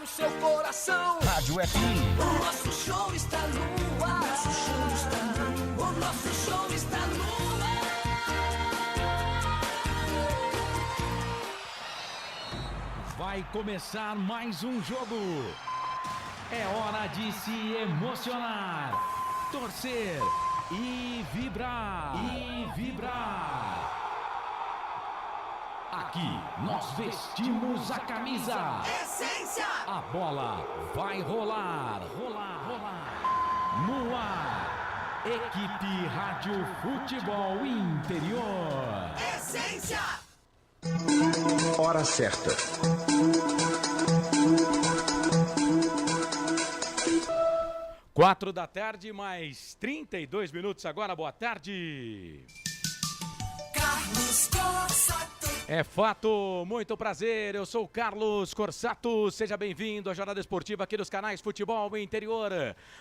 no seu coração. Rádio FM. O nosso show está no ar. O nosso show está no ar. Vai começar mais um jogo. É hora de se emocionar, torcer e vibrar. Aqui nós vestimos a camisa. Essência. A bola vai rolar. No ar, Equipe Rádio Futebol Interior. Essência. Hora certa. 4 da tarde, mais 32 minutos agora, boa tarde. Carlos Corsato. É fato, muito prazer, eu sou o Carlos Corsato, seja bem-vindo à Jornada Esportiva aqui dos canais Futebol Interior.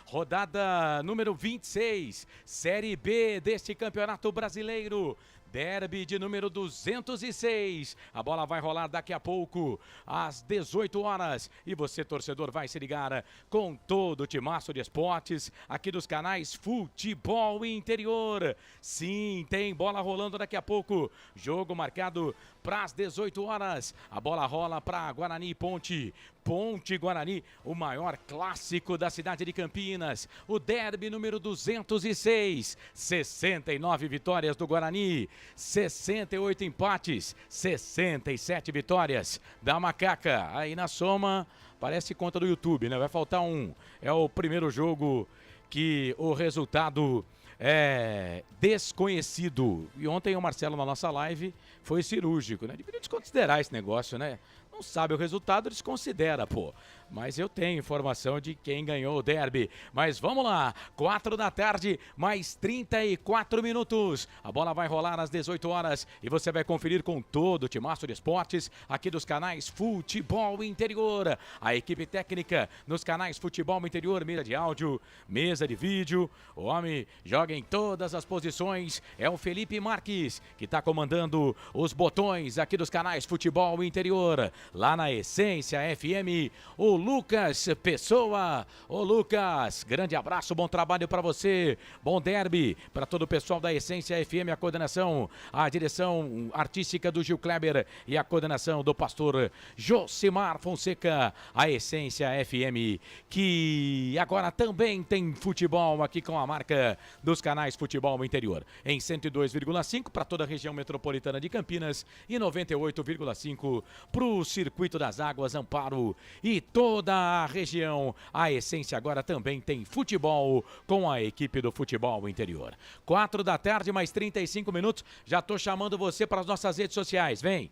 Rodada número 26, Série B deste Campeonato Brasileiro. Derby de número 206. A bola vai rolar daqui a pouco, às 18 horas. E você, torcedor, vai se ligar com todo o timaço de esportes aqui dos canais Futebol Interior. Sim, tem bola rolando daqui a pouco. Jogo marcado para as 18 horas. A bola rola para Guarani e Ponte. Ponte Guarani, o maior clássico da cidade de Campinas. O derby número 206. 69 vitórias do Guarani, 68 empates, 67 vitórias da Macaca. Aí na soma, parece conta do YouTube, né? Vai faltar um. É o primeiro jogo que o resultado é desconhecido. E ontem o Marcelo na nossa live foi cirúrgico, né? Deveria desconsiderar esse negócio, né? Não sabe o resultado, desconsidera, pô. Mas eu tenho informação de quem ganhou o derby. Mas vamos lá, 4 da tarde, mais 34 minutos. A bola vai rolar às 18 horas e você vai conferir com todo o timaço de esportes aqui dos canais Futebol Interior. A equipe técnica nos canais Futebol Interior, mesa de áudio, mesa de vídeo. O homem joga em todas as posições. É o Felipe Marques, que está comandando os botões aqui dos canais Futebol Interior. Lá na Essência FM, o Lucas Pessoa. Ô Lucas, grande abraço, bom trabalho para você, bom derby para todo o pessoal da Essência FM, a coordenação, a direção artística do Gil Kleber e a coordenação do pastor Josimar Fonseca. A Essência FM, que agora também tem futebol aqui com a marca dos canais Futebol Interior, em 102,5 para toda a região metropolitana de Campinas e 98,5 para o Circuito das Águas, Amparo e toda a região. A Essência agora também tem futebol com a equipe do Futebol Interior. 4 da tarde, mais 35 minutos. Já tô chamando você para as nossas redes sociais. Vem,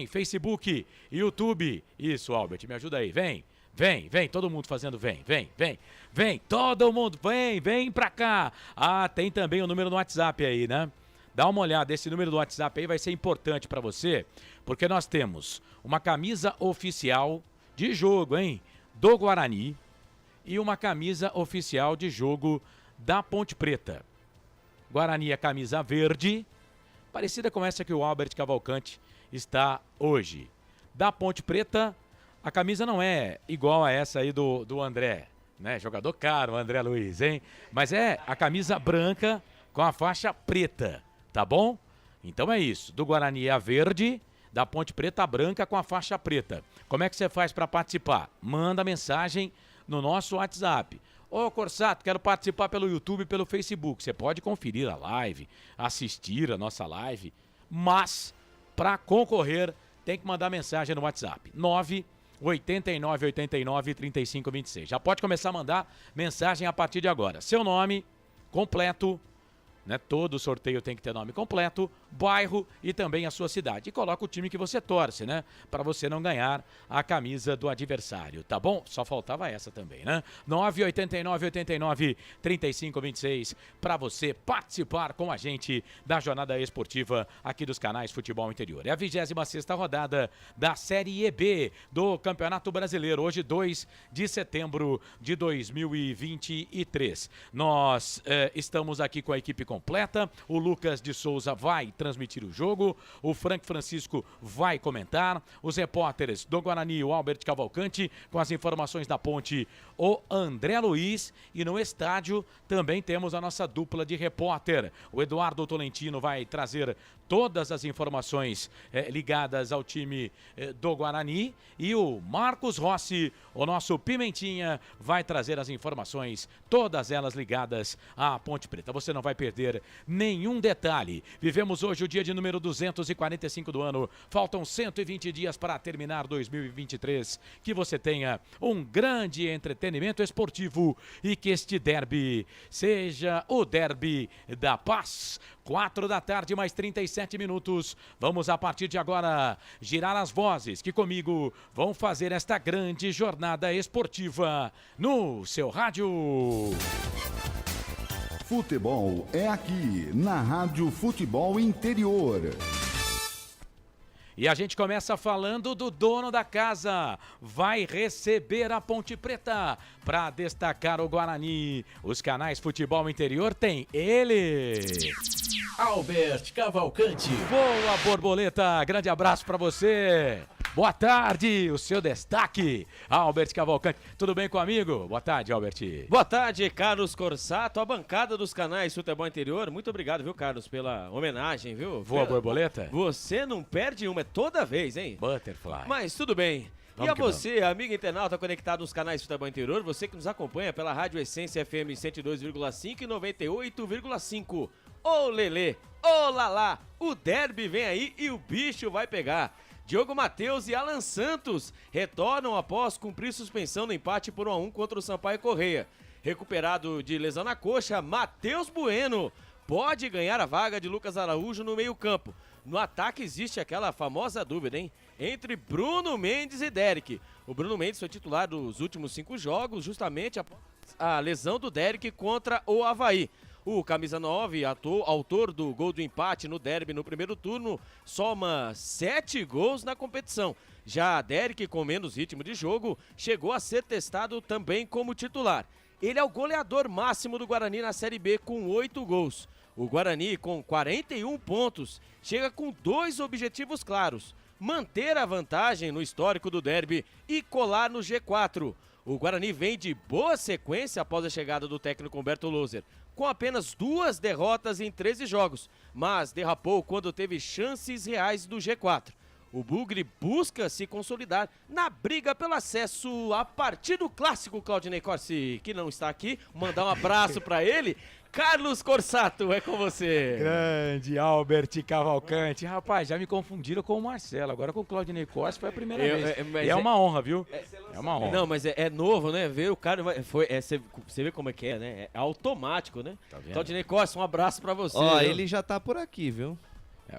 Facebook, YouTube. Isso, Albert, me ajuda aí. Vem, todo mundo fazendo vem, todo mundo, vem pra cá. Ah, tem também o número no WhatsApp aí, né? Dá uma olhada, esse número do WhatsApp aí vai ser importante para você, porque nós temos uma camisa oficial de jogo, hein, do Guarani e uma camisa oficial de jogo da Ponte Preta. Guarani a camisa verde, parecida com essa que o Albert Cavalcante está hoje. Da Ponte Preta, a camisa não é igual a essa aí do André, né? Jogador caro, o André Luiz, hein? Mas é a camisa branca com a faixa preta. Tá bom? Então é isso. Do Guarani é a verde, da Ponte Preta a branca com a faixa preta. Como é que você faz para participar? Manda mensagem no nosso WhatsApp. Ô Corsato, quero participar pelo YouTube e pelo Facebook. Você pode conferir a live, assistir a nossa live, mas para concorrer tem que mandar mensagem no WhatsApp. 989893526. Já pode começar a mandar mensagem a partir de agora. Seu nome completo, né? Todo sorteio tem que ter nome completo, bairro e também a sua cidade. E coloca o time que você torce, né? Para você não ganhar a camisa do adversário, tá bom? Só faltava essa também, né? 989893526 para você participar com a gente da jornada esportiva aqui dos canais Futebol Interior. É a 26ª rodada da Série EB do Campeonato Brasileiro, hoje 2 de setembro de 2023. Nós estamos aqui com a equipe completa. O Lucas de Souza vai transmitir transmitir o jogo. O Frank Francisco vai comentar. Os repórteres do Guarani, o Albert Cavalcante, com as informações da Ponte, o André Luiz. E no estádio também temos a nossa dupla de repórter. O Eduardo Tolentino vai trazer todas as informações ligadas ao time do Guarani. E o Marcos Rossi, o nosso Pimentinha, vai trazer as informações, todas elas ligadas à Ponte Preta. Você não vai perder nenhum detalhe. Vivemos hoje o dia de número 245 do ano. Faltam 120 dias para terminar 2023. Que você tenha um grande entretenimento esportivo e que este derby seja o derby da paz. 4 da tarde, mais 37 minutos. Vamos, a partir de agora, girar as vozes que comigo vão fazer esta grande jornada esportiva no seu rádio. Futebol é aqui, na Rádio Futebol Interior. E a gente começa falando do dono da casa. Vai receber a Ponte Preta. Para destacar o Guarani, os canais Futebol Interior tem ele, Albert Cavalcante. Boa, Borboleta, grande abraço para você. Boa tarde, o seu destaque, Albert Cavalcante. Tudo bem com o amigo? Boa tarde, Albert. Boa tarde, Carlos Corsato, a bancada dos canais Futebol Interior. Muito obrigado, viu, Carlos, pela homenagem, viu? Boa, Borboleta. Você não perde uma, é toda vez, hein? Butterfly. Mas tudo bem. Vamos e a você, amigo internauta conectado nos canais Futebol Interior, você que nos acompanha pela Rádio Essência FM 102,5 e 98,5. Ô Lelê, ô Lalá, o derby vem aí e o bicho vai pegar. Diogo Matheus e Alan Santos retornam após cumprir suspensão no empate por 1-1 contra o Sampaio Correia. Recuperado de lesão na coxa, Matheus Bueno pode ganhar a vaga de Lucas Araújo no meio-campo. No ataque existe aquela famosa dúvida, hein? Entre Bruno Mendes e Derek. O Bruno Mendes foi titular dos últimos 5 jogos, justamente após a lesão do Derek contra o Avaí. O camisa 9, autor do gol do empate no derby no primeiro turno, soma 7 gols na competição. Já Derek, com menos ritmo de jogo, chegou a ser testado também como titular. Ele é o goleador máximo do Guarani na Série B com 8 gols. O Guarani, com 41 pontos, chega com 2 objetivos claros: manter a vantagem no histórico do derby e colar no G4. O Guarani vem de boa sequência após a chegada do técnico Humberto Loser, com apenas 2 derrotas em 13 jogos, mas derrapou quando teve chances reais do G4. O Bugre busca se consolidar na briga pelo acesso a partir do clássico Claudinei Corsi, que não está aqui. Mandar um abraço para ele. Carlos Corsato, é com você. Grande Albert Cavalcante. Rapaz, já me confundiram com o Marcelo, agora com o Claudinei Costa foi a primeira vez. É uma honra, viu? É uma honra. Não, mas é novo, né? Ver o cara, você vê como é que é, né? É automático, né? Tá vendo? Claudinei Costa, um abraço pra você. Ó, viu? ele já tá por aqui, viu?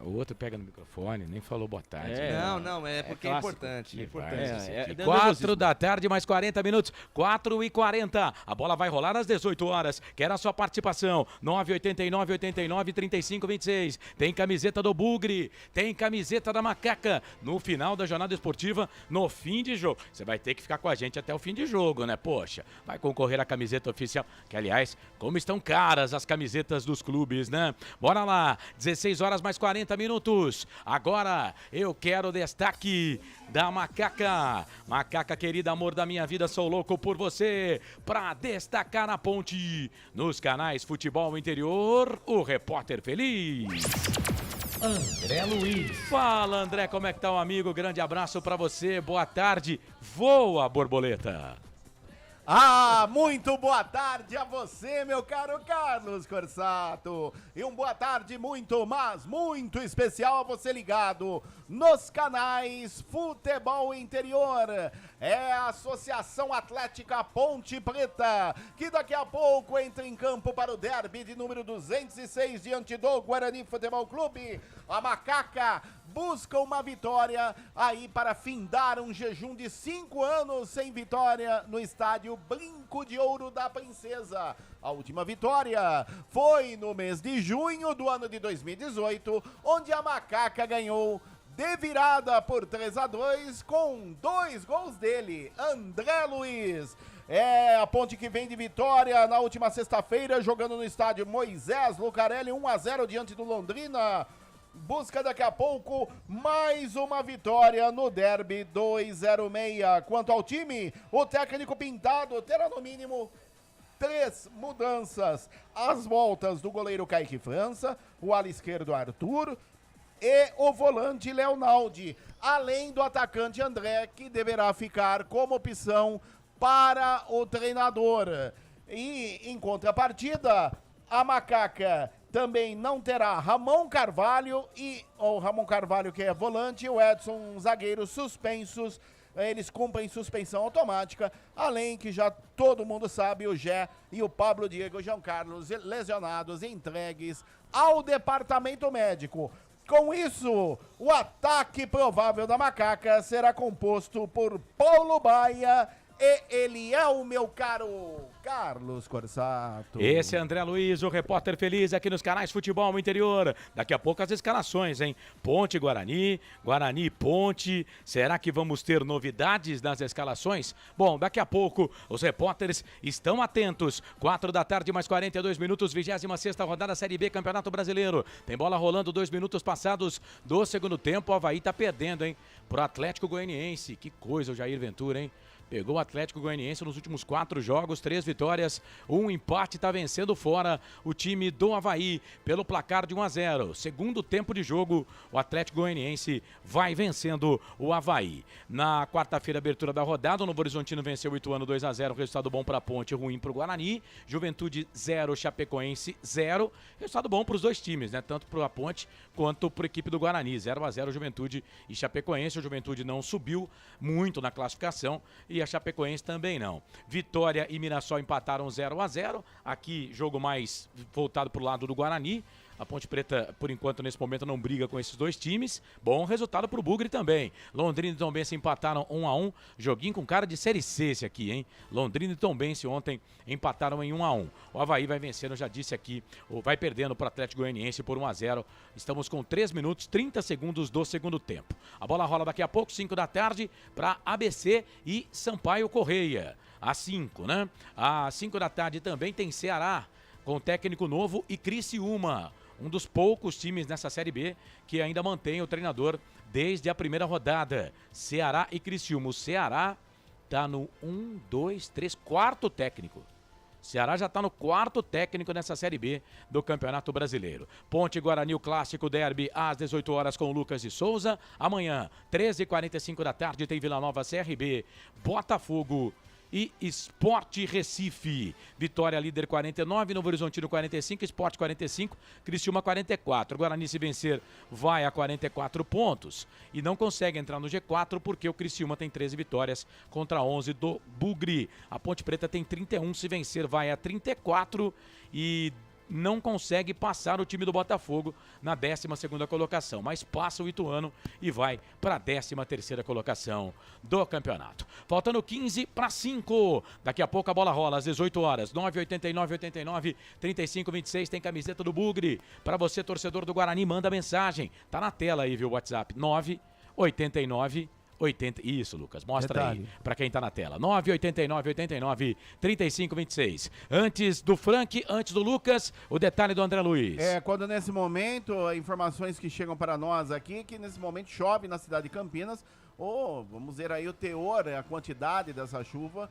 O outro pega no microfone, nem falou boa tarde. Não, é porque é clássico. importante. É Que importante. vai, é 4 da tarde, mais 40 minutos, 4h40. A bola vai rolar às 18 horas. Quero a sua participação. 989-89-3526. Tem camiseta do Bugre, tem camiseta da Macaca. No final da jornada esportiva, no fim de jogo. Você vai ter que ficar com a gente até o fim de jogo, né? Poxa, vai concorrer à camiseta oficial. Que, aliás, como estão caras as camisetas dos clubes, né? Bora lá, 16 horas mais 40 minutos. Agora eu quero destaque da Macaca. Macaca querida, amor da minha vida, sou louco por você. Pra destacar na Ponte, nos canais Futebol Interior, o repórter feliz, André Luiz. Fala, André, como é que tá o amigo? Grande abraço pra você, boa tarde. Voa, borboleta. Muito boa tarde a você, meu caro Carlos Corsato. E boa tarde muito, mas muito especial a você ligado nos canais Futebol Interior. É a Associação Atlética Ponte Preta, que daqui a pouco entra em campo para o derby de número 206 diante do Guarani Futebol Clube. A Macaca busca uma vitória aí para findar um jejum de 5 anos sem vitória no estádio Brinco de Ouro da Princesa. A última vitória foi no mês de junho do ano de 2018, onde a Macaca ganhou de virada por 3-2 com 2 gols dele, André Luiz. É a Ponte que vem de vitória na última sexta-feira, jogando no estádio Moisés Lucarelli, 1-0 diante do Londrina. busca daqui a pouco mais uma vitória no Derby 206. Quanto ao time, o técnico Pintado terá no mínimo 3 mudanças. As voltas do goleiro Kaique França, o ala esquerdo Arthur e o volante Leonaldi, além do atacante André, que deverá ficar como opção para o treinador. E em contrapartida, a Macaca também não terá Ramon Carvalho e o Ramon Carvalho, que é volante, e o Edson, zagueiro, suspensos. Eles cumprem suspensão automática, além que já todo mundo sabe, o Gé e o Pablo Diego João Carlos lesionados, entregues ao departamento médico. Com isso, o ataque provável da Macaca será composto por Paulo Baia e Eliel, meu caro Carlos Corsato. Esse é André Luiz, o repórter feliz aqui nos canais Futebol Interior. Daqui a pouco as escalações, hein? Ponte Guarani, Guarani Ponte. Será que vamos ter novidades nas escalações? Bom, daqui a pouco os repórteres estão atentos. 4 da tarde, mais 42 minutos, 26ª rodada Série B, Campeonato Brasileiro. Tem bola rolando, 2 minutos passados do segundo tempo. O Avaí tá perdendo, hein? Pro Atlético Goianiense. Que coisa o Jair Ventura, hein? Pegou o Atlético Goianiense nos últimos 4 jogos, 3 vitórias, 1 empate, está vencendo fora o time do Avaí pelo placar de 1-0. Segundo tempo de jogo, o Atlético Goianiense vai vencendo o Avaí. Na quarta-feira, abertura da rodada, o Novo Horizontino venceu o Ituano 2-0, resultado bom para a Ponte, ruim para o Guarani. Juventude 0, Chapecoense 0. Resultado bom para os dois times, né? Tanto para a Ponte quanto para a equipe do Guarani. 0-0 Juventude e Chapecoense. O Juventude não subiu muito na classificação e a Chapecoense também não. Vitória e Mirassol empataram 0-0. Aqui, jogo mais voltado para o lado do Guarani. A Ponte Preta, por enquanto, nesse momento, não briga com esses dois times. Bom resultado para o Bugre também. Londrina e Tombense empataram 1-1. Joguinho com cara de Série C esse aqui, hein? Londrina e Tombense ontem empataram em 1-1. O Avaí vai vencendo, eu já disse aqui, vai perdendo para o Atlético Goianiense por 1-0. Estamos com 3 minutos, 30 segundos do segundo tempo. A bola rola daqui a pouco, 5 da tarde, para ABC e Sampaio Correia. Às 5, né? Às 5 da tarde também tem Ceará, com técnico novo, e Criciúma. Um dos poucos times nessa Série B que ainda mantém o treinador desde a primeira rodada. Ceará e Criciúma. O Ceará está no 4º técnico. Ceará já está no 4º técnico nessa Série B do Campeonato Brasileiro. Ponte Guarani, o clássico derby, às 18 horas com o Lucas de Souza. Amanhã, 13h45 da tarde, tem Vila Nova CRB, Botafogo e Sport Recife. Vitória líder 49, Novo Horizontino 45, Sport 45, Criciúma 44. Guarani, se vencer, vai a 44 pontos e não consegue entrar no G4 porque o Criciúma tem 13 vitórias contra 11 do Bugre. A Ponte Preta tem 31, se vencer vai a 34 e não consegue passar o time do Botafogo na 12ª colocação, mas passa o Ituano e vai para a 13ª colocação do campeonato. Faltando 15 para 5. Daqui a pouco a bola rola às 18 horas. 989-89-35-26 tem camiseta do Bugre. Para você, torcedor do Guarani, manda mensagem. Tá na tela aí, viu, o WhatsApp. 989 80. Isso, Lucas, mostra Detalhe. aí pra quem tá na tela. 989-89-35-26. Antes do Frank, antes do Lucas, o detalhe do André Luiz. Quando nesse momento, informações que chegam para nós aqui, que nesse momento chove na cidade de Campinas, vamos ver aí o teor, a quantidade dessa chuva,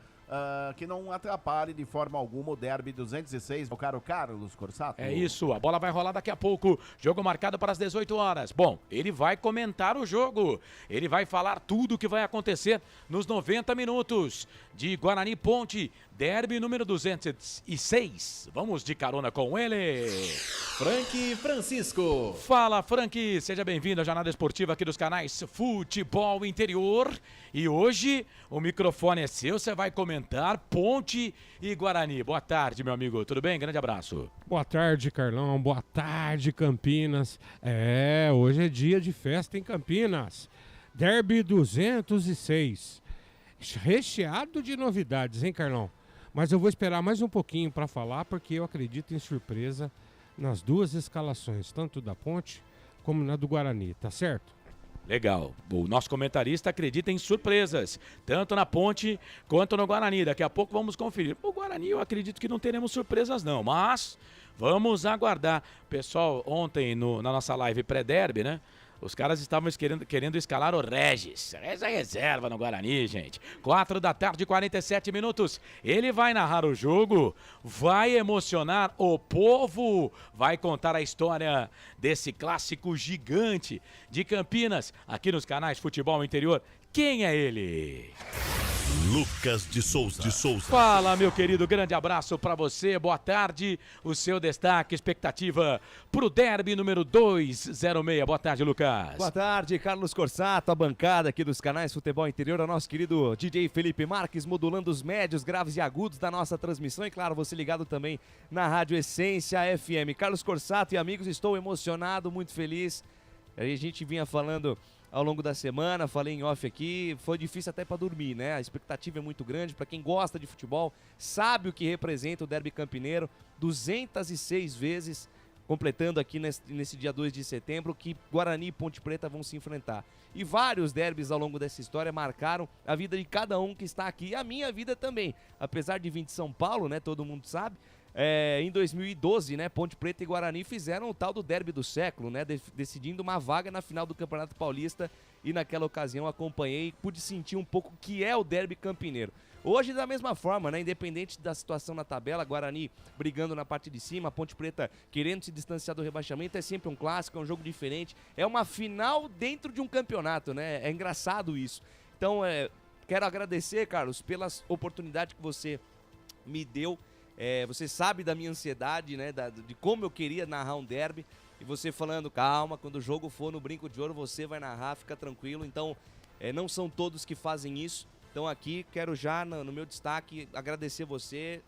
que não atrapalhe de forma alguma o Derby 206, o caro Carlos Corsato. É isso, a bola vai rolar daqui a pouco, jogo marcado para as 18 horas. Bom, ele vai comentar o jogo, ele vai falar tudo o que vai acontecer nos 90 minutos de Guarani Ponte, Derby número 206. Vamos de carona com ele, Frank Francisco. Fala, Frank, seja bem-vindo à jornada esportiva aqui dos canais Futebol Interior. E hoje o microfone é seu, você vai comentar Ponte e Guarani. Boa tarde, meu amigo, tudo bem? Grande abraço. Boa tarde, Carlão, boa tarde, Campinas. Hoje é dia de festa em Campinas. Derby 206. Recheado de novidades, hein, Carlão? Mas eu vou esperar mais um pouquinho para falar, porque eu acredito em surpresa nas duas escalações, tanto da Ponte como na do Guarani, tá certo? Legal. O nosso comentarista acredita em surpresas, tanto na Ponte quanto no Guarani. Daqui a pouco vamos conferir. O Guarani eu acredito que não teremos surpresas não, mas vamos aguardar. Pessoal, ontem na nossa live pré-derby, né? Os caras estavam querendo escalar o Regis. Essa reserva no Guarani, gente. 4h47. Ele vai narrar o jogo, vai emocionar o povo, vai contar a história desse clássico gigante de Campinas, aqui nos canais Futebol Interior. Quem é ele? Lucas de Souza. Fala, meu querido, grande abraço pra você, boa tarde, o seu destaque, expectativa pro derby número 206. Boa tarde, Lucas. Boa tarde, Carlos Corsato, a bancada aqui dos canais Futebol Interior, o nosso querido DJ Felipe Marques, modulando os médios, graves e agudos da nossa transmissão e claro, você ligado também na Rádio Essência FM. Carlos Corsato e amigos, estou emocionado, muito feliz. A gente vinha falando ao longo da semana, falei em off aqui, foi difícil até para dormir, né? A expectativa é muito grande, para quem gosta de futebol, sabe o que representa o derby campineiro, 206 vezes, completando aqui nesse dia 2 de setembro, que Guarani e Ponte Preta vão se enfrentar. E vários derbys ao longo dessa história marcaram a vida de cada um que está aqui, e a minha vida também. Apesar de vir de São Paulo, né, todo mundo sabe, em 2012, né, Ponte Preta e Guarani fizeram o tal do derby do século, né, decidindo uma vaga na final do Campeonato Paulista e naquela ocasião acompanhei e pude sentir um pouco o que é o derby campineiro. Hoje da mesma forma, né, independente da situação na tabela, Guarani brigando na parte de cima, Ponte Preta querendo se distanciar do rebaixamento, é sempre um clássico, é um jogo diferente, é uma final dentro de um campeonato, né, é engraçado isso. Então, quero agradecer, Carlos, pela oportunidade que você me deu. Você sabe da minha ansiedade, né, de como eu queria narrar um derby, e você falando, calma, quando o jogo for no Brinco de Ouro, você vai narrar, fica tranquilo. Então, não são todos que fazem isso. Então aqui, quero já, no meu destaque, agradecer você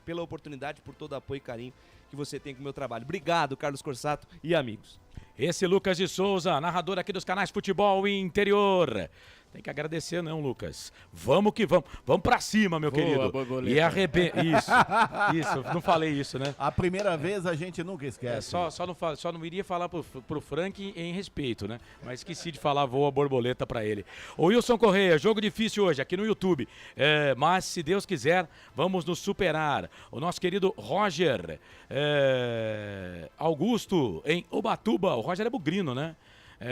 pela oportunidade, por todo o apoio e carinho que você tem com o meu trabalho. Obrigado, Carlos Corsato e amigos. Esse Lucas de Souza, narrador aqui dos canais Futebol Interior. Tem que agradecer não, Lucas. Vamos que vamos. Vamos pra cima, meu querido. E arrebenta. Isso, não falei isso, né? A primeira vez a gente nunca esquece. Só não iria falar pro Frank em respeito, né? Mas esqueci de falar voa borboleta pra ele. O Wilson Correia, jogo difícil hoje aqui no YouTube. Mas se Deus quiser, vamos nos superar. O nosso querido Roger Augusto em Ubatuba. O Roger é bugrino, né?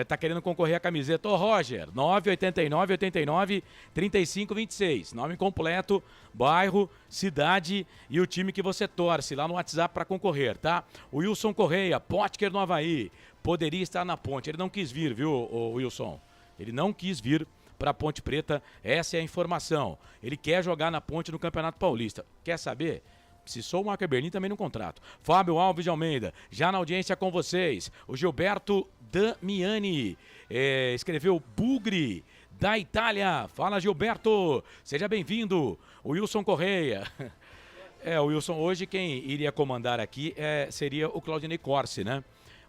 Tá querendo concorrer à camiseta. Ô Roger, 989-89-3526. Nome completo, bairro, cidade e o time que você torce lá no WhatsApp para concorrer, tá? O Wilson Correia, Potker no Havaí. Poderia estar na Ponte. Ele não quis vir, viu, o Wilson? Ele não quis vir para Ponte Preta. Essa é a informação. Ele quer jogar na Ponte no Campeonato Paulista. Quer saber? Se sou o Marco Berlin, também no contrato. Fábio Alves de Almeida, já na audiência com vocês. O Gilberto Damiani escreveu Bugre, da Itália. Fala, Gilberto. Seja bem-vindo. O Wilson Correia. O Wilson, hoje quem iria comandar aqui seria o Claudinei Corsi, né?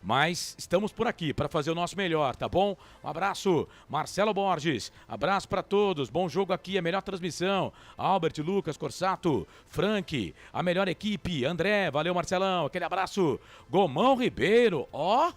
Mas estamos por aqui para fazer o nosso melhor, tá bom? Um abraço, Marcelo Borges. Abraço para todos. Bom jogo aqui, a melhor transmissão. Albert, Lucas, Corsato, Frank, a melhor equipe. André, valeu, Marcelão. Aquele abraço. Gomão Ribeiro, ó.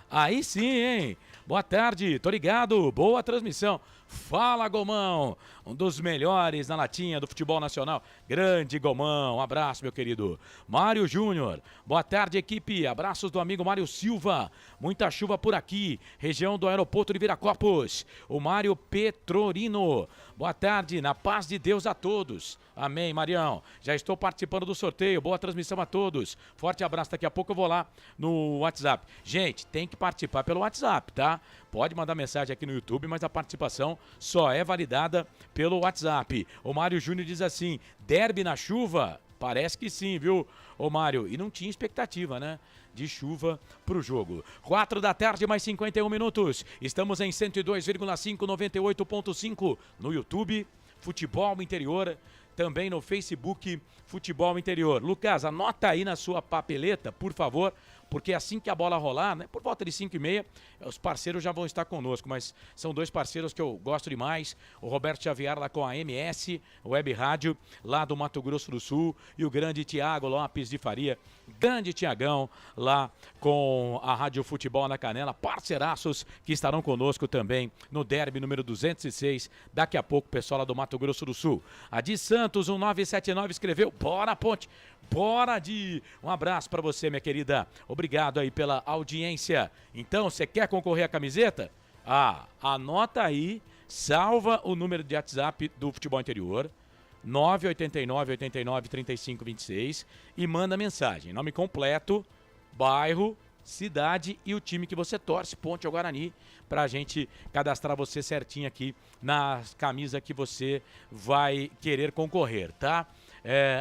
Aí sim, hein? Boa tarde, tô ligado. Boa transmissão. Fala, Gomão, um dos melhores na latinha do futebol nacional. Grande Gomão, um abraço, meu querido. Mário Júnior, boa tarde, equipe. Abraços do amigo Mário Silva. Muita chuva por aqui, região do aeroporto de Viracopos. O Mário Petrorino, boa tarde, na paz de Deus a todos. Amém, Marião. Já estou participando do sorteio. Boa transmissão a todos. Forte abraço. Daqui a pouco eu vou lá no WhatsApp. Gente, tem que participar pelo WhatsApp, tá? Pode mandar mensagem aqui no YouTube, mas a participação só é validada pelo WhatsApp. O Mário Júnior diz assim, derby na chuva? Parece que sim, viu, ô Mário? E não tinha expectativa, né? De chuva pro jogo. 4 da tarde, mais 51 minutos. Estamos em 102,5, 98,5 no YouTube, Futebol Interior. Também no Facebook, Futebol Interior. Lucas, anota aí na sua papeleta, por favor, porque assim que a bola rolar, né, por volta de 5h30, os parceiros já vão estar conosco, mas são dois parceiros que eu gosto demais, o Roberto Xavier lá com a MS, Web Rádio, lá do Mato Grosso do Sul, e o grande Tiago Lopes de Faria, grande Tiagão, lá com a Rádio Futebol na Canela, parceiraços que estarão conosco também no derby número 206, daqui a pouco o pessoal lá do Mato Grosso do Sul. A de Santos, 1979, escreveu, bora Ponte, bora de... Um abraço pra você, minha querida, obrigado aí pela audiência. Então, você quer concorrer à camiseta? Anota aí, salva o número de WhatsApp do Futebol Interior, 989-89-35-26 e manda mensagem, nome completo, bairro, cidade e o time que você torce, Ponte ou Guarani, pra gente cadastrar você certinho aqui na camisa que você vai querer concorrer, tá?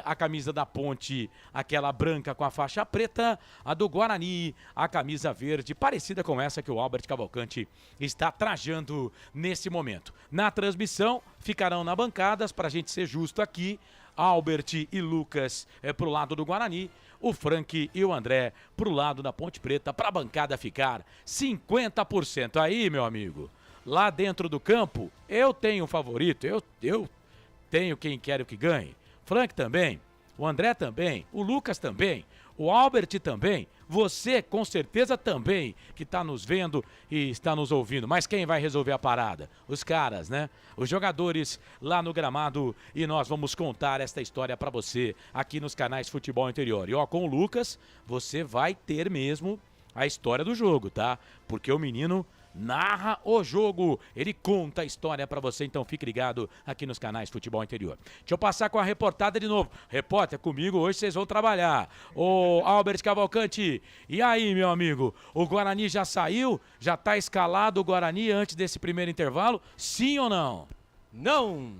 A camisa da Ponte, aquela branca com a faixa preta, a do Guarani, a camisa verde, parecida com essa que o Albert Cavalcante está trajando nesse momento. Na transmissão, ficarão na bancadas, pra gente ser justo aqui, Albert e Lucas pro lado do Guarani, o Frank e o André pro lado da Ponte Preta, pra bancada ficar 50%. Aí, meu amigo, lá dentro do campo, eu tenho um favorito, eu tenho quem quero que ganhe. Frank também, o André também, o Lucas também, o Albert também, você com certeza também que está nos vendo e está nos ouvindo. Mas quem vai resolver a parada? Os caras, né? Os jogadores lá no gramado, e nós vamos contar esta história para você aqui nos canais Futebol Interior. E ó, com o Lucas, você vai ter mesmo a história do jogo, tá? Porque o menino narra o jogo, ele conta a história pra você, então fique ligado aqui nos canais Futebol Interior. Deixa eu passar com a reportada de novo. Repórter, comigo hoje vocês vão trabalhar. Ô Albert Cavalcante, e aí, meu amigo? O Guarani já saiu? Já tá escalado o Guarani antes desse primeiro intervalo? Sim ou não? Não!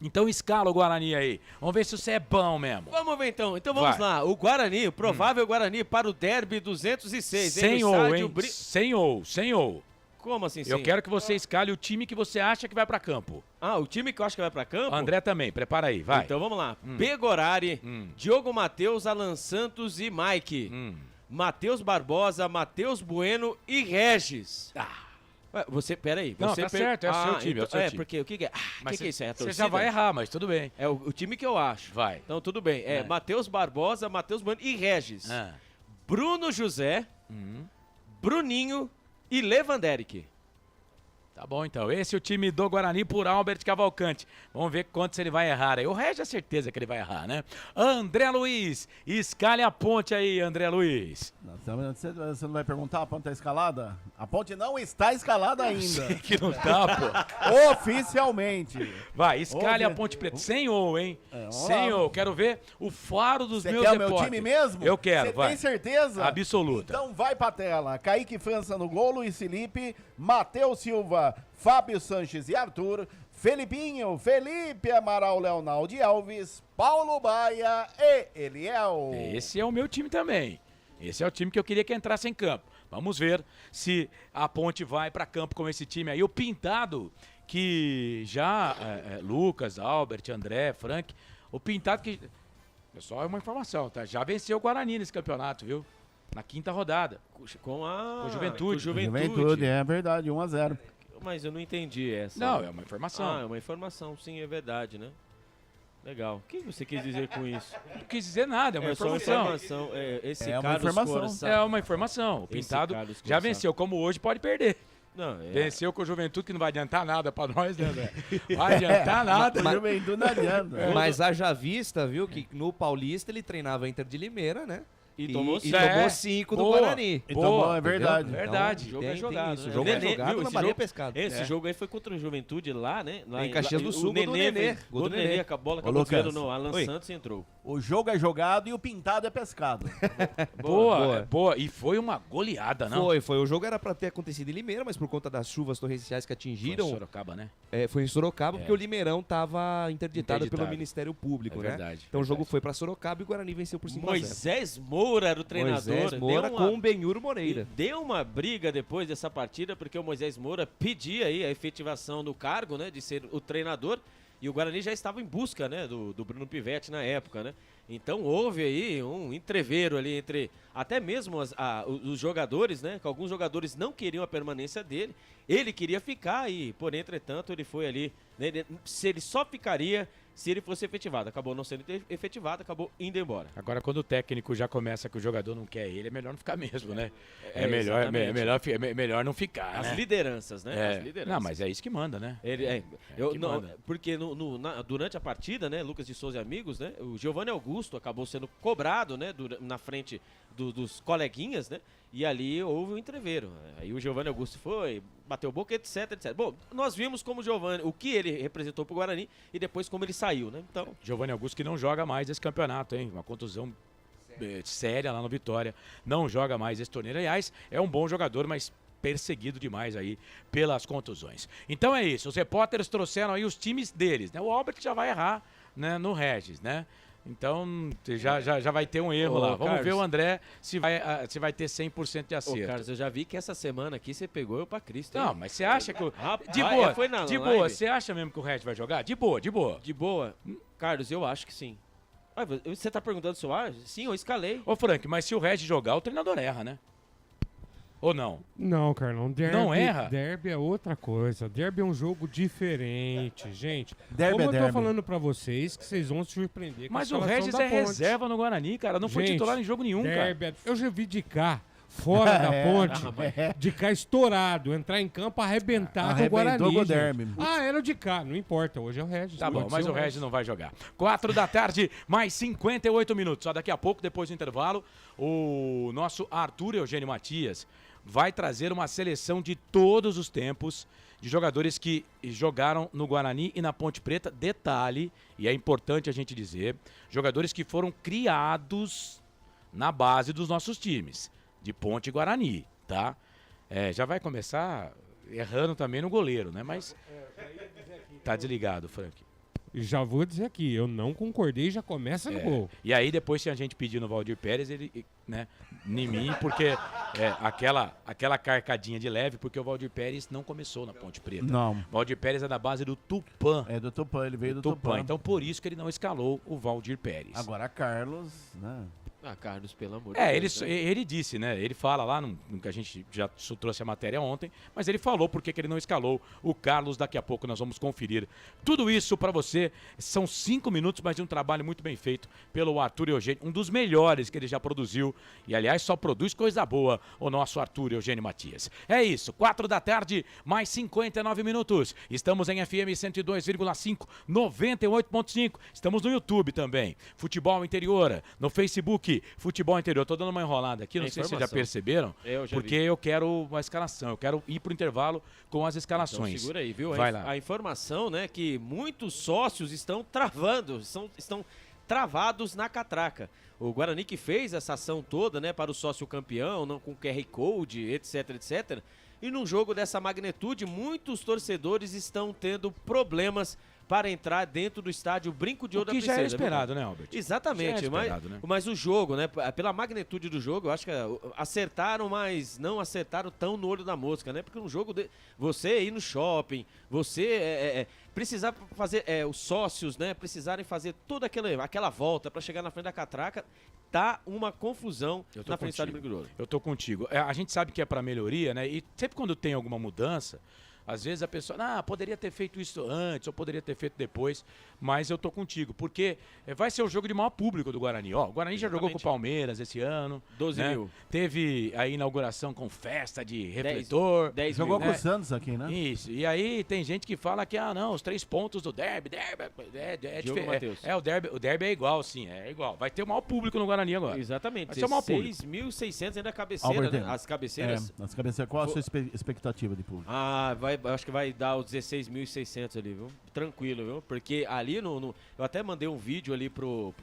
Então escala o Guarani aí. Vamos ver se você é bom mesmo. Vamos ver então. Então vamos lá. O Guarani, o provável Guarani para o derby 206. Sem ou, hein? Sem ou. Como assim, sim? Eu quero que você escale o time que você acha que vai pra campo. O time que eu acho que vai pra campo? André também, prepara aí, vai. Então vamos lá. Begorari, Diogo Matheus, Alan Santos e Mike. Matheus Barbosa, Matheus Bueno e Regis. Você, peraí. Não, tá certo, é o seu time, então, é o seu time. Porque o que é? Mas que é isso? É a torcida? Você já vai errar, mas tudo bem. É o time que eu acho. Vai. Então tudo bem. Matheus Barbosa, Matheus Bueno e Regis. Bruno José, Bruninho e Lewanderick. Tá bom, então. Esse é o time do Guarani por Albert Cavalcante. Vamos ver quantos ele vai errar aí. O Regis é certeza que ele vai errar, né? André Luiz, escale a Ponte aí, André Luiz. Você não vai perguntar a Ponte tá escalada? A Ponte não está escalada ainda. Que não tá, pô. Oficialmente. Vai, escale a Ponte Preta. Sem ou, hein? Sem ou. Quero ver o faro dos meus repórteres. Você quer o meu time mesmo? Eu quero, vai. Você tem certeza? Absoluta. Então vai pra tela. Kaique França no gol, Luiz Felipe, Matheus Silva, Fábio Sanches e Arthur, Felipinho, Felipe Amaral, Leonardo Alves, Paulo Baia e Eliel. Esse é o meu time também. Esse é o time que eu queria que entrasse em campo. Vamos ver se a Ponte vai para campo com esse time aí. O Pintado, que já... Lucas, Albert, André, Frank. O Pintado que... Pessoal, é uma informação, tá? Já venceu o Guarani nesse campeonato, viu? Na quinta rodada. Com a Juventude. Juventude, é verdade, 1-0. Mas eu não entendi essa. Não, é uma informação. É uma informação, sim, é verdade, né? Legal. O que você quis dizer com isso? Não quis dizer nada, é uma informação. Só uma informação. Esse É uma Carlos informação. Corsa- É uma informação. O Pintado já venceu, como hoje pode perder. Não, Venceu com o Juventude, que não vai adiantar nada pra nós, né, André? Vai adiantar nada. Juventude não adianta. Mas haja vista, viu, que no Paulista ele treinava Inter de Limeira, né? E tomou tomou 5 do Guarani. Tomou, é verdade. Entendeu? Verdade. Então, jogo é tem jogado, isso. né? O jogo é Nenê, jogado viu, na esse Bahia jogo- Pescado. Esse jogo aí foi contra o Juventude lá, né? Lá Em Caxias do Sul, gol do Nenê. Gol do Nenê, com a bola acabou Lucas. desviando no Alan Oi. Santos e entrou. O jogo é jogado e o pintado é pescado. Boa. E foi uma goleada, não? Foi. O jogo era pra ter acontecido em Limeira, mas por conta das chuvas torrenciais que Foi atingiram, em Sorocaba, né? foi em Sorocaba, porque o Limeirão tava interditado pelo Interditado. Ministério Público, É né? verdade, Então o jogo verdade. foi pra Sorocaba e o Guarani venceu por 5-0. Moisés Moura era o treinador. Moisés Moura deu uma- com o Benhur Moreira. E deu uma briga depois dessa partida, porque o Moisés Moura pedia aí a efetivação do cargo, né, de ser o treinador, E o Guarani já estava em busca, né, do Bruno Pivetti na época, né? Então houve aí um entreveiro ali entre até mesmo os jogadores, né? Que alguns jogadores não queriam a permanência dele. Ele queria ficar e, porém, entretanto, ele foi ali, né, se ele só ficaria se ele fosse efetivado. Acabou não sendo efetivado, acabou indo embora. Agora, quando o técnico já começa que o jogador não quer ele, é melhor não ficar mesmo, né? É melhor não ficar, As né? lideranças, né? As lideranças. Não, mas é isso que manda, né? Porque durante a partida, né, Lucas de Souza e amigos, né, o Giovanni Augusto acabou sendo cobrado, né, na frente dos coleguinhas, né, e ali houve um entreveiro. Aí o Giovanni Augusto foi, bateu boca, etc, etc. Bom, nós vimos como o Giovanni, o que ele representou pro Guarani e depois como ele saiu, né? Então, Giovanni Augusto que não joga mais esse campeonato, hein? Uma contusão séria lá no Vitória. Não joga mais esse torneio. Aliás, é um bom jogador, mas perseguido demais aí pelas contusões. Então é isso, os repórteres trouxeram aí os times deles, né? O Albert já vai errar, né, no Regis, né? Então já vai ter um erro lá. Vamos Carlos, ver o André se vai ter 100% de acerto. Carlos, eu já vi que essa semana aqui você pegou eu pra Cristo, hein? Não, mas você acha que... Rapaz, de boa, foi na de live. boa, você acha mesmo que o Regis vai jogar? De boa, de boa. De boa? Carlos, eu acho que sim. Você tá perguntando se eu acho? Sim, eu escalei. Ô Frank, mas se o Regis jogar, o treinador erra, né? Ou não? Não, Carlão. Derby, Não erra? Derby é outra coisa. Derby é um jogo diferente, gente. Derby Como é eu tô derby. falando pra vocês, que vocês vão se surpreender com Mas a o escalação Regis da é Ponte. reserva no Guarani, cara. Não foi Gente, titular em jogo nenhum, cara. Derby, eu já vi de cá, fora da Ponte, de cá estourado, entrar em campo, arrebentar com o Guarani. Arrebentou com o gente. Derby. Era o de cá, não importa. Hoje é o Regis. Tá bom, Pode mas ser o Regis não vai jogar. 4 da tarde, mais 58 minutos. Só daqui a pouco, depois do intervalo, o nosso Arthur Eugênio Matias vai trazer uma seleção de todos os tempos de jogadores que jogaram no Guarani e na Ponte Preta. Detalhe, e é importante a gente dizer, jogadores que foram criados na base dos nossos times, de Ponte e Guarani, tá? Já vai começar errando também no goleiro, né? Mas tá desligado, Frank. Já vou dizer aqui, eu não concordei, já começa no gol. E aí depois se a gente pedir no Valdir Pérez, ele, né, em mim, porque aquela carcadinha de leve, porque o Valdir Pérez não começou na Ponte Preta. Não. O Valdir Pérez é da base do Tupã. É do Tupã, ele veio do Tupã. Então por isso que ele não escalou o Valdir Pérez. Agora Carlos, né? Carlos, pelo amor de Deus. Ele disse, né? Ele fala lá, no que a gente já trouxe a matéria ontem, mas ele falou porque que ele não escalou o Carlos. Daqui a pouco nós vamos conferir tudo isso pra você. São 5 minutos, mas de um trabalho muito bem feito pelo Arthur Eugênio, um dos melhores que ele já produziu. E, aliás, só produz coisa boa o nosso Arthur Eugênio Matias. É isso, 4 da tarde, mais 59 minutos. Estamos em FM 102,5, 98.5. Estamos no YouTube também. Futebol Interior, no Facebook, Futebol Interior. Tô dando uma enrolada aqui, não sei se vocês já perceberam, porque eu quero uma escalação. Eu quero ir pro intervalo com as escalações. Então segura aí, viu? Vai lá. A informação, né, que muitos sócios estão travando, estão travados na catraca. O Guarani que fez essa ação toda, né, para o sócio campeão, não com QR Code, etc, etc. E num jogo dessa magnitude, muitos torcedores estão tendo problemas para entrar dentro do estádio Brinco de Ouro da Princesa. Que já era esperado, né, Albert? Exatamente, Já era esperado, né? mas o jogo, né, pela magnitude do jogo, eu acho que acertaram, mas não acertaram tão no olho da mosca, né? Porque um jogo, você ir no shopping, você precisar fazer, os sócios, né, precisarem fazer toda aquela volta para chegar na frente da catraca, tá uma confusão na frente do estádio Brinco de Ouro. Eu tô contigo. A gente sabe que é para melhoria, né? E sempre quando tem alguma mudança, às vezes a pessoa, poderia ter feito isso antes, ou poderia ter feito depois, mas eu tô contigo, porque vai ser o jogo de maior público do Guarani. Ó, o Guarani já jogou com o Palmeiras esse ano. 12 mil. Teve a inauguração com festa de refletor. 10 Jogou mil. com o Santos aqui, né? Isso, e aí tem gente que fala que, os 3 pontos do derby é diferente. O derby é igual, sim, é igual. Vai ter o maior público no Guarani agora. Exatamente. Vai ser o maior público. 6.600 ainda a cabeceira, né? As cabeceiras. As cabeceiras. Qual a sua expectativa de público? Acho que vai dar os 16.600 ali, viu? Tranquilo, viu? Porque ali eu até mandei um vídeo ali pro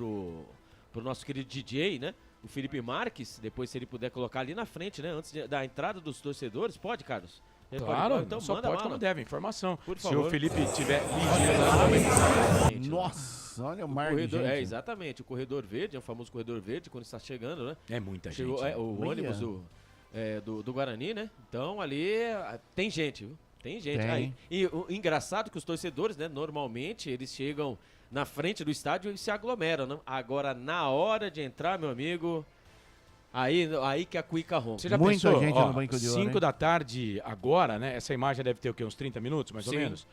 nosso querido DJ, né? O Felipe Marques, depois se ele puder colocar ali na frente, né? Antes da entrada dos torcedores. Pode, Carlos? Claro, então só manda pode lá, quando deve, informação. Por Se favor. o Felipe tiver pedindo... Nossa, olha o mar de corredor, gente. exatamente, o corredor verde, é o famoso corredor verde, quando está chegando, né? É muita Chegou, gente. o ônibus do Guarani, né? Então ali tem gente, viu? Tem gente. Tem. Aí, e o engraçado é que os torcedores, né, normalmente, eles chegam na frente do estádio e se aglomeram, né? Agora, na hora de entrar, meu amigo, aí que a cuica rompe. Você já Muita pensou, gente ó, no banco de ouro, 5 hein? da tarde agora, né? Essa imagem deve ter o quê? Uns 30 minutos, mais ou Sim. menos?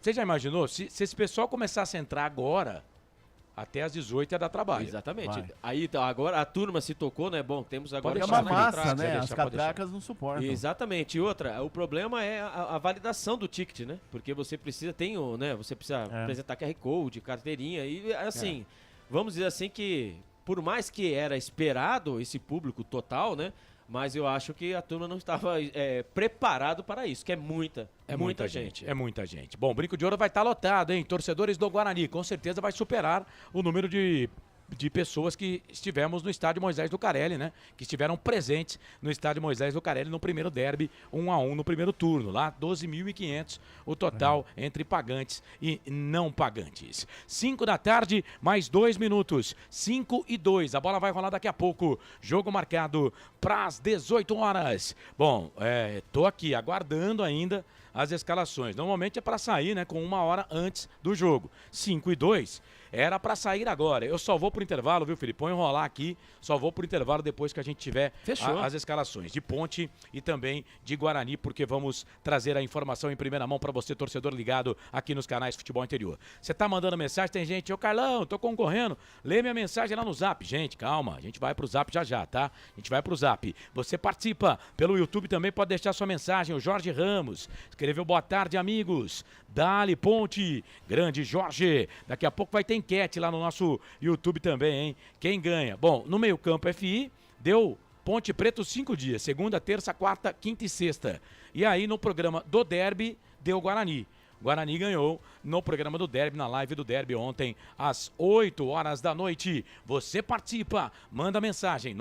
Você já imaginou? Se esse pessoal começasse a entrar agora, até às 18 ia dar trabalho. Exatamente. Vai. Aí, então, agora a turma se tocou, né? Bom, temos agora... Pode É deixar, uma Felipe. massa, Pode né? deixar, As pode deixar. catracas não suportam. Exatamente. E outra, o problema é a validação do ticket, né? Porque você precisa, você precisa apresentar QR Code, carteirinha e assim, vamos dizer assim que por mais que era esperado esse público total, né? Mas eu acho que a turma não estava preparado para isso, que é muita gente. É muita gente. Bom, o Brinco de Ouro vai estar lotado, hein? Torcedores do Guarani, com certeza vai superar o número de pessoas que estivemos no estádio Moisés Lucarelli, né? Que estiveram presentes no estádio Moisés Lucarelli no primeiro derby, 1-1 no primeiro turno. Lá, 12.500 o total entre pagantes e não pagantes. 5 da tarde, mais 2 minutos. 5:02. A bola vai rolar daqui a pouco. Jogo marcado para as 18 horas. Bom, tô aqui aguardando ainda as escalações. Normalmente é para sair, né? Com 1 hora antes do jogo. 5:02. Era para sair agora. Eu só vou pro intervalo, viu, Felipe? Põe enrolar aqui. Só vou pro intervalo depois que a gente tiver as escalações de Ponte e também de Guarani, porque vamos trazer a informação em primeira mão para você, torcedor ligado aqui nos canais Futebol Interior. Você tá mandando mensagem, tem gente, ô Carlão, tô concorrendo. Lê minha mensagem lá no Zap. Gente, calma, a gente vai pro Zap já, tá? A gente vai pro Zap. Você participa pelo YouTube também, pode deixar sua mensagem. O Jorge Ramos escreveu: boa tarde, amigos. Dali Ponte, grande Jorge. Daqui a pouco vai ter enquete lá no nosso YouTube também, hein? Quem ganha? Bom, no meio-campo FI, deu Ponte Preta 5 dias. Segunda, terça, quarta, quinta e sexta. E aí no programa do Derby, deu Guarani. Guarani ganhou no programa do Derby, na live do Derby ontem, às 8 horas da noite. Você participa, manda mensagem,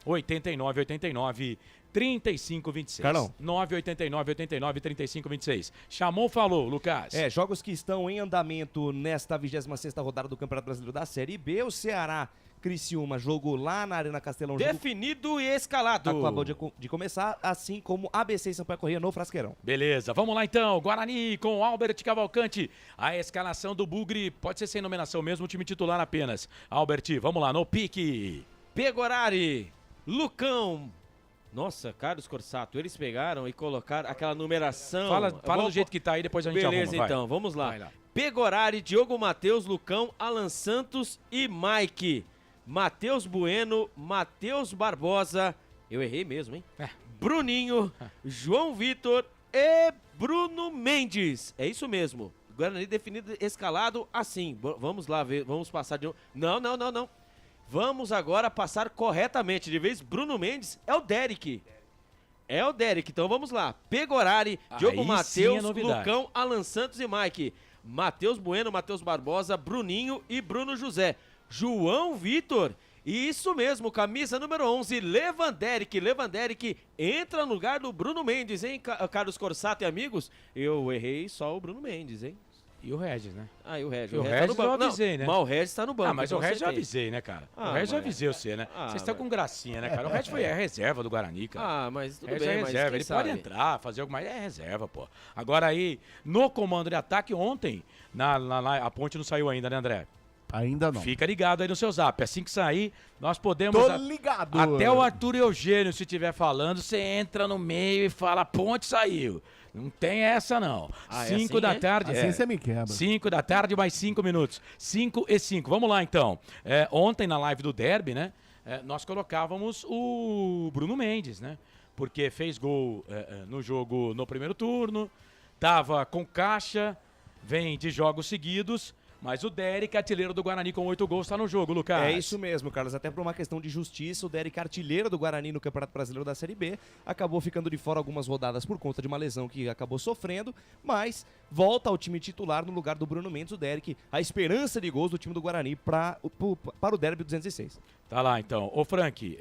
98989-3526. Carlão. 989-89-3526. Chamou, falou, Lucas. Jogos que estão em andamento nesta 26ª rodada do Campeonato Brasileiro da Série B. O Ceará, Criciúma, jogo lá na Arena Castelão. Definido e escalado. Acabou de começar, assim como ABC e Sampaio Corrêa no Frasqueirão. Beleza, vamos lá então. Guarani com Albert Cavalcante. A escalação do Bugre pode ser sem nomeação mesmo, o time titular apenas. Albert, vamos lá, no pique. Pegorari, Lucão. Nossa, Carlos Corsato, eles pegaram e colocaram aquela numeração. Fala do jeito que tá aí, depois a gente arruma. Beleza, então, vamos lá. Pegorari, Diogo Matheus, Lucão, Alan Santos e Mike. Matheus Bueno, Matheus Barbosa, eu errei mesmo, hein? Bruninho, João Vitor e Bruno Mendes. É isso mesmo. Guarani definido, escalado assim. Vamos lá ver, vamos passar de... Não. Vamos agora passar corretamente. De vez, Bruno Mendes é o Derek. Então vamos lá. Pegorari, Diogo Matheus, Lucão, Alan Santos e Mike. Matheus Bueno, Matheus Barbosa, Bruninho e Bruno José. João Vitor, isso mesmo, camisa número 11, Lewanderick entra no lugar do Bruno Mendes, hein, Carlos Corsato e amigos? Eu errei só o Bruno Mendes, hein? E o Regis, né? E o Regis. O Regis eu avisei, né? Mas o Regis tá no banco. Mas o Regis eu avisei, né, cara? O Regis eu avisei você, né? Vocês estão com gracinha, né, cara? O Regis foi a reserva do Guarani, cara. Mas tudo Regis bem, é reserva. Ele pode entrar, fazer alguma... É reserva, pô. Agora aí, no comando de ataque ontem, a Ponte não saiu ainda, né, André? Ainda não. Fica ligado aí no seu Zap. Assim que sair, nós podemos... Tô ligado. Até o Arthur Eugênio, se estiver falando, você entra no meio e fala, Ponte saiu. Não tem essa, não. 5 da tarde. Assim você me quebra. 5 da tarde, mais 5 minutos. 5:05. Vamos lá, então. Ontem, na live do Derby, né? Nós colocávamos o Bruno Mendes, né? Porque fez gol no jogo no primeiro turno, tava com caixa, vem de jogos seguidos. Mas o Derek, artilheiro do Guarani com 8 gols, está no jogo, Lucas. É isso mesmo, Carlos. Até por uma questão de justiça, o Derek, artilheiro do Guarani no Campeonato Brasileiro da Série B, acabou ficando de fora algumas rodadas por conta de uma lesão que acabou sofrendo, mas volta ao time titular no lugar do Bruno Mendes, o Derek, a esperança de gols do time do Guarani para o Derby 206. Tá lá, então. Ô, Frank,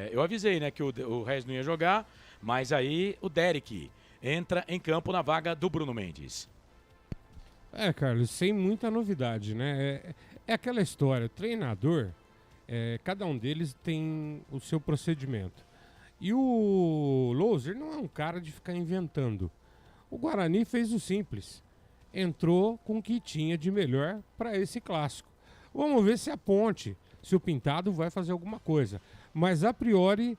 eu avisei, né, que o Regis não ia jogar, mas aí o Derek entra em campo na vaga do Bruno Mendes. Carlos, sem muita novidade, né? É aquela história, treinador, cada um deles tem o seu procedimento. E o Louser não é um cara de ficar inventando. O Guarani fez o simples. Entrou com o que tinha de melhor para esse clássico. Vamos ver se a Ponte, se o Pintado vai fazer alguma coisa. Mas a priori,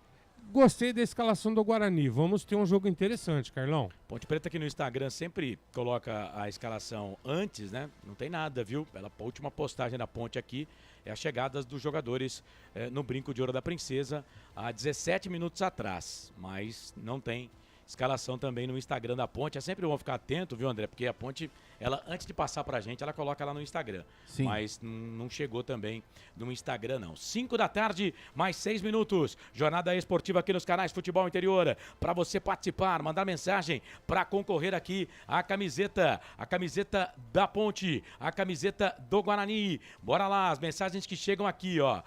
gostei da escalação do Guarani. Vamos ter um jogo interessante, Carlão. Ponte Preta aqui no Instagram sempre coloca a escalação antes, né? Não tem nada, viu? A última postagem da Ponte aqui é a chegada dos jogadores no Brinco de Ouro da Princesa há 17 minutos atrás. Mas não tem escalação também no Instagram da Ponte. É sempre bom ficar atento, viu, André? Porque a Ponte, ela antes de passar pra gente, ela coloca lá no Instagram. Sim. Mas não chegou também no Instagram, não. 5 da tarde, mais 6 minutos. Jornada esportiva aqui nos canais Futebol Interior. Pra você participar, mandar mensagem pra concorrer aqui a camiseta da Ponte, a camiseta do Guarani. Bora lá, as mensagens que chegam aqui, ó.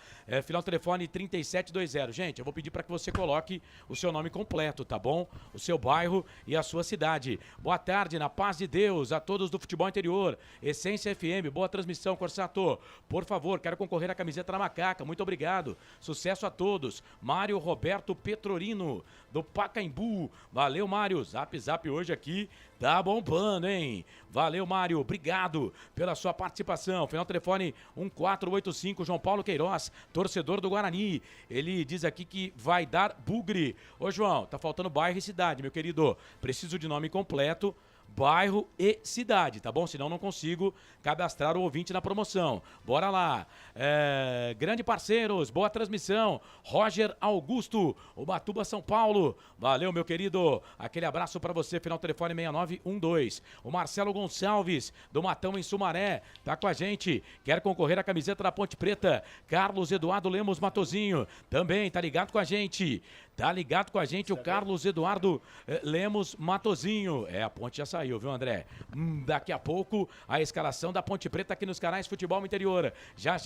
Final telefone 3720. Gente, eu vou pedir pra que você coloque o seu nome completo, tá bom? O seu bairro e a sua cidade. Boa tarde, na paz de Deus, a todos do Futebol Interior. Essência FM, boa transmissão, Corsato. Por favor, quero concorrer à camiseta da Macaca. Muito obrigado. Sucesso a todos. Mário Roberto Petrolino, do Pacaembu. Valeu, Mário. Zap hoje aqui tá bombando, hein? Valeu, Mário. Obrigado pela sua participação. Final telefone 1485, João Paulo Queiroz, torcedor do Guarani. Ele diz aqui que vai dar bugre. Ô, João, tá faltando bairro e cidade, meu querido. Preciso de nome completo, bairro e cidade, tá bom? Senão não consigo cadastrar o ouvinte na promoção. Bora lá. Grande parceiros, boa transmissão. Roger Augusto, Ubatuba, São Paulo. Valeu, meu querido. Aquele abraço pra você, final telefone 6912. O Marcelo Gonçalves, do Matão em Sumaré, tá com a gente. Quer concorrer à camiseta da Ponte Preta. Carlos Eduardo Lemos Matozinho, também tá ligado com a gente. Tá ligado com a gente o Carlos Eduardo Lemos Matozinho. A Ponte já saiu, viu, André? Daqui a pouco a escalação da Ponte Preta aqui nos canais Futebol Interior. Já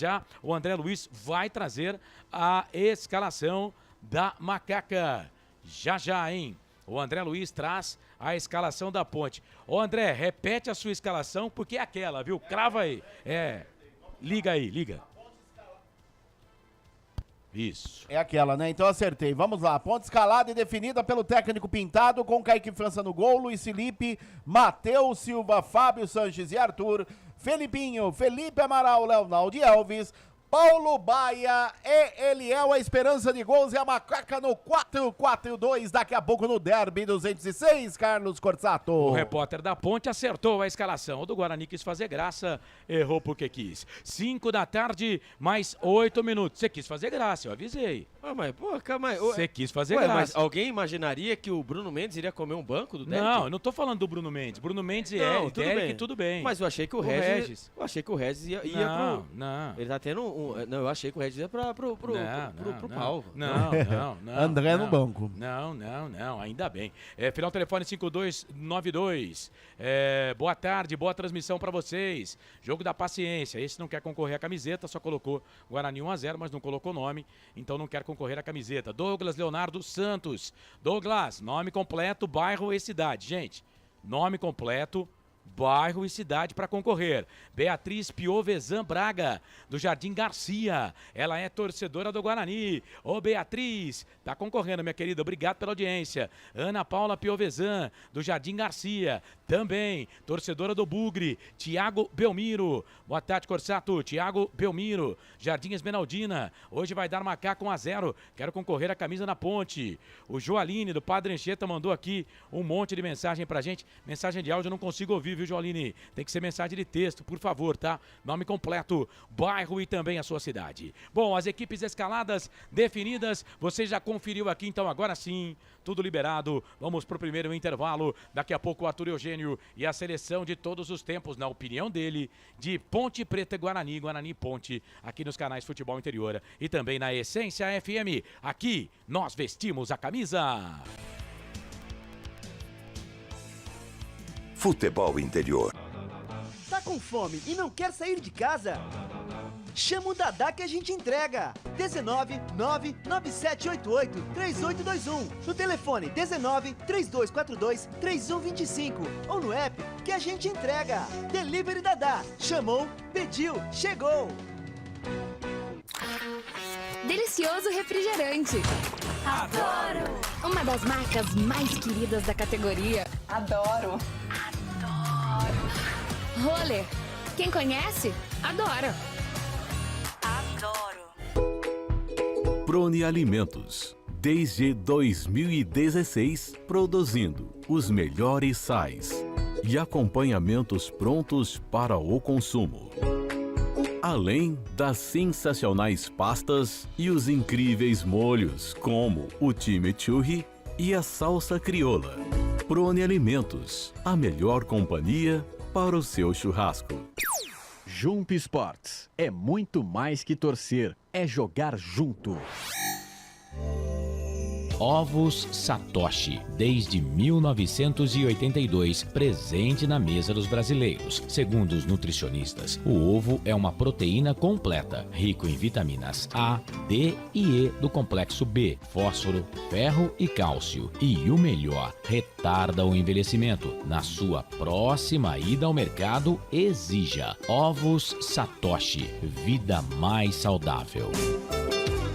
o André Luiz vai trazer a escalação da Macaca. Já, hein? O André Luiz traz a escalação da Ponte. Ô, André, repete a sua escalação porque é aquela, viu? Crava aí. Liga aí, liga. Isso. É aquela, né? Então acertei. Vamos lá. Ponte escalada e definida pelo técnico Pintado, com Kaique França no gol, Luiz Felipe, Matheus Silva, Fábio Sanches e Arthur, Felipinho, Felipe Amaral, Leonardo Alves, Paulo Baia e Eliel, a esperança de gols e a Macaca no 4-4-2, daqui a pouco no Derby 206, Carlos Corsato. O repórter da Ponte acertou a escalação. O do Guarani quis fazer graça, errou porque quis. 5 da tarde, mais 8 minutos. Você quis fazer graça, eu avisei. Mas, pô, calma aí. Você quis fazer graça. Mas alguém imaginaria que o Bruno Mendes iria comer um banco do Derby? Não, eu não tô falando do Bruno Mendes. Bruno Mendes e Derek, tudo bem. Mas eu achei que o Regis... Eu achei que o Regis ia pro... Não. Ele tá tendo Não, eu achei que o Regis ia pro pau. Não. André no banco. Não, ainda bem. Final telefone 5292. Boa tarde, boa transmissão pra vocês. Jogo da paciência. Esse não quer concorrer à camiseta, só colocou Guarani 1-0, mas não colocou nome, então não quer concorrer à camiseta. Douglas Leonardo Santos. Douglas, nome completo, bairro e cidade. Gente, nome completo, bairro e cidade para concorrer. Beatriz Piovesan Braga, do Jardim Garcia. Ela é torcedora do Guarani. Ô, Beatriz, tá concorrendo, minha querida. Obrigado pela audiência. Ana Paula Piovesan, do Jardim Garcia. Também, torcedora do Bugre. Tiago Belmiro. Boa tarde, Corsato. Tiago Belmiro, Jardim Esmeraldina. Hoje vai dar Macaco 1-0. Quero concorrer à camisa na Ponte. O Joaline, do Padre Anchieta, mandou aqui um monte de mensagem pra gente. Mensagem de áudio eu não consigo ouvir, viu, Joaline? Tem que ser mensagem de texto, por favor, tá? Nome completo, bairro e também a sua cidade. Bom, as equipes escaladas, definidas, você já conferiu aqui, então agora sim, tudo liberado. Vamos pro primeiro intervalo. Daqui a pouco o Arthur Eugênio e a seleção de todos os tempos, na opinião dele, de Ponte Preta e Guarani, Guarani e Ponte, aqui nos canais Futebol Interior e também na Essência FM. Aqui, nós vestimos a camisa. Futebol Interior. Tá com fome e não quer sair de casa? Chama o Dadá que a gente entrega. 19 99788 3821. No telefone 19 3242 3125. Ou no app que a gente entrega. Delivery Dadá. Chamou, pediu, chegou. Delicioso refrigerante. Adoro! Uma das marcas mais queridas da categoria. Adoro. Roller. Quem conhece, adora. Adoro. Prone Alimentos. Desde 2016, produzindo os melhores sais e acompanhamentos prontos para o consumo. Além das sensacionais pastas e os incríveis molhos, como o chimichurri e a salsa crioula. Prone Alimentos, a melhor companhia para o seu churrasco. Jump Sports é muito mais que torcer, é jogar junto. Ovos Satoshi, desde 1982, presente na mesa dos brasileiros. Segundo os nutricionistas, o ovo é uma proteína completa, rico em vitaminas A, D e E do complexo B, fósforo, ferro e cálcio. E o melhor, retarda o envelhecimento. Na sua próxima ida ao mercado, exija Ovos Satoshi, vida mais saudável.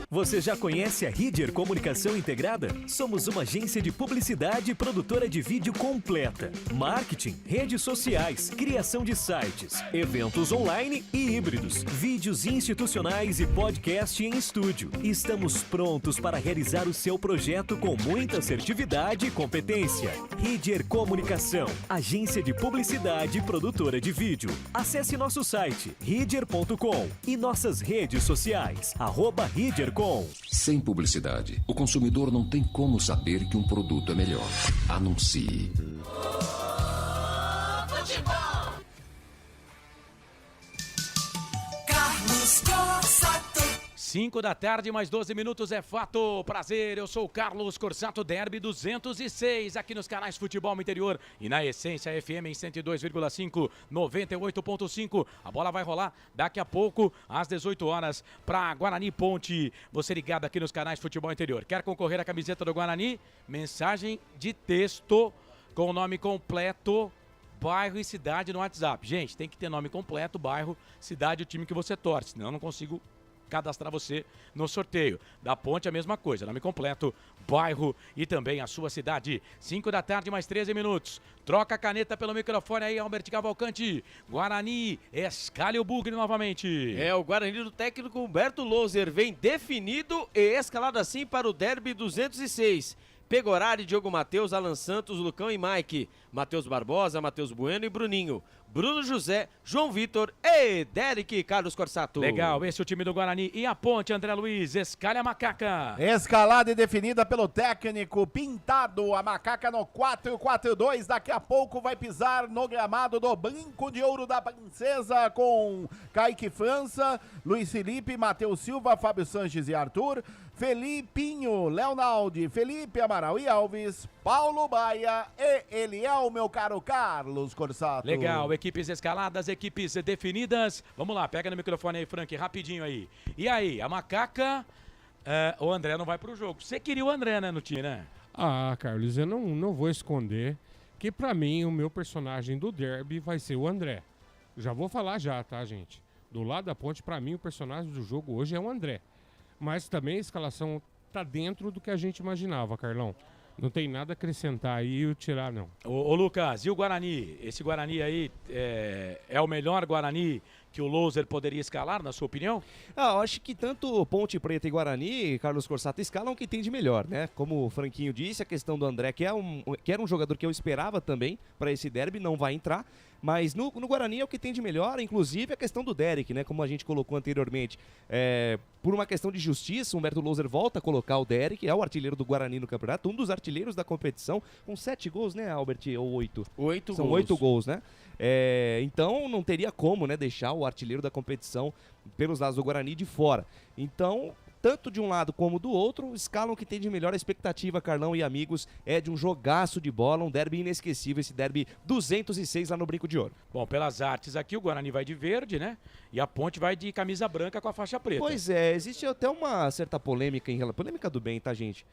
Você já conhece a Ridger Comunicação Integrada? Somos uma agência de publicidade e produtora de vídeo completa. Marketing, redes sociais, criação de sites, eventos online e híbridos, vídeos institucionais e podcast em estúdio. Estamos prontos para realizar o seu projeto com muita assertividade e competência. Ridger Comunicação, agência de publicidade e produtora de vídeo. Acesse nosso site, ridger.com e nossas redes sociais, @ridger.com. Sem publicidade, o consumidor não tem como saber que um produto é melhor. Anuncie. Carlos Corsato. 5 da tarde, mais 12 minutos, é fato. Prazer, eu sou o Carlos Corsato, Derby 206, aqui nos canais Futebol Interior e na Essência FM em 102,5, 98,5. A bola vai rolar daqui a pouco, às 18 horas, para Guarani Ponte. Você ligado aqui nos canais Futebol Interior. Quer concorrer à camiseta do Guarani? Mensagem de texto com o nome completo, bairro e cidade no WhatsApp. Gente, tem que ter nome completo, bairro, cidade e o time que você torce, senão eu não consigo cadastrar você no sorteio. Da Ponte a mesma coisa, nome completo, bairro e também a sua cidade. 5 da tarde, mais 13 minutos. Troca a caneta pelo microfone aí, Albert Cavalcante. Guarani, escalhe o bugre novamente. É, o Guarani do técnico Humberto Louser vem definido e escalado assim para o Derby 206. Pegorari, Diogo Matheus, Alan Santos, Lucão e Mike. Matheus Barbosa, Matheus Bueno e Bruninho. Bruno José, João Vitor e Derek Carlos Corsato. Legal, esse é o time do Guarani. E a Ponte, André Luiz, escalha a macaca. Escalada e definida pelo técnico Pintado. A macaca no 4-4-2. Daqui a pouco vai pisar no gramado do Brinco de Ouro da Princesa com Kaique França, Luiz Felipe, Matheus Silva, Fábio Sanches e Arthur, Felipinho, Leonaldi, Felipe Amaral e Alves, Paulo Baia e Eliel, meu caro Carlos Corsato. Legal, equipes escaladas, equipes definidas. Vamos lá, pega no microfone aí, Frank, rapidinho aí. E aí, a macaca, o André não vai pro jogo. Você queria o André, né, no time, né? Ah, Carlos, eu não vou esconder que pra mim o meu personagem do derby vai ser o André. Já vou falar já, tá, gente? Do lado da Ponte, pra mim o personagem do jogo hoje é o André. Mas também a escalação tá dentro do que a gente imaginava, Carlão. Não tem nada a acrescentar aí e tirar, não. Ô Lucas, e o Guarani? Esse Guarani aí é o melhor Guarani que o Louser poderia escalar, na sua opinião? Eu acho que tanto Ponte Preta e Guarani, Carlos Corsato, escalam o que tem de melhor, né? Como o Franquinho disse, a questão do André, que era um jogador que eu esperava também para esse derby, não vai entrar. Mas no Guarani é o que tem de melhor, inclusive a questão do Derek, né? Como a gente colocou anteriormente. Por uma questão de justiça, o Humberto Louser volta a colocar o Derek, é o artilheiro do Guarani no campeonato, um dos artilheiros da competição, com 7 gols, né, Albert? Ou 8? 8 São 8 gols, né? Então não teria como, né, deixar o artilheiro da competição pelos lados do Guarani de fora. Então, tanto de um lado como do outro, escalam o que tem de melhor. A expectativa, Carlão e amigos, é de um jogaço de bola, um derby inesquecível, esse derby 206 lá no Brinco de Ouro. Bom, pelas artes aqui, o Guarani vai de verde, né? E a Ponte vai de camisa branca com a faixa preta. Pois é, existe até uma certa polêmica em relação... Polêmica do bem, tá, gente?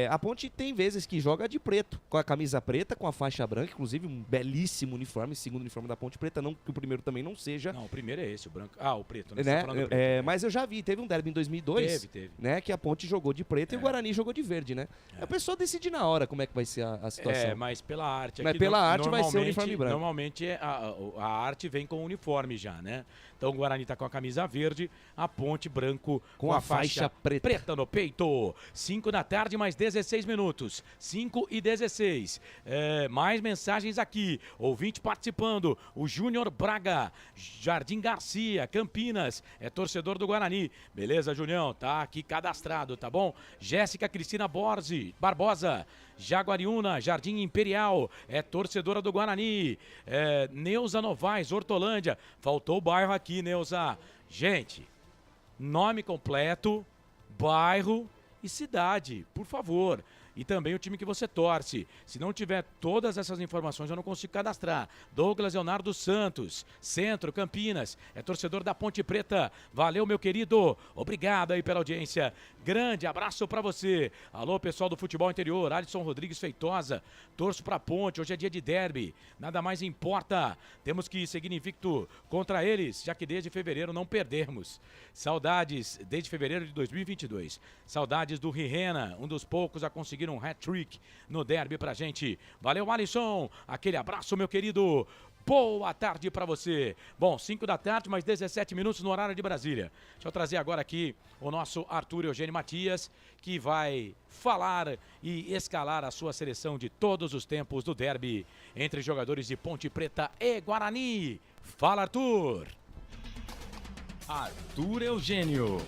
A Ponte tem vezes que joga de preto, com a camisa preta, com a faixa branca, inclusive um belíssimo uniforme, segundo uniforme da Ponte Preta, não que o primeiro também não seja. Não, o primeiro é esse, o branco. Ah, o preto, né? Mas eu já vi, teve um derby em 2002, 2, né? Que a Ponte jogou de preto e o Guarani jogou de verde, né? A pessoa decide na hora como é que vai ser a situação. Mas pela arte Mas aqui, pela arte vai ser o uniforme branco. Normalmente a arte vem com o uniforme já, né? Então o Guarani tá com a camisa verde, a Ponte branco com a faixa preta no peito. 5 da tarde, mais 16 minutos. 5:16. Mais mensagens aqui. Ouvinte participando. O Júnior Braga, Jardim Garcia, Campinas. É torcedor do Guarani. Beleza, Junião? Tá aqui cadastrado, tá bom? Jéssica Cristina Barbosa, Jaguariúna, Jardim Imperial. É torcedora do Guarani. Neuza Novaes, Hortolândia. Faltou o bairro aqui, Neuza. Gente, nome completo, bairro e cidade, por favor. E também o time que você torce. Se não tiver todas essas informações, eu não consigo cadastrar. Douglas Leonardo Santos, Centro, Campinas. É torcedor da Ponte Preta. Valeu, meu querido. Obrigado aí pela audiência. Grande abraço pra você. Alô, pessoal do futebol interior. Alisson Rodrigues Feitosa. Torço pra Ponte. Hoje é dia de derby. Nada mais importa. Temos que seguir invicto contra eles, já que desde fevereiro não perdemos. Saudades, desde fevereiro de 2022. Saudades do Rirena, um dos poucos a conseguir um hat-trick no derby pra gente. Valeu, Alisson. Aquele abraço, meu querido. Boa tarde pra você. Bom, 5 da tarde, mais 17 minutos no horário de Brasília. Deixa eu trazer agora aqui o nosso Arthur Eugênio Matias, que vai falar e escalar a sua seleção de todos os tempos do derby entre jogadores de Ponte Preta e Guarani. Fala, Arthur. Arthur Eugênio.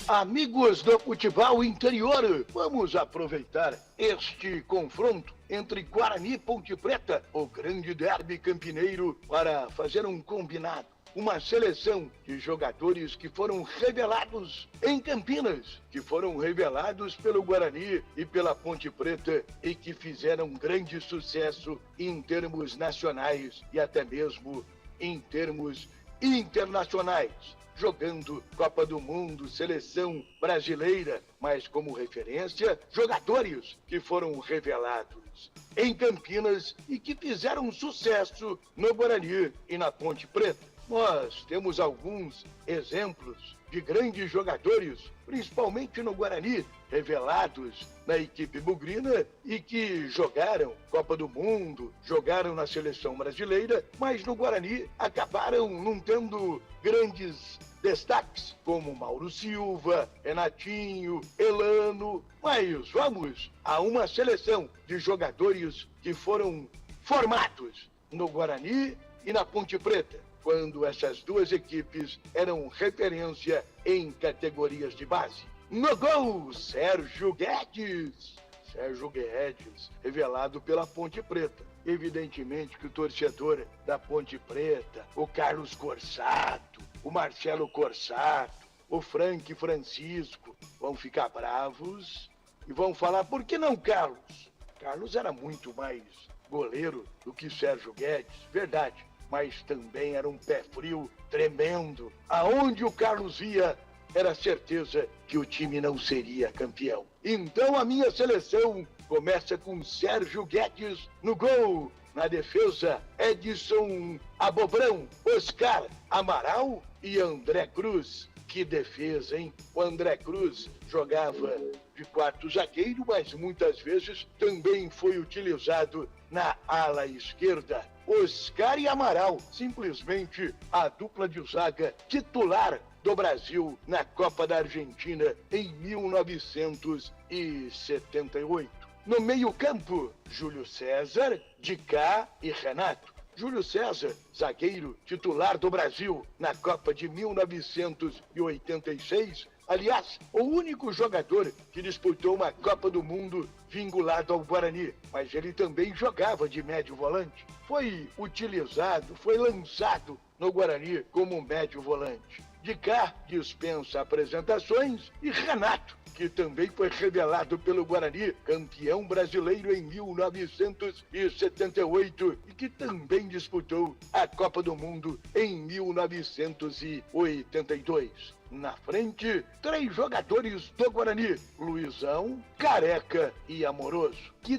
Amigos do futebol interior, vamos aproveitar este confronto entre Guarani e Ponte Preta, o grande derby campineiro, para fazer um combinado. Uma seleção de jogadores que foram revelados em Campinas, que foram revelados pelo Guarani e pela Ponte Preta e que fizeram grande sucesso em termos nacionais e até mesmo em termos internacionais. Jogando Copa do Mundo, seleção brasileira, mas como referência, jogadores que foram revelados em Campinas e que fizeram sucesso no Guarani e na Ponte Preta. Nós temos alguns exemplos de grandes jogadores, principalmente no Guarani, revelados na equipe bugrina e que jogaram Copa do Mundo, jogaram na seleção brasileira, mas no Guarani acabaram não tendo grandes destaques, como Mauro Silva, Renatinho, Elano. Mas vamos a uma seleção de jogadores que foram formados no Guarani e na Ponte Preta, quando essas duas equipes eram referência em categorias de base. No gol, Sérgio Guedes. Sérgio Guedes, revelado pela Ponte Preta. Evidentemente que o torcedor da Ponte Preta, o Carlos Corsato, o Marcelo Corsato, o Frank Francisco, vão ficar bravos e vão falar, por que não Carlos? Carlos era muito mais goleiro do que Sérgio Guedes, verdade, mas também era um pé frio tremendo. Aonde o Carlos ia, era certeza que o time não seria campeão. Então a minha seleção começa com Sérgio Guedes no gol. Na defesa, Edson Abobrão, Oscar Amaral e André Cruz. Que defesa, hein? O André Cruz jogava de quarto zagueiro, mas muitas vezes também foi utilizado na ala esquerda. Oscar e Amaral, simplesmente a dupla de zaga titular do Brasil na Copa da Argentina em 1978. No meio-campo, Júlio César, Dicá e Renato. Júlio César, zagueiro titular do Brasil na Copa de 1986. Aliás, o único jogador que disputou uma Copa do Mundo vinculado ao Guarani, mas ele também jogava de médio volante. Foi utilizado, foi lançado no Guarani como médio volante. Dicá dispensa apresentações e Renato, que também foi revelado pelo Guarani, campeão brasileiro em 1978 e que também disputou a Copa do Mundo em 1982. Na frente, 3 jogadores do Guarani, Luizão, Careca e Amoroso. Que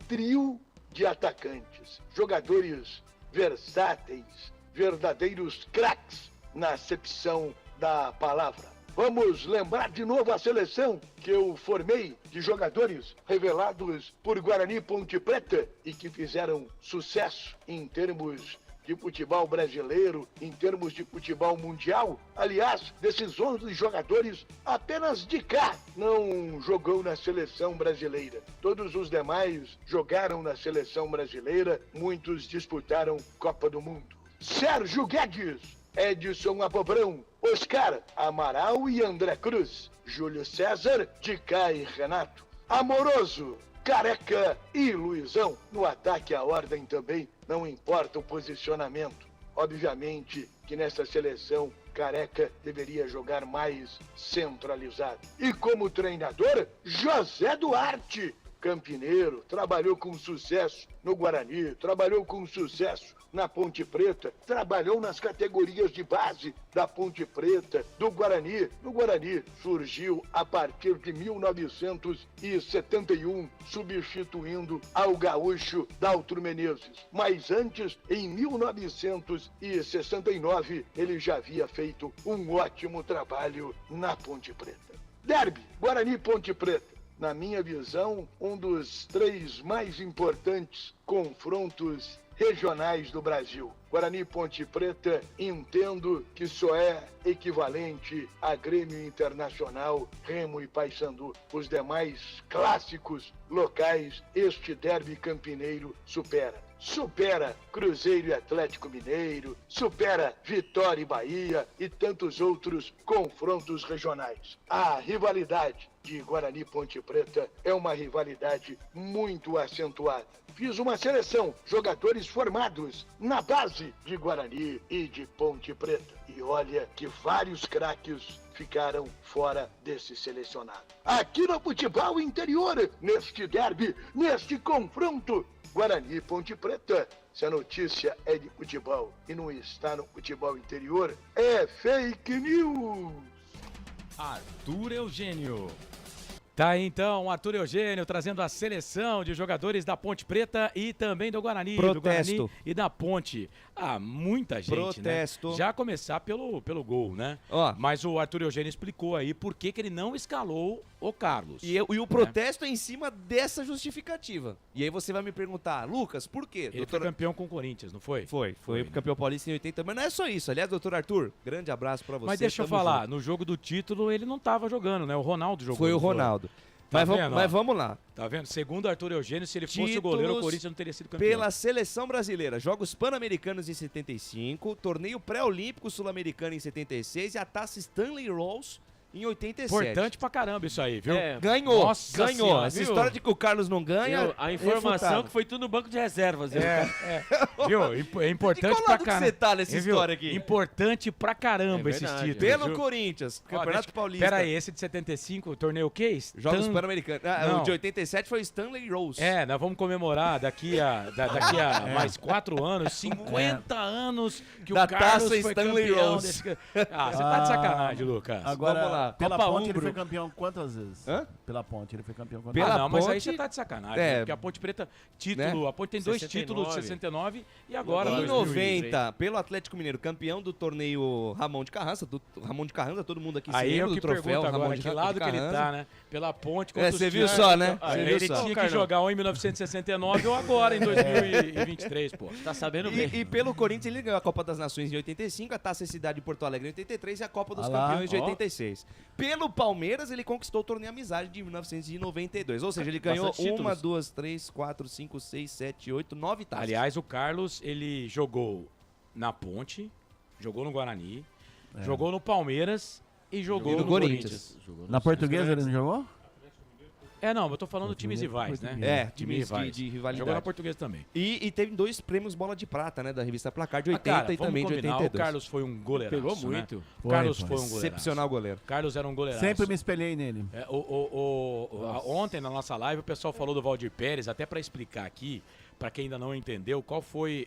trio de atacantes, jogadores versáteis, verdadeiros craques na acepção da palavra. Vamos lembrar de novo a seleção que eu formei de jogadores revelados por Guarani Ponte Preta e que fizeram sucesso em termos de futebol brasileiro, em termos de futebol mundial. Aliás, desses 11 jogadores, apenas de cá não jogou na seleção brasileira. Todos os demais jogaram na seleção brasileira, muitos disputaram Copa do Mundo. Sérgio Guedes, Edson Abobrão, Oscar Amaral e André Cruz, Júlio César, Dicá e Renato, Amoroso, Careca e Luizão. No ataque, a ordem também não importa o posicionamento. Obviamente que nessa seleção, Careca deveria jogar mais centralizado. E como treinador, José Duarte, campineiro, trabalhou com sucesso no Guarani, trabalhou com sucesso na Ponte Preta, trabalhou nas categorias de base da Ponte Preta, do Guarani. No Guarani surgiu a partir de 1971, substituindo ao gaúcho Daltro Menezes. Mas antes, em 1969, ele já havia feito um ótimo trabalho na Ponte Preta. Derby, Guarani Ponte Preta. Na minha visão, um dos 3 mais importantes confrontos regionais do Brasil. Guarani Ponte Preta, entendo que só é equivalente a Grêmio Internacional, Remo e Paysandu. Os demais clássicos locais, este derby campineiro supera. Supera Cruzeiro e Atlético Mineiro, supera Vitória e Bahia e tantos outros confrontos regionais. A rivalidade de Guarani Ponte Preta é uma rivalidade muito acentuada. Fiz uma seleção, jogadores formados na base de Guarani e de Ponte Preta. E olha que vários craques ficaram fora desse selecionado. Aqui no futebol interior, neste derby, neste confronto, Guarani e Ponte Preta. Se a notícia é de futebol e não está no futebol interior, é fake news. Arthur Eugênio. Tá aí, então, Arthur Eugênio trazendo a seleção de jogadores da Ponte Preta e também do Guarani. Do Guarani e da Ponte. Ah, muita gente, Protesto. Né? Já começar pelo gol, né? Mas o Arthur Eugênio explicou aí por que ele não escalou o Carlos. E o protesto é em cima dessa justificativa. E aí você vai me perguntar, Lucas, por quê? Ele foi campeão com o Corinthians, não foi? Foi campeão paulista em 80, mas não é só isso. Aliás, doutor Arthur, grande abraço pra você. Mas deixa eu falar, no jogo do título ele não tava jogando, né? O Ronaldo jogou. Foi o Ronaldo. Mas vamos lá. Tá vendo? Segundo Arthur Eugênio, se ele fosse o goleiro, o Corinthians não teria sido campeão. Pela seleção brasileira, Jogos Pan-Americanos em 75, Torneio Pré-Olímpico Sul-Americano em 76 e a Taça Stanley Rose em 87. Importante pra caramba isso aí, viu? Ganhou, Nossa ganhou. Senhora, Essa viu? história de que o Carlos não ganha. A informação refutável. que foi tudo no banco de reservas. Viu? É importante pra caramba. você tá nessa história aqui? Importante pra caramba esses títulos. Pelo viu? Corinthians, Campeonato Paulista. Pera aí, esse de 75, o torneio o quê? Jogos Pan-Americanos. O de 87 foi Stanley Rose. Nós vamos comemorar daqui a mais 4 anos, 50 anos que Da o Carlos taça foi Stanley campeão Rose. desse... Ah, você tá de sacanagem, Lucas. Agora, Vamos lá. pela Copa Ponte ele Umbro. foi campeão quantas vezes? Hã? Pela Ponte ele foi campeão quantas Pela vezes? Mas aí Ponte- você tá de sacanagem, É. né? Porque a Ponte Preta, título, Né? a Ponte tem 2 títulos de 69 e agora Em 2020. 90, pelo Atlético Mineiro, campeão do torneio Ramon de Carranza. Ramon de Carranza, todo mundo aqui se Aí lembra eu do que troféu pergunto Ramon agora, de que lado que ele Carranza. tá, né? Pela Ponte É, os você viu times. só, né? Ah, Você viu ele só. tinha que jogar ou em 1969 ou agora, em 2023, pô. Tá sabendo bem. E pelo Corinthians ele ganhou a Copa das Nações em 85, a Taça Cidade de Porto Alegre em 83 e a Copa dos Campeões de 86. Pelo Palmeiras ele conquistou o Torneio Amizade de 1992, ou seja, ele ganhou Bastante títulos. 1, 2, 3, 4, 5, 6, 7, 8, 9 taças. Aliás, o Carlos, ele jogou na Ponte, jogou no Guarani, jogou no Palmeiras e jogou no Corinthians. Na Portuguesa ele não jogou? Não, eu tô falando times rivais, né? Times de rivalidade. Jogou na Portuguesa também. E teve 2 prêmios Bola de Prata, né, da revista Placar de 80 cara, e também de vamos combinar, 82. O Carlos foi um goleiraço, Pegou né? muito. O Carlos foi um goleiraço. Excepcional goleiro. O Carlos era um goleiraço. Sempre me espelhei nele. Ontem, na nossa live, o pessoal falou do Valdir Pérez, até para explicar aqui, para quem ainda não entendeu, qual foi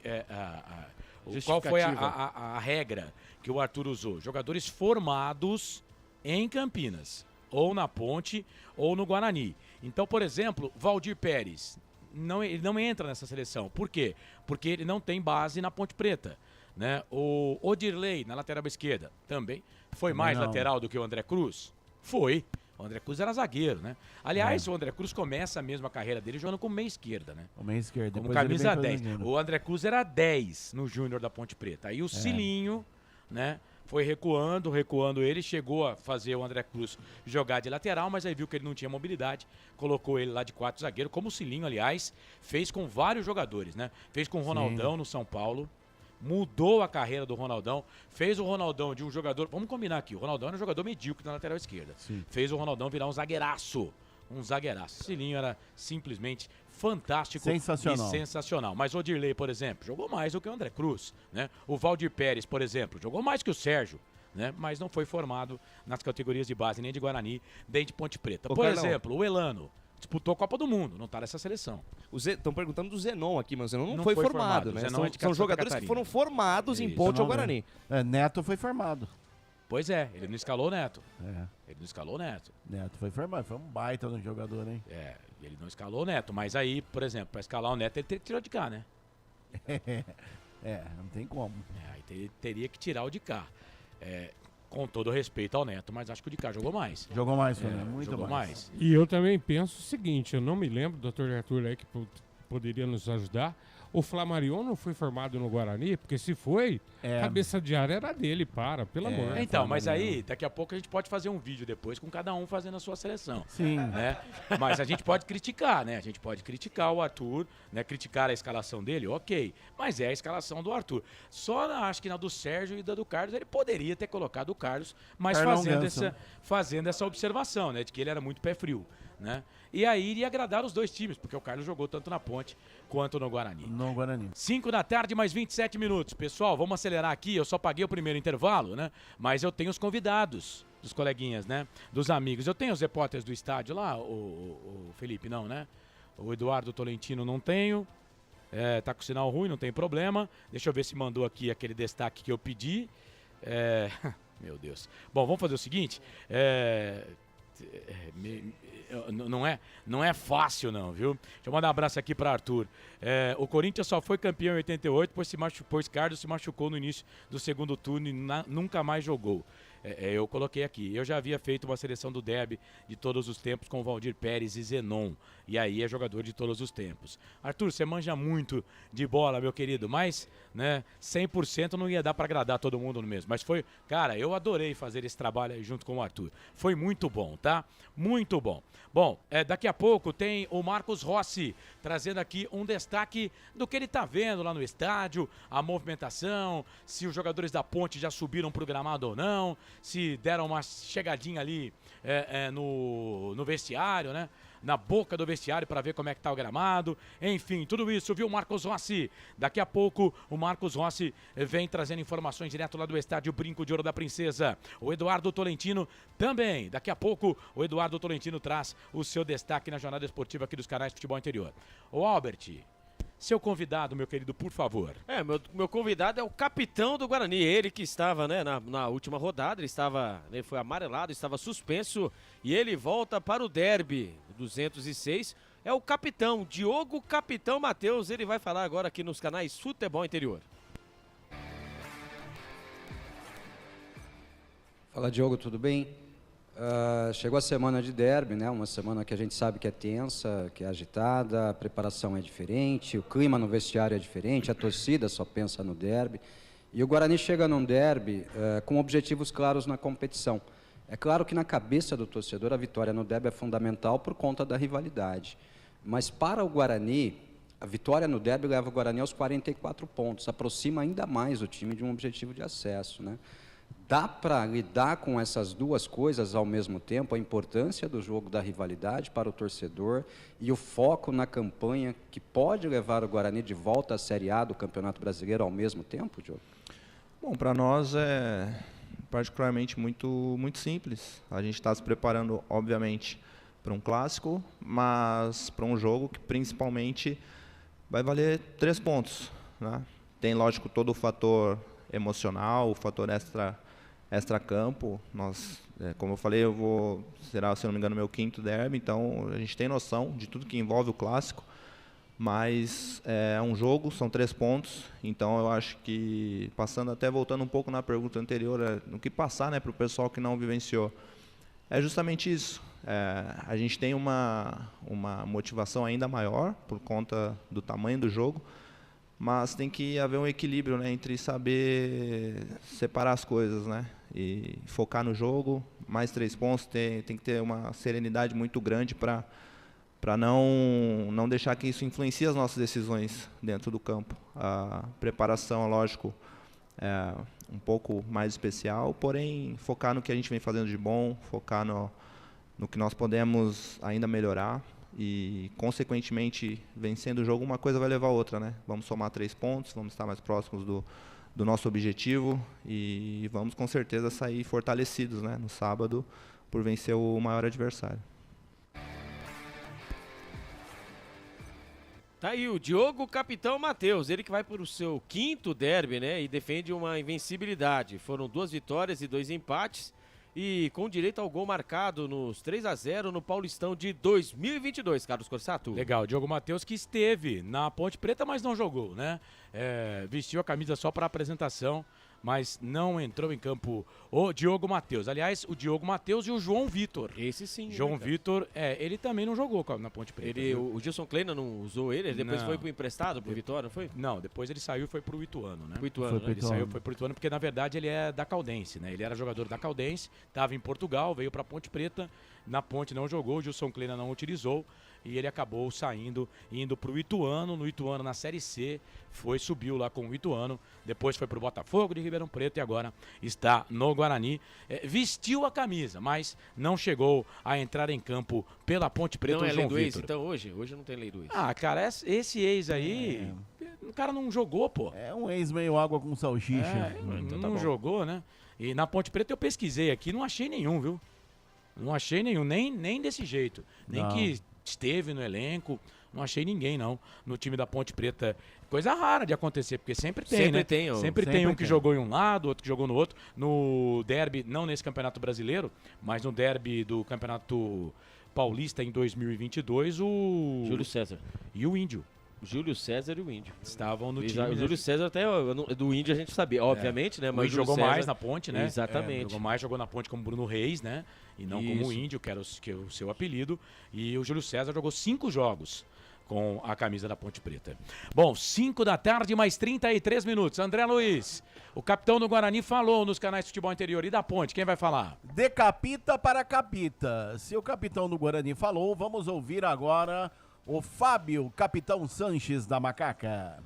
a regra que o Arthur usou. Jogadores formados em Campinas, ou na Ponte, ou no Guarani. Então, por exemplo, Valdir Pérez, ele não entra nessa seleção. Por quê? Porque ele não tem base na Ponte Preta. né? O Odirley, na lateral esquerda, também foi Também mais não. lateral do que o André Cruz? Foi. O André Cruz era zagueiro, né? Aliás, o André Cruz começa mesmo a carreira dele jogando como meia esquerda, né? O meia esquerda. Como depois ele camisa vem 10. fazendo. O André Cruz era 10 no Júnior da Ponte Preta. Aí o Cilinho, né? Foi recuando ele, chegou a fazer o André Cruz jogar de lateral, mas aí viu que ele não tinha mobilidade, colocou ele lá de 4 zagueiro, como o Cilinho, aliás, fez com vários jogadores, né? Fez com o Ronaldão no São Paulo, mudou a carreira do Ronaldão, fez o Ronaldão de um jogador, vamos combinar aqui, o Ronaldão era um jogador medíocre na lateral esquerda, fez o Ronaldão virar um zagueiraço. O Cilinho era simplesmente fantástico e sensacional. Mas o Odirley, por exemplo, jogou mais do que o André Cruz, né? O Valdir Pérez, por exemplo, jogou mais que o Sérgio, né? Mas não foi formado nas categorias de base nem de Guarani, nem de Ponte Preta. Por exemplo, o Elano disputou a Copa do Mundo, não tá nessa seleção. Estão perguntando do Zenon aqui, mas o Zenon não foi formado, né? São jogadores que foram formados em Ponte ao Guarani. Neto foi formado. Pois é, ele não escalou o Neto. Ele não escalou o Neto. Neto foi formado, foi um baita no jogador, hein? Ele não escalou o Neto, mas aí, por exemplo, para escalar o Neto, ele teria que tirar o de cá, né? Não tem como. Aí teria que tirar o de cá. Com todo respeito ao Neto, mas acho que o de cá jogou mais. Jogou mais, muito jogou mais. E eu também penso o seguinte, eu não me lembro, doutor Arthur aí que poderia nos ajudar, o Flamarion não foi formado no Guarani? Porque se foi, cabeça de área era dele, pelo amor. Então, mas aí, daqui a pouco a gente pode fazer um vídeo depois com cada um fazendo a sua seleção. Sim. Né? Mas a gente pode criticar, né? A gente pode criticar o Arthur, né? Criticar a escalação dele, ok. Mas é a escalação do Arthur. Só acho que na do Sérgio e da do Carlos, ele poderia ter colocado o Carlos, mas fazendo essa observação, né? De que ele era muito pé frio, né? E aí iria agradar os dois times, porque o Carlos jogou tanto na Ponte quanto no Guarani. 5 da tarde, mais 27 minutos. Pessoal, vamos acelerar aqui. Eu só paguei o primeiro intervalo, né? Mas eu tenho os convidados dos coleguinhas, né? Dos amigos. Eu tenho os repórteres do estádio lá, o Felipe não, né? O Eduardo Tolentino não tenho. Tá com sinal ruim, não tem problema. Deixa eu ver se mandou aqui aquele destaque que eu pedi. Meu Deus. Bom, vamos fazer o seguinte. Não é fácil não, viu? Deixa eu mandar um abraço aqui para Arthur. O Corinthians só foi campeão em 88, pois Carlos se machucou no início do segundo turno e nunca mais jogou. Eu coloquei aqui. Eu já havia feito uma seleção do derby de todos os tempos com Valdir Pérez e Zenon. E aí é jogador de todos os tempos. Arthur, você manja muito de bola, meu querido, mas, né, 100% não ia dar para agradar todo mundo no mesmo. Mas foi, cara, eu adorei fazer esse trabalho aí junto com o Arthur. Foi muito bom, tá? Muito bom. Bom, daqui a pouco tem o Marcos Rossi trazendo aqui um destaque do que ele tá vendo lá no estádio, a movimentação, se os jogadores da Ponte já subiram pro gramado ou não, se deram uma chegadinha ali no vestiário, né? Na boca do vestiário para ver como é que tá o gramado. Enfim, tudo isso, viu, Marcos Rossi? Daqui a pouco o Marcos Rossi vem trazendo informações direto lá do estádio Brinco de Ouro da Princesa. O Eduardo Tolentino também. Daqui a pouco o Eduardo Tolentino traz o seu destaque na jornada esportiva aqui dos canais Futebol Interior. Ô Albert, seu convidado, meu querido, por favor. Meu convidado é o capitão do Guarani, ele que estava, né, na última rodada, ele foi amarelado, estava suspenso e ele volta para o derby 206. É o capitão, Diogo Capitão Matheus, ele vai falar agora aqui nos canais Futebol Interior. Fala, Diogo, tudo bem? Chegou a semana de derby, né? Uma semana que a gente sabe que é tensa, que é agitada, a preparação é diferente, o clima no vestiário é diferente, a torcida só pensa no derby. E o Guarani chega num derby com objetivos claros na competição. É claro que na cabeça do torcedor a vitória no derby é fundamental por conta da rivalidade. Mas para o Guarani, a vitória no derby leva o Guarani aos 44 pontos, aproxima ainda mais o time de um objetivo de acesso, né? Dá para lidar com essas duas coisas ao mesmo tempo, a importância do jogo da rivalidade para o torcedor e o foco na campanha que pode levar o Guarani de volta à Série A do Campeonato Brasileiro ao mesmo tempo, Diogo? Bom, para nós é particularmente muito simples. A gente está se preparando, obviamente, para um clássico, mas para um jogo que principalmente vai valer 3 pontos, né? Tem, lógico, todo o fator emocional, o fator extra-campo. Nós, como eu falei, será, se não me engano, meu 5º derby, então a gente tem noção de tudo que envolve o clássico, Mas é um jogo, são 3 pontos, então eu acho que, voltando um pouco na pergunta anterior, no que passar, né, para o pessoal que não vivenciou, é justamente isso. A gente tem uma motivação ainda maior por conta do tamanho do jogo, mas tem que haver um equilíbrio, né, entre saber separar as coisas, né, e focar no jogo. Mais 3 pontos, tem que ter uma serenidade muito grande para não deixar que isso influencie as nossas decisões dentro do campo. A preparação, lógico, é um pouco mais especial, porém focar no que a gente vem fazendo de bom, focar no que nós podemos ainda melhorar e, consequentemente, vencendo o jogo, uma coisa vai levar a outra, né? Vamos somar 3 pontos, vamos estar mais próximos do nosso objetivo e vamos, com certeza, sair fortalecidos, né, no sábado por vencer o maior adversário. Tá aí o Diogo Capitão Matheus, ele que vai para o seu 5º derby, né, e defende uma invencibilidade. Foram 2 vitórias e 2 empates e com direito ao gol marcado nos 3-0 no Paulistão de 2022, Carlos Corsato. Legal, Diogo Matheus que esteve na Ponte Preta, mas não jogou, né? Vestiu a camisa só para apresentação, mas não entrou em campo o Diogo Matheus. Aliás, o Diogo Matheus e o João Vitor. Esse sim. João Vitor, ele também não jogou na Ponte Preta. O Gilson Kleina não usou ele depois foi pro emprestado pro Vitória, não foi? Não, depois ele saiu e foi pro Ituano, né? Pro Ituano, Ele saiu e foi pro Ituano porque, na verdade, ele é da Caldense, né? Ele era jogador da Caldense, estava em Portugal, veio pra Ponte Preta, na Ponte não jogou, o Gilson Kleina não utilizou e ele acabou saindo, indo pro Ituano. No Ituano, na Série C, subiu lá com o Ituano, depois foi pro Botafogo de Ribeirão Preto e agora está no Guarani. Vestiu a camisa, mas não chegou a entrar em campo pela Ponte Preta. Não é lei do ex, Vitor. então hoje não tem lei do ex. Ah, cara, esse ex aí, o cara não jogou, pô. É um ex meio água com salsicha. Então não jogou, né? E na Ponte Preta eu pesquisei aqui, não achei nenhum, viu? Não achei nenhum, nem desse jeito. Nem que esteve no elenco, não achei ninguém, não, no time da Ponte Preta. Coisa rara de acontecer, porque sempre tem, né? Sempre tem um que jogou em um lado, outro que jogou no outro. No derby, não nesse Campeonato Brasileiro, mas no derby do Campeonato Paulista em 2022, o... Júlio César. E o Índio. Júlio César e o Índio. Estavam no time. O Júlio César até do Índio a gente sabia, obviamente, né? Mas o Índio jogou César, mais na Ponte, né? Exatamente. Jogou na Ponte como Bruno Reis, né? E não como o Índio, que é o seu apelido. E o Júlio César jogou 5 jogos com a camisa da Ponte Preta. Bom, 5 da tarde, mais 33 minutos. André Luiz, o capitão do Guarani falou nos canais de futebol interior. E da Ponte, quem vai falar? De capita para capita. Se o capitão do Guarani falou, vamos ouvir agora o Fábio, capitão Sanches da Macaca.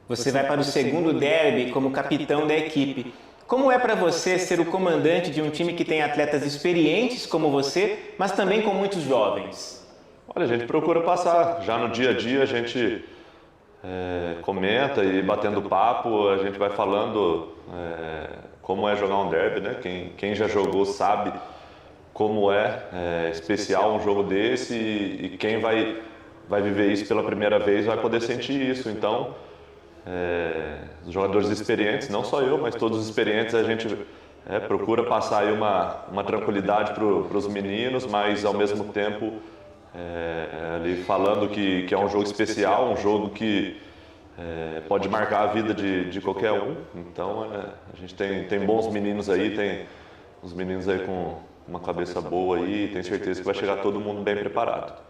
Você vai para o segundo derby como capitão da equipe. Como é para você ser o comandante de um time que tem atletas experientes como você, mas também com muitos jovens? Olha, a gente procura passar. Já no dia a dia a gente comenta e batendo papo, a gente vai falando como é jogar um derby, né? Quem já jogou sabe como é especial um jogo desse e quem vai viver isso pela primeira vez vai poder sentir isso. Então, os jogadores experientes, não só eu, mas todos os experientes, a gente procura passar aí uma tranquilidade para os meninos, mas ao mesmo tempo ali falando que é um jogo especial, um jogo que pode marcar a vida de qualquer um. Então a gente tem bons meninos aí, tem uns meninos aí com uma cabeça boa aí, tenho certeza que vai chegar todo mundo bem preparado.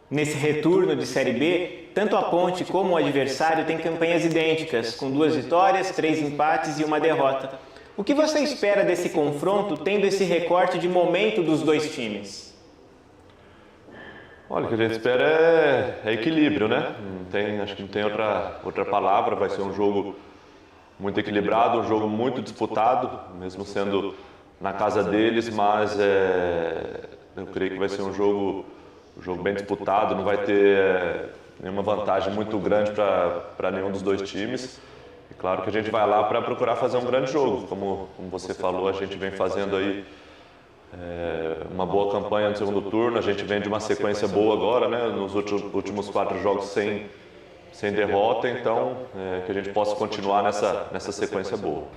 Nesse retorno de Série B, tanto a Ponte como o adversário têm campanhas idênticas, com 2 vitórias, 3 empates e 1 derrota. O que você espera desse confronto, tendo esse recorte de momento dos 2 times? Olha, o que a gente espera é equilíbrio, né? Acho que não tem outra palavra, vai ser um jogo muito equilibrado, um jogo muito disputado, mesmo sendo na casa deles, mas eu creio que vai ser um jogo bem disputado, não vai ter nenhuma vantagem muito grande para nenhum dos 2 times. E claro que a gente vai lá para procurar fazer um grande jogo. Como você falou, a gente vem fazendo aí uma boa campanha no segundo turno, a gente vem de uma sequência boa agora, né? Nos últimos 4 jogos sem derrota, então que a gente possa continuar nessa sequência boa.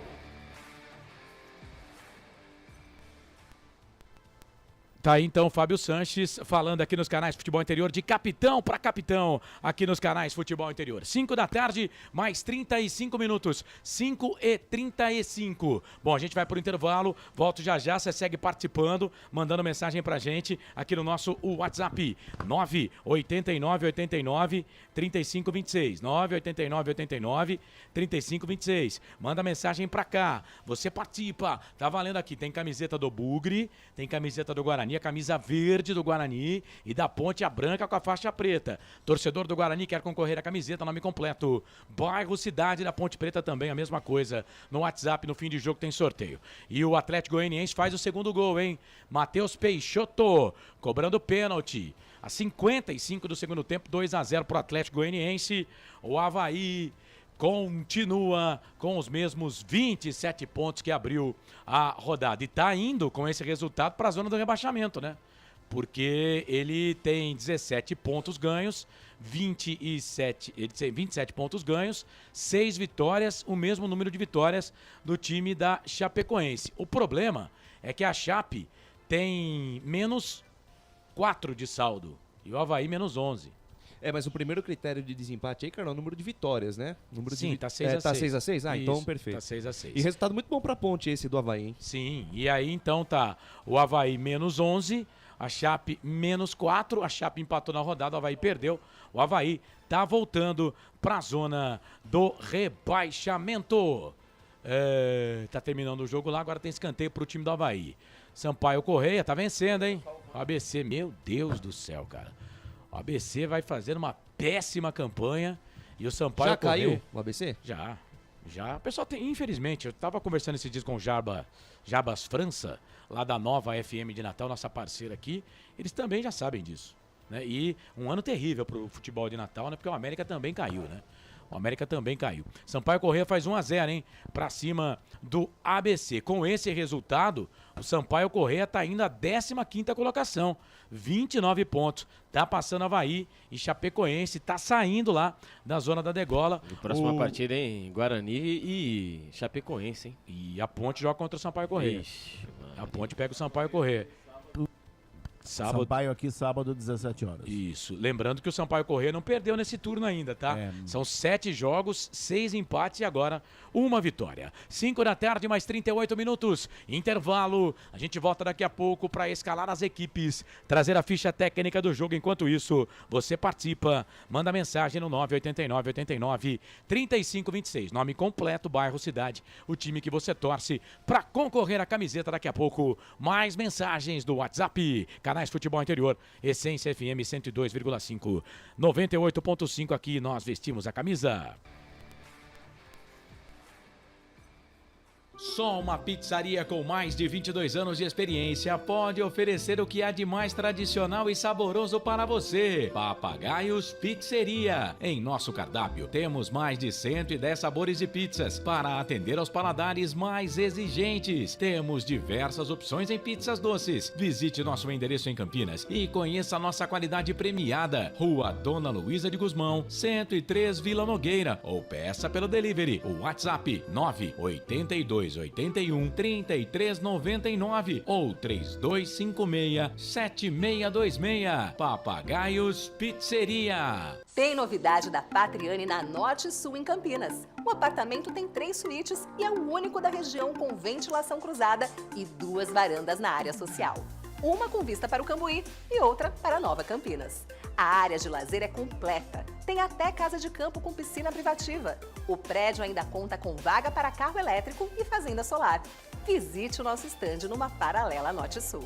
Tá aí então o Fábio Sanches falando aqui nos canais Futebol Interior, de capitão para capitão, aqui nos canais Futebol Interior. 5 da tarde, mais 35 minutos. 5h35. Bom, a gente vai pro intervalo, volto já já, você segue participando, mandando mensagem pra gente aqui no nosso WhatsApp. 98989-3526. 98989-3526. Manda mensagem pra cá, você participa. Tá valendo aqui, tem camiseta do Bugre, tem camiseta do Guarani, a camisa verde do Guarani e da Ponte a branca com a faixa preta. Torcedor do Guarani quer concorrer à camiseta, nome completo. Bairro Cidade da Ponte Preta também, a mesma coisa. No WhatsApp, no fim de jogo, tem sorteio. E o Atlético Goianiense faz o segundo gol, hein? Matheus Peixoto, cobrando pênalti. A 55 do segundo tempo, 2-0 pro Atlético Goianiense. O Avaí continua com os mesmos 27 pontos que abriu a rodada. E tá indo com esse resultado para a zona do rebaixamento, né? Porque ele tem 17 pontos ganhos, 27 pontos ganhos, 6 vitórias, o mesmo número de vitórias do time da Chapecoense. O problema é que a Chape tem menos 4 de saldo e o Avaí menos 11. Mas o primeiro critério de desempate aí, cara, é o número de vitórias, né? Sim, tá 6-6. Tá 6-6? Ah, então Isso, perfeito. Tá 6-6. E resultado muito bom pra Ponte esse do Avaí, hein? Sim, e aí então tá o Avaí menos 11, a Chape menos 4, a Chape empatou na rodada, o Avaí perdeu. O Avaí tá voltando pra zona do rebaixamento. Tá terminando o jogo lá, agora tem escanteio pro time do Avaí. Sampaio Correia tá vencendo, hein? O ABC, meu Deus do céu, cara. O ABC vai fazer uma péssima campanha e o Sampaio já Correia... caiu o ABC? Já. O pessoal tem, infelizmente, eu tava conversando esses dias com o Jabas França, lá da Nova FM de Natal, nossa parceira aqui, eles também já sabem disso, né? E um ano terrível pro futebol de Natal, né? Porque o América também caiu, né? O América também caiu. Sampaio Correia faz 1-0, hein? Pra cima do ABC. Com esse resultado, o Sampaio Correia tá indo à 15ª colocação. 29 pontos. Tá passando Avaí e Chapecoense. Tá saindo lá da zona da degola. E próxima partida, hein? Guarani e Chapecoense, hein? E a Ponte joga contra o Sampaio Correia. Ixi, a Ponte pega o Sampaio Correia. Sampaio aqui, sábado, 17 horas. Isso. Lembrando que o Sampaio Correia não perdeu nesse turno ainda, tá? São 7 jogos, 6 empates e agora uma vitória. 5 da tarde, mais 38 minutos. Intervalo. A gente volta daqui a pouco para escalar as equipes, trazer a ficha técnica do jogo. Enquanto isso, você participa. Manda mensagem no 989-89-3526. Nome completo, bairro, cidade, o time que você torce para concorrer à camiseta daqui a pouco. Mais mensagens do WhatsApp. Canais Futebol Interior, Essência FM 102,5, 98,5 aqui nós vestimos a camisa. Só uma pizzaria com mais de 22 anos de experiência pode oferecer o que há de mais tradicional e saboroso para você. Papagaios Pizzeria. Em nosso cardápio temos mais de 110 sabores de pizzas para atender aos paladares mais exigentes. Temos diversas opções em pizzas doces. Visite nosso endereço em Campinas e conheça a nossa qualidade premiada. Rua Dona Luísa de Guzmão, 103 Vila Nogueira, ou peça pelo delivery. O WhatsApp 98281 3399 ou 3256-7626. Papagaios Pizzeria. Tem novidade da Patriane na Norte Sul em Campinas. O apartamento tem 3 suítes e é o único da região com ventilação cruzada e 2 varandas na área social. Uma com vista para o Cambuí e outra para Nova Campinas. A área de lazer é completa. Tem até casa de campo com piscina privativa. O prédio ainda conta com vaga para carro elétrico e fazenda solar. Visite o nosso estande numa paralela Norte-Sul.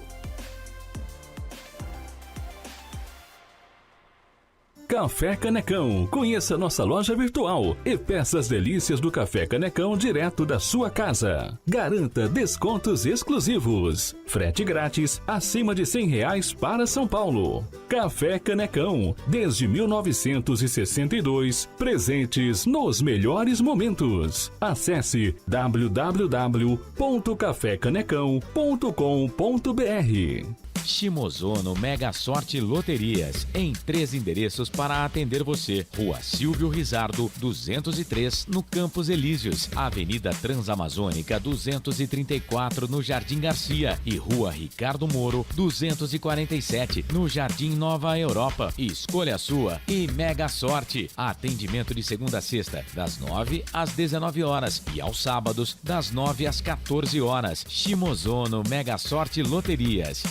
Café Canecão. Conheça nossa loja virtual e peça as delícias do Café Canecão direto da sua casa. Garanta descontos exclusivos. Frete grátis acima de R$100 para São Paulo. Café Canecão. Desde 1962, presentes nos melhores momentos. Acesse www.cafecanecão.com.br. Shimozono Mega Sorte Loterias, em 3 endereços para atender você. Rua Silvio Rizardo, 203, no Campos Elíseos. Avenida Transamazônica, 234, no Jardim Garcia. E Rua Ricardo Moro, 247, no Jardim Nova Europa. Escolha a sua e Mega Sorte. Atendimento de segunda a sexta, das 9 às 19 horas. E aos sábados, das 9 às 14 horas. Shimozono Mega Sorte Loterias.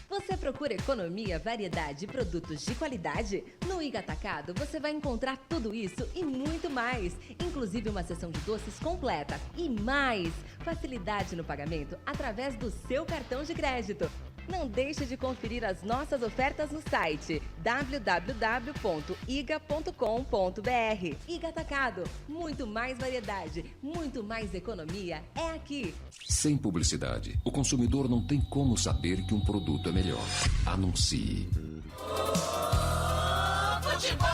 Você procura economia, variedade e produtos de qualidade? No Iga Atacado você vai encontrar tudo isso e muito mais, inclusive uma seção de doces completa e mais facilidade no pagamento através do seu cartão de crédito. Não deixe de conferir as nossas ofertas no site www.iga.com.br. Iga Atacado, muito mais variedade, muito mais economia é aqui. Sem publicidade, o consumidor não tem como saber que um produto é melhor. Anuncie. Futebol!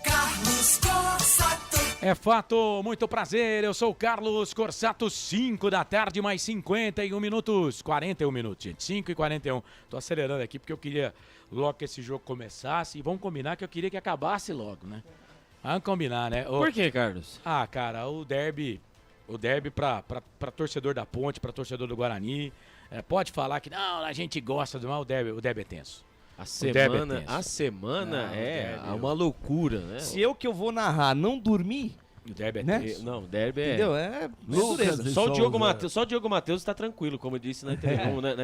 Carlos Corsato. É fato, muito prazer, eu sou o Carlos Corsato, 5 da tarde, mais 51 minutos, 41 minutos, gente, 5 e 41. Tô acelerando aqui porque eu queria logo que esse jogo começasse e vamos combinar que eu queria que acabasse logo, né? Vamos combinar, né? Por que, Carlos? Ah, cara, o derby pra torcedor da Ponte, pra torcedor do Guarani, pode falar que não, a gente gosta do mal, o derby é tenso. A semana é uma loucura, né? Se eu que eu vou narrar não dormir, o derby é né? tenso. Não, o derby é... Entendeu? É dureza. Só o Diogo Matheus está tranquilo, como eu disse na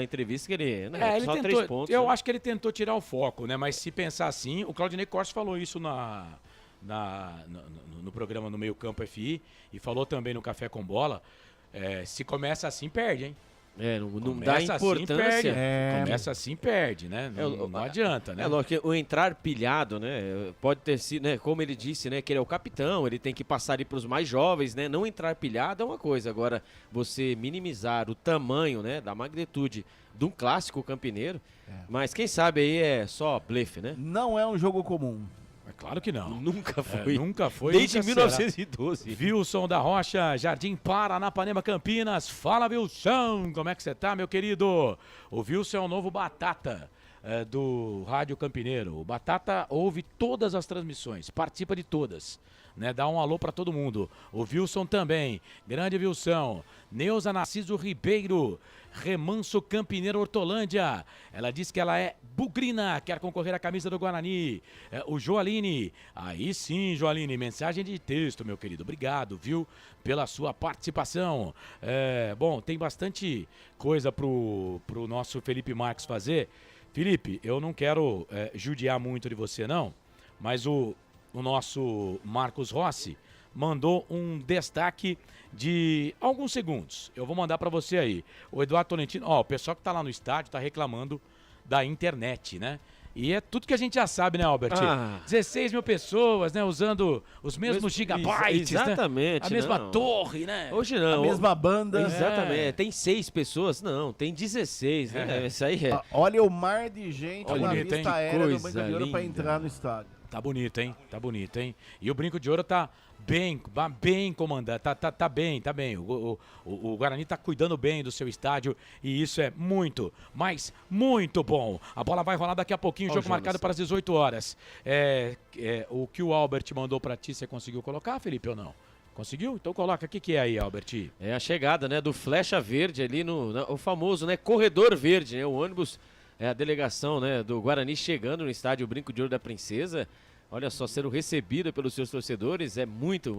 entrevista, que ele... Né, ele só tentou, 3 pontos. eu né? acho que ele tentou tirar o foco, né? Mas se pensar assim, o Claudinei Corsi falou isso no programa no Meio Campo FI e falou também no Café com Bola. Se começa assim, perde, hein? Não dá importância. Começa assim, perde, né? Não adianta, né? É lógico, o entrar pilhado, né? Pode ter sido, né? Como ele disse, né? Que ele é o capitão, ele tem que passar ali para os mais jovens, né? Não entrar pilhado é uma coisa. Agora, você minimizar o tamanho, né? Da magnitude de um clássico campineiro. Mas quem sabe aí é só blefe, né? Não é um jogo comum. É claro que não. Nunca foi. Nunca foi. Desde nunca 1912. Wilson da Rocha, Jardim Paranapanema, Campinas. Fala, Wilson. Como é que você tá, meu querido? O Wilson é o novo Batata do Rádio Campineiro. O Batata ouve todas as transmissões, participa de todas. Né, dá um alô pra todo mundo. O Wilson também. Grande Wilson. Neuza Narciso Ribeiro. Remanso Campineiro Hortolândia. Ela diz que ela é bugrina, quer concorrer à camisa do Guarani. O Joaline. Aí sim, Joaline. Mensagem de texto, meu querido. Obrigado, viu, pela sua participação. Bom, tem bastante coisa pro nosso Felipe Marques fazer. Felipe, eu não quero judiar muito de você, não. Mas o nosso Marcos Rossi mandou um destaque de alguns segundos. Eu vou mandar para você aí. O Eduardo Tolentino, o pessoal que tá lá no estádio tá reclamando da internet, né? E é tudo que a gente já sabe, né, Albert? 16 mil pessoas, né, usando os mesmos gigabytes, exatamente, né? A mesma não. torre, né? Hoje não. A mesma banda. Exatamente. Tem 6 pessoas? Não, tem 16, né? Isso aí é... Olha o mar de gente na bonito, vista aérea do Brinco de Ouro para linda. entrar no estádio. Tá bonito, hein? Tá bonito, hein? E o Brinco de Ouro tá bem comandado, tá bem. O Guarani tá cuidando bem do seu estádio e isso é muito, mas muito bom. A bola vai rolar daqui a pouquinho, jogo marcado para as 18 horas. O que o Albert mandou para ti, você conseguiu colocar, Felipe, ou não? Conseguiu? Então coloca. O que é aí, Albert? É a chegada, né, do Flecha Verde ali o famoso, né, Corredor Verde, né, o ônibus, a delegação, né, do Guarani chegando no estádio Brinco de Ouro da Princesa. Olha só, sendo recebida pelos seus torcedores, é muito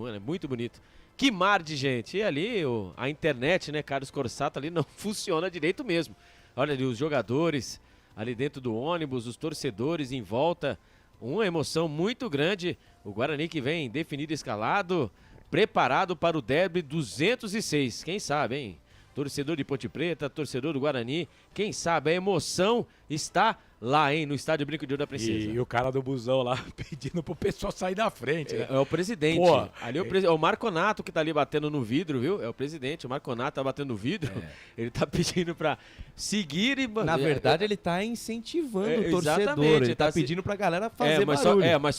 bonito. Que mar de gente. E ali a internet, né, Carlos Corsato, ali não funciona direito mesmo. Olha ali os jogadores ali dentro do ônibus, os torcedores em volta. Uma emoção muito grande. O Guarani que vem definido, escalado, preparado para o derby 206. Quem sabe, hein? Torcedor de Ponte Preta, torcedor do Guarani. Quem sabe a emoção está lá, hein, no estádio Brinco de Ouro da Princesa. E o cara do busão lá pedindo pro pessoal sair da frente, né? É o presidente. Pô, ali é o Marconato que tá ali batendo no vidro, viu? É o presidente, o Marconato tá batendo no vidro. Ele tá pedindo pra seguir e... Na verdade, ele tá incentivando o torcedor. Exatamente. Ele tá pedindo pra galera fazer barulho. Mas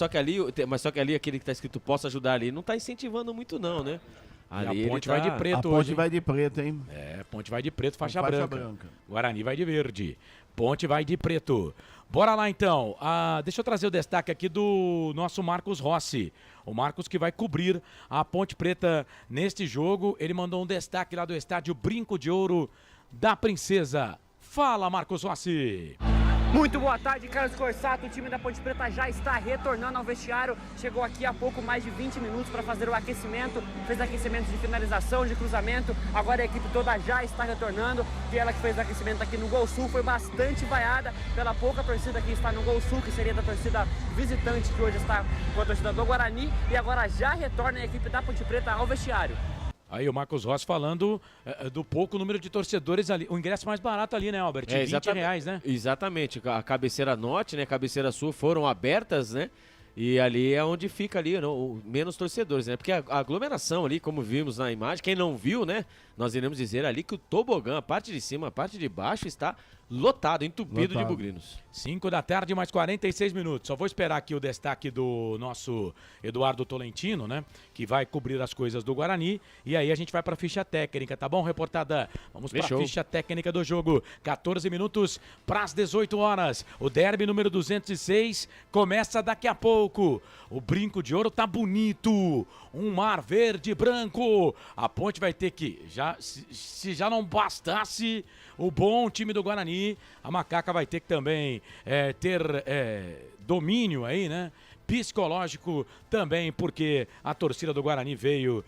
só que ali aquele que tá escrito posso ajudar ali, não tá incentivando muito não, né? E a Ponte vai de preto hoje. A Ponte hoje. vai de preto, hein? Ponte vai de preto, faixa branca. Guarani vai de verde. Ponte vai de preto. Bora lá então. Deixa eu trazer o destaque aqui do nosso Marcos Rossi. O Marcos que vai cobrir a Ponte Preta neste jogo. Ele mandou um destaque lá do estádio Brinco de Ouro da Princesa. Fala, Marcos Rossi. Muito boa tarde, Carlos Corsato. O time da Ponte Preta já está retornando ao vestiário. Chegou aqui há pouco mais de 20 minutos para fazer o aquecimento. Fez aquecimento de finalização, de cruzamento. Agora a equipe toda já está retornando. E ela que fez o aquecimento aqui no Gol Sul foi bastante vaiada pela pouca torcida que está no Gol Sul, que seria da torcida visitante, que hoje está com a torcida do Guarani. E agora já retorna a equipe da Ponte Preta ao vestiário. Aí o Marcos Rossi falando do pouco número de torcedores ali. O ingresso mais barato ali, né, Albert? R$20, né? Exatamente. A cabeceira norte, né, a cabeceira sul foram abertas, né? E ali é onde fica ali, não, menos torcedores, né? Porque a aglomeração ali, como vimos na imagem, quem não viu, né? Nós iremos dizer ali que o tobogã, a parte de cima, a parte de baixo está lotado, entupido de bugrinos. 5 da tarde, mais 46 minutos. Só vou esperar aqui o destaque do nosso Eduardo Tolentino, né? Que vai cobrir as coisas do Guarani. E aí a gente vai para a ficha técnica, tá bom, reportada? Vamos para a ficha técnica do jogo. 14 minutos para as 18 horas. O derby número 206 começa daqui a pouco. O Brinco de Ouro tá bonito. Um mar verde e branco. A Ponte vai ter que, se já não bastasse o bom time do Guarani, a Macaca vai ter que também ter domínio aí, né? Psicológico também, porque a torcida do Guarani veio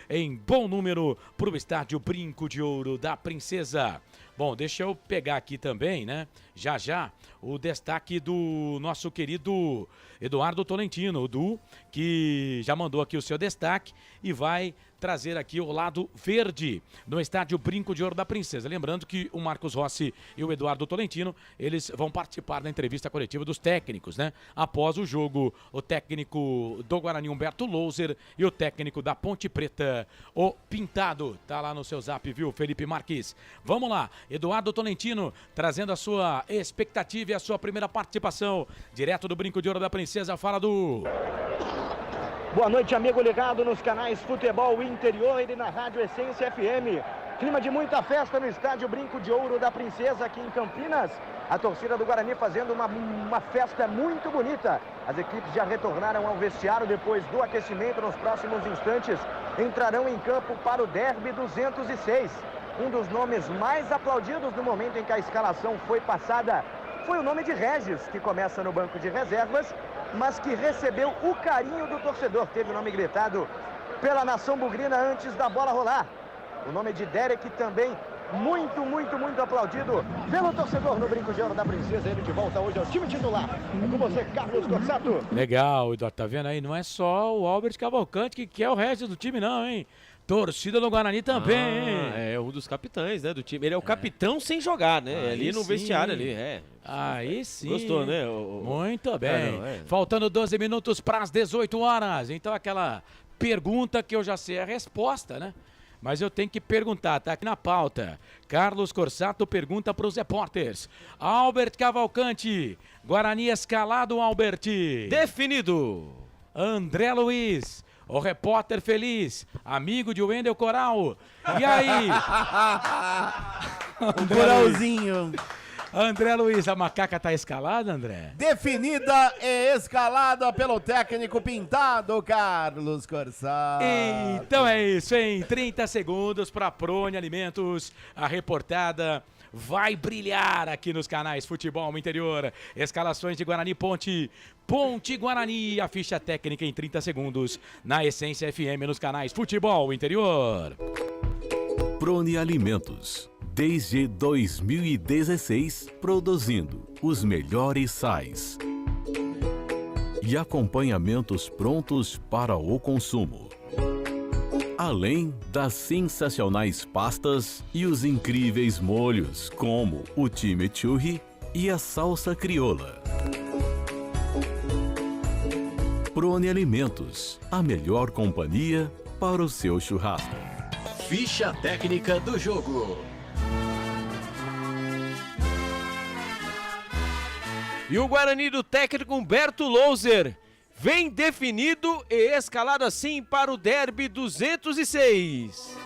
em bom número para o estádio Brinco de Ouro da Princesa. Bom, deixa eu pegar aqui também, né? Já, o destaque do nosso querido Eduardo Tolentino, o Du, que já mandou aqui o seu destaque e vai trazer aqui o lado verde no estádio Brinco de Ouro da Princesa. Lembrando que o Marcos Rossi e o Eduardo Tolentino, eles vão participar da entrevista coletiva dos técnicos, né? Após o jogo, o técnico do Guarani, Humberto Louser, e o técnico da Ponte Preta, o Pintado. Tá lá no seu zap, viu, Felipe Marques? Vamos lá, Eduardo Tolentino trazendo a sua expectativa e a sua primeira participação direto do Brinco de Ouro da Princesa. Fala, do... Boa noite, amigo ligado nos canais Futebol Interior e na Rádio Essência FM. Clima de muita festa no estádio Brinco de Ouro da Princesa aqui em Campinas. A torcida do Guarani fazendo uma festa muito bonita. As equipes já retornaram ao vestiário depois do aquecimento. Nos próximos instantes entrarão em campo para o Derby 206. Um dos nomes mais aplaudidos no momento em que a escalação foi passada foi o nome de Regis, que começa no banco de reservas, mas que recebeu o carinho do torcedor. Teve o nome gritado pela nação bugrina antes da bola rolar. O nome de Derek também muito aplaudido pelo torcedor no Brinco de Ouro da Princesa. Ele de volta hoje ao time titular. É com você, Carlos Corsato. Legal, Eduardo, tá vendo aí? Não é só o Albert Cavalcante que quer o resto do time, não, hein? Torcida do Guarani também, hein? É um dos capitães, né, do time. Ele é o capitão sem jogar, né? Ali no vestiário ali, Aí sim. Gostou, né? Muito bem. Faltando 12 minutos para as 18 horas. Então aquela pergunta que eu já sei a resposta, né? Mas eu tenho que perguntar, tá aqui na pauta. Carlos Corsato pergunta para os repórteres. Albert Cavalcante, Guarani escalado, Albert. Definido. André Luiz, o repórter feliz, amigo de Wendel Coral. E aí? Um coralzinho. André Luiz, a Macaca tá escalada, André? Definida e escalada pelo técnico Pintado, Carlos Corsato. Então é isso, em 30 segundos para Prônia Alimentos, a reportada vai brilhar aqui nos canais Futebol Interior. Escalações de Guarani Ponte, Ponte Guarani, a ficha técnica em 30 segundos na Essência FM nos canais Futebol Interior. Prônia Alimentos, desde 2016, produzindo os melhores sais e acompanhamentos prontos para o consumo. Além das sensacionais pastas e os incríveis molhos, como o chimichurri e a salsa crioula. Prônia Alimentos, a melhor companhia para o seu churrasco. Ficha técnica do jogo. E o Guarani do técnico Humberto Louser vem definido e escalado assim para o Derby 206.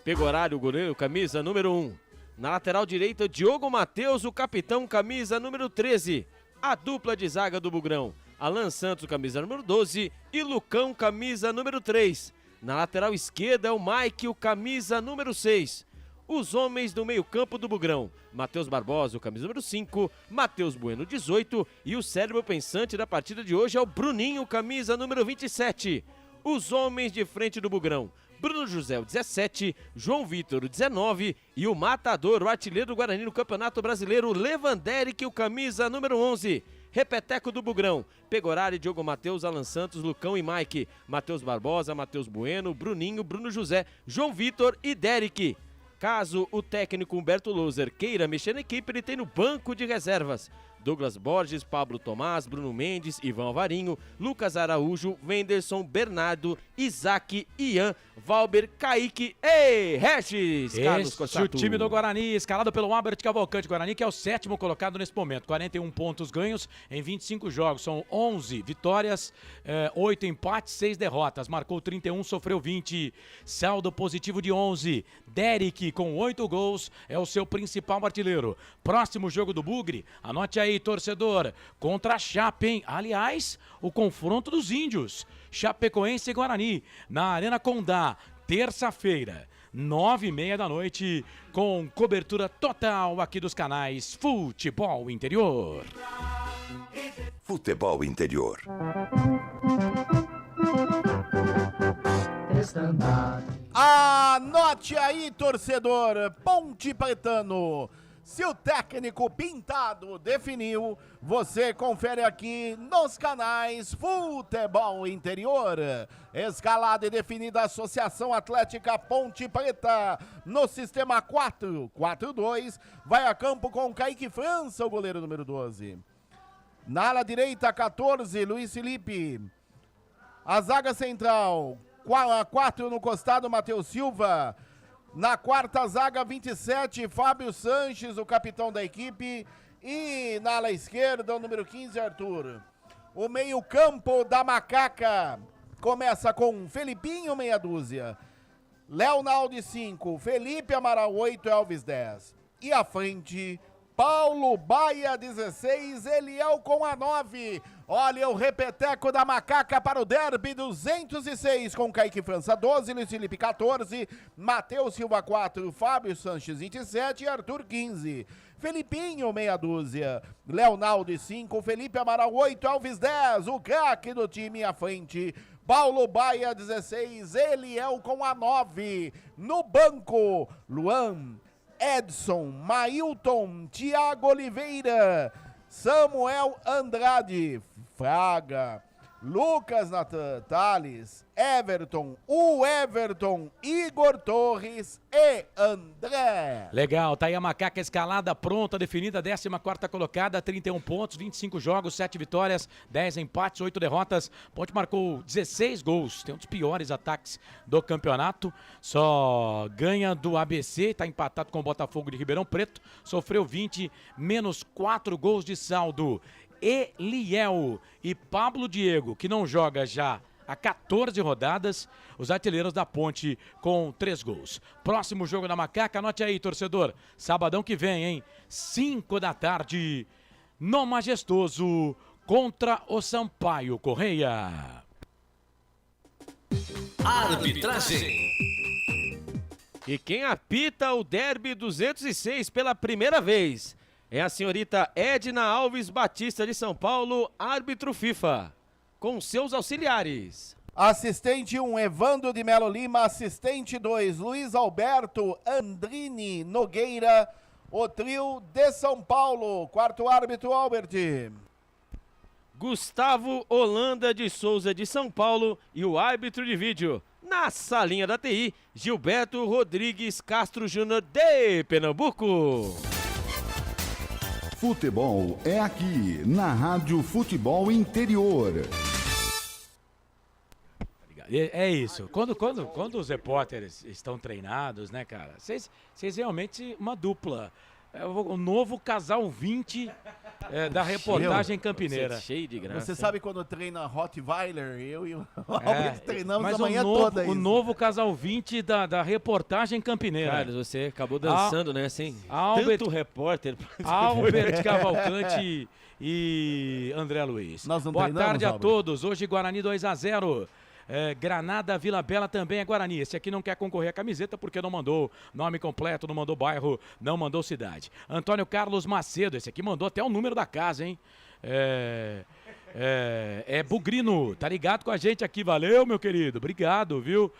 Pegorari, o goleiro, camisa número 1. Na lateral direita, Diogo Matheus, o capitão, camisa número 13. A dupla de zaga do Bugrão, Alan Santos, camisa número 12, e Lucão, camisa número 3. Na lateral esquerda, o Mike, o camisa número 6. Os homens do meio-campo do Bugrão, Matheus Barbosa, o camisa número 5, Matheus Bueno, 18, e o cérebro pensante da partida de hoje é o Bruninho, camisa número 27. Os homens de frente do Bugrão, Bruno José, o 17, João Vitor, o 19, e o matador, o artilheiro do Guarani no Campeonato Brasileiro, Lewanderick, o camisa número 11. Repeteco do Bugrão, Pegorari, Diogo Matheus, Alan Santos, Lucão e Mike, Matheus Barbosa, Matheus Bueno, Bruninho, Bruno José, João Vitor e Derek. Caso o técnico Humberto Loser queira mexer na equipe, ele tem no banco de reservas Douglas Borges, Pablo Tomás, Bruno Mendes, Ivan Alvarinho, Lucas Araújo, Wenderson, Bernardo, Isaac, Ian, Valber, Kaique e Regis. Carlos Corsato. O time do Guarani, escalado pelo Albert Cavalcante. Guarani que é o 7º colocado nesse momento. 41 pontos ganhos em 25 jogos. São 11 vitórias, 8 empates, 6 derrotas. Marcou 31, sofreu 20. Saldo positivo de 11. Derek com 8 gols é o seu principal artilheiro. Próximo jogo do Bugre, anote aí, torcedor, contra a Chape, hein? Aliás, o confronto dos índios, Chapecoense e Guarani, na Arena Condá, terça-feira, 9h30 da noite, com cobertura total aqui dos canais Futebol Interior. Futebol Interior. Anote aí, torcedor, Ponte Pretano. Se o técnico Pintado definiu, você confere aqui nos canais Futebol Interior. Escalada e definida a Associação Atlética Ponte Preta no sistema 4-4-2. Vai a campo com Kaique França, o goleiro número 12. Na ala direita, 14, Luiz Felipe. A zaga central, 4 no costado, Matheus Silva. Na quarta zaga, 27, Fábio Sanches, o capitão da equipe. E na ala esquerda, o número 15, Arthur. O meio-campo da Macaca começa com Felipinho, meia dúzia. Leonaldo, 5. Felipe Amaral, 8. Elvis, 10. E à frente, Paulo Baia, 16. Eliel com a 9. Olha o repeteco da Macaca para o Derby 206 com Kaique França, 12. Luiz Felipe, 14. Matheus Silva, 4. Fábio Sanches, 27. E Arthur, 15. Felipinho, meia dúzia. Leonaldo, 5. Felipe Amaral, 8. Elvis, 10. O craque do time à frente. Paulo Baia, 16. Eliel com a 9. No banco, Luan, Edson, Mailton, Thiago Oliveira, Samuel Andrade, Fraga, Lucas Natan, Thales, Everton, o Everton, Igor Torres e André. Legal, tá aí a Macaca escalada, pronta, definida, 14ª colocada, 31 pontos, 25 jogos, 7 vitórias, 10 empates, 8 derrotas. Ponte marcou 16 gols, tem um dos piores ataques do campeonato, só ganha do ABC, tá empatado com o Botafogo de Ribeirão Preto, sofreu 20, menos 4 gols de saldo. Eliel e Pablo Diego, que não joga já há 14 rodadas, os artilheiros da Ponte com 3 gols. Próximo jogo da Macaca, anote aí, torcedor, sabadão que vem, hein? 5 da tarde, no Majestoso, contra o Sampaio Correia. Arbitragem. E quem apita o Derby 206 pela primeira vez é a senhorita Edna Alves Batista de São Paulo, árbitro FIFA, com seus auxiliares. Assistente 1, Evandro de Melo Lima. Assistente 2, Luiz Alberto Andrini Nogueira. O trio de São Paulo. Quarto árbitro, Albert. Gustavo Holanda de Souza de São Paulo. E o árbitro de vídeo, na salinha da TI, Gilberto Rodrigues Castro Júnior de Pernambuco. Futebol é aqui, na Rádio Futebol Interior. É isso. Quando os repórteres estão treinados, né, cara? Vocês realmente uma dupla. O novo casal 20 da reportagem campineira. Cheio de graça. Você sabe quando treina Rottweiler? Eu e o Alves treinamos mas a manhã toda. isso. O novo casal 20 da reportagem campineira. Carlos, você acabou dançando, né? Assim, Albert, tanto repórter. Albert Cavalcante e André Luiz. Nós não Boa treinamos, tarde a Albert? todos. Hoje Guarani 2-0. Granada, Vila Bela também é Guarani. Esse aqui não quer concorrer à camiseta porque não mandou nome completo, não mandou bairro, não mandou cidade. Antônio Carlos Macedo, esse aqui mandou até o número da casa, hein? Bugrino, tá ligado com a gente aqui, valeu, meu querido, obrigado, viu?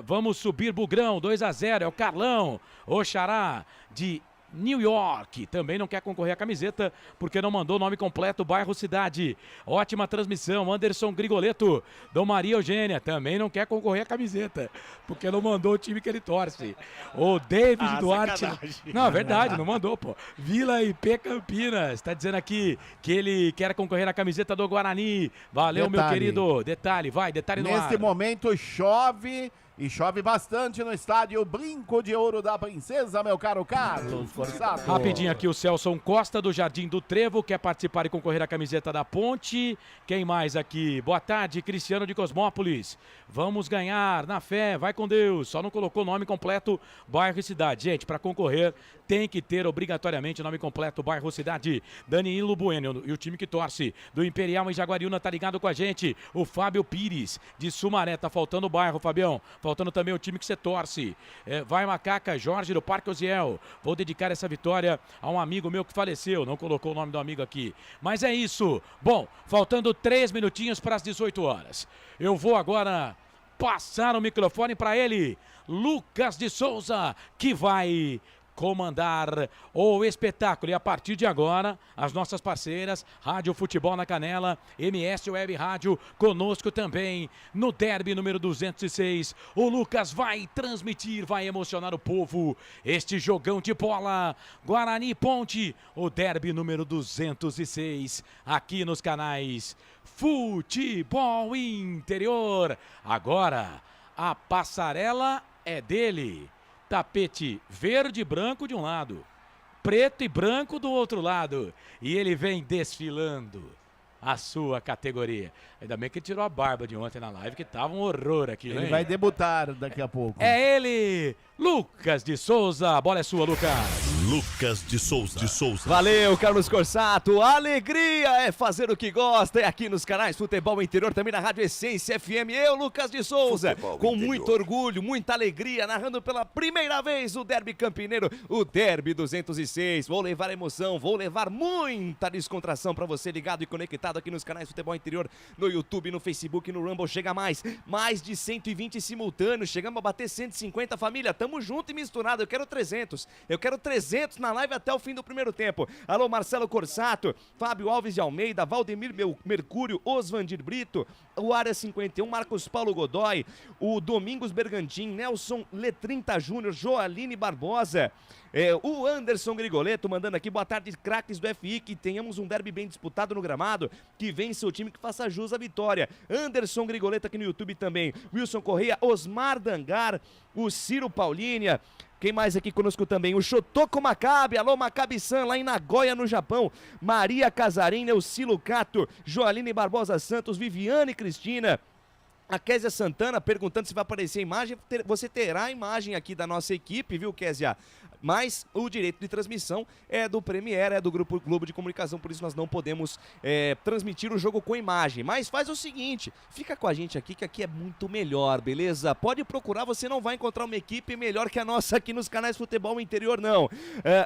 Vamos subir, Bugrão, 2-0, é o Carlão, o Xará de New York, também não quer concorrer à camiseta porque não mandou nome completo, bairro, cidade. Ótima transmissão, Anderson Grigoleto, Dom Maria Eugênia, também não quer concorrer à camiseta porque não mandou o time que ele torce. O David Duarte, sacanagem. não, é verdade, não mandou, pô. Vila IP Campinas, tá dizendo aqui que ele quer concorrer à camiseta do Guarani. Valeu, meu querido. Detalhe no ar. Neste momento chove. E chove bastante no estádio Brinco de Ouro da Princesa, meu caro Carlos Forçato. Rapidinho aqui, o Celson Costa, do Jardim do Trevo, quer participar e concorrer à camiseta da Ponte. Quem mais aqui? Boa tarde, Cristiano de Cosmópolis. Vamos ganhar, na fé, vai com Deus. Só não colocou nome completo, bairro e cidade. Gente, para concorrer, tem que ter obrigatoriamente nome completo, bairro, cidade. Danilo Bueno e o time que torce do Imperial em Jaguariúna tá ligado com a gente. O Fábio Pires, de Sumaré, tá faltando o bairro, Fabião. Faltando também o time que você torce. Vai Macaca, Jorge do Parque Osiel. Vou dedicar essa vitória a um amigo meu que faleceu. Não colocou o nome do amigo aqui. Mas é isso. Bom, faltando 3 minutinhos para as 18 horas. Eu vou agora passar o microfone para ele, Lucas de Souza, que vai comandar o espetáculo. E a partir de agora, as nossas parceiras, Rádio Futebol na Canela, MS Web Rádio, conosco também no derby número 206. O Lucas vai transmitir, vai emocionar o povo. Este jogão de bola, Guarani Ponte, o derby número 206, aqui nos canais Futebol Interior. Agora, a passarela é dele. Tapete verde e branco de um lado, preto e branco do outro lado. E ele vem desfilando a sua categoria. Ainda bem que ele tirou a barba de ontem na live, que tava um horror aqui, né? Ele vai debutar daqui a pouco. É ele, Lucas de Souza. A bola é sua, Lucas. Lucas de Souza. Valeu, Carlos Corsato. Alegria é fazer o que gosta. É aqui nos canais Futebol Interior, também na Rádio Essência FM. Eu, Lucas de Souza, Futebol com Interior. muito orgulho, muita alegria, narrando pela primeira vez o derby campineiro, o derby 206. Vou levar emoção, vou levar muita descontração para você ligado e conectado aqui nos canais Futebol Interior, no YouTube, no Facebook, no Rumble. Chega mais de 120 simultâneos. Chegamos a bater 150, família. Tamo junto e misturado. Eu quero 300 na live até o fim do primeiro tempo. Alô, Marcelo Corsato, Fábio Alves de Almeida, Valdemir Mercúrio, Osvandir Brito, o Área 51, Marcos Paulo Godoy, o Domingos Bergantin, Nelson Letrinta Júnior, Joaline Barbosa, o Anderson Grigoleto mandando aqui, boa tarde, craques do FI, que tenhamos um derby bem disputado no gramado, que vença o time que faça jus à vitória. Anderson Grigoleto aqui no YouTube também, Wilson Correia, Osmar Dangar, o Ciro Paulínia. Quem mais aqui conosco também? O Shotoko Maccabi, alô Maccabi-san, lá em Nagoya, no Japão. Maria Casarim, Neucilo Cato, Joaline Barbosa Santos, Viviane Cristina. A Késia Santana perguntando se vai aparecer a imagem. Você terá a imagem aqui da nossa equipe, viu, Késia? Mas o direito de transmissão é do Premier, é do Grupo Globo de Comunicação, por isso nós não podemos transmitir o jogo com imagem. Mas faz o seguinte, fica com a gente aqui, que aqui é muito melhor, beleza? Pode procurar, você não vai encontrar uma equipe melhor que a nossa aqui nos canais Futebol Interior, não.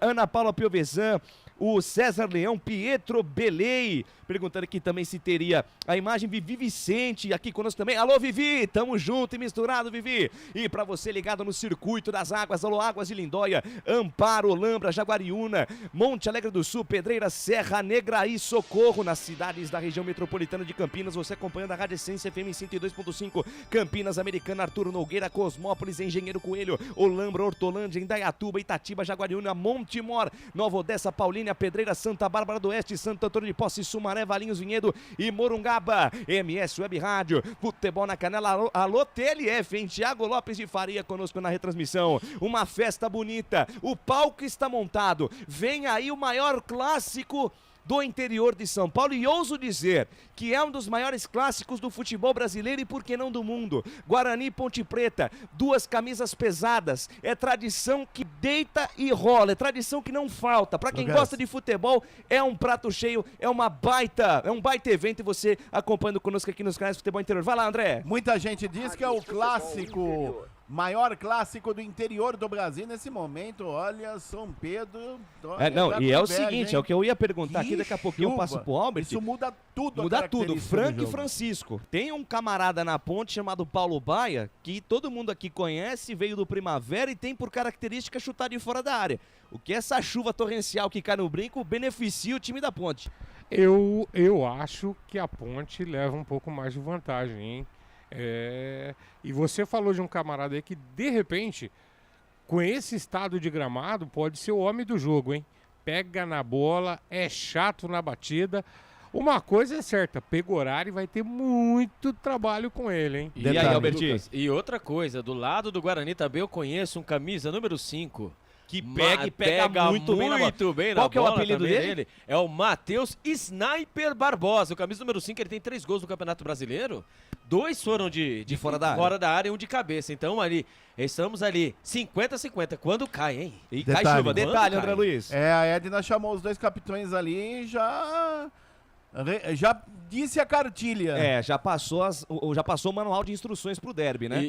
Ana Paula Piovesan, o César Leão, Pietro Belei, perguntando aqui também se teria a imagem. Vivi Vicente, aqui conosco também. Alô, Vivi, tamo junto e misturado, Vivi. E pra você ligado no Circuito das Águas, alô, Águas de Lindóia, Amparo, Olambra, Jaguariúna, Monte Alegre do Sul, Pedreira, Serra Negra e Socorro, nas cidades da região metropolitana de Campinas. Você acompanhando a Rádio Essência FM 102.5, Campinas, Americana, Arturo Nogueira, Cosmópolis, Engenheiro Coelho, Olambra, Hortolândia, Indaiatuba, Itatiba, Jaguariúna, Montemor, Nova Odessa, Paulínia, Pedreira, Santa Bárbara do Oeste, Santo Antônio de Posse, Sumaré, Valinhos, Vinhedo e Morungaba. MS Web Rádio, Futebol na Canela, alô TLF, hein? Thiago Lopes de Faria conosco na retransmissão. Uma festa bonita, o palco está montado, vem aí o maior clássico do interior de São Paulo e ouso dizer que é um dos maiores clássicos do futebol brasileiro e por que não do mundo. Guarani e Ponte Preta, duas camisas pesadas, é tradição que deita e rola, é tradição que não falta. Para quem gosta de futebol, é um prato cheio, é um baita evento e você acompanhando conosco aqui nos canais Futebol Interior. Vai lá, André. Muita gente diz que é o clássico, maior clássico do interior do Brasil nesse momento. Olha, São Pedro... E é o seguinte, é o que eu ia perguntar aqui, daqui a pouquinho eu passo pro Albert. Isso muda tudo. Muda tudo. Frank e Francisco. Tem um camarada na ponte chamado Paulo Baia, que todo mundo aqui conhece, veio do Primavera e tem por característica chutar de fora da área. O que essa chuva torrencial que cai no brinco beneficia o time da ponte? Eu acho que a ponte leva um pouco mais de vantagem, hein? E você falou de um camarada aí que, de repente, com esse estado de gramado, pode ser o homem do jogo, hein? Pega na bola, é chato na batida. Uma coisa é certa, Pegorari vai ter muito trabalho com ele, hein? E aí, Albertinho? E outra coisa, do lado do Guarani também eu conheço um camisa número 5. Que pega muito bem na bola. Qual que é o apelido dele? É o Matheus Sniper Barbosa. O camisa número 5, ele tem 3 gols no Campeonato Brasileiro. 2 foram de fora da área e um de cabeça. Então, estamos ali 50-50. Quando cai, hein? E cai chuva. Detalhe, André Luiz. A Edna chamou os dois capitães ali e já disse a cartilha. Já passou o manual de instruções pro derby, né?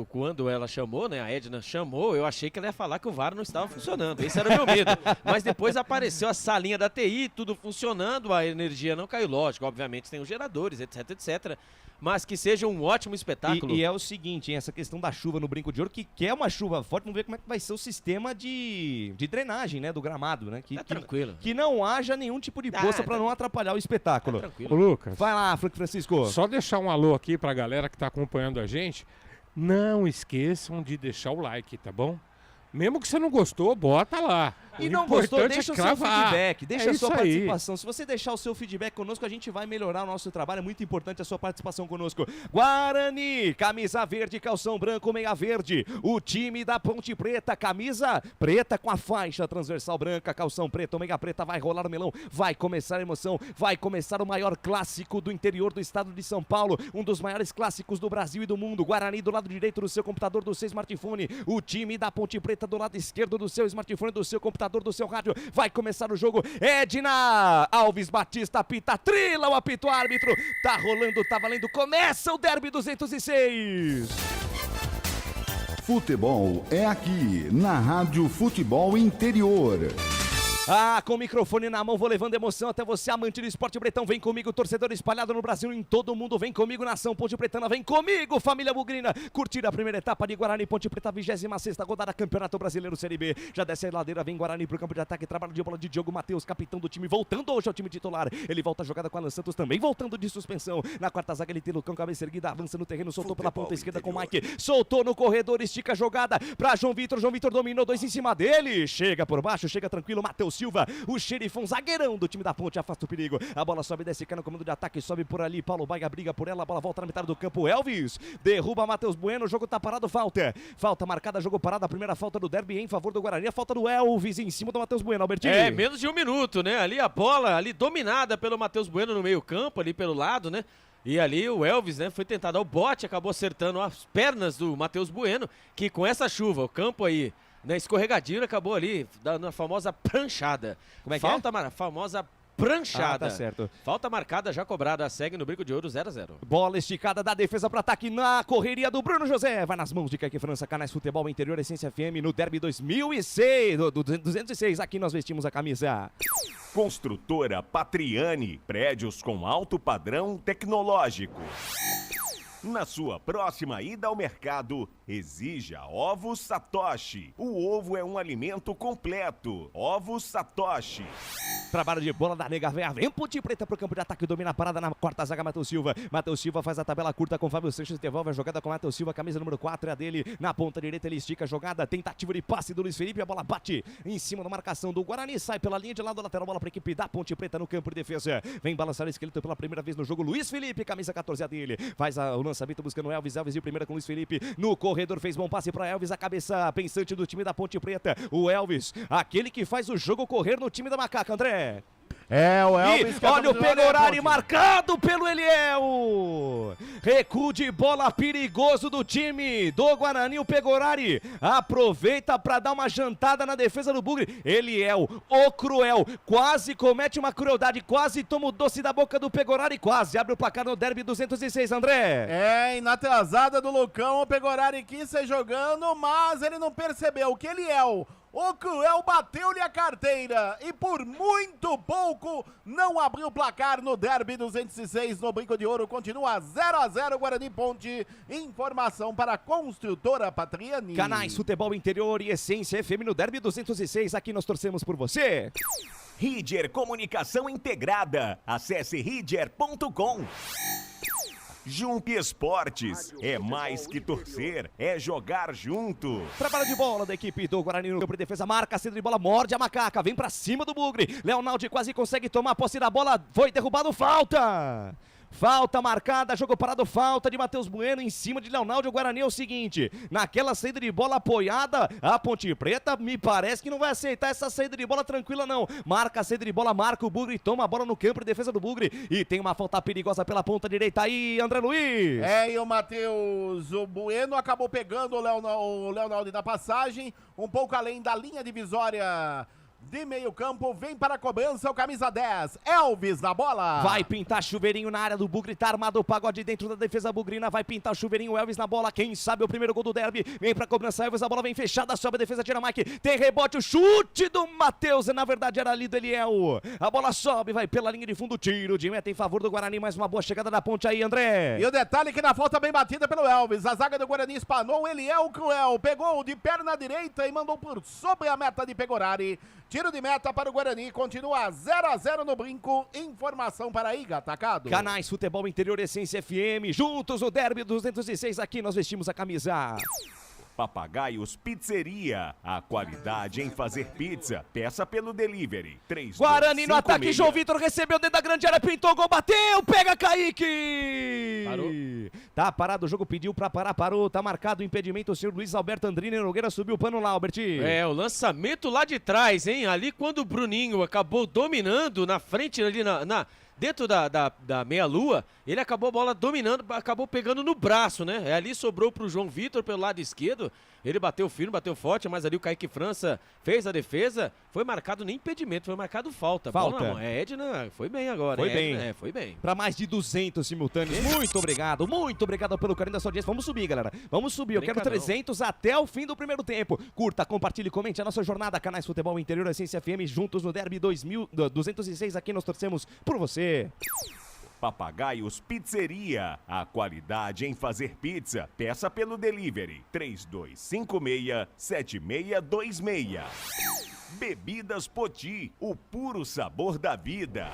Quando ela chamou, né, a Edna chamou, eu achei que ela ia falar que o VAR não estava funcionando. Esse era o meu medo. Mas depois apareceu a salinha da TI, tudo funcionando, a energia não caiu. Lógico, obviamente tem os geradores, etc, etc. Mas que seja um ótimo espetáculo. E é o seguinte, hein, essa questão da chuva no Brinco de Ouro, que quer uma chuva forte, vamos ver como é que vai ser o sistema de drenagem, né, do gramado, né? Tranquilo. Que não haja nenhum tipo de poça para não atrapalhar o espetáculo. Ô, Lucas. Vai lá, Francisco. Só deixar um alô aqui pra galera que tá acompanhando a gente. Não esqueçam de deixar o like, tá bom? Mesmo que você não gostou, bota lá. E não gostou, deixa o seu feedback, deixa a sua participação. Se você deixar o seu feedback conosco, a gente vai melhorar o nosso trabalho. É muito importante a sua participação conosco. Guarani, camisa verde, calção branco, meia verde. O time da Ponte Preta, camisa preta com a faixa transversal branca, calção preto, meia preta, vai rolar o melão. Vai começar a emoção, vai começar o maior clássico do interior do estado de São Paulo. Um dos maiores clássicos do Brasil e do mundo. Guarani do lado direito do seu computador, do seu smartphone. O time da Ponte Preta do lado esquerdo do seu smartphone, do seu computador, do seu rádio. Vai começar o jogo. Edna Alves Batista apita, trila o apito árbitro. Tá rolando, tá valendo. Começa o Derby 206. Futebol é aqui, na Rádio Futebol Interior. Com o microfone na mão, vou levando emoção até você, amante do esporte bretão. Vem comigo, torcedor espalhado no Brasil, em todo mundo. Vem comigo, nação Ponte Pretana. Vem comigo, família bugrina. Curtir a primeira etapa de Guarani Ponte Preta, 26ª rodada, Campeonato Brasileiro Série B. Já desce a ladeira, vem Guarani pro campo de ataque. Trabalho de bola de Diogo Matheus, capitão do time, voltando hoje ao time titular. Ele volta a jogada com Alan Santos também, voltando de suspensão. Na quarta zaga, ele tem Lucão, cabeça erguida, avança no terreno, soltou pela ponta esquerda com o Mike. Soltou no corredor, estica a jogada pra João Vitor. João Vitor dominou, 2 em cima dele. Chega por baixo, chega tranquilo, Matheus Silva. O xerifão, zagueirão do time da Ponte, afasta o perigo. A bola sobe, desce, cai no comando de ataque, sobe por ali. Paulo Baia briga por ela, a bola volta na metade do campo. Elvis derruba Matheus Bueno, o jogo tá parado, falta marcada, jogo parado, a primeira falta do derby em favor do Guarani, a falta do Elvis em cima do Matheus Bueno, Albertinho. Menos de 1 minuto, né? Ali a bola, ali dominada pelo Matheus Bueno no meio campo, ali pelo lado, né? E ali o Elvis, né, foi tentado ao bote, acabou acertando as pernas do Matheus Bueno, que com essa chuva, o campo aí, né, escorregadio, acabou ali dando a famosa pranchada. Como é que é? Famosa pranchada. Tá certo. Falta marcada, já cobrada, segue no Brinco de Ouro, 0-0. Bola esticada da defesa para ataque na correria do Bruno José. Vai nas mãos de Kaique França, Canais Futebol Interior, Essência FM, no Derby 2006, do 206. Aqui nós vestimos a camisa. Construtora Patriani, prédios com alto padrão tecnológico. Na sua próxima ida ao mercado, exija Ovos Satoshi. O ovo é um alimento completo. Ovos Satoshi. Trabalho de bola da nega véia. Vem Ponte Preta pro campo de ataque. Domina a parada na quarta zaga, Matheus Silva. Matheus Silva faz a tabela curta com Fábio Sanches. Devolve a jogada com Matheus Silva. Camisa número 4 é a dele. Na ponta direita ele estica a jogada. Tentativa de passe do Luiz Felipe. A bola bate em cima da marcação do Guarani. Sai pela linha de lado lateral. Bola para a equipe da Ponte Preta no campo de defesa. Vem balançar o esqueleto pela primeira vez no jogo. Luiz Felipe, camisa 14 é a dele. Faz o lançamento buscando Elvis. Elvis e o primeiro com Luiz Felipe. No corredor fez bom passe para Elvis. A cabeça pensante do time da Ponte Preta. O Elvis, aquele que faz o jogo correr no time da Macaca, André. É, o Elvis. E olha o Pegorari marcado pelo Eliel. Recuo de bola perigoso do time do Guarani. O Pegorari aproveita para dar uma jantada na defesa do Bugre. Eliel, o cruel, quase comete uma crueldade, quase toma o doce da boca do Pegorari, quase abre o placar no Derby 206, André. É, e na atrasada do Lucão, o Pegorari quis ser jogando, mas ele não percebeu que Eliel, o cruel, bateu-lhe a carteira e por muito pouco não abriu o placar no Derby 206 no Brinco de Ouro. Continua 0-0 Guarani Ponte. Informação para a Construtora Patriani. Canais Futebol Interior e Essência FM no Derby 206. Aqui nós torcemos por você. Ridger Comunicação Integrada. Acesse ridger.com. Jump Esportes, é mais que torcer, é jogar junto. Trabalho de bola da equipe do Guarani no campo de defesa, marca a saída de bola, morde a macaca, vem pra cima do Bugre. Leonaldi quase consegue tomar a posse da bola, foi derrubado, falta. Falta marcada, jogo parado, falta de Matheus Bueno em cima de Leonaldo. O Guarani é o seguinte, naquela saída de bola apoiada, a Ponte Preta me parece que não vai aceitar essa saída de bola tranquila não. Marca a saída de bola, marca o Bugre, toma a bola no campo de defesa do Bugre e tem uma falta perigosa pela ponta direita aí, André Luiz. É, e o Matheus Bueno acabou pegando o Leonaldo na passagem, um pouco além da linha divisória de meio campo, vem para a cobrança o camisa 10, Elvis na bola. Vai pintar chuveirinho na área do Bugre, tá armado o pagode dentro da defesa bugrina, vai pintar chuveirinho, Elvis na bola, quem sabe o primeiro gol do Derby, vem pra cobrança, Elvis, a bola vem fechada, sobe a defesa, tira Mike, tem rebote, o chute do Matheus, na verdade era ali do Eliel, a bola sobe, vai pela linha de fundo, tiro de meta em favor do Guarani, mais uma boa chegada da ponte aí, André. E o detalhe é que na falta bem batida pelo Elvis, a zaga do Guarani espanou, o Eliel cruel, pegou de perna direita e mandou por sobre a meta de Pegorari. Tiro de meta para o Guarani, continua 0-0 no Brinco. Informação para Iga Atacado. Canais Futebol Interior Essência FM, juntos no Derby 206, aqui nós vestimos a camisa. Papagaios Pizzeria, a qualidade em fazer pizza. Peça pelo delivery. 3, Guarani no ataque, João Vitor recebeu dentro da grande área, pintou, gol, bateu, pega Kaique. Parou. Tá parado o jogo, pediu pra parar, parou, tá marcado o impedimento, o senhor Luiz Alberto Andrini Nogueira subiu o pano lá, Albert. É, o lançamento lá de trás, hein? Ali quando o Bruninho acabou dominando na frente ali dentro da meia-lua, ele acabou a bola dominando, acabou pegando no braço, né? Ali sobrou pro João Vitor pelo lado esquerdo, ele bateu firme, bateu forte, mas ali o Kaique França fez a defesa, foi marcado nem impedimento, foi marcado falta. Falta. Edna foi bem agora. Foi bem. Edna, foi bem. Pra mais de 200 simultâneos, muito obrigado pelo carinho da sua audiência. Vamos subir, galera, vamos subir, eu quero 300 até o fim do primeiro tempo. Curta, compartilhe, comente a nossa jornada, Canais Futebol Interior, Essência FM, juntos no Derby 206, aqui nós torcemos por você. Papagaios Pizzeria, a qualidade em fazer pizza. Peça pelo delivery. 3256-7626. Bebidas Poti, o puro sabor da vida.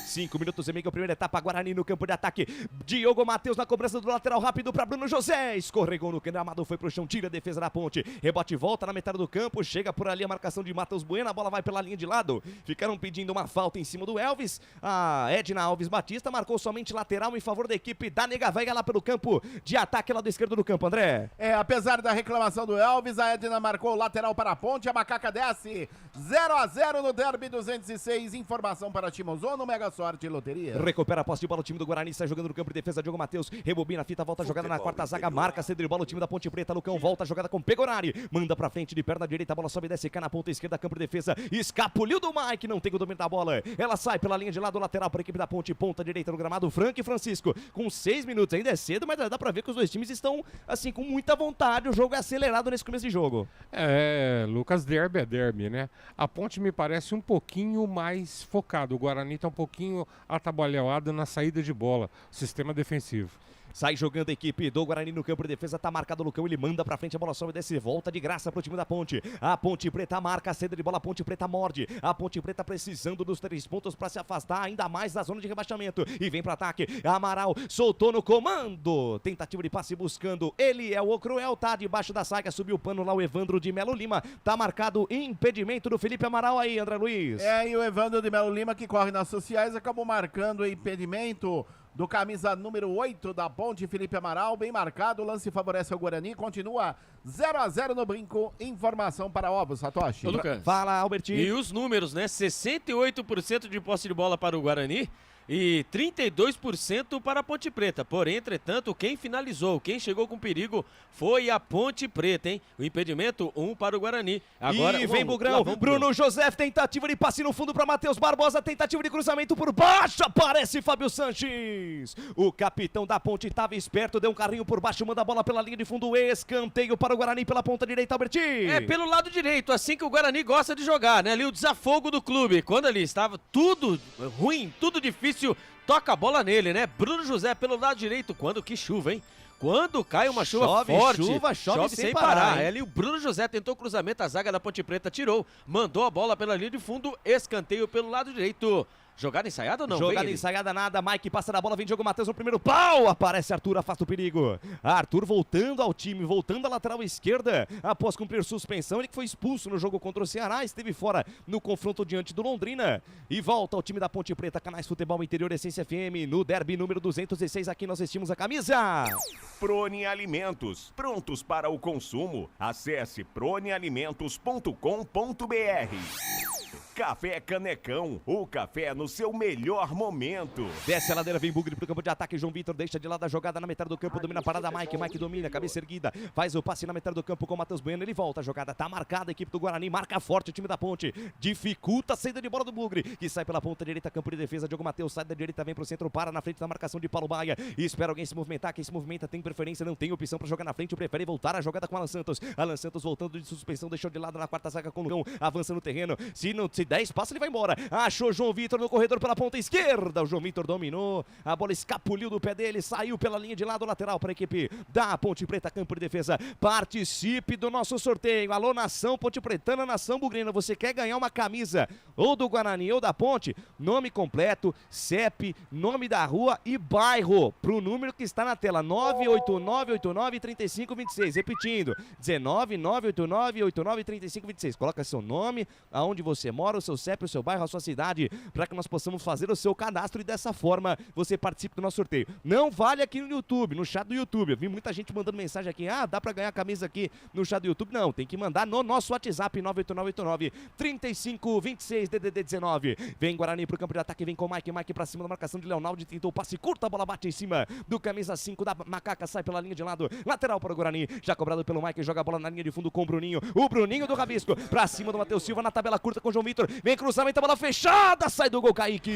5 minutos e meio, a primeira etapa, Guarani no campo de ataque. Diogo Matheus na cobrança do lateral rápido para Bruno José. Escorregou no gramado, foi pro chão, tira a defesa da ponte. Rebote, volta na metade do campo, chega por ali a marcação de Matheus Bueno, a bola vai pela linha de lado. Ficaram pedindo uma falta em cima do Elvis. A Edna Alves Batista marcou somente lateral em favor da equipe da Nega Veiga lá pelo campo de ataque, lado esquerdo do campo, André. É, apesar da reclamação do Elvis, a Edna marcou lateral para a ponte, a Macaca desce. 0-0 no Derby 206, informação para Timozono, Mega Sorte e Loteria. Recupera a posse de bola, o time do Guarani sai jogando no campo de defesa, Diogo Matheus, rebobina a fita, volta a jogada na quarta zaga, marca, cedeu de bola, o time da Ponte Preta, Lucão, volta a jogada com Pegorari, manda pra frente de perna direita, a bola sobe e desce, cai na ponta esquerda, campo de defesa, escapuliu do Mike, não tem o domínio da bola, ela sai pela linha de lado lateral para a equipe da Ponte, ponta direita no gramado, Frank e Francisco, com 6 minutos, ainda é cedo, mas dá pra ver que os dois times estão, assim, com muita vontade, o jogo é acelerado nesse começo de jogo. É, Lucas, derby é derby, né? A Ponte me parece um pouquinho mais focado, o Guarani tá um pouquinho atabalhado na saída de bola, sistema defensivo. Sai jogando a equipe do Guarani no campo de defesa, tá marcado o Lucão, ele manda pra frente, a bola sobe e desce, volta de graça pro time da Ponte. A Ponte Preta marca a saída de bola, a Ponte Preta morde. A Ponte Preta precisando dos 3 pontos pra se afastar ainda mais da zona de rebaixamento. E vem pro ataque, Amaral soltou no comando. Tentativa de passe buscando, ele é o cruel, tá debaixo da saga, subiu o pano lá o Evandro de Melo Lima. Tá marcado impedimento do Felipe Amaral aí, André Luiz. É, e o Evandro de Melo Lima, que corre nas sociais, acabou marcando o impedimento do camisa número 8 da Ponte, Felipe Amaral, bem marcado, o lance favorece o Guarani, continua 0-0 no brinco, informação para Ovos, Satoshi. Ô, Lucas. Fala, Albertinho. E os números, né? 68% de posse de bola para o Guarani e 32% para a Ponte Preta. Porém, entretanto, quem finalizou, quem chegou com perigo foi a Ponte Preta, hein? O impedimento, 1 para o Guarani. Agora, e vem Bugrão, Bruno José, tentativa de passe no fundo para Matheus Barbosa, tentativa de cruzamento por baixo, aparece Fábio Sanches. O capitão da Ponte estava esperto, deu um carrinho por baixo, manda a bola pela linha de fundo, escanteio para o Guarani pela ponta direita, Albertinho. É, pelo lado direito, assim que o Guarani gosta de jogar, né? Ali o desafogo do clube, quando ali estava tudo ruim, tudo difícil, toca a bola nele, né? Bruno José pelo lado direito, quando que chuva, hein? Quando cai uma chuva forte, chove sem parar. É ali o Bruno José tentou cruzamento, a zaga da Ponte Preta tirou, mandou a bola pela linha de fundo, escanteio pelo lado direito. Jogada ensaiada ou não? Jogada ensaiada nada, Mike passa na bola, vem Diogo Matheus no primeiro pau, aparece Arthur, afasta o perigo. Arthur voltando ao time, voltando à lateral esquerda, após cumprir suspensão, ele que foi expulso no jogo contra o Ceará, esteve fora no confronto diante do Londrina e volta ao time da Ponte Preta, Canais Futebol Interior Essência FM, no derby número 206, aqui nós vestimos a camisa. Prone Alimentos, prontos para o consumo. Acesse pronealimentos.com.br. Café Canecão, o café no seu melhor momento. Desce a ladeira, vem Bugre pro campo de ataque, João Vitor deixa de lado a jogada na metade do campo, domina a parada, Mike domina, cabeça erguida, faz o passe na metade do campo com o Matheus Bueno, ele volta, a jogada tá marcada, a equipe do Guarani marca forte o time da Ponte, dificulta a saída de bola do Bugre, que sai pela ponta direita, campo de defesa, Diogo Matheus sai da direita, vem pro centro, para na frente da marcação de Paulo Baia, e espera alguém se movimentar, quem se movimenta tem preferência, não tem opção pra jogar na frente, prefere voltar a jogada com Alan Santos voltando de suspensão, deixou de lado na quarta zaga com o Lucão, avança no terreno, se der espaço ele vai embora, achou João Vitor no corredor pela ponta esquerda, o João Vitor dominou, a bola escapuliu do pé dele, saiu pela linha de lado lateral para a equipe da Ponte Preta, campo de defesa. Participe do nosso sorteio, alô nação Ponte Pretana, nação bugrina, você quer ganhar uma camisa ou do Guarani ou da Ponte? Nome completo, CEP, nome da rua e bairro, pro número que está na tela, 989893526, repetindo, 19989893526, coloca seu nome, aonde você mora, o seu CEP, o seu bairro, a sua cidade, para que nós possamos fazer o seu cadastro e dessa forma você participe do nosso sorteio. Não vale aqui no YouTube, no chat do YouTube. Eu vi muita gente mandando mensagem aqui, dá para ganhar camisa aqui no chat do YouTube. Não, tem que mandar no nosso WhatsApp 98989-3526 DDD19. Vem Guarani pro campo de ataque, vem com o Mike para cima da marcação de Leonardo, tentou o passe curto, a bola bate em cima do camisa 5 da Macaca, sai pela linha de lado, lateral para o Guarani, já cobrado pelo Mike, joga a bola na linha de fundo com o Bruninho do Rabisco, pra cima do Matheus Silva na tabela curta com o João Vitor, vem cruzamento, a bola fechada, sai do gol Kaique.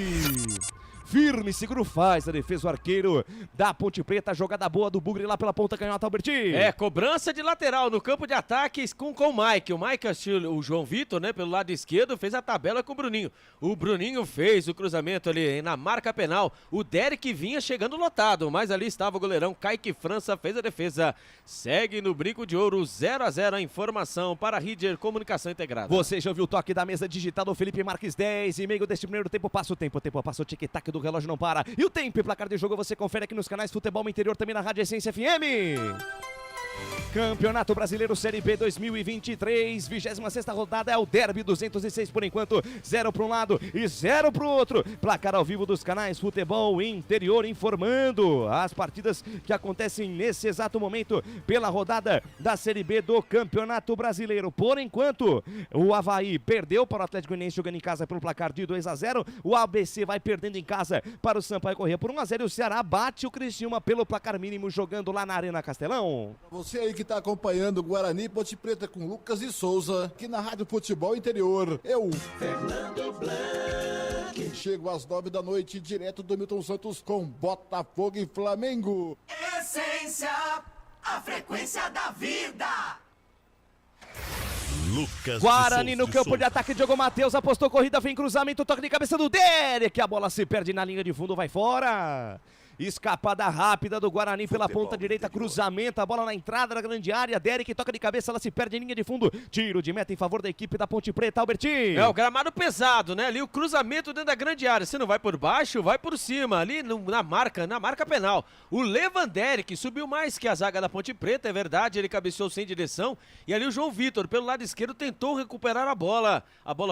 Firme, seguro, faz a defesa, o arqueiro da Ponte Preta, jogada boa do Bugre lá pela ponta canhota, Albertinho. É, cobrança de lateral no campo de ataques com o Mike. O Mike, o João Vitor, né, pelo lado esquerdo, fez a tabela com o Bruninho. O Bruninho fez o cruzamento ali na marca penal. O Derek vinha chegando lotado, mas ali estava o goleirão Kaique França, fez a defesa. Segue no brinco de ouro, 0-0 a informação para a Ridger Comunicação Integrada. Você já ouviu o toque da mesa digital do Felipe Marques, 10:30 deste primeiro tempo, passa o tempo passa o tic-tac do relógio não para. E o tempo e placar de jogo você confere aqui nos canais Futebol Interior, também na Rádio Essência FM. Campeonato Brasileiro Série B 2023, 26ª rodada, é o derby 206 por enquanto, 0 para um lado e 0 para o outro. Placar ao vivo dos canais Futebol Interior, informando as partidas que acontecem nesse exato momento pela rodada da Série B do Campeonato Brasileiro. Por enquanto, o Avaí perdeu para o Atlético Goianiense jogando em casa pelo placar de 2-0. O ABC vai perdendo em casa para o Sampaio Corrêa por 1-0 e o Ceará bate o Criciúma pelo placar mínimo jogando lá na Arena Castelão. Você aí que está acompanhando o Guarani Ponte Preta com Lucas e Souza, aqui na Rádio Futebol Interior. Eu, Fernando Blanc. Chego às 9 da noite, direto do Milton Santos com Botafogo e Flamengo. Essência, a frequência da vida. Lucas Guarani no campo de ataque, Diogo Matheus apostou corrida, vem cruzamento, toque de cabeça do Derek, a bola se perde na linha de fundo, vai fora. Escapada rápida do Guarani pela ponta direita, cruzamento, a bola na entrada da grande área, Derek toca de cabeça, ela se perde em linha de fundo, tiro de meta em favor da equipe da Ponte Preta, Albertinho. É, o gramado pesado, né, ali o cruzamento dentro da grande área, se não vai por baixo, vai por cima, ali na marca penal. O Lewanderick subiu mais que a zaga da Ponte Preta, é verdade, ele cabeceou sem direção, e ali o João Vitor, pelo lado esquerdo, tentou recuperar a bola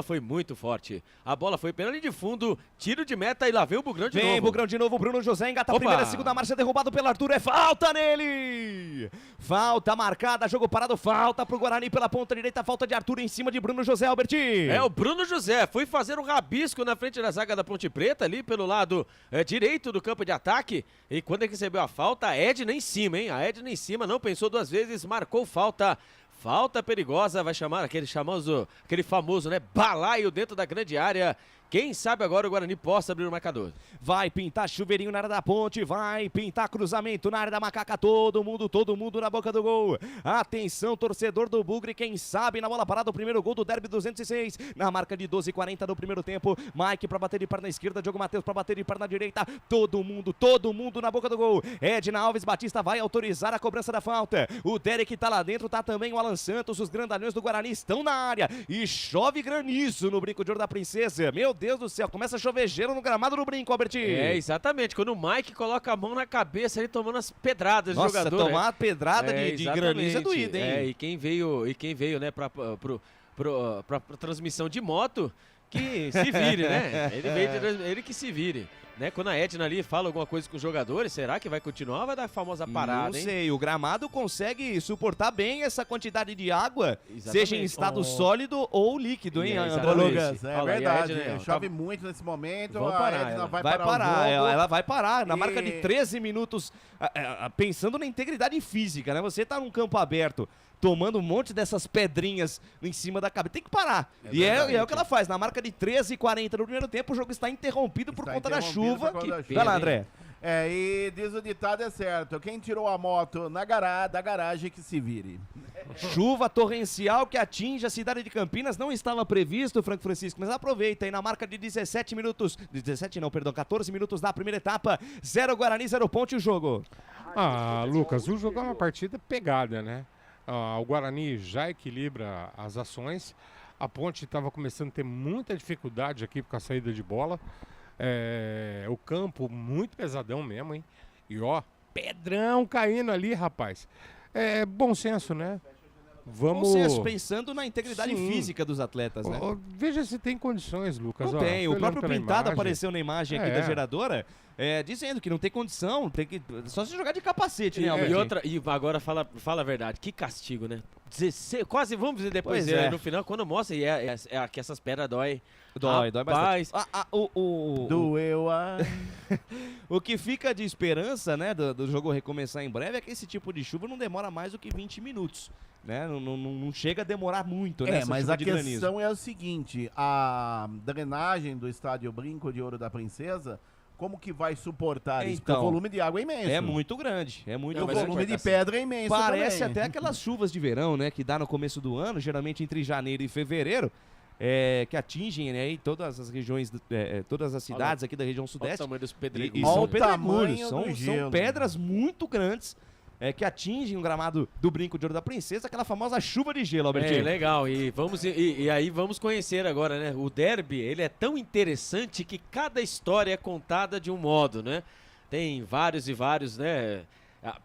foi muito forte, a bola foi pela linha de fundo, tiro de meta e lá vem o Bugrão de novo. Vem Bugrão de novo, Bruno José engata A primeira e segunda marcha derrubado pelo Arthur, é falta nele! Falta marcada, jogo parado, falta pro Guarani pela ponta direita, falta de Arthur em cima de Bruno José, Alberti. É, o Bruno José foi fazer um rabisco na frente da zaga da Ponte Preta, ali pelo lado direito do campo de ataque, e quando ele recebeu a falta, a Edna em cima, hein? A Edna em cima, não pensou duas vezes, marcou falta. Falta perigosa, vai chamar aquele famoso, né, balaio dentro da grande área. Quem sabe agora o Guarani possa abrir o marcador. Vai pintar chuveirinho na área da Ponte, vai pintar cruzamento na área da Macaca, todo mundo na boca do gol. Atenção, torcedor do Bugre, quem sabe na bola parada o primeiro gol do Derby 206, na marca de 12:40 do primeiro tempo. Mike pra bater de perna esquerda, Diogo Matheus pra bater de perna direita, todo mundo na boca do gol. Edna Alves Batista vai autorizar a cobrança da falta. O Derek tá lá dentro, tá também o Alan Santos, os grandalhões do Guarani estão na área e chove granizo no Brinco de Ouro da Princesa. Meu Deus do céu, começa a chover gelo no gramado do Brinco, Alberti. É, exatamente, quando o Mike coloca a mão na cabeça, ele tomando as pedradas do jogador. Nossa, tomar pedrada de granizo é doído, hein? É, e quem veio, né, pra transmissão de moto, que se vire, né? Ele que se vire. Né, quando a Edna ali fala alguma coisa com os jogadores, será que vai continuar ou vai dar a famosa parada, hein? Não sei, o gramado consegue suportar bem essa quantidade de água, seja em estado sólido ou líquido, hein, Lucas? É verdade, chove muito nesse momento, a Edna vai parar. Ela vai parar, na marca de 13 minutos, pensando na integridade física, né? Você tá num campo aberto, tomando um monte dessas pedrinhas em cima da cabeça. Tem que parar. É o que ela faz. Na marca de 13:40 no primeiro tempo, o jogo está interrompido por conta da chuva. Vai lá, André. E diz o ditado é certo. Quem tirou a moto da garagem que se vire. Chuva torrencial que atinge a cidade de Campinas. Não estava previsto, Franco Francisco, mas aproveita aí na marca de 14 minutos da primeira etapa. 0 Guarani, 0 Ponte o jogo. Lucas, o jogo é uma partida pegada, né? O Guarani já equilibra as ações. A Ponte estava começando a ter muita dificuldade aqui com a saída de bola. O campo muito pesadão mesmo, hein? E pedrão caindo ali, rapaz. Bom senso, né? Vamos... Bom senso, pensando na integridade física dos atletas, né? Veja se tem condições, Lucas. Não tem, o próprio Pintado apareceu na imagem aqui da geradora, dizendo que não tem condição, tem que só se jogar de capacete, né, Albert? E agora fala a verdade, que castigo, né? 16, quase vamos dizer depois, no final, quando mostra, que essas pedras dói bastante. Doeu O que fica de esperança, né, do jogo recomeçar em breve é que esse tipo de chuva não demora mais do que 20 minutos. Né? Não chega a demorar muito, né? Mas a questão é o seguinte, a drenagem do estádio Brinco de Ouro da Princesa, como que vai suportar isso? Porque o volume de água é imenso. É muito grande. O volume de pedra é imenso. Parece até aquelas chuvas de verão, né? Que dá no começo do ano, geralmente entre janeiro e fevereiro, que atingem, né, em todas as regiões, todas as cidades aqui da região sudeste. Olha o tamanho dos pedregulhos. E são pedregulhos, são pedras muito grandes. Que atingem o gramado do Brinco de Ouro da Princesa, aquela famosa chuva de gelo, Albertinho. Legal, e aí vamos conhecer agora, né? O derby, ele é tão interessante que cada história é contada de um modo, né? Tem vários e vários, né,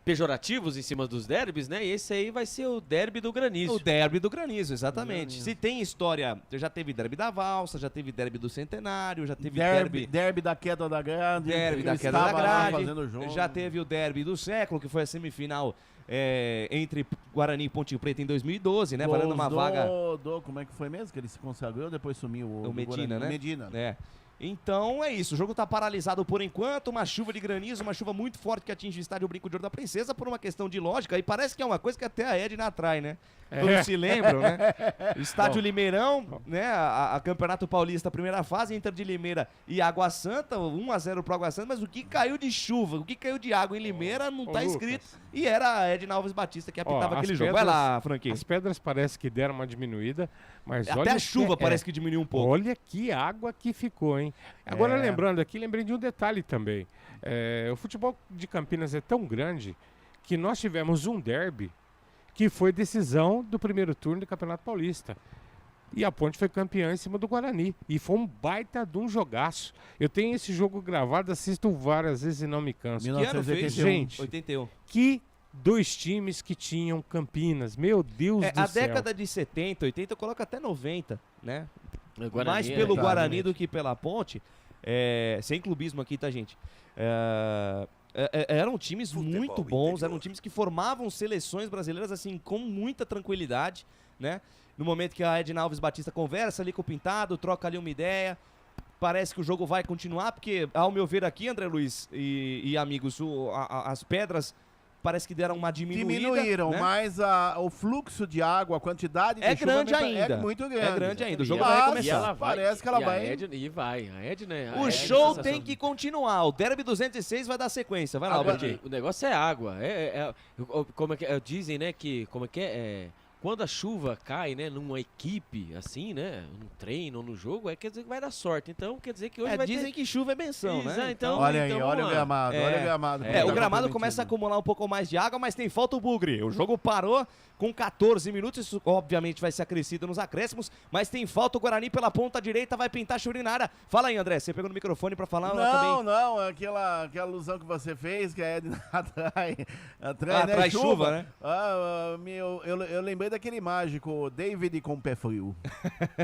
pejorativos em cima dos derbys, né? E esse aí vai ser o derby do Granizo. O derby do Granizo, exatamente. Se tem história, já teve derby da Valsa, já teve derby do Centenário, já teve derby da queda da grade. Derby da queda da grade. Já teve o derby do século, que foi a semifinal entre Guarani e Ponte Preta em 2012, né? Valendo uma vaga. Como é que foi mesmo? Que ele se consagrou, depois sumiu o Medina, Guarani, né? Medina. Então é isso, o jogo tá paralisado por enquanto, uma chuva de granizo, uma chuva muito forte que atinge o estádio Brinco de Ouro da Princesa por uma questão de lógica, e parece que é uma coisa que até a Edna atrai, né? Todos se lembram, né? Estádio Limeirão, né? A Campeonato Paulista, primeira fase, Inter de Limeira e Água Santa, 1-0 pro Água Santa, mas o que caiu de chuva, o que caiu de água em Limeira não tá escrito, e era a Edna Alves Batista que apitava aquele jogo. Vai lá, Franquinho. As pedras parece que deram uma diminuída, mas até olha a chuva parece que diminuiu um pouco. Olha que água que ficou, hein? Agora lembrando aqui, lembrei de um detalhe também. O futebol de Campinas é tão grande que nós tivemos um derby que foi decisão do primeiro turno do Campeonato Paulista. E a Ponte foi campeã em cima do Guarani. E foi um baita de um jogaço. Eu tenho esse jogo gravado, assisto várias vezes e não me canso. 1981. Gente, 81. Que dois times que tinham Campinas. Meu Deus do céu. A década de 70, 80, eu coloco até 90, né? Guarani, mais pelo Guarani do que pela Ponte. Sem clubismo aqui, tá, gente? Eram times muito bons, eram times que formavam seleções brasileiras assim com muita tranquilidade, né? No momento que a Edna Alves Batista conversa ali com o Pintado, troca ali uma ideia, parece que o jogo vai continuar, porque ao meu ver aqui, André Luiz e amigos, as pedras parece que deram uma Diminuíram, né? mas o fluxo de água, a quantidade de é chuva grande ainda. É muito grande. É grande ainda. O jogo vai recomeçar. Parece que ela vai. A Edna, o show tem que continuar. O Derby 206 vai dar sequência. Vai lá, Albertinho. O negócio é água. Como é que dizem, né, que como é que quando a chuva cai, né, numa equipe, assim, né, num treino ou no jogo, quer dizer que vai dar sorte. Então, quer dizer que hoje vai dizem que chuva é benção, né? Então, olha aí, olha o gramado, olha o gramado. O gramado começa a acumular um pouco mais de água, mas tem falta o bugre. O jogo parou com 14 minutos, isso obviamente vai ser acrescido nos acréscimos, mas tem falta o Guarani pela ponta direita, vai pintar Churinho na área. Fala aí, André, você pegou no microfone pra falar? Não, aquela alusão que você fez, que a Edna atrai chuva, né? Eu lembrei daquele mágico, David com pé frio.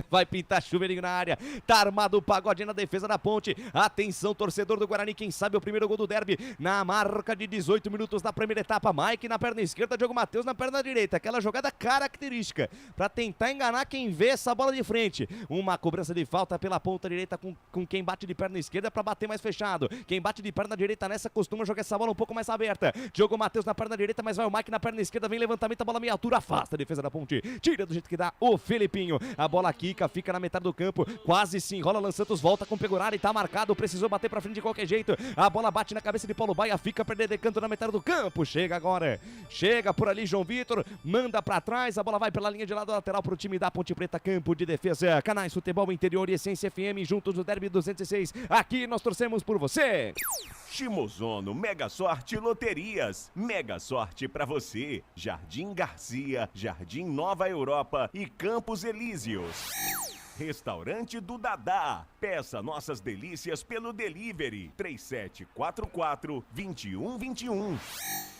Vai pintar Chuveirinho na área, tá armado o pagode na defesa da ponte. Atenção, torcedor do Guarani, quem sabe o primeiro gol do derby na marca de 18 minutos da primeira etapa. Mike na perna esquerda, Diogo Matheus na perna direita. Aquela jogada característica para tentar enganar quem vê essa bola de frente. Uma cobrança de falta pela ponta direita com quem bate de perna esquerda para bater mais fechado. Quem bate de perna direita nessa costuma jogar essa bola um pouco mais aberta. Diogo Matheus na perna direita, mas vai o Mike na perna esquerda, vem levantamento, a bola meia altura, afasta a defesa da ponte. Tira do jeito que dá o Felipinho. A bola quica, fica na metade do campo, quase se enrola. Alan Santos volta com o Pegorari, tá marcado, precisou bater pra frente de qualquer jeito. A bola bate na cabeça de Paulo Baia, fica perdendo de canto na metade do campo. Chega agora, chega por ali João Vitor, manda pra trás, a bola vai pela linha de lado lateral pro time da Ponte Preta, campo de defesa. Canais Futebol Interior e Essência FM, juntos no Derby 206. Aqui nós torcemos por você. Shimozono Mega Sorte Loterias. Mega sorte pra você. Jardim Garcia, Jardim Nova Europa e Campos Elíseos. Restaurante do Dadá. Peça nossas delícias pelo delivery 3744-2121.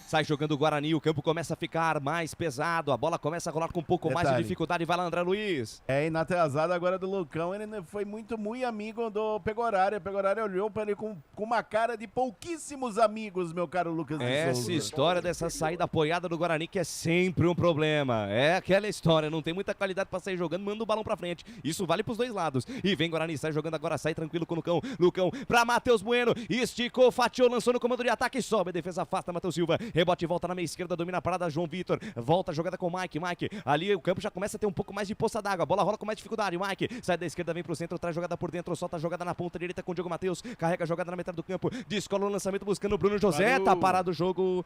Sai jogando o Guarani, o campo começa a ficar mais pesado, a bola começa a rolar com um pouco mais de dificuldade, vai lá André Luiz. E na atrasada agora do Lucão, ele foi muito amigo do Pegorari. O Pegorari olhou para ele com uma cara de pouquíssimos amigos, meu caro Lucas de Souza. Essa história dessa saída apoiada do Guarani que é sempre um problema. É aquela história, não tem muita qualidade para sair jogando, manda o balão pra frente. Isso vale pros dois lados. E vem Guarani, sai jogando agora, sai tranquilo com o Lucão. Lucão pra Matheus Bueno, esticou, fatiou, lançou no comando de ataque, sobe, a defesa afasta, Matheus Silva. Rebote, volta na meia esquerda, domina a parada, João Vitor. Volta a jogada com o Mike. Ali o campo já começa a ter um pouco mais de poça d'água. A bola rola com mais dificuldade. Mike sai da esquerda, vem pro centro, traz jogada por dentro, solta a jogada na ponta direita com o Diogo Matheus. Carrega a jogada na metade do campo, descola o lançamento buscando o Bruno José. Tá parado o jogo.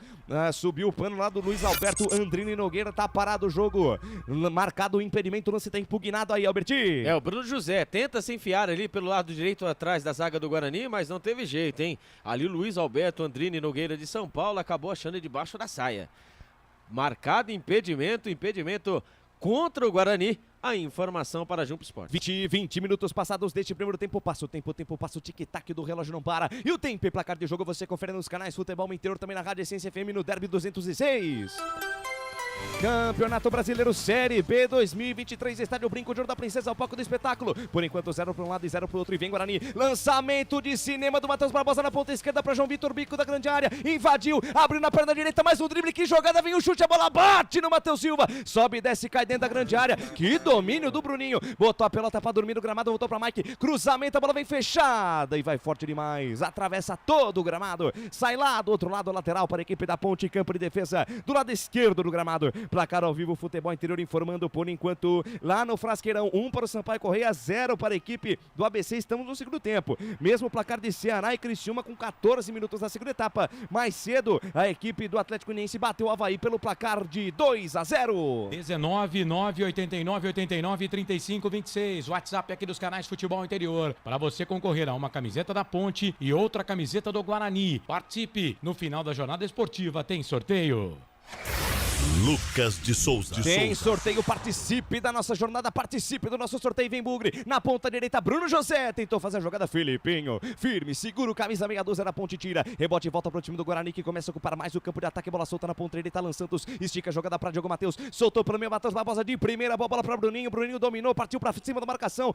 Subiu o pano lá do Luiz Alberto Andrini Nogueira. Tá parado o jogo. Marcado o impedimento, o lance tá impugnado aí, Alberti. O Bruno José tenta se enfiar ali pelo lado direito atrás da zaga do Guarani, mas não teve jeito, hein? Ali o Luiz Alberto Andrini Nogueira de São Paulo acabou achando debaixo da saia. Marcado impedimento contra o Guarani. A informação para Jump Sport. 20 minutos passados deste primeiro tempo. Passa o tempo, o tic-tac do relógio não para. E o tempo e placar de jogo você confere nos canais Futebol Interior, também na Rádio Essência FM no Derby 206. Campeonato Brasileiro Série B 2023, Estádio Brinco de Ouro da Princesa, o palco do espetáculo. Por enquanto 0 para um lado e 0 para o outro, e vem Guarani. Lançamento de cinema do Matheus Barbosa na ponta esquerda para João Vitor, bico da grande área, invadiu, abriu na perna direita, mais um drible, que jogada, vem o chute, a bola bate no Matheus Silva, sobe e desce, cai dentro da grande área, que domínio do Bruninho, botou a pelota para dormir no gramado, voltou para Mike, cruzamento, a bola vem fechada e vai forte demais, atravessa todo o gramado, sai lá do outro lado, lateral para a equipe da Ponte, campo de defesa do lado esquerdo do gramado. Placar ao vivo, Futebol Interior informando por enquanto lá no Frasqueirão, 1 para o Sampaio Correia, 0 para a equipe do ABC. Estamos no segundo tempo, mesmo placar de Ceará e Criciúma com 14 minutos da segunda etapa. Mais cedo a equipe do Atlético Goianiense bateu o Avaí pelo placar de 2-0. 19 9 89 89 35 26, WhatsApp aqui dos canais Futebol Interior, para você concorrer a uma camiseta da Ponte e outra camiseta do Guarani. Participe, no final da jornada esportiva tem sorteio. Lucas de Souza. Tem sorteio, participe da nossa jornada, participe do nosso sorteio, vem Bugre. Na ponta direita, Bruno José tentou fazer a jogada, Filipinho. Firme, segura o camisa meia dúzia na ponte, tira. Rebote e volta pro time do Guarani, que começa a ocupar mais o campo de ataque. Bola solta na ponta direita, Alan Santos estica a jogada pra Diogo Matheus. Soltou pelo meio, Matheus Barbosa de primeira, bola pra Bruninho. Bruninho dominou, partiu pra cima da marcação.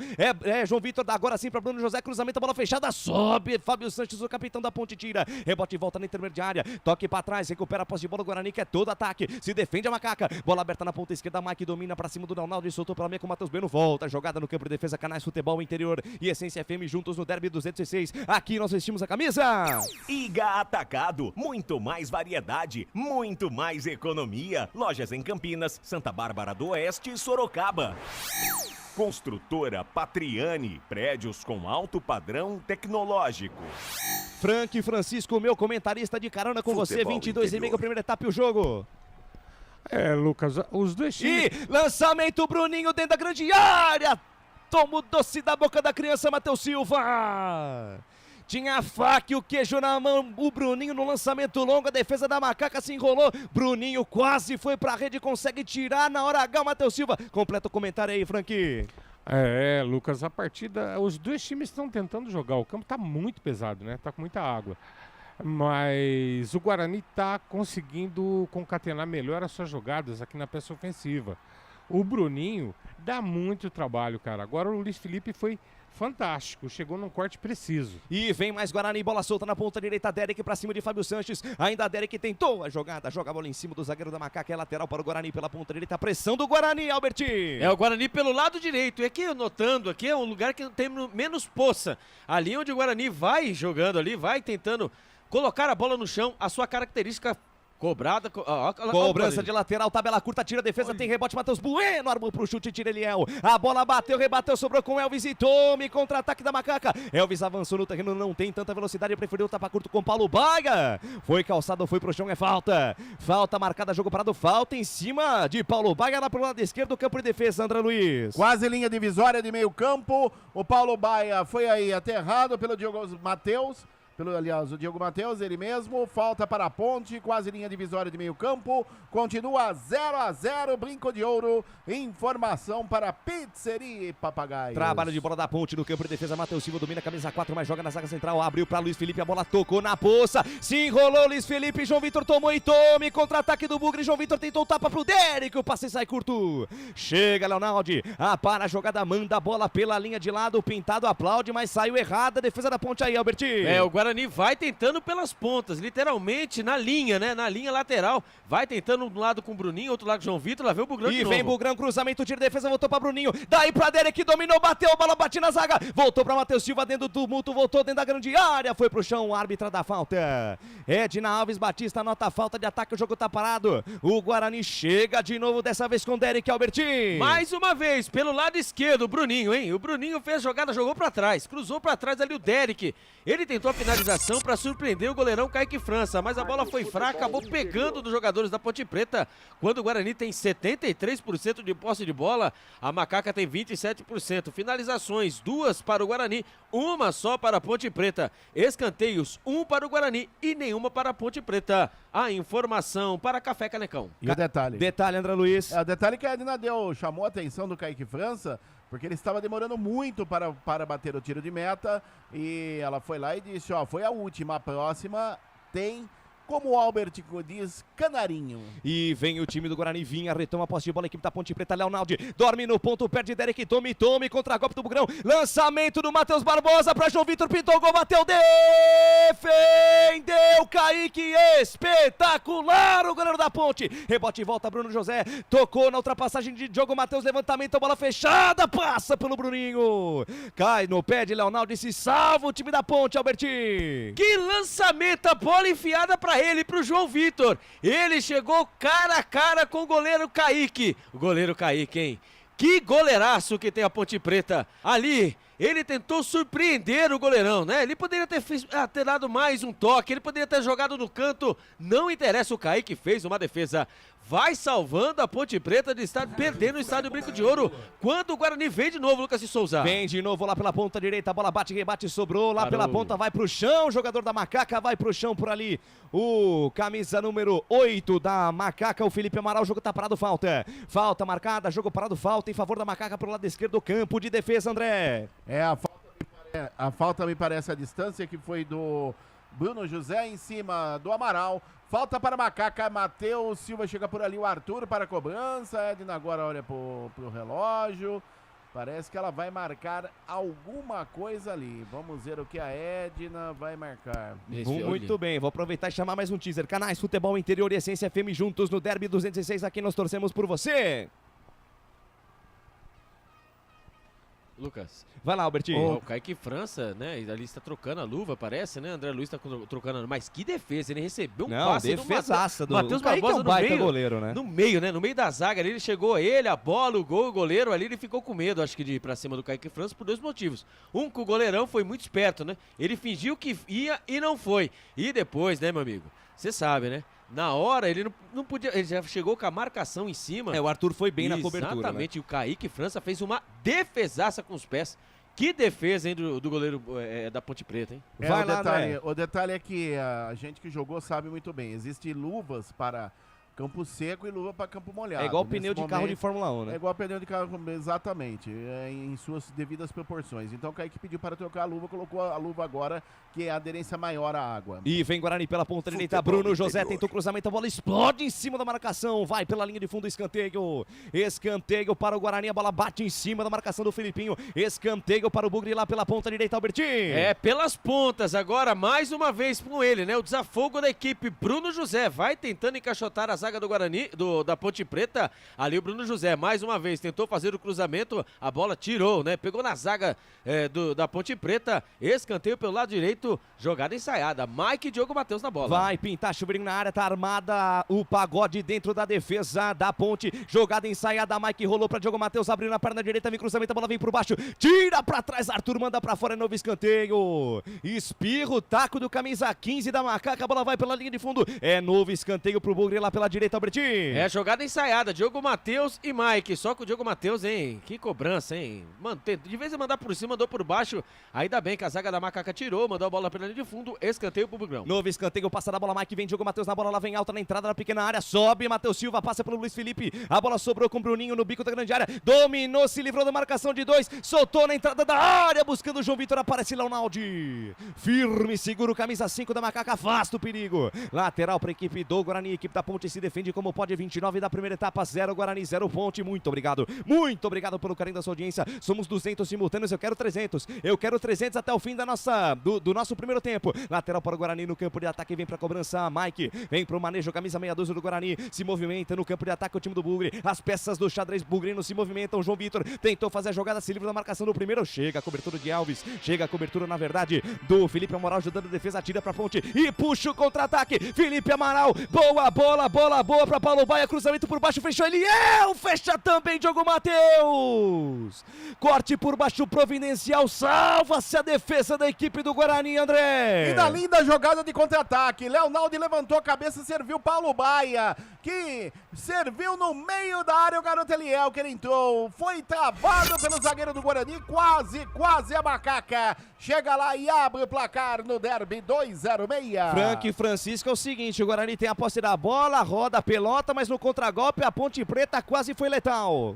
João Vitor, agora sim pra Bruno José, cruzamento, bola fechada, sobe. Fábio Sanches, o capitão da ponte, tira. Rebote e volta na intermediária, toque pra trás, recupera a posse de bola. O Guarani, que é todo ataque, se defende a Macaca. Bola aberta na ponta esquerda, Mike domina pra cima do Leonardo e soltou pela meia com o Matheus Bueno. Volta, jogada no campo de defesa, Canais Futebol Interior e Essência FM juntos no Derby 206. Aqui nós vestimos a camisa. Iga Atacado, muito mais variedade, muito mais economia. Lojas em Campinas, Santa Bárbara do Oeste e Sorocaba. Construtora Patriani, prédios com alto padrão tecnológico. Frank Francisco, meu comentarista de carona com você, 22,5, primeira etapa e o jogo. Lucas, os dois times... E lançamento, Bruninho dentro da grande área. Toma o doce da boca da criança, Matheus Silva. Tinha a faca e o queijo na mão, o Bruninho no lançamento longo, a defesa da Macaca se enrolou. Bruninho quase foi pra rede, consegue tirar na hora H, Matheus Silva. Completa o comentário aí, Frank. Lucas, a partida, os dois times estão tentando jogar, o campo tá muito pesado, né? Tá com muita água. Mas o Guarani está conseguindo concatenar melhor as suas jogadas aqui na peça ofensiva. O Bruninho dá muito trabalho, cara. Agora o Luiz Felipe foi fantástico, chegou num corte preciso. E vem mais Guarani, bola solta na ponta direita, Derek pra cima de Fábio Sanches. Ainda Derek tentou a jogada, joga a bola em cima do zagueiro da Macaca, é lateral para o Guarani pela ponta direita, pressão do Guarani, Alberti. É o Guarani pelo lado direito, e aqui notando, aqui é um lugar que tem menos poça. Ali onde o Guarani vai jogando ali, vai tentando colocar a bola no chão, a sua característica cobrada. Cobrança de lateral, tabela curta, tira a defesa, tem rebote, Matheus Bueno, armou pro chute, tira Eliel. A bola bateu, rebateu, sobrou com Elvis e tome, contra-ataque da Macaca. Elvis avançou no terreno, não tem tanta velocidade, preferiu o tapa curto com Paulo Baia. Foi calçado, foi pro chão, é falta. Falta marcada, jogo parado, falta em cima de Paulo Baia, lá pro lado esquerdo do campo de defesa, André Luiz. Quase linha divisória de meio campo, o Paulo Baia foi aí aterrado pelo Diogo Matheus. O Diogo Matheus, ele mesmo, falta para a ponte, quase linha divisória de meio campo, continua 0-0, Brinco de Ouro, informação para Pizzeria e Papagaios. Trabalho de bola da ponte no campo de defesa, Matheus Silva domina a camisa 4, mas joga na zaga central, abriu para Luiz Felipe, a bola tocou na poça, se enrolou Luiz Felipe, João Vitor tomou e tome, contra-ataque do Bugre, João Vitor tentou o tapa pro Derek, o passe sai curto, chega Leonardo, para a jogada, manda a bola pela linha de lado, o Pintado aplaude, mas saiu errada, a defesa da ponte aí, Alberti. O Guarani vai tentando pelas pontas, literalmente na linha, né? Na linha lateral. Vai tentando um lado com o Bruninho, outro lado com o João Vitor, lá vem o Bugrão de novo. E vem Bugrão, cruzamento, tiro de defesa, voltou pra Bruninho. Daí pra Derek, dominou, bateu, a bola bate na zaga. Voltou pra Matheus Silva dentro do tumulto, voltou dentro da grande área. Foi pro chão, árbitra da falta. Edna Alves Batista anota a falta de ataque, o jogo tá parado. O Guarani chega de novo, dessa vez com Derek Albertin. Mais uma vez, pelo lado esquerdo, o Bruninho, hein? O Bruninho fez jogada, jogou pra trás, cruzou pra trás ali o Derek. Ele tentou a finalização para surpreender o goleirão Kaique França, mas a bola foi fraca, acabou pegando dos jogadores da Ponte Preta. Quando o Guarani tem 73% de posse de bola, a Macaca tem 27%. Finalizações, 2 para o Guarani, 1 só para a Ponte Preta. Escanteios, 1 para o Guarani e nenhuma para a Ponte Preta. A informação para Café Canecão. E o detalhe? Detalhe, André Luiz. O detalhe que a Edna chamou a atenção do Kaique França, porque ele estava demorando muito para bater o tiro de meta, e ela foi lá e disse, foi a última, a próxima tem, como o Albert diz, canarinho. E vem o time do Guarani, Vinha, retoma a posse de bola, a equipe da Ponte Preta, Leonardo, dorme no ponto, perde Derek, tome, contra-golpe do Bugrão, lançamento do Matheus Barbosa para João Vitor, pintou o gol, bateu, defendeu, Kaique, espetacular o goleiro da Ponte, rebote e volta, Bruno José, tocou na ultrapassagem de Diogo Matheus, levantamento, bola fechada, passa pelo Bruninho, cai no pé de Leonardo e se salva o time da Ponte, Alberti. Que lançamento, a bola enfiada para ele, pro João Vitor. Ele chegou cara a cara com o goleiro Kaique. O goleiro Kaique, hein? Que goleiraço que tem a Ponte Preta. Ali, ele tentou surpreender o goleirão, né? Ele poderia ter dado mais um toque, ele poderia ter jogado no canto, não interessa, o Kaique fez uma defesa. Vai salvando a Ponte Preta de estar perdendo o estádio Brinco de Ouro, quando o Guarani vem de novo, Lucas de Souza. Vem de novo lá pela ponta direita, a bola bate, rebate, sobrou, lá pela ponta, vai pro chão, jogador da Macaca vai pro chão por ali, o camisa número 8 da Macaca, o Felipe Amaral, o jogo tá parado, falta marcada, jogo parado, falta em favor da Macaca pro lado esquerdo do campo de defesa, André. A falta me parece a distância que foi do Bruno José em cima do Amaral. Falta para Macaca, Matheus Silva chega por ali, o Arthur para a cobrança, Edna agora olha pro relógio, parece que ela vai marcar alguma coisa ali, vamos ver o que a Edna vai marcar. Muito bem, vou aproveitar e chamar mais um teaser, Canais Futebol Interior e Essência FM juntos no Derby 216, aqui nós torcemos por você. Lucas. Vai lá, Albertinho. O Kaique França, né? Ali está trocando a luva, parece, né? André Luiz está trocando. Mas que defesa, ele recebeu um passe defesaça do Matheus Kaique, Barbosa é um baita no meio, goleiro, né? No meio, né? No meio da zaga ali, ele chegou a bola, o gol, o goleiro ali, ele ficou com medo, acho que de ir pra cima do Kaique França por dois motivos. Um, que o goleirão foi muito esperto, né? Ele fingiu que ia e não foi. E depois, né, meu amigo? Você sabe, né? Na hora, ele não podia. Ele já chegou com a marcação em cima. O Arthur foi bem na cobertura. Exatamente. Né? E o Kaique França fez uma defesaça com os pés. Que defesa, hein, do goleiro da Ponte Preta, hein? Vai lá, detalhe, o detalhe é que a gente que jogou sabe muito bem. Existem luvas para campo seco e luva para campo molhado. É igual pneu de carro de Fórmula 1, né? É igual pneu de carro, exatamente, em suas devidas proporções. Então o Kaique pediu para trocar a luva, colocou a luva agora, que é a aderência maior à água. E vem Guarani pela ponta direita, Bruno José tentou cruzamento, a bola explode em cima da marcação, vai pela linha de fundo, escanteio para o Guarani, a bola bate em cima da marcação do Felipinho, escanteio para o Bugre lá pela ponta direita, Albertinho. Pelas pontas, agora mais uma vez com ele, né? O desafogo da equipe, Bruno José vai tentando encaixotar a zaga do Guarani, da Ponte Preta, ali o Bruno José, mais uma vez, tentou fazer o cruzamento, a bola tirou, né? Pegou na zaga da Ponte Preta, escanteio pelo lado direito, jogada ensaiada, Mike e Diogo Matheus na bola. Vai pintar, chuveirinho na área, tá armada o Pagode dentro da defesa da Ponte, jogada ensaiada, Mike rolou pra Diogo Matheus, abriu na perna direita, vem cruzamento, a bola vem por baixo, tira pra trás, Arthur manda pra fora, novo escanteio, espirro, taco do camisa 15 da Macaca, a bola vai pela linha de fundo, novo escanteio pro Bugre lá pela direita, Albertinho. Jogada ensaiada, Diogo Matheus e Mike, só com o Diogo Matheus, hein, que cobrança, hein, mano, de vez em mandar por cima, mandou por baixo, ainda bem que a zaga da Macaca tirou, mandou a bola pela linha de fundo, escanteio pro Bugrão. Novo escanteio, passa da bola, Mike, vem Diogo Matheus na bola, lá vem alta na entrada da pequena área, sobe, Matheus Silva, passa pelo Luiz Felipe, a bola sobrou com o Bruninho no bico da grande área, dominou, se livrou da marcação de dois, soltou na entrada da área, buscando o João Vitor, aparece Leonaldi, firme, segura o camisa 5 da Macaca, afasta o perigo, lateral para a equipe do Guarani, equipe da Ponte se defende como pode, 29 da primeira etapa, 0 Guarani, 0 Ponte, muito obrigado pelo carinho da sua audiência, somos 200 simultâneos, eu quero 300 até o fim do nosso primeiro tempo, lateral para o Guarani no campo de ataque, vem para a cobrança, Mike, vem para o manejo, camisa meia dúzia do Guarani, se movimenta no campo de ataque o time do Bugre, as peças do xadrez bugrino se movimentam, João Vitor tentou fazer a jogada, se livra da marcação do primeiro, chega a cobertura de Alves, chega a cobertura na verdade do Felipe Amaral, ajudando a defesa, tira para a Ponte e puxa o contra-ataque, Felipe Amaral, boa boa para Paulo Baia, cruzamento por baixo, fechou ele, fecha também Diogo Matheus, corte por baixo providencial, salva-se a defesa da equipe do Guarani, André. E da linda jogada de contra-ataque, Leonaldi levantou a cabeça, serviu Paulo Baia, que serviu no meio da área o garoto Eliel, que ele entrou, foi travado pelo zagueiro do Guarani, quase a Macaca chega lá e abre o placar no Derby 206. Frank Francisco, é o seguinte, o Guarani tem a posse da bola, roda a pelota, mas no contragolpe a Ponte Preta quase foi letal.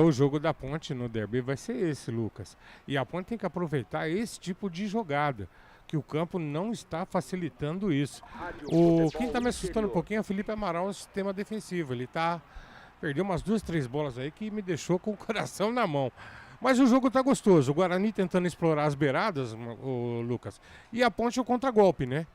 O jogo da Ponte no Derby vai ser esse, Lucas. E a Ponte tem que aproveitar esse tipo de jogada, que o campo não está facilitando isso. Quem está me assustando um pouquinho é o Felipe Amaral no sistema defensivo. Ele perdeu umas 2, 3 bolas aí que me deixou com o coração na mão. Mas o jogo está gostoso. O Guarani tentando explorar as beiradas, o Lucas. E a Ponte o contragolpe, né?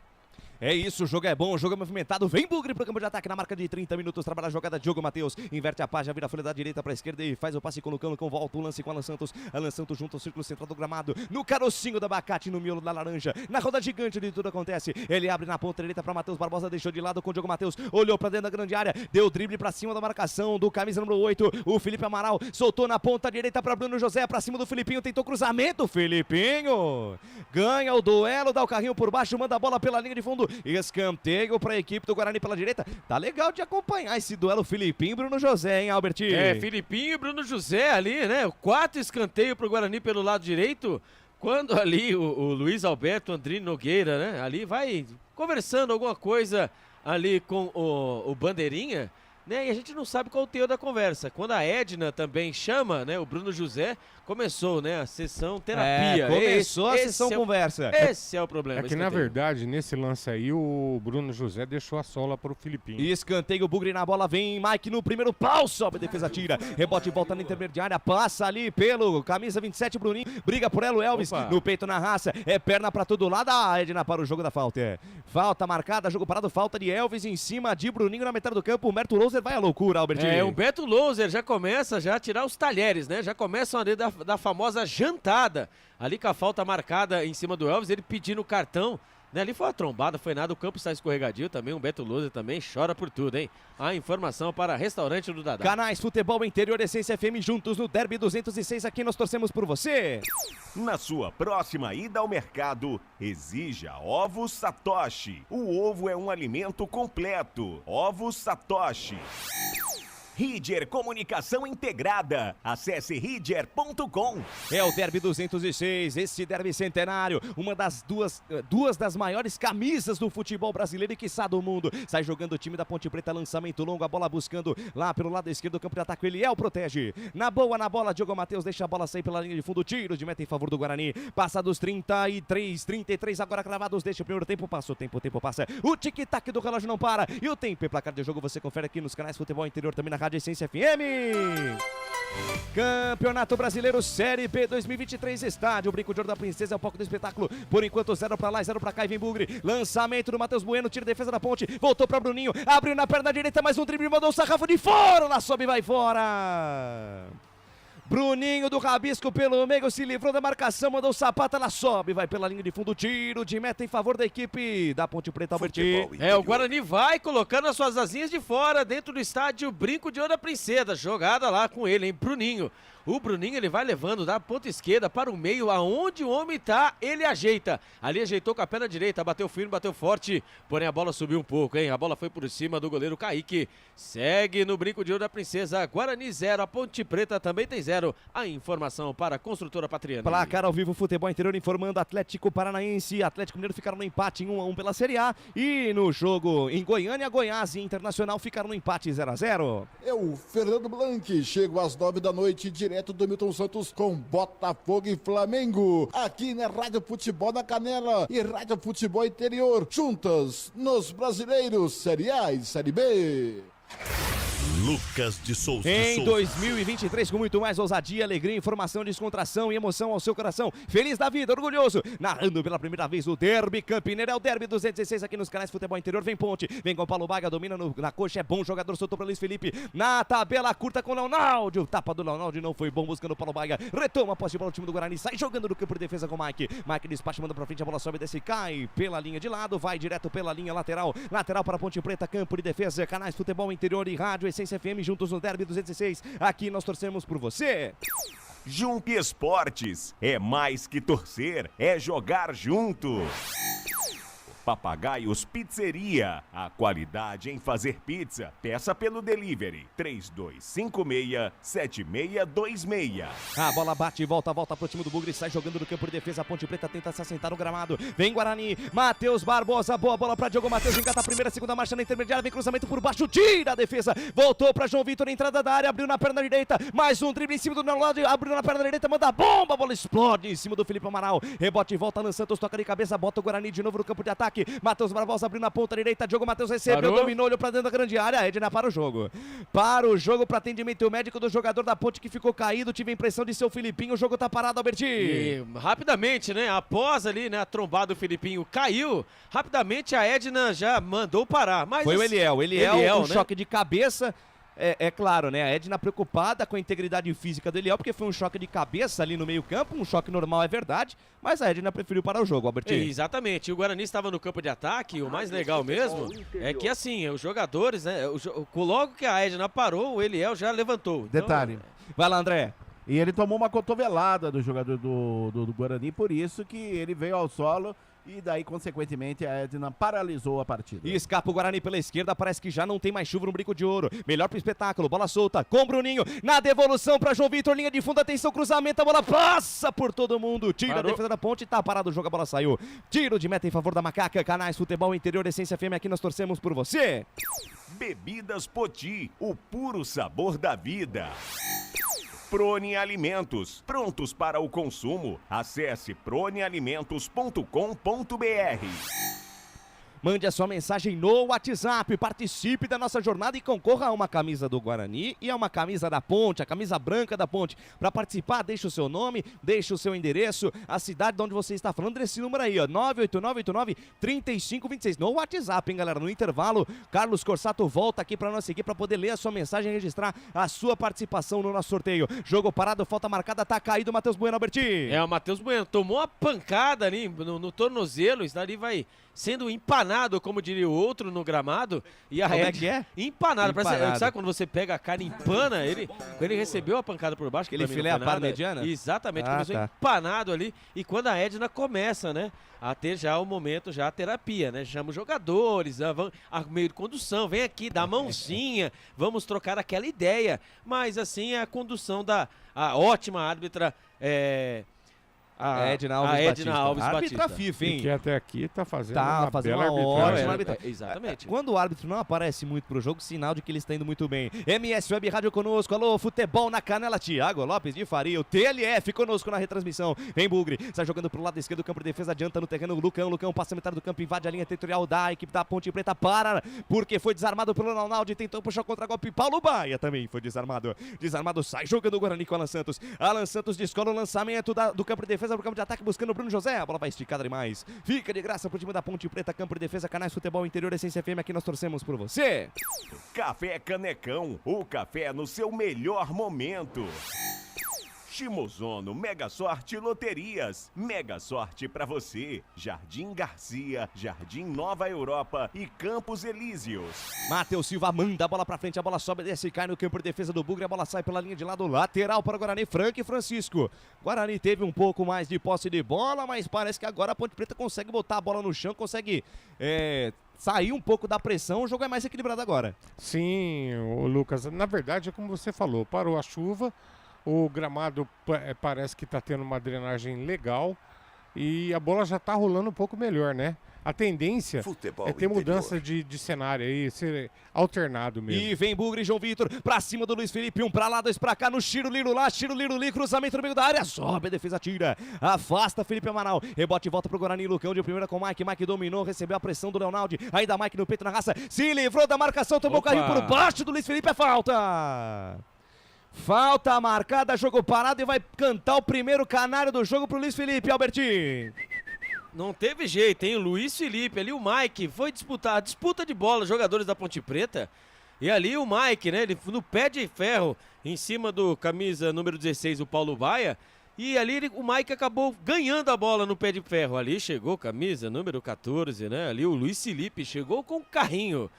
É isso, o jogo é bom, o jogo é movimentado. Vem Bugre pro campo de ataque na marca de 30 minutos. Trabalha a jogada Diogo Matheus. Inverte a página, vira a folha da direita pra esquerda e faz o passe colocando com volta. O lance com Alan Santos. Alan Santos junto ao círculo central do gramado. No carocinho do abacate, no miolo da laranja. Na roda gigante onde tudo acontece. Ele abre na ponta direita pra Matheus Barbosa. Deixou de lado com o Diogo Matheus. Olhou pra dentro da grande área. Deu drible pra cima da marcação do camisa número 8. O Felipe Amaral soltou na ponta direita pra Bruno José. Pra cima do Filipinho. Tentou cruzamento. Filipinho ganha o duelo. Dá o carrinho por baixo. Manda a bola pela linha de fundo. Escanteio para a equipe do Guarani pela direita. Tá legal de acompanhar esse duelo Filipinho e Bruno José, hein, Albert? Filipinho e Bruno José ali, né? 4 escanteios pro Guarani pelo lado direito. Quando ali o Luiz Alberto Andrino Nogueira, né? Ali vai conversando alguma coisa ali com o Bandeirinha, né? E a gente não sabe qual o teor da conversa. Quando a Edna também chama, né? O Bruno José, começou, né? A sessão terapia. Começou a sessão conversa. Esse é o problema. É que, na verdade, nesse lance aí, o Bruno José deixou a sola para o Filipinho. Escanteio, Bugre na bola, vem Mike no primeiro pau, sobe, defesa tira, rebote, volta na intermediária, passa ali pelo camisa 27, Bruninho, briga por ela, o Elvis, no peito, na raça, é perna pra todo lado, a Edna para o jogo da falta, falta marcada, jogo parado, falta de Elvis em cima de Bruninho na metade do campo, o Humberto Louser vai à loucura, Albert. O Humberto Louser já começa a tirar os talheres, né, já começam ali da famosa jantada, ali com a falta marcada em cima do Elvis, ele pedindo cartão, né? Ali foi uma trombada, foi nada, o campo está escorregadio também, o Beto Louser também chora por tudo, hein? A informação para Restaurante do Dadá. Canais Futebol Interior Essência FM juntos no Derby 206, aqui nós torcemos por você. Na sua próxima ida ao mercado, exija Ovos Satoshi. O ovo é um alimento completo. Ovos Satoshi. Ridger Comunicação Integrada. Acesse ridger.com. É o Derby 206, esse Derby centenário, uma das duas das maiores camisas do futebol brasileiro e quiçá do mundo. Sai jogando o time da Ponte Preta, lançamento longo, a bola buscando lá pelo lado esquerdo do campo de ataque, ele protege. Na boa, na bola, Diogo Matheus deixa a bola sair pela linha de fundo, tiro de meta em favor do Guarani. Passa dos 33, agora cravados, deixa o primeiro tempo, passa o tempo passa. O tic-tac do relógio não para e o tempo e placar de jogo você confere aqui nos canais Futebol Interior, também na Rádio Essência FM. Campeonato Brasileiro Série B 2023, estádio Brinco de Ouro da Princesa, é o palco do espetáculo. Por enquanto 0 pra lá, 0 pra cá e vem Bugre. Lançamento do Matheus Bueno, tira a defesa da Ponte, voltou pra Bruninho, abriu na perna direita, mais um drible, mandou o sarrafo de fora, lá sobe e vai fora. Bruninho do rabisco pelo meio, se livrou da marcação, mandou o sapato, ela sobe, vai pela linha de fundo, tiro de meta em favor da equipe da Ponte Preta, Alberti. O Guarani vai colocando as suas asinhas de fora dentro do estádio Brinco de Ouro da Princesa, jogada lá com ele, hein, Bruninho. O Bruninho, ele vai levando da ponta esquerda para o meio, aonde o homem tá, ele ajeita. Ali ajeitou com a perna direita, bateu firme, bateu forte, porém a bola subiu um pouco, hein? A bola foi por cima do goleiro Kaique. Segue no Brinco de Ouro da Princesa, Guarani 0, a Ponte Preta também tem 0. A informação para a Construtora Patriani. Placar ao vivo, Futebol Interior informando, Atlético Paranaense e Atlético Mineiro ficaram no empate em 1-1 pela Série A. E no jogo em Goiânia, Goiás e Internacional ficaram no empate 0-0. Eu, Fernando Blanc, chego às 9 da noite, direto do Milton Santos com Botafogo e Flamengo. Aqui na Rádio Futebol na Canela e Rádio Futebol Interior. Juntas nos brasileiros, Série A e Série B. Lucas de Souza. Em 2023, com muito mais ousadia, alegria, informação, descontração e emoção ao seu coração. Feliz da vida, orgulhoso. Narrando pela primeira vez o Derby Campineiro. É o Derby 216 aqui nos canais Futebol Interior. Vem Ponte, vem com Paulo Baga, domina na coxa, é bom jogador, soltou para Luiz Felipe. Na tabela curta com o Leonardo. O tapa do Leonardo não foi bom, buscando o Paulo Baga. Retoma a posse de bola o time do Guarani, sai jogando no campo de defesa com o Mike. Mike despacha, manda pra frente, a bola sobe, desce, cai pela linha de lado, vai direto pela linha lateral. Lateral para a Ponte Preta, campo de defesa, canais Futebol Interior e Rádio Essência FM juntos no Derby 216. Aqui nós torcemos por você. Jump Esportes, é mais que torcer, é jogar junto. Papagaios Pizzeria, a qualidade em fazer pizza. Peça pelo delivery 3256-7626. A bola bate e volta pro time do Bugre, sai jogando no campo de defesa, a Ponte Preta tenta se assentar no gramado, vem Guarani, Matheus Barbosa, boa bola pra Diogo Matheus, engata a primeira, segunda marcha na intermediária, vem cruzamento por baixo, tira a defesa, voltou pra João Vitor, entrada da área, abriu na perna direita, mais um drible em cima do Leonardo, abriu na perna direita, manda a bomba, a bola explode em cima do Felipe Amaral, rebote e volta, Alan Santos toca de cabeça, bota o Guarani de novo no campo de ataque. ataque. Matheus Barbosa abriu na ponta direita. Diogo Matheus recebeu, dominou, olhou pra dentro da grande área. Edna para o jogo. Para o jogo, para atendimento médico do jogador da Ponte que ficou caído. Tive a impressão de ser o Filipinho. O jogo tá parado, Albertinho. E rapidamente, né? Após ali, né? A trombada do Filipinho caiu. Rapidamente a Edna já mandou parar. Mas foi o Eliel. Eliel, um né? choque de cabeça. É claro, né? A Edna preocupada com a integridade física do Eliel, porque foi um choque de cabeça ali no meio-campo. Um choque normal, é verdade. Mas a Edna preferiu parar o jogo, Albertinho. Exatamente. O Guarani estava no campo de ataque. O mais legal mesmo é que, assim, os jogadores, né? Logo que a Edna parou, o Eliel já levantou. Detalhe. Vai lá, André. E ele tomou uma cotovelada do jogador do Guarani, por isso que ele veio ao solo. E daí, consequentemente, a Edna paralisou a partida. E escapa o Guarani pela esquerda, parece que já não tem mais chuva no Brinco de Ouro. Melhor pro espetáculo, bola solta com o Bruninho. Na devolução pra João Vitor, linha de fundo, atenção, cruzamento, a bola passa por todo mundo. Tira a defesa da Ponte, tá parado o jogo, a bola saiu. Tiro de meta em favor da Macaca, Canais Futebol Interior, Essência FM, aqui nós torcemos por você. Bebidas Poti, o puro sabor da vida. Prone Alimentos, prontos para o consumo. Acesse pronealimentos.com.br. Mande a sua mensagem no WhatsApp, participe da nossa jornada e concorra a uma camisa do Guarani e a uma camisa da Ponte, a camisa branca da Ponte. Para participar, deixe o seu nome, deixe o seu endereço, a cidade de onde você está falando, desse número aí, ó, 98989-3526. No WhatsApp, hein, galera? No intervalo, Carlos Corsato volta aqui para nós seguir, para poder ler a sua mensagem e registrar a sua participação no nosso sorteio. Jogo parado, falta marcada, tá caído o Matheus Bueno, Albertinho. O Matheus Bueno tomou uma pancada ali no tornozelo, isso dali vai sendo empanado, como diria o outro, no gramado. E a Como é que é? Empanado. Empanado. Sabe quando você pega a carne e empana? Quando ele recebeu a pancada por baixo, que Ele pra mim filé não a foi nada, parmegiana? exatamente, Ah, começou tá. empanado ali. E quando a Edna começa, né, a ter já o momento, já a terapia, né? Chama os jogadores, a meio de condução, vem aqui, dá a mãozinha, vamos trocar aquela ideia. Mas assim, a condução da ótima árbitra, A Edna Alves Batista. Árbitra FIFA, hein? Que até aqui tá fazendo Tá uma fazendo bela uma arbitragem. ótima arbitragem. Exatamente. Quando o árbitro não aparece muito pro jogo, sinal de que ele está indo muito bem. MS Web Rádio conosco, alô, futebol na canela, Thiago Lopes de Faria, o TLF conosco na retransmissão. Vem Bugre, está jogando pro lado esquerdo do campo de defesa, adianta no terreno, Lucão passa a metade do campo, invade a linha territorial da equipe da Ponte Preta, para, porque foi desarmado pelo Ronaldo, tentou puxar o contra-golpe, Paulo Baia também foi desarmado, sai jogando o Guarani com Alan Santos descola o lançamento do campo de defesa pro campo de ataque, buscando o Bruno José, a bola vai esticada demais, fica de graça pro time da Ponte Preta, campo de defesa, Canais Futebol Interior, Essência FM, aqui nós torcemos por você. Café Canecão, o café no seu melhor momento. Shimozono Mega Sorte Loterias. Mega sorte pra você. Jardim Garcia, Jardim Nova Europa e Campos Elíseos. Matheus Silva manda a bola pra frente, a bola sobe, desce e cai no campo de defesa do Bugre, a bola sai pela linha de lado lateral para o Guarani, Frank e Francisco. Guarani teve um pouco mais de posse de bola, mas parece que agora a Ponte Preta consegue botar a bola no chão, consegue sair um pouco da pressão, o jogo é mais equilibrado agora. Sim, o Lucas, na verdade é como você falou, parou a chuva, o gramado parece que está tendo uma drenagem legal e a bola já está rolando um pouco melhor, né? A tendência Futebol é ter mudança de cenário aí, ser alternado mesmo. E vem Bugre e João Vitor pra cima do Luiz Felipe, um pra lá, dois pra cá, no Chiro Liro lá, cruzamento no meio da área, sobe a defesa, tira, afasta Felipe Amaral, rebote, volta pro Guarani, Lucão de primeira com Mike dominou, recebeu a pressão do Leonardo, ainda Mike no peito na raça, se livrou da marcação, tomou o carrinho por baixo do Luiz Felipe, é falta! Falta marcada, jogo parado e vai cantar o primeiro canário do jogo pro Luiz Felipe, Albertinho. Não teve jeito, hein? O Luiz Felipe, ali o Mike, foi disputar, disputa de bola, jogadores da Ponte Preta. E ali o Mike, né? Ele no pé de ferro, em cima do camisa número 16, o Paulo Baia. E ali o Mike acabou ganhando a bola no pé de ferro. Ali chegou camisa número 14, né? Ali o Luiz Felipe chegou com um carrinho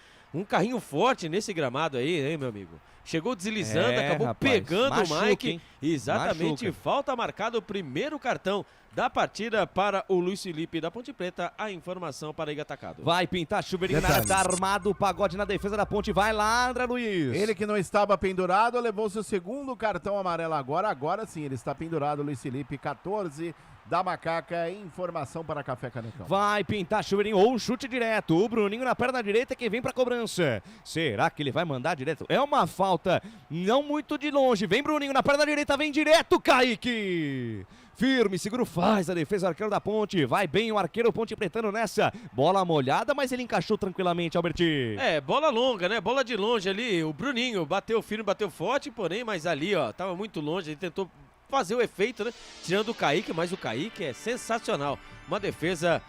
forte nesse gramado aí, hein, meu amigo? Chegou deslizando, acabou pegando o Mike. Hein? Exatamente, Machuca. Falta marcado o primeiro cartão da partida para o Luiz Felipe da Ponte Preta. A informação para Iga Atacado. Vai pintar chuveirinho na área, tá armado o pagode na defesa da Ponte. Vai lá, André Luiz. Ele que não estava pendurado, levou seu segundo cartão amarelo agora. Agora sim, ele está pendurado, Luiz Felipe, 14 da Macaca. Informação para Café Canecão. Vai pintar chuveirinho ou um chute direto. O Bruninho na perna direita que vem pra cobrança. Será que ele vai mandar direto? É uma falta não muito de longe. Vem Bruninho na perna direita, vem direto, Kaique. firme, seguro, faz a defesa, o arqueiro da Ponte, vai bem o arqueiro Ponte Pretano nessa, bola molhada, mas ele encaixou tranquilamente, Alberti. Bola longa, né, bola de longe ali, o Bruninho bateu firme, bateu forte, porém, mas ali, ó, tava muito longe, ele tentou fazer o efeito, né, tirando o Kaique, mas o Kaique é sensacional, uma defesa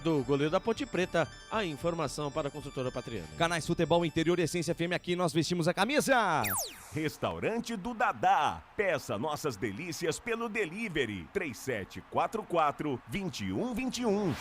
do goleiro da Ponte Preta. A informação para a construtora Patriani. Canais Futebol Interior e Essência FM, aqui nós vestimos a camisa. Restaurante do Dadá. Peça nossas delícias pelo delivery 3744-2121.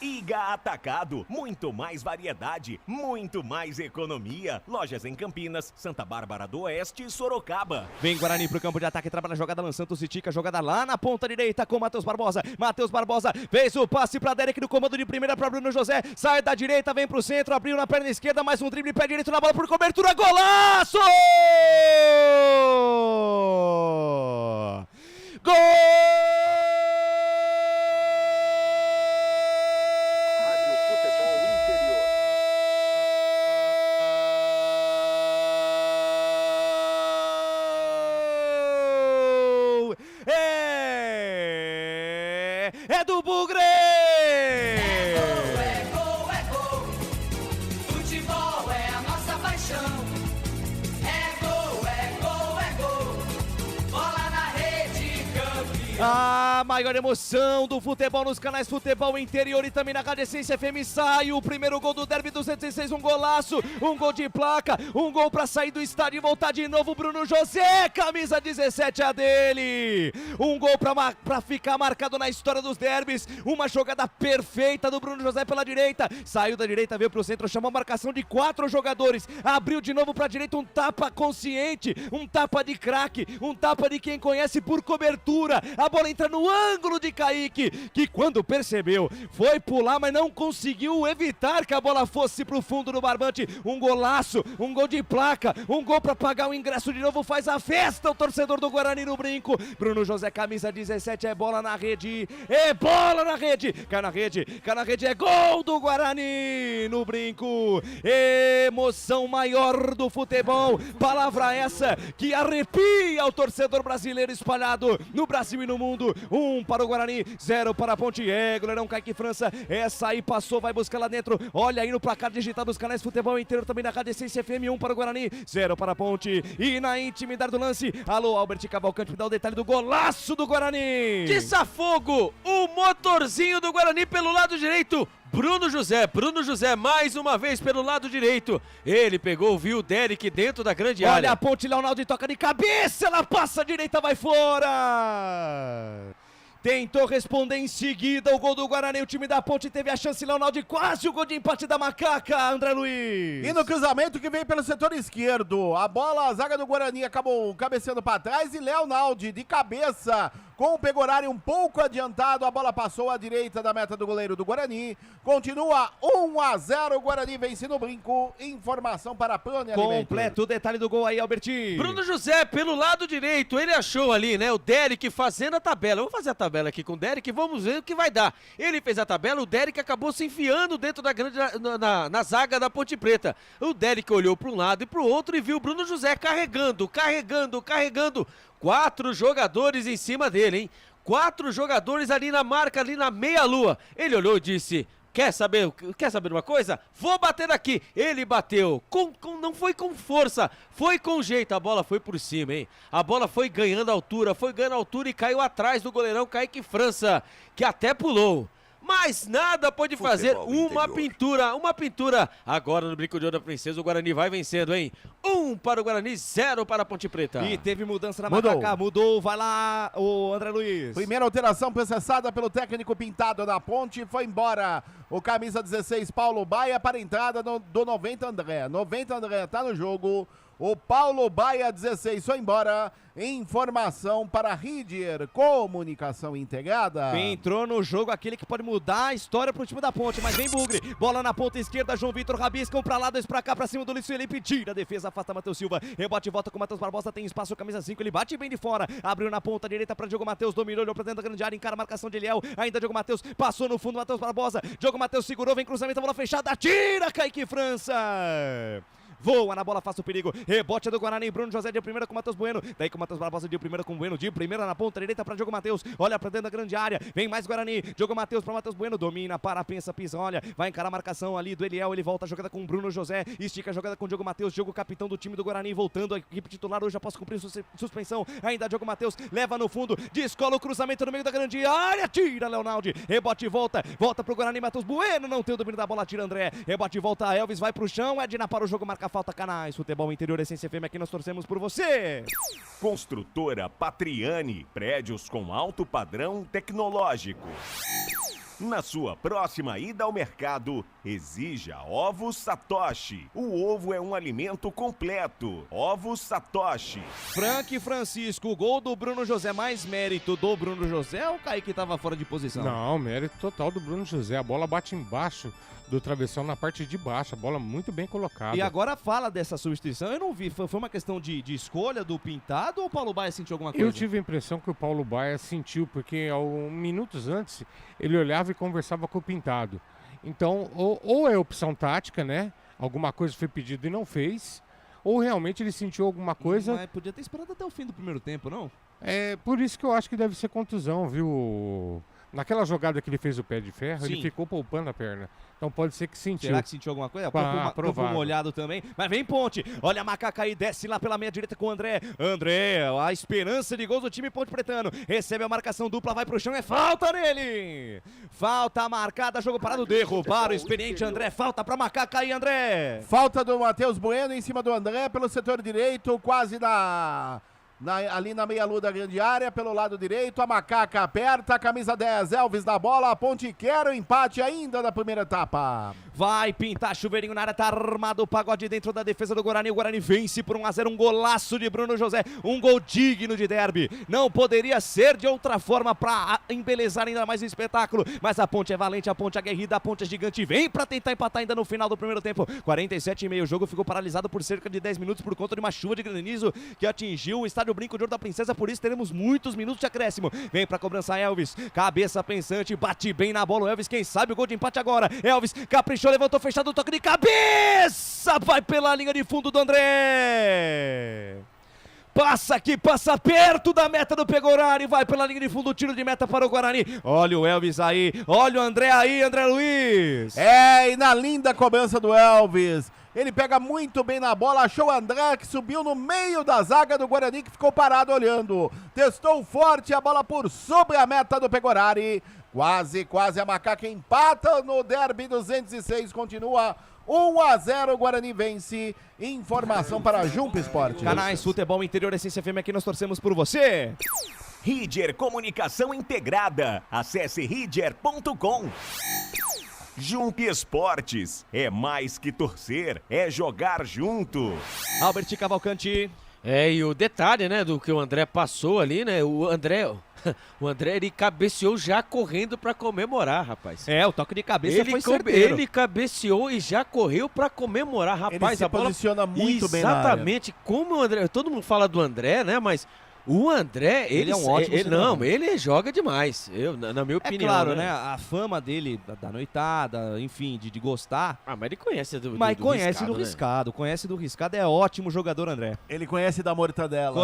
Iga Atacado, muito mais variedade, muito mais economia. Lojas em Campinas, Santa Bárbara do Oeste e Sorocaba. Vem Guarani pro campo de ataque, trabalha a jogada, lançando o Citica, jogada lá na ponta direita com Matheus Barbosa. Matheus Barbosa fez o passe pra Derek no comando de primeira para Bruno José. Sai da direita, vem pro centro, abriu na perna esquerda, mais um drible, pé direito na bola por cobertura, golaço! Gol! É do Bugre! É gol, é gol. Futebol é a nossa paixão. É gol, é gol, é gol. Bola na rede, campeão. A maior emoção do futebol nos canais Futebol Interior e também na Rádio Essência FM. Sai o primeiro gol do Derby 206, um golaço, um gol de placa, um gol pra sair do estádio e voltar de novo. Bruno José, camisa 17 a dele. Um gol pra ficar marcado na história dos derbys. Uma jogada perfeita do Bruno José pela direita. Saiu da direita, veio pro centro, chamou a marcação de 4 jogadores. Abriu de novo pra direita, um tapa consciente, um tapa de craque, um tapa de quem conhece por cobertura. A bola entra no ângulo de Kaique, que quando percebeu, foi pular, mas não conseguiu evitar que a bola fosse pro fundo do barbante. Um golaço, um gol de placa, um gol pra pagar o ingresso de novo, faz a festa o torcedor do Guarani no brinco. Bruno José, camisa 17, é bola na rede, é bola na rede, cai na rede, é gol do Guarani no brinco. Emoção maior do futebol, palavra essa que arrepia o torcedor brasileiro espalhado no Brasil e no mundo. 1 para o Guarani, 0 para a Ponte. Goleirão Kaique França, essa aí passou, vai buscar lá dentro. Olha aí no placar digital dos canais Futebol Inteiro, também na Rádio Essência FM. 1 para o Guarani, 0 para a Ponte. E na intimidade do lance, alô Albert Cavalcante, me dá o detalhe do golaço do Guarani. De Safogo, o motorzinho do Guarani pelo lado direito. Bruno José mais uma vez pelo lado direito. Ele pegou, viu o Derek dentro da grande área. Olha a Ponte, Leonardo toca de cabeça, ela passa a direita, vai fora. Tentou responder em seguida o gol do Guarani, o time da Ponte teve a chance, Leonardo, quase o gol de empate da Macaca, André Luiz. E no cruzamento que veio pelo setor esquerdo, a bola, a zaga do Guarani acabou cabeceando para trás e Leonardo de cabeça, com o Pegorari um pouco adiantado, a bola passou à direita da meta do goleiro do Guarani. Continua 1-0, o Guarani vence no brinco. Informação para a Plone Alimentos. Completo o detalhe do gol aí, Albertinho. Bruno José pelo lado direito, ele achou ali, né, o Derek fazendo a tabela. Vamos fazer a tabela aqui com o Derek, vamos ver o que vai dar. Ele fez a tabela, o Derek acabou se enfiando dentro da grande, na zaga da Ponte Preta. O Derek olhou para um lado e para o outro e viu o Bruno José carregando. 4 jogadores em cima dele, hein? 4 jogadores ali na marca, ali na meia-lua. Ele olhou e disse: Quer saber uma coisa? Vou bater aqui. Ele bateu, não foi com força, foi com jeito. A bola foi por cima, hein? A bola foi ganhando altura e caiu atrás do goleirão Kaique França, que até pulou. Mas nada pode fazer, uma pintura. Agora no Brinco de Ouro da Princesa, o Guarani vai vencendo, hein? 1 para o Guarani, 0 para a Ponte Preta. E teve mudança na Macaca, mudou, vai lá o André Luiz. Primeira alteração processada pelo técnico Pintado da Ponte, foi embora o camisa 16, Paulo Baia, para a entrada do 90 André. 90 André tá no jogo. O Paulo Baia, 16, foi embora. Informação para Ridier, comunicação integrada. Entrou no jogo aquele que pode mudar a história pro time da Ponte, mas vem Bugre. Bola na ponta esquerda, João Vitor rabisca, um pra lá, 2 pra cá, pra cima do Luiz Felipe. Tira a defesa, afasta Matheus Silva. Rebote e volta com o Matheus Barbosa, tem espaço, camisa 5, ele bate bem de fora. Abriu na ponta direita pra Diogo Matheus, dominou, olhou pra dentro da grande área, encara a marcação de Eliel. Ainda Diogo Matheus, passou no fundo, Matheus Barbosa. Diogo Matheus segurou, vem cruzamento, bola fechada, tira Kaique França. voa na bola, afasta o perigo. Rebote do Guarani, Bruno José de primeira com o Matheus Bueno. Daí com o Matheus Barbosa de primeira com o Bueno. De primeira na ponta direita para Diogo Matheus. Olha pra dentro da grande área. Vem mais Guarani. Diogo Matheus para Matheus Bueno. Domina, para, pensa, pisa. Olha, vai encarar a marcação ali do Eliel. Ele volta a jogada com o Bruno José. Estica a jogada com o Diogo Matheus. Diogo, capitão do time do Guarani, voltando a equipe titular. Hoje após cumprir suspensão. Ainda Diogo Matheus leva no fundo. Descola o cruzamento no meio da grande área. Tira Leonaldi. Rebote e volta. Volta pro Guarani. Matheus Bueno não tem o domínio da bola. Tira André. Rebote e volta. Elvis vai pro chão. Edna para o jogo. Marca a falta. Canais. Futebol Interior, Essência FM. Aqui nós torcemos por você. Construtora Patriani. Prédios com alto padrão tecnológico. Na sua próxima ida ao mercado, exija Ovos Satoshi. O ovo é um alimento completo. Ovos Satoshi. Frank Francisco, gol do Bruno José. Mais mérito do Bruno José ou o Kaique estava fora de posição? Não, mérito total do Bruno José. A bola bate embaixo do travessão na parte de baixo. A bola muito bem colocada. E agora fala dessa substituição. Eu não vi. Foi uma questão de escolha do Pintado ou o Paulo Baia sentiu alguma coisa? Eu tive a impressão que o Paulo Baia sentiu, porque minutos antes ele olhava e conversava com o Pintado. Então, ou é opção tática, né? Alguma coisa foi pedido e não fez, ou realmente ele sentiu alguma coisa. Mas podia ter esperado até o fim do primeiro tempo, não? É por isso que eu acho que deve ser contusão, viu? Naquela jogada que ele fez o pé de ferro, Sim. ele ficou poupando a perna. Então pode ser que sentiu. Será que sentiu alguma coisa? Corpo molhado também. Mas vem Ponte. Olha a Macaca aí, desce lá pela meia direita com o André. André, a esperança de gols do time Ponte Pretano. Recebe a marcação dupla, vai pro chão, é falta nele. Falta marcada, jogo parado, derrubar o experiente André. Falta pra Macaca aí, André. Falta do Matheus Bueno em cima do André pelo setor direito, quase ali na meia-lua da grande área, pelo lado direito, a Macaca aperta, camisa 10, Elvis na bola, a Ponte quer o empate ainda na primeira etapa. Vai pintar chuveirinho na área, tá armado o pagode dentro da defesa do Guarani. O Guarani vence por 1-0, um golaço de Bruno José, um gol digno de derby. Não poderia ser de outra forma pra embelezar ainda mais o espetáculo, mas a Ponte é valente, a Ponte é aguerrida, a Ponte é gigante, vem pra tentar empatar ainda no final do primeiro tempo. 47,5, o jogo ficou paralisado por cerca de 10 minutos por conta de uma chuva de granizo que atingiu o estádio Brinco de Ouro da Princesa, por isso teremos muitos minutos de acréscimo. Vem pra cobrança Elvis, cabeça pensante, bate bem na bola o Elvis, quem sabe o gol de empate agora. Elvis caprichou, levantou fechado, toque de cabeça, vai pela linha de fundo do André. Passa aqui, passa perto da meta do Pegorari, vai pela linha de fundo, tiro de meta para o Guarani. Olha o Elvis aí, olha o André aí, André Luiz. E na linda cobrança do Elvis. Ele pega muito bem na bola, achou o André que subiu no meio da zaga do Guarani que ficou parado olhando. Testou forte a bola por sobre a meta do Pegorari. Quase a Macaca empata no derby 206, continua 1-0, o Guarani vence. Informação para Jump Esportes. Canais Futebol Interior, Essência FM, aqui nós torcemos por você. Ridger Comunicação Integrada. Acesse ridger.com. Jump Esportes, é mais que torcer, é jogar junto. Albert Cavalcante. E o detalhe, né, do que o André passou ali, né, o André, ele cabeceou já correndo pra comemorar, rapaz. O toque de cabeça foi certeiro. Ele cabeceou e já correu pra comemorar, rapaz. Ele se posiciona muito bem na área. Exatamente, como o André, todo mundo fala do André, né, mas... O André, ele é um ótimo cidadão. Ele joga demais, na minha opinião. É claro, né? A fama dele, da noitada, enfim, de gostar. Mas ele conhece do riscado, conhece do riscado, é ótimo jogador, André. Ele conhece da mortadela.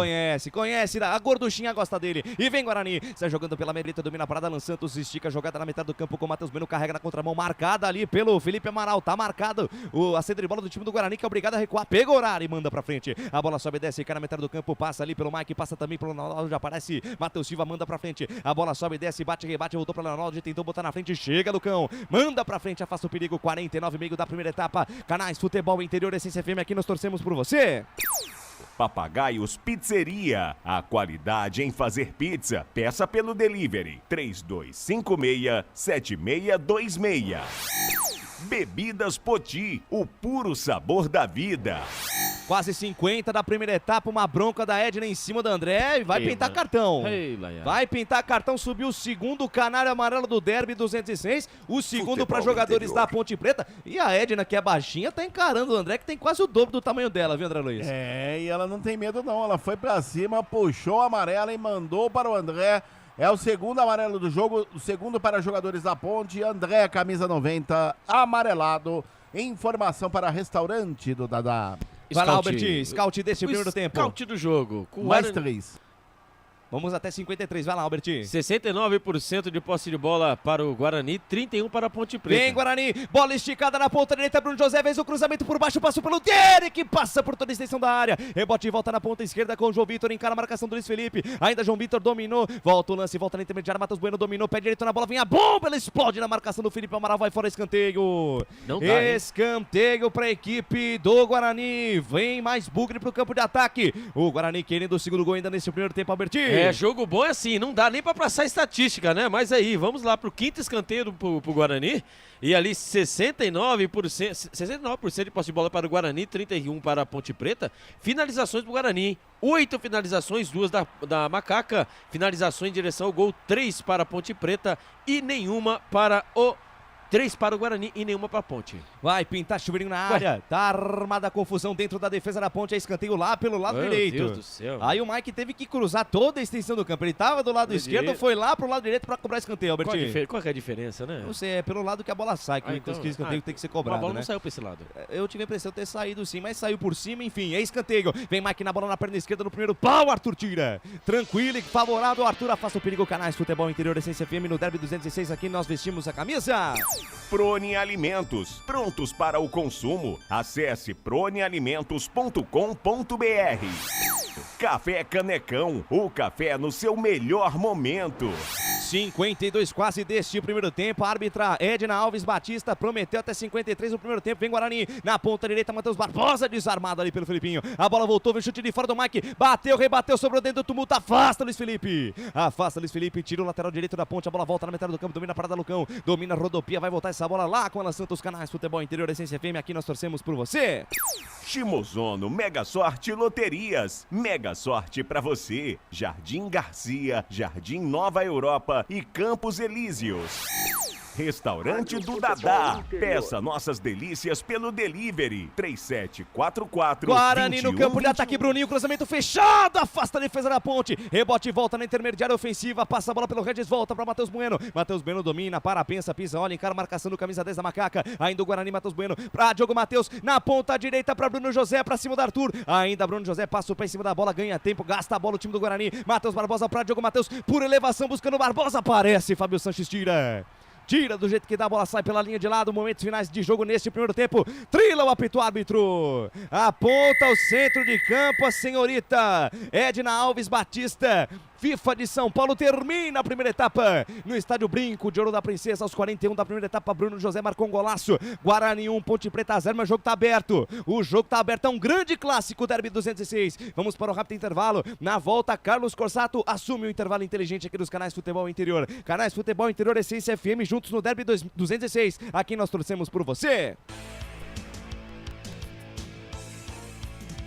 Conhece, a gorduchinha gosta dele. E vem Guarani, sai jogando pela meia, domina a parada, Alan Santos, estica a jogada na metade do campo com o Matheus Bueno, carrega na contramão, marcada ali pelo Felipe Amaral, tá marcado a saída de bola do time do Guarani, que é obrigado a recuar, pega o horário e manda pra frente. A bola sobe, desce, cai na metade do campo, passa ali pelo Mike, passa também pelo Leonardo, já aparece Matheus Silva, manda pra frente, a bola sobe, desce, bate, rebate, voltou pra Leonardo, tentou botar na frente, chega Lucão, manda pra frente, afasta o perigo, 49,5 da primeira etapa. Canais Futebol Interior, Essência FM, aqui nós torcemos por você. Papagaios Pizzeria, a qualidade em fazer pizza, peça pelo delivery, 3256-7626. Bebidas Poti, o puro sabor da vida. Quase 50 da primeira etapa, uma bronca da Edna em cima do André e vai pintar cartão. Vai pintar cartão, subiu o segundo canário amarelo do derby 206, o segundo para jogadores da Ponte Preta. E a Edna, que é baixinha, tá encarando o André, que tem quase o dobro do tamanho dela, viu, André Luiz? E ela não tem medo não, ela foi pra cima, puxou a amarela e mandou para o André. É o segundo amarelo do jogo, o segundo para jogadores da Ponte. André, camisa 90, amarelado. Informação para restaurante do Dadá. Vai lá, Albertinho, scout desse primeiro tempo. Scout do jogo. Com Mais 3. Vamos até 53, vai lá, Albertinho. 69% de posse de bola para o Guarani, 31% para a Ponte Preta. Vem, Guarani, bola esticada na ponta direita, Bruno José, fez o cruzamento por baixo, passou pelo Derek, passa por toda a extensão da área, rebote e volta na ponta esquerda com o João Vitor, encara a marcação do Luiz Felipe, ainda João Vitor dominou, volta o lance, volta na intermediária, Matheus Bueno dominou, pé direito na bola, vem a bomba, ela explode na marcação do Felipe Amaral, vai fora escanteio. Não dá, escanteio para a equipe do Guarani, vem mais bugre para o campo de ataque, o Guarani querendo o segundo gol ainda nesse primeiro tempo, Albertinho. É, jogo bom é assim, não dá nem para passar estatística, né? Mas aí, vamos lá pro quinto escanteio pro Guarani. E ali 69% de posse de bola para o Guarani, 31% para a Ponte Preta. Finalizações do Guarani, hein? 8 finalizações, 2 da Macaca. Finalizações em direção ao gol, 3 para a Ponte Preta e nenhuma para o... 3 para o Guarani e nenhuma para a Ponte. Vai pintar chuveirinho na área. Tá armada a confusão dentro da defesa da Ponte. É escanteio lá pelo lado direito. Meu Deus do céu. Aí o Mike teve que cruzar toda a extensão do campo. Ele tava do lado esquerdo, foi lá pro lado direito para cobrar escanteio, Albertinho. Qual que é a diferença, né? Não sei, é pelo lado que a bola sai, que então, escanteio tem que ser cobrado, a bola né? não saiu para esse lado. Eu tive a impressão de ter saído sim, mas saiu por cima, enfim, é escanteio. Vem Mike na bola na perna esquerda no primeiro pau, Arthur tira. Tranquilo e favorável, Arthur afasta o perigo. Canais Futebol Interior Essência FM no Derby 216, aqui nós vestimos a camisa. Prone Alimentos, prontos para o consumo. Acesse pronealimentos.com.br. Café Canecão, o café no seu melhor momento. 52 quase deste primeiro tempo. A árbitra Edna Alves Batista prometeu até 53 no primeiro tempo. Vem Guarani na ponta direita, Matheus Barbosa desarmado ali pelo Felipinho. A bola voltou, vem chute de fora do Mike. Bateu, rebateu, sobrou dentro do tumulto. Afasta Luiz Felipe. Afasta Luiz Felipe, tira o lateral direito da Ponte. A bola volta na metade do campo, domina a parada Lucão. Domina a rodopia, vai voltar essa bola lá com a Santos Canais Futebol Interior Essência FM. Aqui nós torcemos por você. Shimozono Mega Sorte Loterias. Mega sorte pra você. Jardim Garcia, Jardim Nova Europa e Campos Elíseos. Restaurante do Dadá. Peça nossas delícias pelo delivery. 3744 Guarani no campo de ataque, Bruninho, cruzamento fechado, afasta a defesa da Ponte, rebote e volta na intermediária ofensiva, passa a bola pelo Regis, volta para Matheus Bueno. Matheus Bueno domina, para, pensa, pisa, olha, encara a marcação do camisa 10 da Macaca. Ainda o Guarani, Matheus Bueno para Diogo Matheus, na ponta direita para Bruno José, para cima do Arthur. Ainda Bruno José passa o pé em cima da bola, ganha tempo, gasta a bola o time do Guarani. Matheus Barbosa para Diogo Matheus, por elevação, buscando Barbosa, aparece, Fábio Sanches tira. Tira do jeito que dá, a bola sai pela linha de lado, momentos finais de jogo neste primeiro tempo. Trila o apito árbitro. Aponta o centro de campo a senhorita Edna Alves Batista. FIFA de São Paulo termina a primeira etapa no estádio Brinco de Ouro da Princesa. Aos 41 da primeira etapa, Bruno José marcou um golaço. Guarani 1, Ponte Preta 0, mas o jogo tá aberto. O jogo tá aberto, é um grande clássico, Derby 216. Vamos para o rápido intervalo. Na volta, Carlos Corsato assume o intervalo inteligente aqui dos Canais Futebol Interior. Canais Futebol Interior Essência FM juntos no Derby 216. Aqui nós torcemos por você.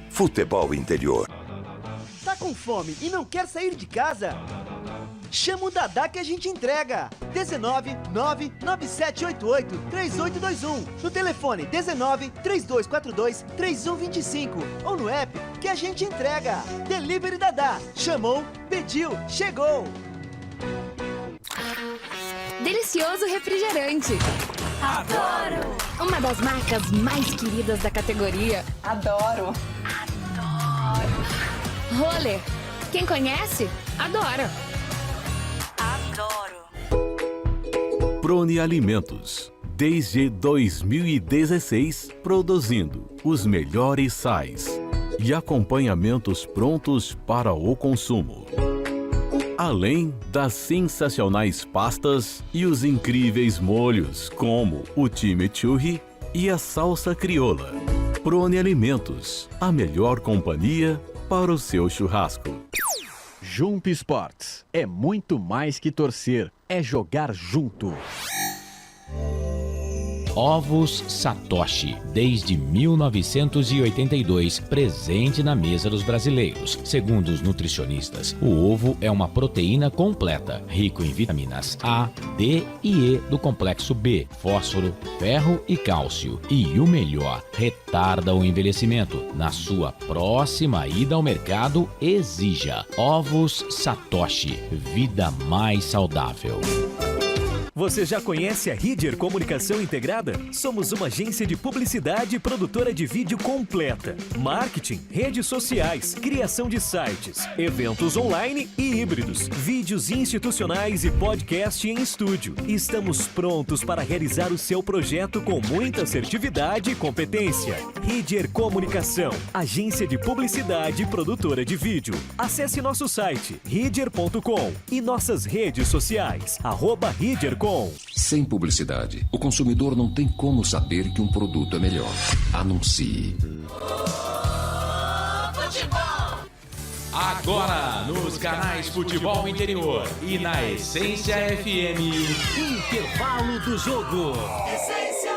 Futebol Interior. Tá com fome e não quer sair de casa? Chama o Dadá que a gente entrega. 19 99788 3821. No telefone 19 3242 3125. Ou no app que a gente entrega. Delivery Dadá. Chamou, pediu, chegou. Delicioso refrigerante. Adoro! Uma das marcas mais queridas da categoria. Adoro! Roller. Quem conhece, adora. Adoro. Prone Alimentos. Desde 2016, produzindo os melhores sais e acompanhamentos prontos para o consumo. Além das sensacionais pastas e os incríveis molhos, como o chimichurri e a salsa crioula. Prone Alimentos, a melhor companhia para o seu churrasco. Jump Sports é muito mais que torcer, é jogar junto. Ovos Satoshi, desde 1982, presente na mesa dos brasileiros. Segundo os nutricionistas, o ovo é uma proteína completa, rico em vitaminas A, D e E do complexo B, fósforo, ferro e cálcio. E o melhor, retarda o envelhecimento. Na sua próxima ida ao mercado, exija Ovos Satoshi, vida mais saudável. Você já conhece a Ridger Comunicação Integrada? Somos uma agência de publicidade e produtora de vídeo completa. Marketing, redes sociais, criação de sites, eventos online e híbridos, vídeos institucionais e podcast em estúdio. Estamos prontos para realizar o seu projeto com muita assertividade e competência. Ridger Comunicação, agência de publicidade e produtora de vídeo. Acesse nosso site ridger.com e nossas redes sociais, @ridger.com. Sem publicidade, o consumidor não tem como saber que um produto é melhor. Anuncie. Agora, nos canais Futebol Interior e na Essência FM, Intervalo do jogo. Essência.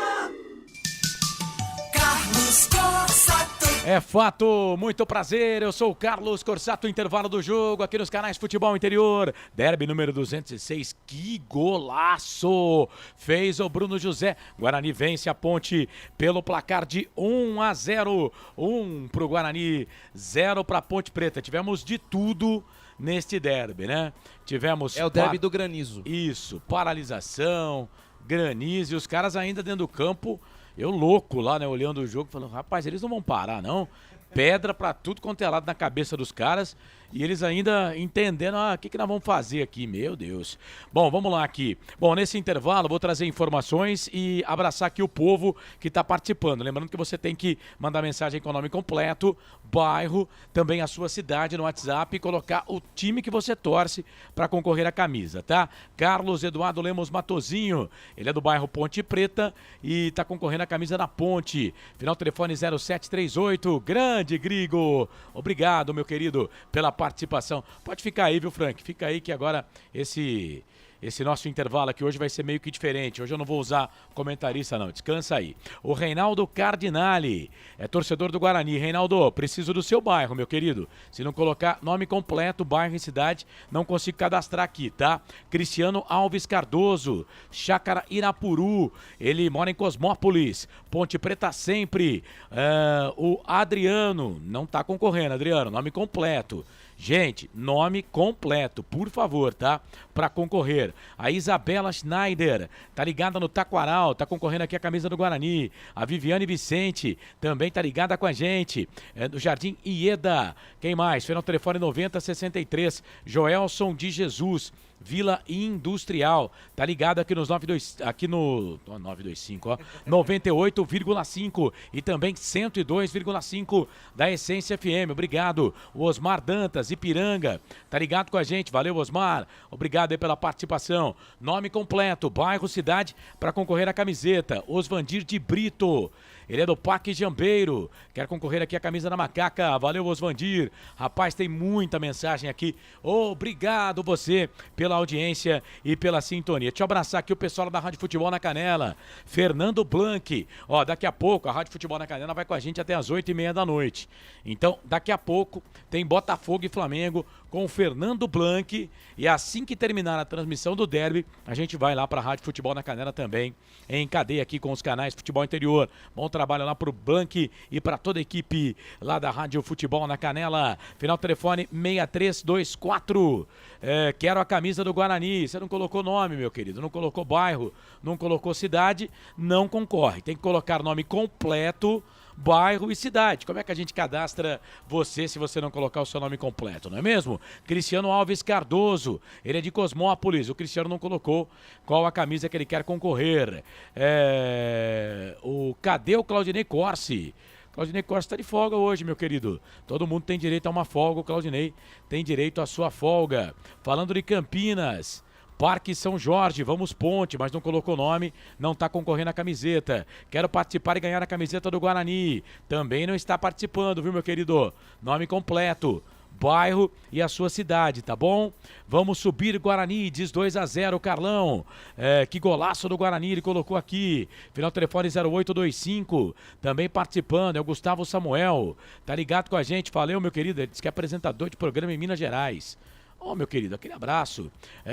Carlos Corsato. É fato, muito prazer, eu sou o Carlos Corsato, intervalo do jogo aqui nos canais Futebol Interior, derby número 206, que golaço fez o Bruno José, Guarani vence a Ponte pelo placar de 1-0, 1 pro Guarani, 0 pra Ponte Preta, tivemos de tudo neste derby, né? Tivemos... É o derby do granizo. Isso, paralisação, granizo e os caras ainda dentro do campo... Eu louco lá, né, olhando o jogo, falando, rapaz, eles não vão parar, não. Pedra pra tudo quanto é lado na cabeça dos caras. E eles ainda entendendo, o que nós vamos fazer aqui, meu Deus. Bom, vamos lá aqui. Bom, nesse intervalo vou trazer informações e abraçar aqui o povo que está participando. Lembrando que você tem que mandar mensagem com o nome completo, bairro, também a sua cidade no WhatsApp e colocar o time que você torce para concorrer à camisa, tá? Carlos Eduardo Lemos Matozinho, ele é do bairro Ponte Preta e está concorrendo à camisa da Ponte. Final telefone 0738, grande Grigo. Obrigado, meu querido, pela participação. Pode ficar aí, viu, Frank? Fica aí que agora esse nosso intervalo aqui hoje vai ser meio que diferente. Hoje eu não vou usar comentarista, não. Descansa aí. O Reinaldo Cardinali é torcedor do Guarani. Reinaldo, preciso do seu bairro, meu querido. Se não colocar nome completo, bairro e cidade, não consigo cadastrar aqui, tá? Cristiano Alves Cardoso, Chácara Irapuru. Ele mora em Cosmópolis. Ponte Preta sempre. O Adriano, não tá concorrendo, Adriano. Nome completo. Gente, nome completo, por favor, tá? Pra concorrer. A Isabela Schneider, tá ligada no Taquaral, tá concorrendo aqui a camisa do Guarani. A Viviane Vicente, também tá ligada com a gente. Do Jardim Ieda. Quem mais? Foi no telefone 9063. Joelson de Jesus. Vila Industrial, tá ligado aqui nos 925, ó, 98,5 e também 102,5 da Essência FM, obrigado. O Osmar Dantas, Ipiranga, tá ligado com a gente, valeu Osmar, obrigado aí pela participação. Nome completo, bairro, cidade, para concorrer à camiseta, Osvandir de Brito. Ele é do Parque Jambeiro, quer concorrer aqui à camisa da Macaca, valeu Osvandir. Rapaz, tem muita mensagem aqui, obrigado você pela audiência e pela sintonia. Deixa eu abraçar aqui o pessoal da Rádio Futebol na Canela, Fernando Blanc, ó, daqui a pouco a Rádio Futebol na Canela vai com a gente até as 8h30 da noite. Então, daqui a pouco tem Botafogo e Flamengo com o Fernando Blanc e assim que terminar a transmissão do derby, a gente vai lá para a Rádio Futebol na Canela também, em cadeia aqui com os canais Futebol Interior. Bom trabalho lá pro Blanc e para toda a equipe lá da Rádio Futebol na Canela. Final telefone 6324. Quero a camisa do Guarani. Você não colocou nome, meu querido, não colocou bairro, não colocou cidade, não concorre. Tem que colocar nome completo, bairro e cidade. Como é que a gente cadastra você se você não colocar o seu nome completo, não é mesmo? Cristiano Alves Cardoso, ele é de Cosmópolis. O Cristiano não colocou qual a camisa que ele quer concorrer. Cadê o Claudinei Corsi? Claudinei Corsi está de folga hoje, meu querido. Todo mundo tem direito a uma folga, o Claudinei tem direito à sua folga. Falando de Campinas, Parque São Jorge, vamos Ponte, mas não colocou nome, não está concorrendo à camiseta. Quero participar e ganhar a camiseta do Guarani. Também não está participando, viu, meu querido? Nome completo, bairro e a sua cidade, tá bom? Vamos subir Guarani, diz 2-0, Carlão. Que golaço do Guarani, ele colocou aqui. Final telefone 0825. Também participando, é o Gustavo Samuel. Tá ligado com a gente, valeu, meu querido. Ele disse que é apresentador de programa em Minas Gerais. Meu querido, aquele abraço.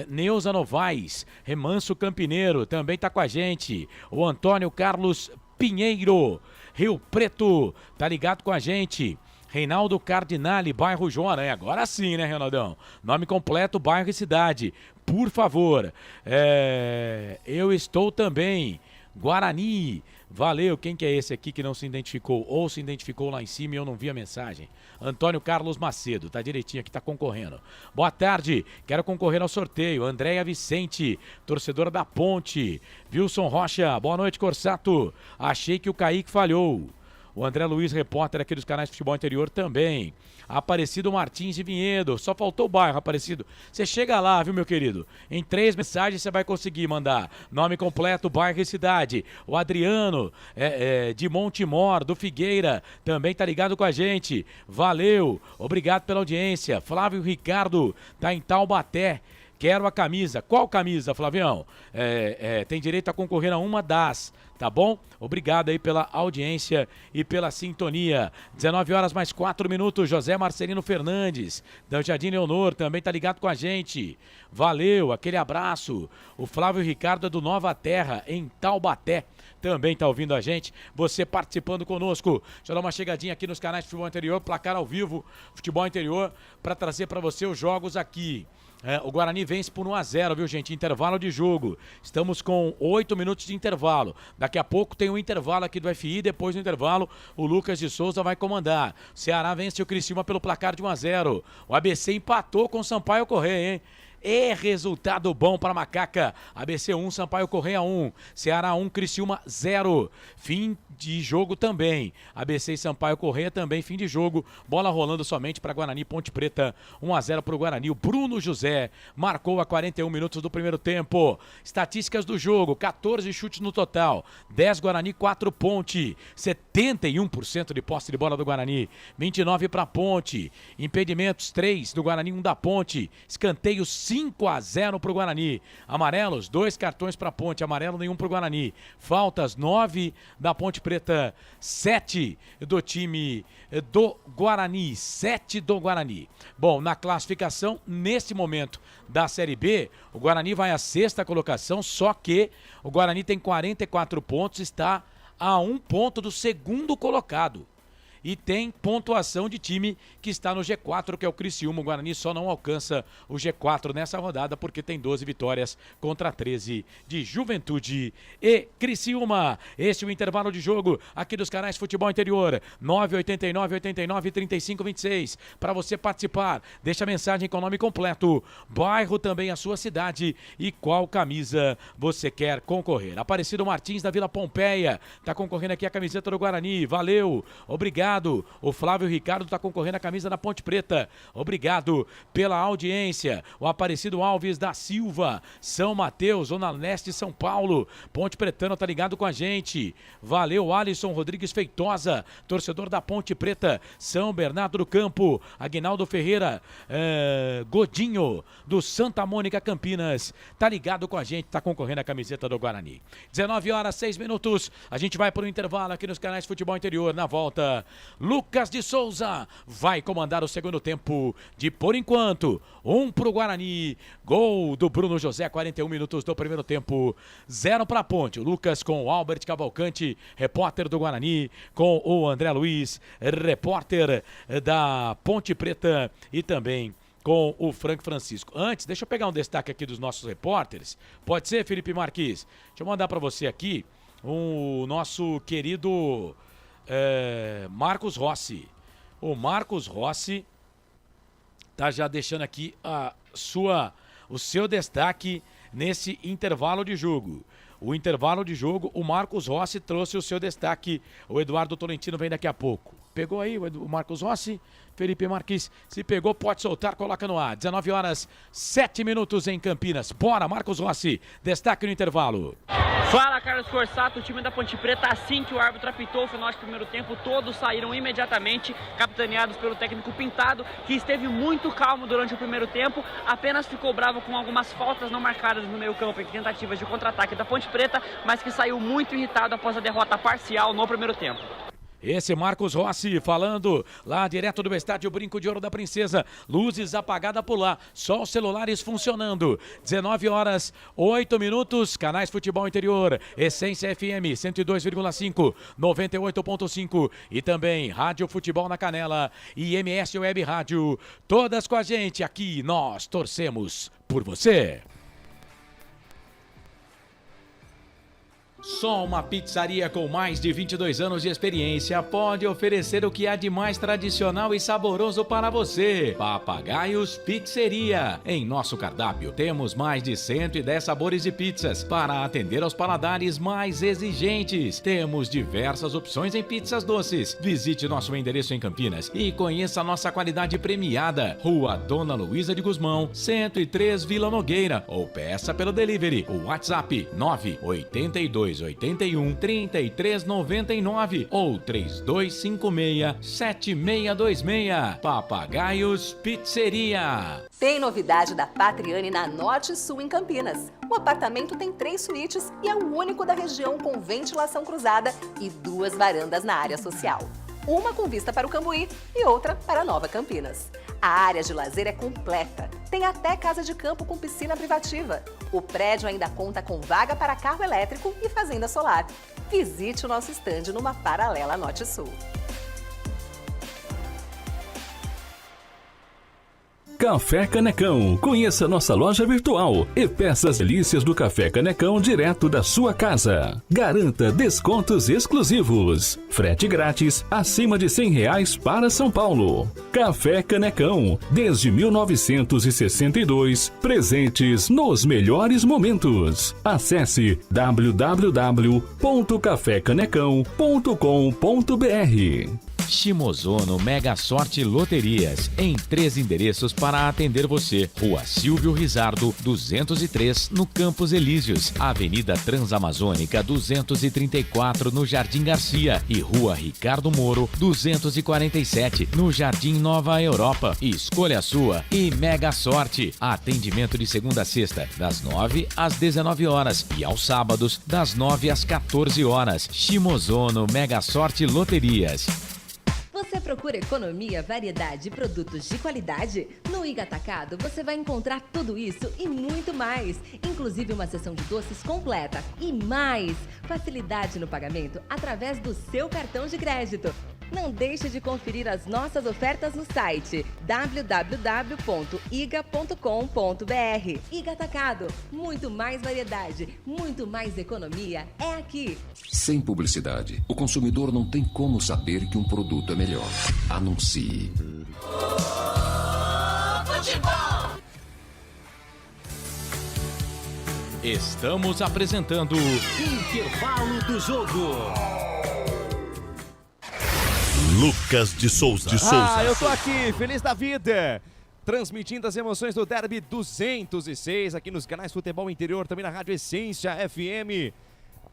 Neuza Novaes, Remanso Campineiro, também tá com a gente. O Antônio Carlos Pinheiro, Rio Preto, tá ligado com a gente. Reinaldo Cardinali, bairro João Aranha. Agora sim, né, Reinaldão? Nome completo, bairro e cidade. por favor. Eu estou também. Guarani, valeu. Quem que é esse aqui que não se identificou? Ou se identificou lá em cima e eu não vi a mensagem? Antônio Carlos Macedo, tá direitinho aqui, tá concorrendo. Boa tarde, quero concorrer ao sorteio. Andréia Vicente, torcedora da Ponte. Wilson Rocha, boa noite, Corsato. Achei que o Kaique falhou. O André Luiz, repórter aqui dos canais de Futebol Interior também. Aparecido Martins de Vinhedo, só faltou o bairro, Aparecido. Você chega lá, viu, meu querido? Em 3 mensagens você vai conseguir mandar nome completo, bairro e cidade. O Adriano, de Montemor, do Figueira, também tá ligado com a gente. Valeu, obrigado pela audiência. Flávio Ricardo, tá em Taubaté. Quero a camisa. Qual camisa, Flavião? Tem direito a concorrer a uma das, tá bom? Obrigado aí pela audiência e pela sintonia. 19 horas mais 4 minutos. José Marcelino Fernandes, da Jardim Leonor, também tá ligado com a gente. Valeu, aquele abraço. O Flávio Ricardo é do Nova Terra, em Taubaté. Também tá ouvindo a gente, você participando conosco. Deixa eu dar uma chegadinha aqui nos canais de Futebol Interior, placar ao vivo, Futebol Interior, para trazer para você os jogos aqui. O Guarani vence por 1-0, viu, gente? Intervalo de jogo. Estamos com 8 minutos de intervalo. Daqui a pouco tem um intervalo aqui do FI. Depois do intervalo, o Lucas de Souza vai comandar. O Ceará vence o Criciúma pelo placar de 1-0. O ABC empatou com o Sampaio Corrêa, hein? Resultado bom para Macaca. ABC 1, Sampaio Corrêa 1. Ceará 1, Criciúma 0. Fim de jogo também. ABC e Sampaio Corrêa também, fim de jogo. Bola rolando somente para Guarani Ponte Preta. 1-0 para o Guarani. O Bruno José marcou a 41 minutos do primeiro tempo. Estatísticas do jogo: 14 chutes no total. 10 Guarani, 4 Ponte. 71% de posse de bola do Guarani. 29 para Ponte. Impedimentos 3 do Guarani, 1 da Ponte. Escanteios 5-0 para o Guarani. Amarelos, 2 cartões para Ponte. Amarelo, nenhum para o Guarani. Faltas, 9 da Ponte Preta, 7 do time do Guarani. 7 do Guarani. Bom, na classificação, nesse momento da Série B, o Guarani vai à 6ª colocação, só que o Guarani tem 44 pontos, está a 1 ponto do segundo colocado. E tem pontuação de time que está no G4, que é o Criciúma. O Guarani só não alcança o G4 nessa rodada porque tem 12 vitórias contra 13 de Juventude e Criciúma. Este é o intervalo de jogo aqui dos canais Futebol Interior. 989-89-35-26. Para você participar, deixa a mensagem com o nome completo, bairro também a sua cidade e qual camisa você quer concorrer. Aparecido Martins da Vila Pompeia está concorrendo aqui a camiseta do Guarani. Valeu, obrigado. O Flávio Ricardo está concorrendo a camisa da Ponte Preta. Obrigado pela audiência. O Aparecido Alves da Silva, São Mateus, Zona Leste de São Paulo. Ponte Pretano tá ligado com a gente. Valeu, Alisson Rodrigues Feitosa, torcedor da Ponte Preta. São Bernardo do Campo, Aguinaldo Ferreira, Godinho, do Santa Mônica Campinas. Tá ligado com a gente, tá concorrendo a camiseta do Guarani. 19 horas, 6 minutos. A gente vai para o intervalo aqui nos canais Futebol Interior. Na volta, Lucas de Souza vai comandar o segundo tempo de, por enquanto, 1 pro Guarani. Gol do Bruno José, 41 minutos do primeiro tempo, 0 para a Ponte. O Lucas com o Albert Cavalcante, repórter do Guarani, com o André Luiz, repórter da Ponte Preta, e também com o Frank Francisco. Antes, deixa eu pegar um destaque aqui dos nossos repórteres. Pode ser, Felipe Marques? Deixa eu mandar para você aqui o nosso querido Marcos Rossi. O Marcos Rossi tá já deixando aqui o seu destaque nesse intervalo de jogo. O intervalo de jogo, o Marcos Rossi trouxe o seu destaque. O Eduardo Tolentino vem daqui a pouco. Pegou aí o Marcos Rossi? Felipe Marques, se pegou, pode soltar, coloca no ar. 19 horas, 7 minutos em Campinas. Bora, Marcos Rossi, destaque no intervalo. Fala, Carlos Corsato, o time da Ponte Preta, assim que o árbitro apitou o final de primeiro tempo, todos saíram imediatamente, capitaneados pelo técnico Pintado, que esteve muito calmo durante o primeiro tempo, apenas ficou bravo com algumas faltas não marcadas no meio campo em tentativas de contra-ataque da Ponte Preta, mas que saiu muito irritado após a derrota parcial no primeiro tempo. Esse Marcos Rossi falando lá direto do estádio Brinco de Ouro da Princesa. Luzes apagadas por lá, só os celulares funcionando. 19 horas, 8 minutos. Canais Futebol Interior, Essência FM 102,5, 98,5 e também Rádio Futebol na Canela e MS Web Rádio. Todas com a gente aqui, nós torcemos por você. Só uma pizzaria com mais de 22 anos de experiência pode oferecer o que há de mais tradicional e saboroso para você. Papagaios Pizzeria. Em nosso cardápio temos mais de 110 sabores de pizzas para atender aos paladares mais exigentes. Temos diversas opções em pizzas doces. Visite nosso endereço em Campinas e conheça a nossa qualidade premiada. Rua Dona Luísa de Guzmão, 103 Vila Nogueira, ou peça pelo delivery. O WhatsApp 982813399 ou 3256-7626. Papagaios Pizzeria. Tem novidade da Patriani na Norte Sul em Campinas. O apartamento tem 3 suítes e é o único da região com ventilação cruzada e 2 varandas na área social. Uma com vista para o Cambuí e outra para Nova Campinas. A área de lazer é completa. Tem até casa de campo com piscina privativa. O prédio ainda conta com vaga para carro elétrico e fazenda solar. Visite o nosso estande numa paralela Norte-Sul. Café Canecão. Conheça nossa loja virtual e peça as delícias do Café Canecão direto da sua casa. Garanta descontos exclusivos. Frete grátis acima de R$100 para São Paulo. Café Canecão. Desde 1962, presentes nos melhores momentos. Acesse www.cafecanecão.com.br. Shimozono Mega Sorte Loterias, em 3 endereços para atender você. Rua Silvio Rizardo, 203, no Campos Elíseos. Avenida Transamazônica, 234, no Jardim Garcia. E Rua Ricardo Moro, 247, no Jardim Nova Europa. Escolha a sua e Mega Sorte. Atendimento de segunda a sexta, das 9 às 19 horas. E aos sábados, das 9 às 14 horas. Shimozono Mega Sorte Loterias. Você procura economia, variedade e produtos de qualidade? No Iga Atacado você vai encontrar tudo isso e muito mais, inclusive uma seção de doces completa e mais facilidade no pagamento através do seu cartão de crédito. Não deixe de conferir as nossas ofertas no site www.iga.com.br. Iga Atacado, muito mais variedade, muito mais economia é aqui. Sem publicidade, o consumidor não tem como saber que um produto é melhor. Anuncie. Futebol. Estamos apresentando Intervalo do Jogo. Lucas de Souza. Eu tô aqui, feliz da vida. Transmitindo as emoções do Derby 206 aqui nos canais Futebol Interior, também na Rádio Essência FM.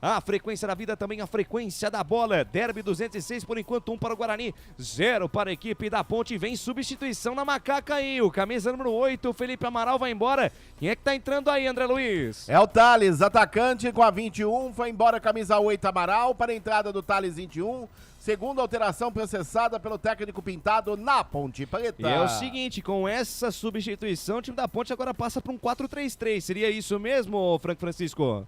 A frequência da vida, também a frequência da bola. Derby 206, por enquanto 1 para o Guarani, 0 para a equipe da Ponte. Vem substituição na macaca aí. O camisa número 8, o Felipe Amaral vai embora. Quem é que tá entrando aí, André Luiz? É o Thales, atacante com a 21. Foi embora camisa 8, Amaral, para a entrada do Thales 21. Segunda alteração processada pelo técnico Pintado na Ponte Preta. E é o seguinte, com essa substituição, o time da Ponte agora passa para um 4-3-3. Seria isso mesmo, Franco Francisco?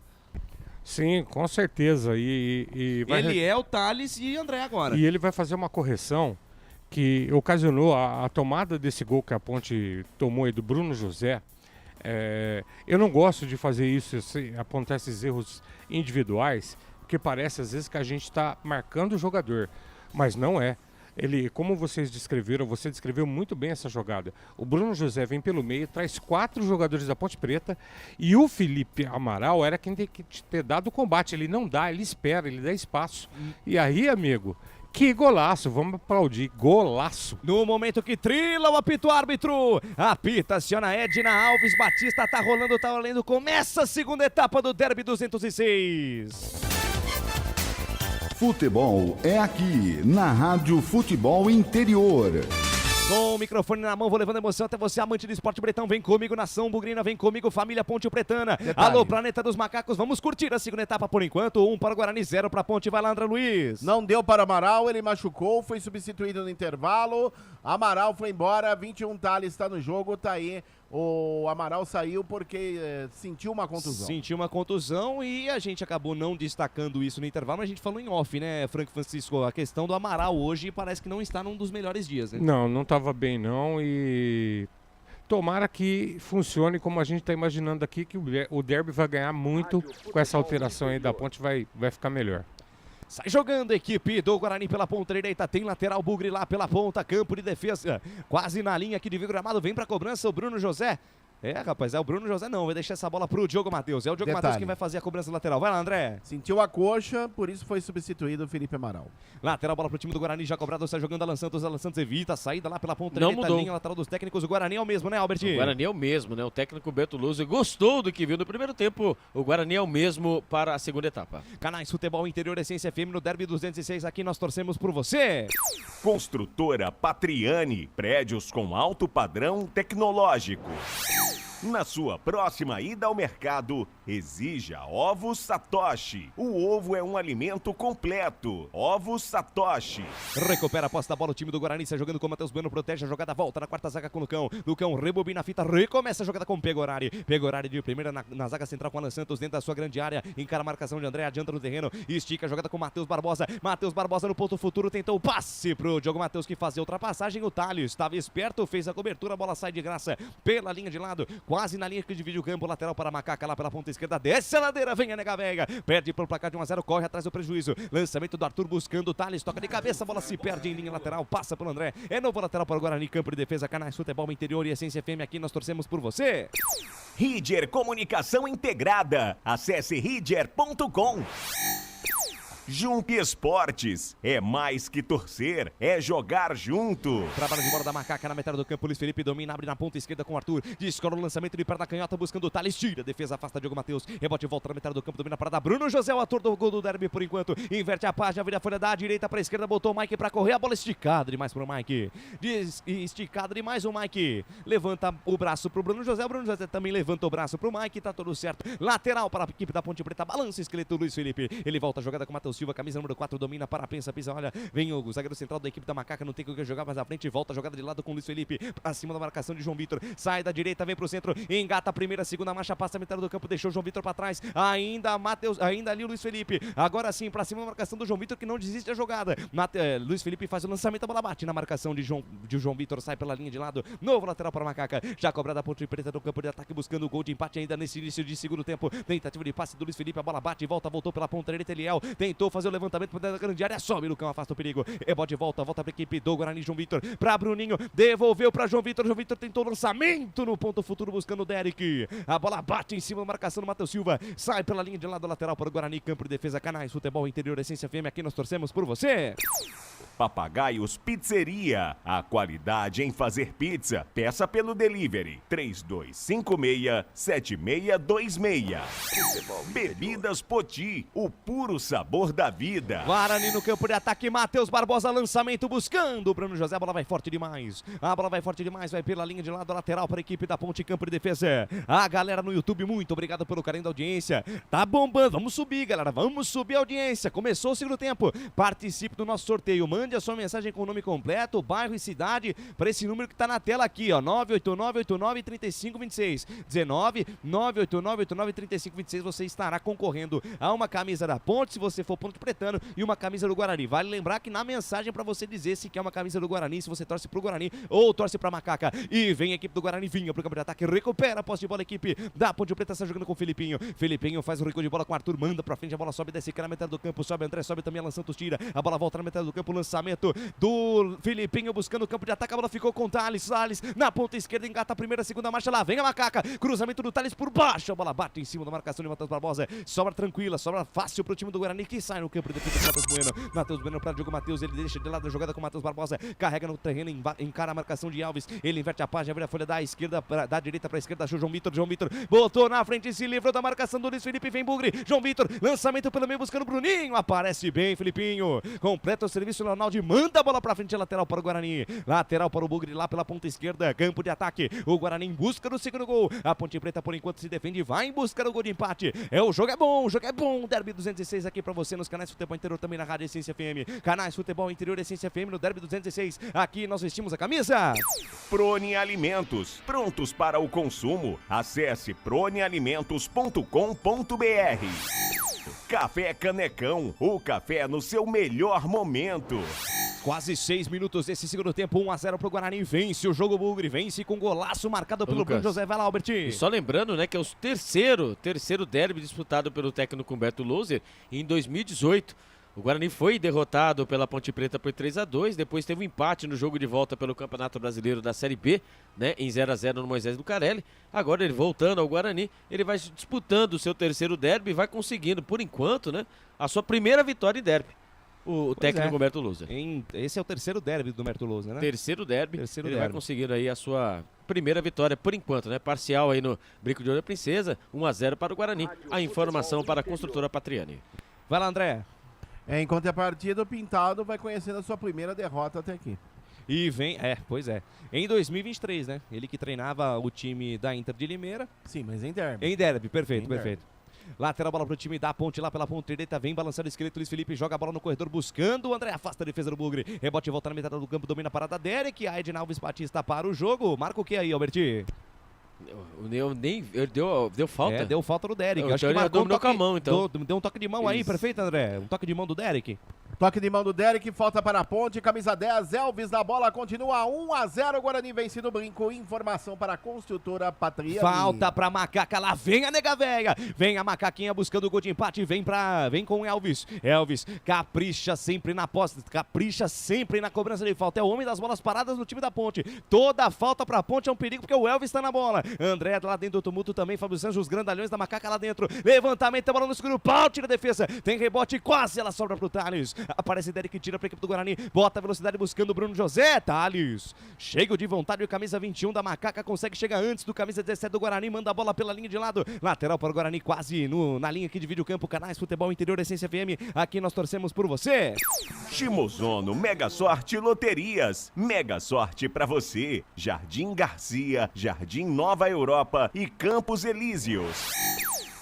Sim, com certeza. Ele é o Thales e André agora. E ele vai fazer uma correção que ocasionou a tomada desse gol que a Ponte tomou aí do Bruno José. Eu não gosto de fazer isso, apontar esses erros individuais, porque parece às vezes que a gente está marcando o jogador, mas não é. Ele, como vocês descreveram, você descreveu muito bem essa jogada. O Bruno José vem pelo meio, traz 4 jogadores da Ponte Preta e o Felipe Amaral era quem tem que ter dado o combate. Ele não dá, ele espera, ele dá espaço. E aí, amigo, que golaço, vamos aplaudir, golaço. No momento que trila o apito árbitro, apita a senhora Edna Alves Batista, tá rolando, tá valendo, começa a segunda etapa do Derby 206. Futebol é aqui, na Rádio Futebol Interior. Com o microfone na mão, vou levando emoção até você, amante do esporte bretão. Vem comigo, nação bugrina, vem comigo, família Ponte Pretana. Detalhe. Alô, Planeta dos Macacos, vamos curtir a segunda etapa por enquanto. 1 para o Guarani, 0 para a Ponte. Vai lá, André Luiz. Não deu para Amaral, ele machucou, foi substituído no intervalo. Amaral foi embora, 21 Thales está no jogo, tá aí. O Amaral saiu porque sentiu uma contusão. Sentiu uma contusão e a gente acabou não destacando isso no intervalo, mas a gente falou em off, né, Franco Francisco? A questão do Amaral hoje parece que não está num dos melhores dias, né? Não estava bem não e Tomara que funcione como a gente está imaginando aqui, que o derby vai ganhar muito com essa alteração aí da ponte, vai ficar melhor. Sai jogando a equipe do Guarani pela ponta direita, tem lateral Bugre lá pela ponta, campo de defesa, quase na linha aqui de gramado, vem pra cobrança o Bruno José. Rapaz, é o Bruno José não, vai deixar essa bola pro Diogo Matheus. É o Diogo Matheus quem vai fazer a cobrança lateral. Vai lá, André. Sentiu a coxa, por isso foi substituído o Felipe Amaral. Lateral, bola pro time do Guarani, já cobrado, sai jogando Alan Santos evita a saída lá pela ponta não direita, mudou. Linha lateral dos técnicos, o Guarani é o mesmo, né, Albert? O Guarani é o mesmo, né? O técnico Beto Luzzi gostou do que viu no primeiro tempo. O Guarani é o mesmo para a segunda etapa. Canais Futebol Interior, Essência FM no Derby 206, aqui nós torcemos por você. Construtora Patriani, prédios com alto padrão tecnológico. Na sua próxima ida ao mercado, exija Ovos Satoshi. O ovo é um alimento completo. Ovos Satoshi. Recupera a posse da bola o time do Guarani, sai jogando com o Matheus Bueno, protege a jogada, volta na quarta zaga com o Lucão. Lucão rebobina a fita, recomeça a jogada com o Pegorari. Pegorari de primeira na zaga central com o Alan Santos dentro da sua grande área. Encara a marcação de André, adianta no terreno, estica a jogada com o Matheus Barbosa. Matheus Barbosa no ponto futuro, tentou o passe pro Diogo Matheus que fazia a ultrapassagem. O Thales estava esperto, fez a cobertura, a bola sai de graça pela linha de lado. Quase na linha que divide o campo, lateral para Macaca lá pela ponta esquerda, desce a ladeira, vem a Nega Vega, perde pelo placar de 1-0, corre atrás do prejuízo, lançamento do Arthur buscando o Thales, toca de cabeça, a bola se perde em linha lateral, passa pelo André, é novo lateral para o Guarani, campo de defesa, Canais Futebol Interior e Essência FM, aqui nós torcemos por você. Ridger Comunicação Integrada, acesse ridger.com. Jump Esportes, é mais que torcer, é jogar junto. Trabalho de bola da Macaca na metade do campo, Luiz Felipe domina, abre na ponta esquerda com o Arthur, descola o lançamento de perna da canhota, buscando o Thales, tira, defesa afasta Diogo Matheus, rebote volta na metade do campo, domina para dar Bruno José, o ator do gol do derby por enquanto, inverte a página, vira a folha da direita para a esquerda, botou o Mike para correr, a bola esticada demais pro Mike, esticada demais o Mike, levanta o braço pro Bruno José, o Bruno José também levanta o braço pro Mike, tá tudo certo, lateral para a equipe da Ponte Preta, balança o esqueleto Luiz Felipe, ele volta a jogada com o Matheus Silva, camisa número 4, domina para a pensa, pisa, olha, vem o zagueiro central da equipe da Macaca, não tem o que jogar mais à frente, volta a jogada de lado com o Luiz Felipe, pra cima da marcação de João Vitor, sai da direita, vem pro centro, engata a primeira, segunda marcha, passa a metade do campo, deixou o João Vitor para trás, ainda Matheus, ainda ali o Luiz Felipe, agora sim, pra cima da marcação do João Vitor, que não desiste da jogada, Luiz Felipe faz o lançamento, a bola bate na marcação de João Vitor, sai pela linha de lado, novo lateral para a Macaca, já cobrada a Ponte Preta no campo de ataque, buscando o gol de empate ainda nesse início de segundo tempo, tentativa de passe do Luiz Felipe, a bola bate e volta, voltou pela ponta direita, Eliel, tentou fazer o levantamento da grande área, sobe Lucão, afasta o perigo, rebote de volta para a equipe do Guarani, João Vitor, para Bruninho, devolveu para João Vitor tentou o lançamento no ponto futuro, buscando o Derek, a bola bate em cima da marcação do Matheus Silva, sai pela linha de lado lateral para o Guarani, campo de defesa, Canais Futebol Interior, Essência FM, aqui nós torcemos por você. Papagaios Pizzeria, a qualidade em fazer pizza, peça pelo delivery, 3256-7626. Bebidas Poti, o puro sabor da vida. Guarani no campo de ataque, Matheus Barbosa, lançamento buscando o Bruno José, a bola vai forte demais, vai pela linha de lado lateral para a equipe da Ponte, campo de defesa. A galera no YouTube, muito obrigado pelo carinho da audiência, tá bombando, vamos subir galera, vamos subir a audiência, começou o segundo tempo, participe do nosso sorteio, mande a sua mensagem com o nome completo, bairro e cidade, para esse número que tá na tela aqui, ó, 989893526, 989893526, você estará concorrendo a uma camisa da Ponte, se você for Ponte Pretano, e uma camisa do Guarani. Vale lembrar que na mensagem para você dizer se quer uma camisa do Guarani, se você torce pro Guarani ou torce pra Macaca. E vem a equipe do Guarani, vinha pro campo de ataque, recupera a posse de bola, a equipe da Ponte Preta está jogando com o Felipinho. Felipinho faz o recuo de bola com o Arthur, manda pra frente, a bola sobe, desce na metade do campo, sobe André, sobe também Alan Santos, tira, a bola volta na metade do campo, lançamento do Felipinho buscando o campo de ataque, a bola ficou com o Thales na ponta esquerda, engata a primeira, segunda marcha, lá vem a Macaca, cruzamento do Thales por baixo, a bola bate em cima da marcação de Matheus Barbosa, sobra tranquila, sobra fácil pro time do Guarani, que sai no campo de defesa do Matheus Bueno para Diogo Matheus, ele deixa de lado a jogada com o Matheus Barbosa, carrega no terreno, encara a marcação de Alves, ele inverte a página, vira a folha da esquerda, da direita para a esquerda, achou João Vitor, botou na frente, se livrou da marcação do Luiz Felipe, vem Bugre, João Vitor, lançamento pelo meio buscando o Bruninho, aparece bem Felipinho, completa o serviço, o Ronaldo manda a bola para frente, lateral para o Guarani, lateral para o Bugre lá pela ponta esquerda, campo de ataque, o Guarani em busca do segundo gol, a Ponte Preta por enquanto se defende, vai em busca do gol de empate, o jogo é bom, Derby 206 aqui para você nos canais Futebol Interior, também na Rádio Essência FM, canais Futebol Interior Essência FM no Derby 206, aqui nós vestimos a camisa Prone Alimentos, prontos para o consumo, acesse pronealimentos.com.br. Café Canecão, o café no seu melhor momento. Quase 6 minutos desse segundo tempo, 1-0 pro Guarani, vence o jogo Bugre, vence com golaço marcado pelo Bruno José. Vai lá, Albert. E só lembrando, né, que é o terceiro derby disputado pelo técnico Humberto Louser em 2018. O Guarani foi derrotado pela Ponte Preta por 3-2, depois teve um empate no jogo de volta pelo Campeonato Brasileiro da Série B, né, em 0-0 no Moisés Lucarelli. Agora ele voltando ao Guarani, ele vai disputando o seu terceiro derby e vai conseguindo, por enquanto, né, a sua primeira vitória em derby. O técnico Humberto Louser. Esse é o terceiro derby do Humberto Louser, né? Terceiro derby. Vai conseguindo aí a sua primeira vitória por enquanto, né? Parcial aí no Brinco de Ouro da Princesa, 1-0 para o Guarani. A informação para a construtora Patriani. Vai lá, André. Em contrapartida, o Pintado vai conhecendo a sua primeira derrota até aqui. E vem, pois é. Em 2023, né? Ele que treinava o time da Inter de Limeira. Sim, mas em derby. Em derby, perfeito. Lateral, bola pro time da Ponte lá pela ponta direita, vem balançando o esqueleto, Luiz Felipe joga a bola no corredor buscando, o André afasta a defesa do Bugre, rebote volta na metade do campo, domina a parada Derek, a Edna Alves Batista para o jogo, marca o que aí, Alberti? Deu falta? Deu falta no Derek. Acho que marcou um toque, com a mão, então. Deu um toque de mão aí, perfeito, André. Um toque de mão do Derek. Toque de mão do Derek, falta para a Ponte, camisa 10, Elvis na bola, continua 1-0, Guarani vence no Brinco, informação para a construtora Patriani. Falta pra Macaca, lá vem a nega véia, vem a Macaquinha buscando o gol de empate, vem com o Elvis, capricha sempre na posse, capricha sempre na cobrança de falta, é o homem das bolas paradas no time da Ponte, toda falta pra Ponte é um perigo porque o Elvis tá na bola, André lá dentro do tumulto também, Fábio Santos, os grandalhões da Macaca lá dentro, levantamento, a bola no escuro, pau, tira a defesa, tem rebote, quase ela sobra pro Thales. Aparece Derek, tira para a equipe do Guarani, bota a velocidade buscando o Bruno José, Thales, cheio de vontade, o camisa 21 da Macaca consegue chegar antes do camisa 17 do Guarani, manda a bola pela linha de lado, lateral para o Guarani, quase na linha aqui de vídeo campo, Canais Futebol Interior, Essência FM, aqui nós torcemos por você. Shimozono Mega Sorte Loterias, mega sorte para você, Jardim Garcia, Jardim Nova Europa e Campos Elíseos.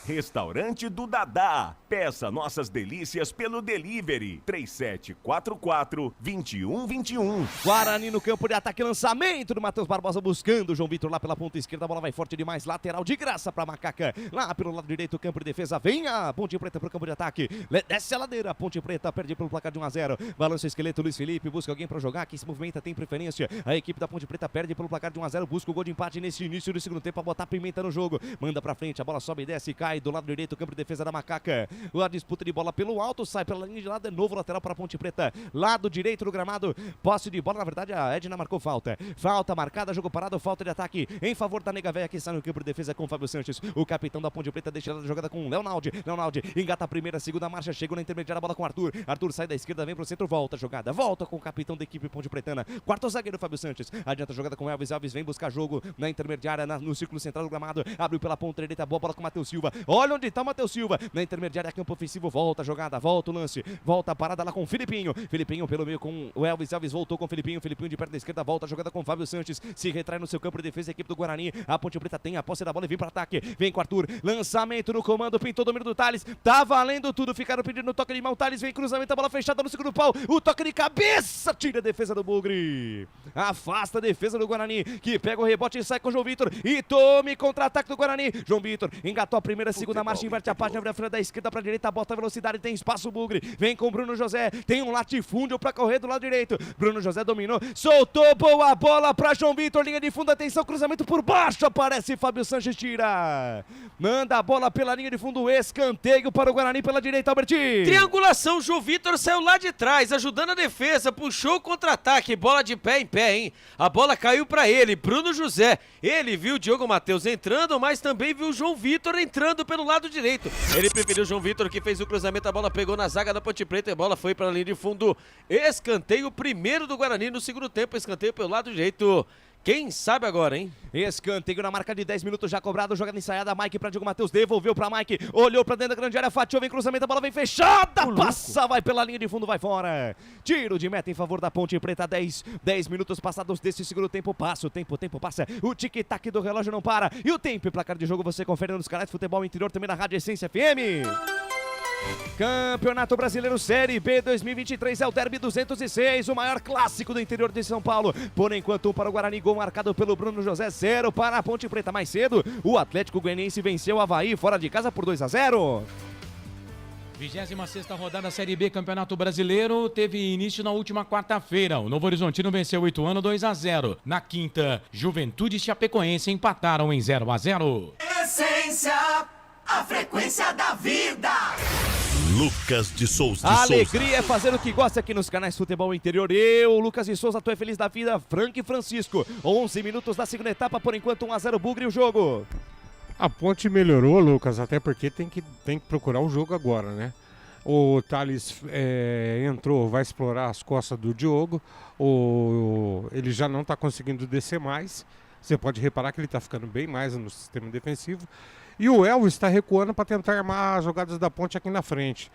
Restaurante do Dadá. Peça nossas delícias pelo delivery 3744-2121. Guarani no campo de ataque, lançamento do Matheus Barbosa buscando o João Vitor lá pela ponta esquerda, a bola vai forte demais, lateral de graça para Macaca. Lá pelo lado direito, campo de defesa, vem a Ponte Preta pro campo de ataque. Desce a ladeira, Ponte Preta perde pelo placar de 1-0. Balança o esqueleto, Luiz Felipe busca alguém para jogar, quem se movimenta tem preferência. A equipe da Ponte Preta perde pelo placar de 1-0, busca o gol de empate nesse início do segundo tempo para botar pimenta no jogo. Manda para frente, a bola sobe e desce, cai do lado direito, campo de defesa da Macaca. A disputa de bola pelo alto, sai pela linha de lado, é novo lateral para a Ponte Preta. Lado direito do gramado, posse de bola, na verdade a Edna marcou falta. Falta marcada, jogo parado, falta de ataque em favor da nega véia que está no campo de defesa com o Fábio Santos. O capitão da Ponte Preta deixa a jogada com o Leonaldi. Leonaldi engata a primeira, segunda marcha, chegou na intermediária, a bola com o Arthur. Arthur sai da esquerda, vem pro centro, volta a jogada. Volta com o capitão da equipe Ponte Pretana. Quarto zagueiro, Fábio Santos. Adianta a jogada com Elvis. Elvis vem buscar jogo na intermediária, no círculo central do gramado. Abriu pela ponta direita, boa bola com o Matheus Silva. Olha onde tá o Matheus Silva. Na intermediária, campo ofensivo, volta a jogada, volta o lance. Volta a parada lá com o Filipinho. Filipinho pelo meio com o Elvis. Elvis voltou com o Filipinho. Filipinho de perna da esquerda, volta a jogada com o Fábio Santos. Se retrai no seu campo de defesa, a equipe do Guarani. A Ponte Preta tem a posse da bola e vem para ataque. Vem com o Arthur. Lançamento no comando, pintou o domínio do Thales. Tá valendo tudo, ficaram pedindo no toque de mão. Thales vem, cruzamento, a bola fechada no segundo pau. O toque de cabeça, tira a defesa do Bugre. Afasta a defesa do Guarani, que pega o rebote e sai com o João Vitor. E tome contra-ataque do Guarani. João Vitor engatou a primeira, segunda marcha, inverte a página, vira da esquerda para direita, bota a velocidade, tem espaço o Bugre. Vem com o Bruno José, tem um latifúndio para correr do lado direito. Bruno José dominou, soltou, boa bola para João Vitor, linha de fundo, atenção, cruzamento por baixo, aparece Fábio Sanches, tira. Manda a bola pela linha de fundo, escanteio para o Guarani pela direita, Alberti. Triangulação, João Vitor saiu lá de trás, ajudando a defesa, puxou o contra-ataque, bola de pé em pé, hein? A bola caiu para ele, Bruno José. Ele viu o Diogo Matheus entrando, mas também viu o João Vitor entrando pelo lado direito. Ele preferiu o João Vitor, que fez o cruzamento, a bola pegou na zaga da Ponte Preta e a bola foi para a linha de fundo. Escanteio primeiro do Guarani no segundo tempo, escanteio pelo lado direito. Quem sabe agora, hein? Escanteio na marca de 10 minutos já cobrado, jogada ensaiada, Mike para Diogo Matheus, devolveu para Mike, olhou para dentro da grande área, fatiou, vem cruzamento, a bola vem fechada, passa, vai pela linha de fundo, vai fora. Tiro de meta em favor da Ponte Preta, 10 minutos passados desse segundo tempo, passa, o tempo passa, o tic-tac do relógio não para, e o tempo e placar de jogo você confere nos canais Futebol Interior, também na Rádio Essência FM. Campeonato Brasileiro Série B 2023 é o Derby 206, o maior clássico do interior de São Paulo. Por enquanto, 1 para o Guarani, gol marcado pelo Bruno José, 0 para a Ponte Preta. Mais cedo, o Atlético Goianiense venceu o Avaí fora de casa por 2-0. 26ª rodada Série B Campeonato Brasileiro teve início na última quarta-feira. O Novo Horizontino venceu o Ituano 2-0. Na quinta, Juventude e Chapecoense empataram em 0-0. Essência, a frequência da vida. Lucas de Souza. A alegria é fazer o que gosta aqui nos canais Futebol Interior. Eu, Lucas de Souza, tô é feliz da vida. Frank e Francisco. 11 minutos da segunda etapa, por enquanto 1-0 Bugre o jogo. A Ponte melhorou, Lucas, até porque tem que procurar o jogo agora, né? O Thales entrou, vai explorar as costas do Diogo. Ele já não está conseguindo descer mais. Você pode reparar que ele está ficando bem mais no sistema defensivo. E o Elvis está recuando para tentar armar as jogadas da Ponte aqui na frente.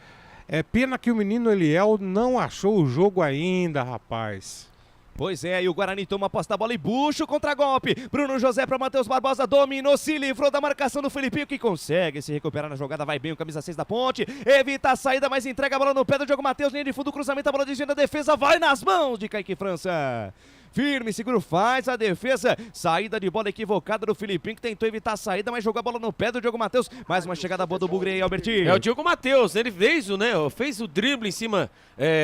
É pena que o menino Eliel não achou o jogo ainda, rapaz. Pois é, e o Guarani toma a posse da bola e bucho contra golpe. Bruno José para Matheus Barbosa, dominou, se livrou da marcação do Felipinho, que consegue se recuperar na jogada, vai bem o camisa 6 da Ponte, evita a saída, mas entrega a bola no pé do Diogo Matheus, linha de fundo, cruzamento, a bola desvia da defesa, vai nas mãos de Kaique França. Firme, seguro, faz a defesa. Saída de bola equivocada do Filipinho, que tentou evitar a saída, mas jogou a bola no pé do Diogo Matheus. Mais uma chegada boa do Bugre aí, Albertinho. É o Diogo Matheus, ele fez o drible em cima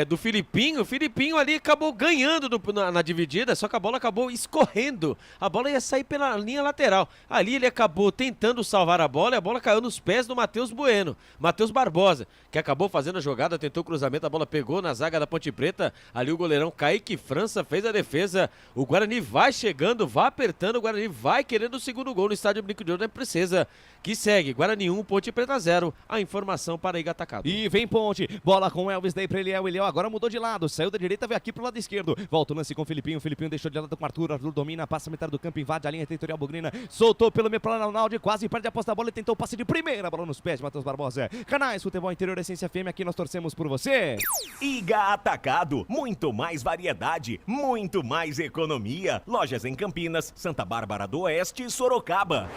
do Filipinho. O Filipinho ali acabou ganhando na dividida, só que a bola acabou escorrendo. A bola ia sair pela linha lateral. Ali ele acabou tentando salvar a bola e a bola caiu nos pés do Matheus Bueno. Matheus Barbosa, que acabou fazendo a jogada, tentou o cruzamento, a bola pegou na zaga da Ponte Preta. Ali o goleirão Kaique França fez a defesa. O Guarani vai chegando, vai apertando, o Guarani vai querendo o segundo gol no estádio Brinco de Ouro da Princesa, que segue Guarani 1, Ponte Preta 0. A informação para Iga Atacado. E vem Ponte, bola com Elvis, daí para Eliel, agora mudou de lado, saiu da direita, veio aqui pro lado esquerdo, volta o lance com o Filipinho deixou de lado com o Arthur domina, passa a metade do campo, invade a linha territorial bugrina, soltou pelo meio plano Arnaldo, quase perde a posse da bola e tentou o passe de primeira, bola nos pés de Matheus Barbosa. Canais Futebol Interior, Essência FM, aqui nós torcemos por você. Iga Atacado, muito mais variedade, muito mais economia. Lojas em Campinas, Santa Bárbara do Oeste e Sorocaba.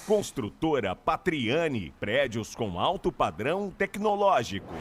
Construtora Patriani, prédios com alto padrão tecnológico.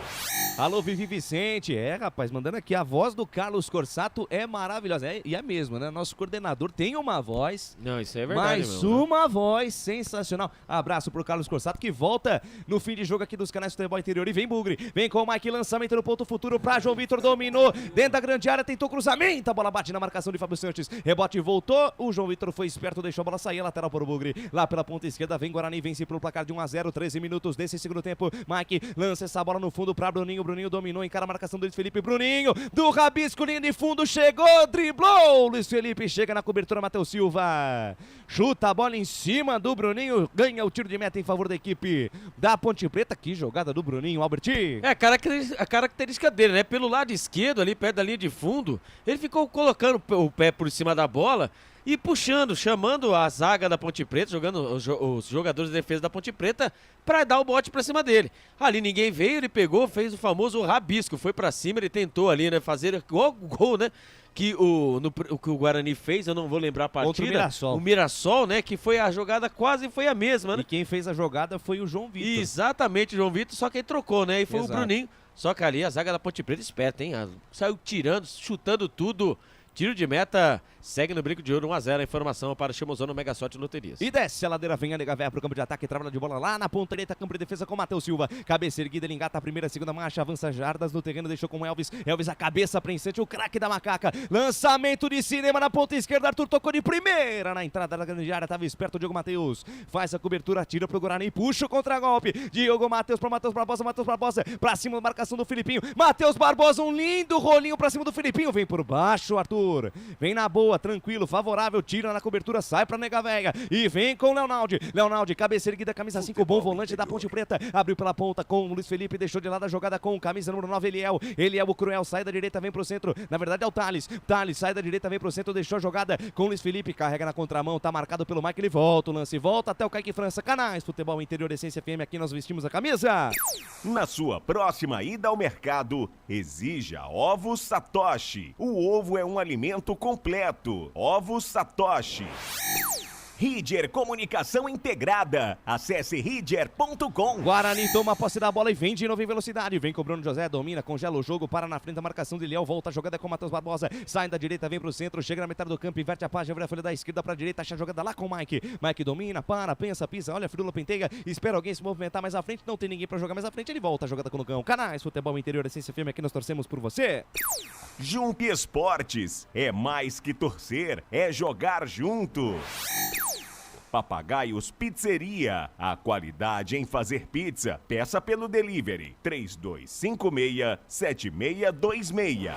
Alô, Vivi Vicente, rapaz, mandando aqui, a voz do Carlos Corsato é maravilhosa, e é mesmo, né? Nosso coordenador tem uma voz. Não, isso é verdade, mais uma voz sensacional. Abraço pro Carlos Corsato, que volta no fim de jogo aqui dos canais do Futebol Interior. E vem Bugre, vem com o Mike, lançamento no ponto futuro pra João Vitor, dominou, dentro da grande área, tentou cruzamento, a bola bate na marcação de Fábio Santos, rebote voltou, o João Vitor foi esperto, deixou a bola sair, lateral para o Bugre, lá pela ponta esquerda, vem Guarani, vence pelo placar de 1-0, 13 minutos desse segundo tempo. Mike lança essa bola no fundo para Bruninho dominou, encara a marcação do Luiz Felipe, Bruninho, do rabisco, linha de fundo, chegou, driblou, Luiz Felipe chega na cobertura, Matheus Silva, chuta a bola em cima do Bruninho, ganha o tiro de meta em favor da equipe da Ponte Preta. Que jogada do Bruninho, Alberti. É a característica dele, né? Pelo lado esquerdo, ali perto da linha de fundo, ele ficou colocando o pé por cima da bola e puxando, chamando a zaga da Ponte Preta, jogando os jogadores de defesa da Ponte Preta para dar o bote para cima dele. Ali ninguém veio, ele pegou, fez o famoso rabisco, foi para cima, ele tentou ali, né, fazer igual o gol, né? Que o que o Guarani fez, eu não vou lembrar a partida. Contra o Mirassol. O Mirassol, né? Que foi a jogada, quase foi a mesma, né? E quem fez a jogada foi o João Vitor. Exatamente, o João Vitor, só que ele trocou, né? E foi Exato. o Bruninho. Só que ali a zaga da Ponte Preta esperta, hein? Saiu tirando, chutando tudo. Tiro de meta, segue no Brinco de Ouro 1-0. A informação para Chamozono Mega Sorte Loterias. E desce a ladeira, vem a Nega Véia pro campo de ataque, trabalha de bola lá na ponta direita, campo de defesa com Matheus Silva. Cabeça erguida, ele engata a primeira, segunda marcha, avança jardas no terreno, deixou com Elvis. Elvis a cabeça prensante, o craque da macaca. Lançamento de cinema na ponta esquerda, Arthur tocou de primeira na entrada da grande área, tava esperto o Diogo Matheus. Faz a cobertura, tira pro Guarani, puxa o contra-golpe. Diogo Matheus para Matheus Barbosa, pra cima da marcação do Filipinho. Matheus Barbosa, um lindo rolinho pra cima do Filipinho, vem por baixo, Arthur. Vem na boa, tranquilo, favorável, tira na cobertura, sai pra Nega Véia e vem com o Leonaldi, cabeça erguida, camisa 5, bom volante da Ponte Preta, abriu pela ponta com o Luiz Felipe, deixou de lado a jogada com camisa número 9, Eliel, o Cruel, sai da direita, vem pro centro, na verdade é o Thales, sai da direita, vem pro centro, deixou a jogada com o Luiz Felipe, carrega na contramão, tá marcado pelo Mike, ele volta o lance, volta até o Kaique França. Canais Futebol Interior, Essência FM, aqui nós vestimos a camisa. Na sua próxima ida ao mercado, exija Ovos Satoshi. O ovo é um alimento completo. Ovos Satoshi. Ridger Comunicação Integrada. Acesse ridger.com. Guarani toma a posse da bola e vem de novo em velocidade. Vem com o Bruno José, domina, congela o jogo, para na frente da marcação de Léo, volta a jogada com o Matheus Barbosa. Sai da direita, vem pro centro, chega na metade do campo, inverte a página, vira a folha da esquerda pra direita, acha a jogada lá com o Mike. Mike domina, para, pensa, pisa, olha a firula, penteia, espera alguém se movimentar mais à frente, não tem ninguém pra jogar mais à frente, ele volta a jogada com o Lucão. Canais Futebol Interior, Essência FM, aqui nós torcemos por você. Jump Esportes. É mais que torcer, é jogar junto. Papagaios Pizzeria, a qualidade em fazer pizza. Peça pelo delivery 3256-7626.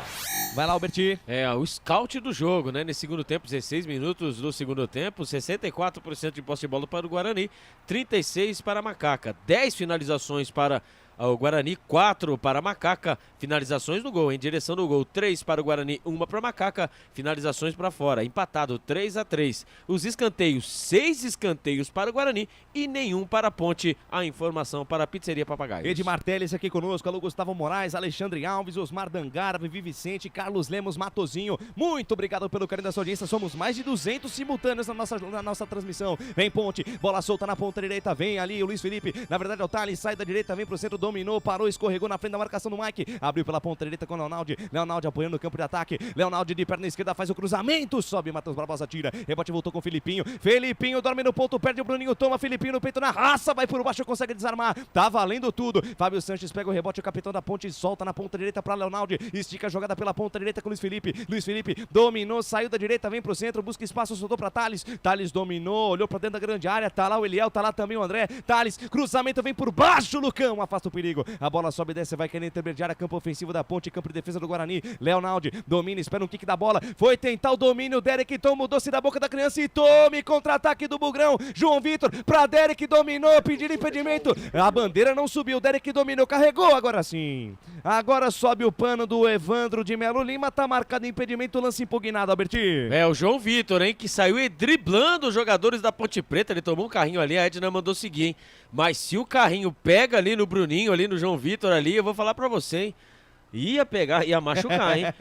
Vai lá, Alberti. O scout do jogo, né? Nesse segundo tempo, 16 minutos do segundo tempo, 64% de posse de bola para o Guarani, 36 para a Macaca, 10 finalizações para o Guarani, 4 para a Macaca, finalizações no gol, em direção do gol, 3 para o Guarani, 1 para a Macaca, finalizações para fora, empatado 3-3. Os escanteios, 6 escanteios para o Guarani e nenhum para a Ponte. A informação para a Pizzeria Papagaios. Edmar Teles aqui conosco, alô Gustavo Moraes, Alexandre Alves, Osmar Dangara, Vivi Vicente, Carlos Lemos, Matozinho, muito obrigado pelo carinho da sua audiência, somos mais de 200 simultâneos na nossa transmissão. Vem Ponte, bola solta na ponta direita, vem ali o Luiz Felipe, na verdade é o Thales, sai da direita, vem pro centro, dominou, parou, escorregou na frente da marcação do Mike, abriu pela ponta direita com o Leonaldi, Leonaldi apoiando o campo de ataque, Leonaldi de perna esquerda faz o cruzamento, sobe, Matheus Barbosa tira, rebote voltou com o Filipinho, Filipinho dorme no ponto, perde o Bruninho, toma Filipinho no peito na raça, vai por baixo, consegue desarmar, tá valendo tudo, Fábio Sanches pega o rebote, o capitão da Ponte solta na ponta direita para Leonaldi, estica a jogada pela ponta direita com o Luiz Felipe dominou, saiu da direita, vem pro centro, busca espaço, soltou para Thales, Thales dominou, olhou para dentro da grande área, tá lá o Eliel, tá lá também o André, Thales, cruzamento, vem por baixo, Lucão, afasta o perigo, a bola sobe e desce, vai querer intermediária, campo ofensivo da Ponte, campo de defesa do Guarani, Leonaldi domina, espera um kick da bola, foi tentar o domínio, Derek tomou doce da boca da criança e tome, contra-ataque do Bugrão, João Vitor, pra Derek, dominou, pedindo impedimento, a bandeira não subiu, Derek dominou, carregou, agora sim, agora sobe o pano do Evandro de Melo Lima, tá marcado impedimento, lance impugnado, Alberti. O João Vitor, hein, que saiu driblando os jogadores da Ponte Preta, ele tomou um carrinho ali, a Edna mandou seguir, hein, mas se o carrinho pega ali no Bruninho, ali no João Vitor ali, eu vou falar pra você, hein, ia pegar, ia machucar, hein.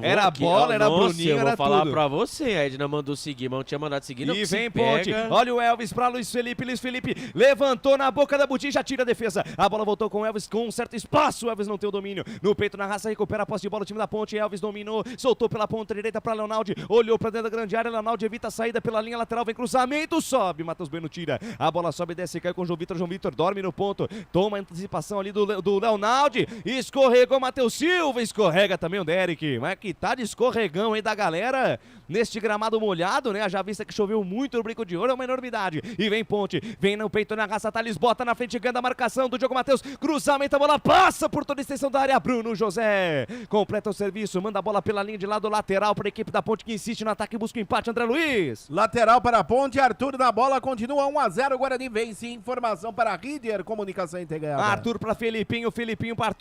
Era aqui, bola, era Bruninho, era tudo. Eu vou falar pra você, a Edna mandou seguir, mas não tinha mandado seguir. Não, e vem Ponte, olha o Elvis pra Luiz Felipe levantou na boca da botija, tira a defesa. A bola voltou com o Elvis com um certo espaço, o Elvis não tem o domínio. No peito, na raça, recupera a posse de bola, o time da Ponte, Elvis dominou, soltou pela ponta direita pra Leonaldi, olhou pra dentro da grande área, Leonaldi evita a saída pela linha lateral, vem cruzamento, sobe, Matheus Bueno tira. A bola sobe e desce, cai com o João Vitor dorme no ponto, toma a antecipação ali do Leonaldi, escorregou Matheus Silva, escorrega também o Derek, mas que tá de escorregão aí da galera neste gramado molhado, né? Já vista que choveu muito no Brinco de Ouro, é uma enormidade. E vem Ponte, vem no peito na raça, Thales bota na frente, ganha a marcação do Diogo Matheus, cruzamento, a bola passa por toda a extensão da área, Bruno José completa o serviço, manda a bola pela linha de lado lateral para a equipe da Ponte que insiste no ataque e busca o empate, André Luiz. Lateral para a Ponte, Arthur na bola, continua 1-0, Guarani vence, informação para a Ridger Comunicação Integrada. Arthur para Filipinho para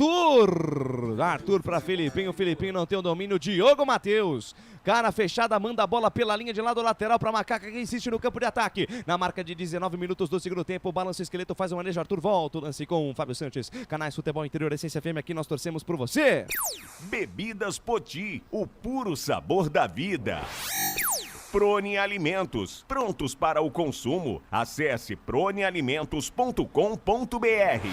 Arthur para Filipinho não tem o domínio, Diogo Matheus, cara fechada, manda a bola pela linha de lado lateral para Macaca que insiste no campo de ataque, na marca de 19 minutos do segundo tempo, balança o esqueleto, faz o manejo, Arthur volta o lance com o Fábio Sanches, Canais Futebol Interior, Essência FM, aqui nós torcemos por você. Bebidas Poti, o puro sabor da vida. Prone Alimentos, prontos para o consumo. Acesse pronealimentos.com.br.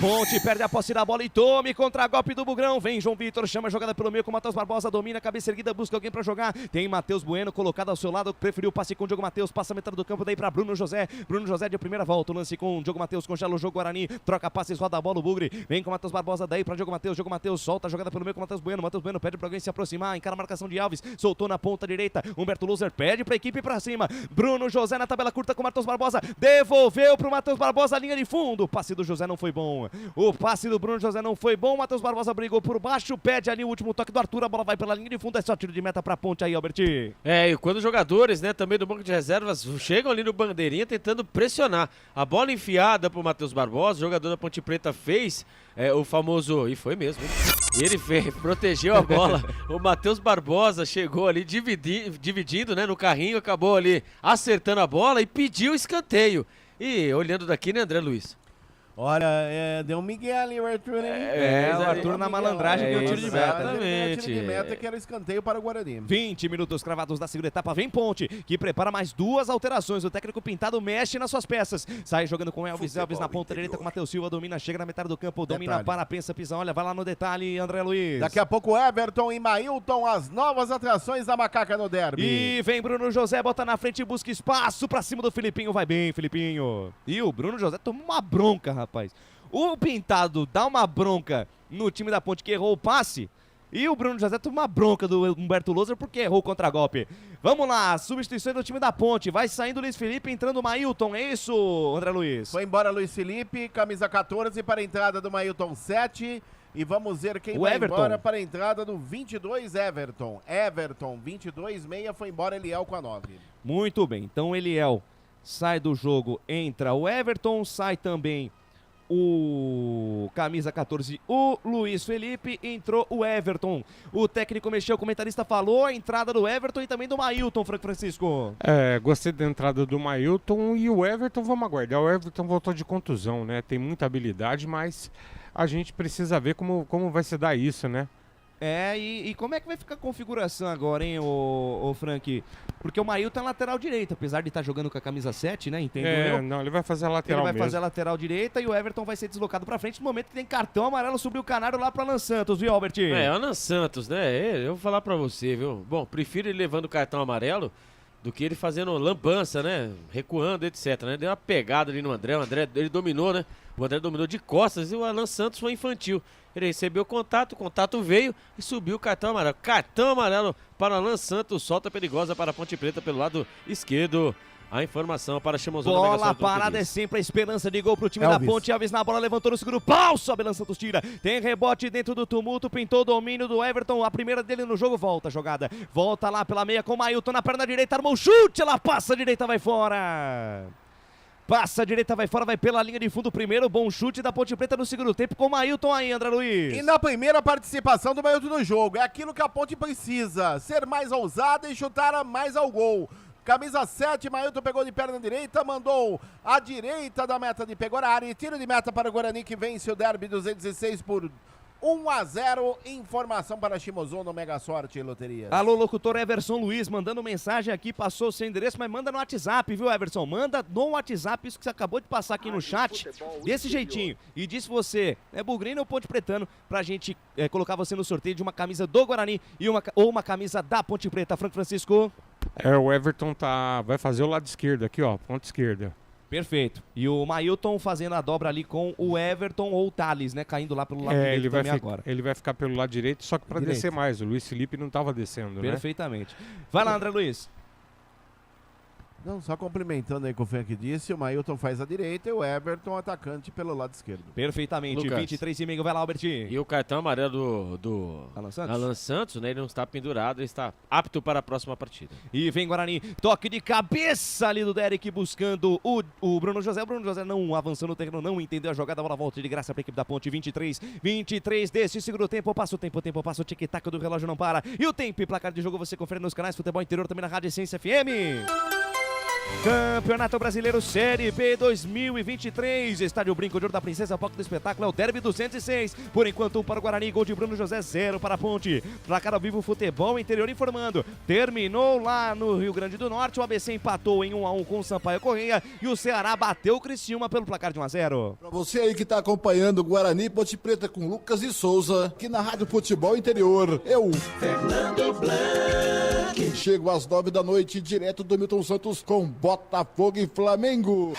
Ponte perde a posse da bola e tome contra-golpe do Bugrão. Vem João Vitor, chama a jogada pelo meio com o Matheus Barbosa, domina, cabeça erguida, busca alguém para jogar. Tem Matheus Bueno colocado ao seu lado, preferiu o passe com o Diogo Matheus, passa a metade do campo, daí para Bruno José. Bruno José de primeira volta, o lance com o Diogo Matheus, congela o jogo Guarani, troca passes, roda a bola o Bugre. Vem com o Matheus Barbosa, daí para Diogo Matheus solta a jogada pelo meio com o Matheus Bueno pede para alguém se aproximar, encara a marcação de Alves, soltou na ponta direita, Humberto Loser pede para a equipe para cima. Bruno José na tabela curta com o Matheus Barbosa, devolveu pro Matheus Barbosa, linha de fundo, o passe do José não foi bom, o passe do Bruno José não foi bom, o Matheus Barbosa brigou por baixo, pede ali o último toque do Arthur, a bola vai pela linha de fundo, é só tiro de meta pra Ponte aí, Alberti. E quando os jogadores, né, também do banco de reservas, chegam ali no bandeirinha tentando pressionar, a bola enfiada pro Matheus Barbosa, o jogador da Ponte Preta fez o famoso, e foi mesmo, ele protegeu a bola, o Matheus Barbosa chegou ali dividindo, né, no carrinho, acabou ali acertando a bola e pediu escanteio. E olhando daqui, né, André Luiz? Olha, deu um migué ali o Arthur, hein? O Arthur na malandragem que o tiro de meta. Exatamente. Tiro de meta que era escanteio para o Guarani. 20 minutos cravados da segunda etapa, vem Ponte, que prepara mais 2 alterações. O técnico Pintado mexe nas suas peças. Sai jogando com Elvis na ponta direita com Matheus Silva, domina, chega na metade do campo, domina, para, pensa, pisa, olha, vai lá no detalhe, André Luiz. Daqui a pouco Everton e Mailton, as novas atrações da Macaca no derby. E vem Bruno José, bota na frente e busca espaço pra cima do Filipinho, vai bem, Filipinho. E o Bruno José toma uma bronca, rapaz. O Pintado dá uma bronca no time da Ponte que errou o passe. E o Bruno José toma uma bronca do Humberto Loser porque errou o contragolpe. Vamos lá, substituições do time da Ponte. Vai saindo o Luiz Felipe, entrando o Mailton. É isso, André Luiz? Foi embora Luiz Felipe, camisa 14 para a entrada do Mailton 7. E vamos ver quem vai embora para a entrada do 22, Everton. Everton, 22, meia, foi embora Eliel com a 9. Muito bem, então Eliel sai do jogo, entra o Everton, sai também o camisa 14, o Luiz Felipe, entrou o Everton. O técnico mexeu, o comentarista falou, a entrada do Everton e também do Mailton, Francisco. Gostei da entrada do Mailton e o Everton, vamos aguardar. O Everton voltou de contusão, né? Tem muita habilidade, mas a gente precisa ver como vai se dar isso, né? E como é que vai ficar a configuração agora, hein, o Frank? Porque o Mailton é lateral direito, apesar de estar jogando com a camisa 7, né? Entendo eu. Não, ele vai fazer a lateral Ele vai fazer a lateral direita e o Everton vai ser deslocado pra frente no momento que tem cartão amarelo sobre o Canário lá pro Alan Santos, viu, Albert? Alan Santos, né? Eu vou falar pra você, viu? Bom, prefiro ele levando o cartão amarelo do que ele fazendo lambança, né? Recuando, etc, né? Deu uma pegada ali no André, o André, ele dominou, né? O André dominou de costas e o Alan Santos foi infantil. Ele recebeu o contato veio e subiu o cartão amarelo. Cartão amarelo para o Alan Santos, solta perigosa para a Ponte Preta pelo lado esquerdo. A informação para Chimozão. Bola parada é sempre a esperança de gol pro time da Ponte. Elvis na bola, levantou no seguro pau, sobe, Alan Santos tira. Tem rebote dentro do tumulto, pintou o domínio do Everton. A primeira dele no jogo, volta a jogada. Volta lá pela meia com o Mailton na perna direita, armou o chute, ela passa a direita, vai fora. Passa a direita, vai fora, vai pela linha de fundo primeiro, bom chute da Ponte Preta no segundo tempo com o Mailton aí, André Luiz. E na primeira participação do Mailton no jogo, é aquilo que a Ponte precisa, ser mais ousada e chutar mais ao gol. Camisa 7, Mailton pegou de perna direita, mandou à direita da meta de Pegorari, tiro de meta para o Guarani que vence o derby 216 por 1-0, informação para Chimozão no Mega Sorte Loterias. Alô, locutor Everson Luiz, mandando mensagem aqui, passou o seu endereço, mas manda no WhatsApp, viu, Everson? Manda no WhatsApp, isso que você acabou de passar aqui no chat, desse jeitinho. E disse você, bugrino ou Ponte Pretano, pra gente colocar você no sorteio de uma camisa do Guarani ou uma camisa da Ponte Preta. Francisco? O Everton vai fazer o lado esquerdo aqui, ó, ponta esquerda. Perfeito. E o Mailton fazendo a dobra ali com o Everton ou o Thales, né? Caindo lá pelo lado direito também agora. Ele vai ficar pelo lado direito, só que para descer mais. O Luiz Felipe não estava descendo, Perfeitamente. Vai lá, André Luiz. Não, só complementando aí com o Frank disse, o Mailton faz a direita e o Everton atacante pelo lado esquerdo. Perfeitamente, 23,5, vai lá, Albert. E o cartão amarelo do Alan Santos, né? Ele não está pendurado, ele está apto para a próxima partida. E vem Guarani, toque de cabeça ali do Derek buscando o Bruno José. O Bruno José não avançou no terreno, não entendeu a jogada, a bola volta de graça para a equipe da Ponte. 23 desse segundo tempo, passa o tempo, passa o tic-tac do relógio, não para. E o tempo e placar de jogo você confere nos canais Futebol Interior, também na Rádio Essência FM. Campeonato Brasileiro Série B 2023, Estádio Brinco de Ouro da Princesa, palco do espetáculo é o Derby 206, por enquanto 1 para o Guarani, gol de Bruno José, 0 para a Ponte. Placar ao vivo Futebol Interior informando, terminou lá no Rio Grande do Norte, o ABC empatou em 1-1 com o Sampaio Correia e o Ceará bateu o Criciúma pelo placar de 1-0. Pra você aí que está acompanhando o Guarani Ponte Preta com Lucas e Souza, aqui na Rádio Futebol Interior, eu, Fernando Blanc, chego às 9 da noite, direto do Milton Santos com Botafogo e Flamengo.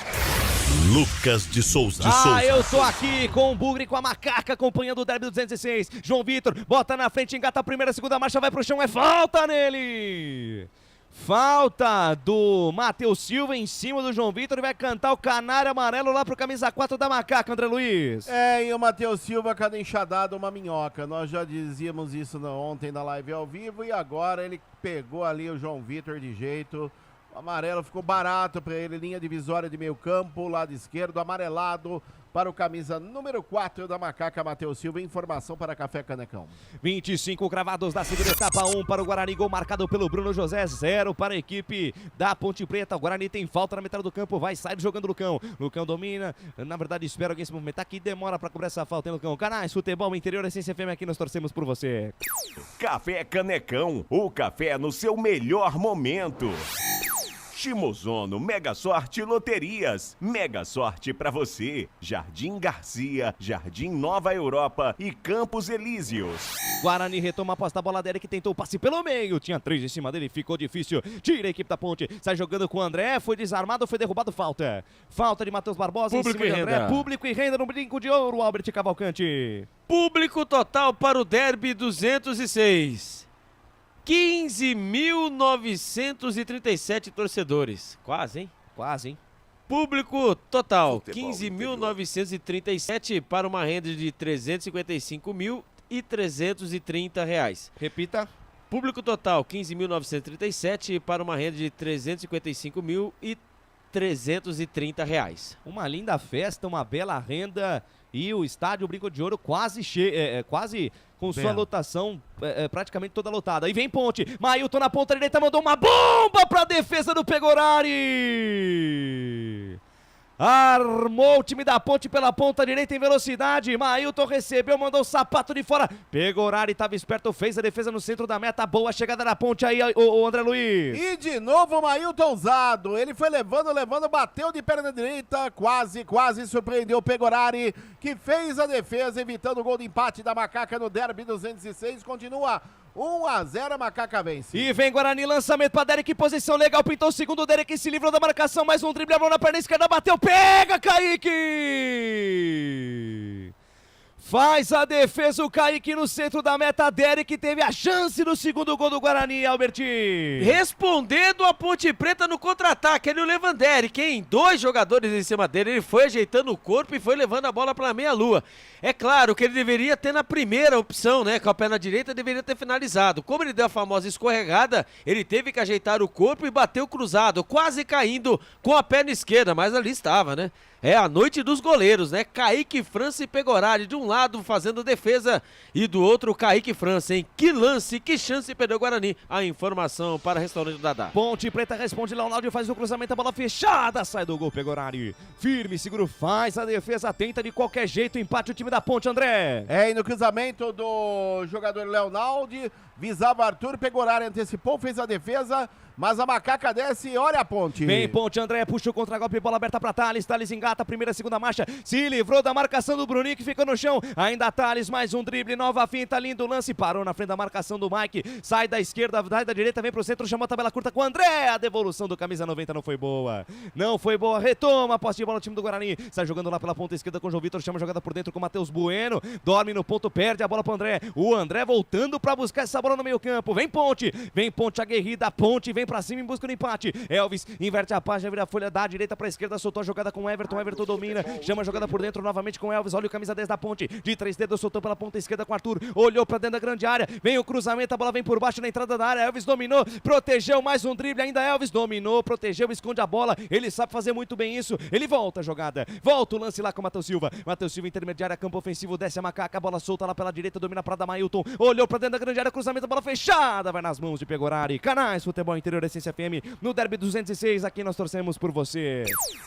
Lucas de Souza. Eu tô aqui com o Bugre e com a Macaca acompanhando o Derby 216. João Vitor bota na frente, engata a primeira, segunda marcha, vai pro chão, é falta nele. Falta do Matheus Silva em cima do João Vitor e vai cantar o Canário Amarelo lá pro camisa 4 da Macaca, André Luiz. E o Matheus Silva, cada enxadada uma minhoca. Nós já dizíamos isso ontem na live ao vivo e agora ele pegou ali o João Vitor de jeito. O amarelo ficou barato para ele, linha divisória de meio campo, lado esquerdo, amarelado para o camisa número 4 da Macaca, Matheus Silva. Informação para Café Canecão. 25 cravados da segunda etapa, 1 para o Guarani, gol marcado pelo Bruno José, 0 para a equipe da Ponte Preta. O Guarani tem falta na metade do campo, vai sair jogando o Lucão. Lucão domina, na verdade espera alguém se movimentar, que demora para cobrar essa falta, hein, Lucão? Canais Futebol Interior, Essência FM, aqui nós torcemos por você. Café Canecão, o café no seu melhor momento. Shimozono, Mega Sorte Loterias. Mega Sorte pra você. Jardim Garcia, Jardim Nova Europa e Campos Elíseos. Guarani retoma a posse da bola dele, que tentou o passe pelo meio. Tinha 3 em cima dele, ficou difícil. Tira a equipe da Ponte, sai jogando com o André. Foi desarmado, foi derrubado, falta. Falta de Matheus Barbosa Público em cima de André. renda. Público e renda no brinco de ouro, Albert Cavalcante. Público total para o Derby 206. 15.937 torcedores. Quase, hein? Quase, hein? Público total, 15.937 para uma renda de R$ 355.330. Repita. Público total, 15.937 para uma renda de R$ 355.330. Uma linda festa, uma bela renda e o estádio Brinco de Ouro quase cheio, quase com sua lotação praticamente toda lotada. Aí vem Ponte, Mailton na ponta direita mandou uma bomba para a defesa do Pegorari. Armou o time da Ponte pela ponta direita em velocidade. Mailton recebeu, mandou o sapato de fora. Pegorari estava esperto, fez a defesa no centro da meta. Boa chegada da Ponte aí, o André Luiz. E de novo o Mailton usado. Ele foi levando, bateu de perna direita. Quase surpreendeu o Pegorari, que fez a defesa, evitando o gol de empate da Macaca no Derby 206. Continua 1-0, a Macaca vence. E vem Guarani, lançamento para Derek, posição legal, pintou o segundo, Derek se livrou da marcação, mais um drible, abriu na perna esquerda, bateu, pega, Kaique! Faz a defesa o Kaique no centro da meta, Derek teve a chance do segundo gol do Guarani, Alberti. Respondendo a Ponte Preta no contra-ataque, ele o Lewanderick, hein? 2 jogadores em cima dele, ele foi ajeitando o corpo e foi levando a bola para a meia-lua. É claro que ele deveria ter na primeira opção, né? Com a perna direita, deveria ter finalizado. Como ele deu a famosa escorregada, ele teve que ajeitar o corpo e bateu cruzado, quase caindo com a perna esquerda, mas ali estava, né? É a noite dos goleiros, né? Kaique França e Pegorari, de um lado fazendo defesa e do outro Kaique França, hein? Que lance, que chance perdeu o Guarani. A informação para o restaurante do Dadá. Ponte Preta responde, Leonardo faz o cruzamento, a bola fechada, sai do gol Pegorari. Firme, seguro, faz a defesa, tenta de qualquer jeito, empate o time da Ponte, André. E no cruzamento do jogador Leonaldi, visava Arthur, Pegorari antecipou, fez a defesa, mas a Macaca desce e olha a Ponte. Vem Ponte, André, puxa o contra-golpe, bola aberta pra Thales, Thales engata, primeira, segunda marcha, se livrou da marcação do Bruninho, que fica no chão, ainda Thales, mais um drible, nova finta, lindo lance, parou na frente da marcação do Mike, sai da esquerda, sai da direita, vem pro centro, chamou a tabela curta com o André, a devolução do camisa 90 não foi boa, retoma a posse de bola o time do Guarani, sai jogando lá pela ponta esquerda com o João Vitor, chama a jogada por dentro com o Matheus Bueno, dorme no ponto, perde a bola pro André, o André voltando pra buscar essa bola no meio campo, vem Ponte aguerrida, Ponte vem pra cima em busca do empate, Elvis inverte a página, vira a folha da direita pra esquerda, soltou a jogada com o Everton domina, chama a jogada por dentro novamente com o Elvis, olha o camisa 10 da Ponte, de 3 dedos, soltou pela ponta esquerda com o Arthur, olhou pra dentro da grande área, vem o cruzamento, a bola vem por baixo na entrada da área, Elvis dominou, protegeu, mais um drible, ainda Elvis dominou, protegeu, esconde a bola, ele sabe fazer muito bem isso, ele volta a jogada, volta o lance lá com o Matheus Silva intermediária, campo ofensivo, desce a Macaca, a bola solta lá pela direita, domina pra da Mailton, olhou pra dentro da grande área, cruzamento, a bola fechada, vai nas mãos de Pegorari. Canais Futebol Interior, Essência FM, no Derby 206, aqui nós torcemos por você.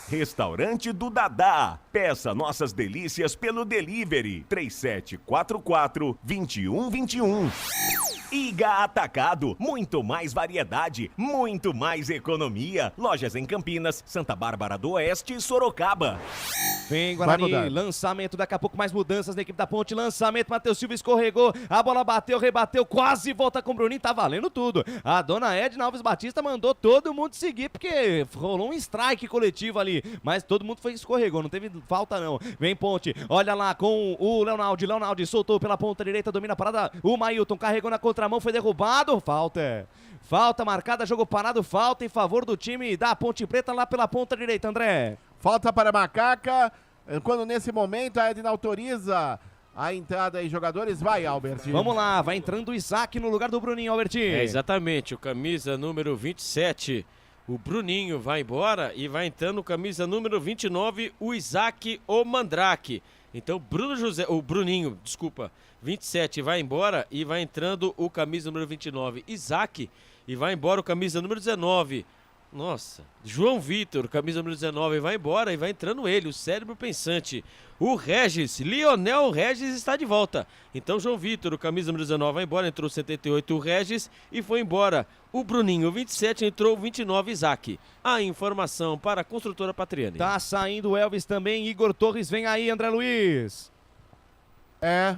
Restaurante do Dadá. Peça nossas delícias pelo delivery 3744-2121. Iga Atacado, muito mais variedade, muito mais economia. Lojas em Campinas, Santa Bárbara do Oeste e Sorocaba. Vem Guarani, lançamento, daqui a pouco mais mudanças na equipe da Ponte, lançamento, Matheus Silva escorregou, a bola bateu, rebateu, quase volta com o Bruninho, tá valendo tudo. A dona Edna Alves Batista mandou todo mundo seguir, porque rolou um strike coletivo ali, mas todo mundo escorregou, não teve falta não. Vem Ponte, olha lá com o Leonaldi soltou pela ponta direita, domina a parada, o Mailton carregou na contramão, foi derrubado, falta marcada, jogo parado, falta em favor do time da Ponte Preta lá pela ponta direita, André. Falta para a Macaca, quando nesse momento a Edna autoriza a entrada aí, jogadores, vai Albert. Vamos lá, vai entrando o Isaac no lugar do Bruninho, Albert. Exatamente, o camisa número 27, O Bruninho vai embora e vai entrando camisa número 29, o Isaac Omandrake. Então, o Bruninho, 27, vai embora e vai entrando o camisa número 29, Isaac, e vai embora o camisa número 19. Nossa, João Vitor, camisa número 19, vai embora e vai entrando ele, o cérebro pensante. O Regis, Lionel Regis está de volta. Então João Vitor, o camisa número 19, vai embora, entrou 78 o Regis e foi embora. O Bruninho, 27, entrou 29 Isaac. A informação para a construtora Patriani. Tá saindo o Elvis também, Igor Torres vem aí, André Luiz.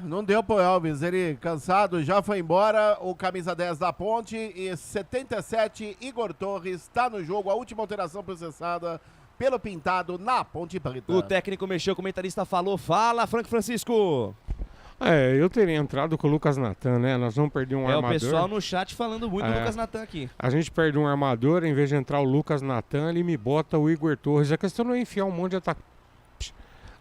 Não deu pro Elvis, ele cansado, já foi embora, o camisa 10 da Ponte e 77, Igor Torres, tá no jogo, a última alteração processada pelo Pintado na Ponte Preta. O técnico mexeu, o comentarista falou, fala Franco Francisco. Eu teria entrado com o Lucas Natan, né? Nós vamos perder um armador. O pessoal no chat falando muito do Lucas Natan aqui. A gente perde um armador, em vez de entrar o Lucas Natan, ele me bota o Igor Torres. A questão não é enfiar um monte de ataque.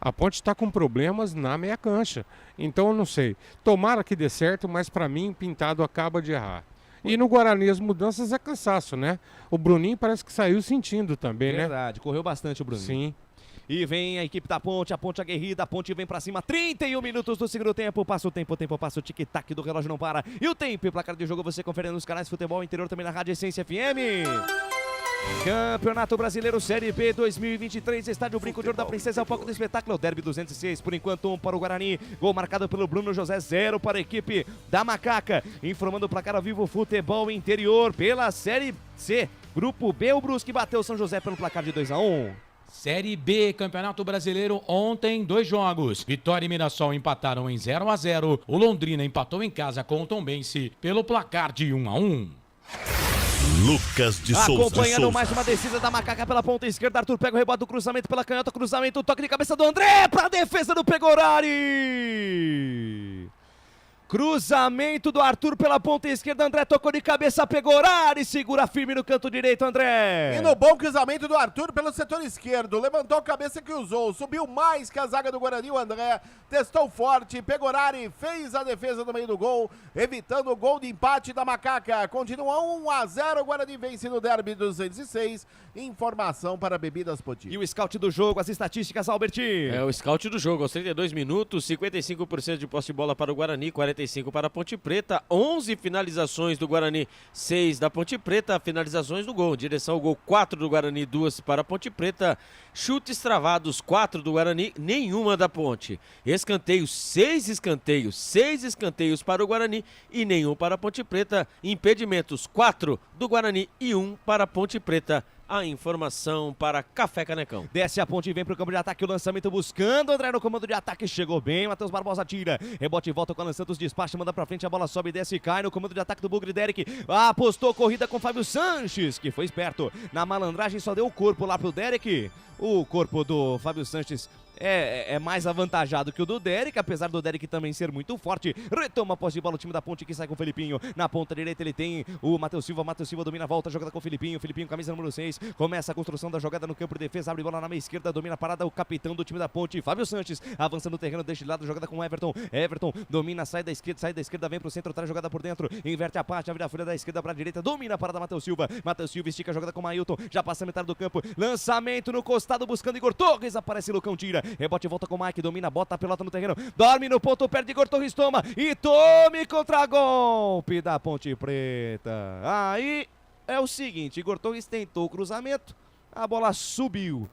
A Ponte está com problemas na meia cancha. Então eu não sei. Tomara que dê certo, mas para mim o Pintado acaba de errar. E no Guarani as mudanças é cansaço, né? O Bruninho parece que saiu sentindo também, Verdade, correu bastante o Bruninho. Sim. E vem a equipe da Ponte, a Ponte aguerrida, a Ponte vem pra cima, 31 minutos do segundo tempo, passa o tempo, passa o tic-tac do relógio não para. E o tempo e placar de jogo você confere nos canais Futebol Interior, também na Rádio Essência FM. Campeonato Brasileiro Série B 2023, Estádio Brinco de Ouro da Princesa, é o palco do espetáculo, Derby 206, por enquanto 1 para o Guarani, gol marcado pelo Bruno José, 0 para a equipe da Macaca, informando o placar ao vivo Futebol Interior pela Série C, Grupo B, o Brusque bateu o São José pelo placar de 2-1. Série B, Campeonato Brasileiro, ontem 2 jogos. Vitória e Mirassol empataram em 0-0. O Londrina empatou em casa com o Tombense pelo placar de 1-1. Lucas de Souza. Acompanhando mais uma descida da Macaca pela ponta esquerda. Arthur pega o rebote do cruzamento pela canhota. Cruzamento, toque de cabeça do André para a defesa do Pegorari. Cruzamento do Arthur pela ponta esquerda, André tocou de cabeça, Pegorari, segura firme no canto direito, André. E no bom cruzamento do Arthur pelo setor esquerdo, levantou a cabeça que usou, subiu mais que a zaga do Guarani, o André testou forte, Pegorari fez a defesa no meio do gol, evitando o gol de empate da Macaca. Continua 1-0, o Guarani vence no Derby 206. Informação para Bebidas Poti. E o scout do jogo, as estatísticas, Alberti. O scout do jogo, aos 32 minutos, 55% de posse de bola para o Guarani, 45 para a Ponte Preta, 11 finalizações do Guarani, 6 da Ponte Preta, finalizações do gol, direção ao gol 4 do Guarani, 2 para a Ponte Preta, chutes travados 4 do Guarani, nenhuma da Ponte, escanteios, 6 escanteios para o Guarani e nenhum para a Ponte Preta, impedimentos 4 do Guarani e 1 para a Ponte Preta. A informação para Café Canecão. Desce a ponte e vem para o campo de ataque, o lançamento buscando, André no comando de ataque, chegou bem, Matheus Barbosa tira, rebote e volta com o Alan Santos, despacha, manda pra frente, a bola sobe, desce e cai no comando de ataque do Bugre Derek, apostou corrida com Fábio Sanches, que foi esperto, na malandragem só deu o corpo lá pro Derek, o corpo do Fábio Sanches é mais avantajado que o do Derek, apesar do Derek também ser muito forte. Retoma a posse de bola o time da Ponte que sai com o Felipinho. Na ponta direita ele tem o Matheus Silva domina a volta, jogada com o Felipinho. Felipinho, camisa número 6, começa a construção da jogada no campo de defesa, abre bola na meia esquerda, domina a parada o capitão do time da Ponte, Fábio Sanches, avança no terreno, deixa de lado, jogada com o Everton. Everton domina, sai da esquerda, vem pro centro, traz jogada por dentro, inverte a parte, abre a folha da esquerda pra direita, domina a parada Matheus Silva estica a jogada com o Mailton, já passa a metade do campo, lançamento no costado buscando Igor Torres, aparece Lucão, tira, rebote, volta com o Mike, domina, bota a pelota no terreno, dorme no ponto, perde Igor Torres, toma e tome contra-golpe da Ponte Preta. Aí é o seguinte, Igor Torres tentou o cruzamento, a bola subiu,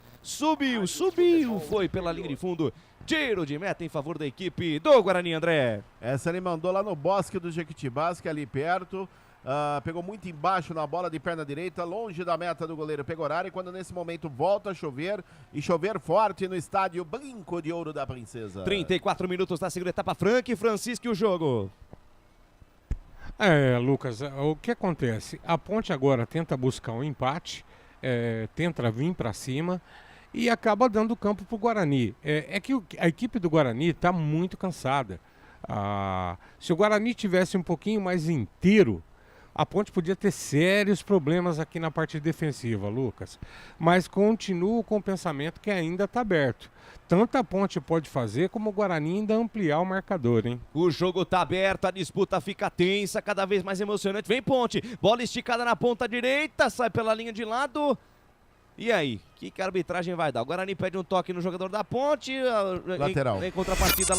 foi pela linha de fundo, tiro de meta em favor da equipe do Guarani, André. Essa ele mandou lá no Bosque do Jequitibás, que é ali perto. Pegou muito embaixo na bola de perna direita, longe da meta do goleiro Pegorari, quando nesse momento volta a chover, e chover forte no estádio Brinco de Ouro da Princesa. 34 minutos da segunda etapa, Frank Francisco e o jogo. Lucas, o que acontece? A Ponte agora tenta buscar um empate, tenta vir para cima e acaba dando campo para o Guarani. É que a equipe do Guarani está muito cansada. Se o Guarani tivesse um pouquinho mais inteiro, A Ponte podia ter sérios problemas aqui na parte defensiva, Lucas. Mas continuo com o pensamento que ainda está aberto. Tanto a Ponte pode fazer, como o Guarani ainda ampliar o marcador, hein? O jogo tá aberto, a disputa fica tensa, cada vez mais emocionante. Vem Ponte, bola esticada na ponta direita, sai pela linha de lado. E aí? O que a arbitragem vai dar? O Guarani pede um toque no jogador da Ponte. Lateral. Em contrapartida,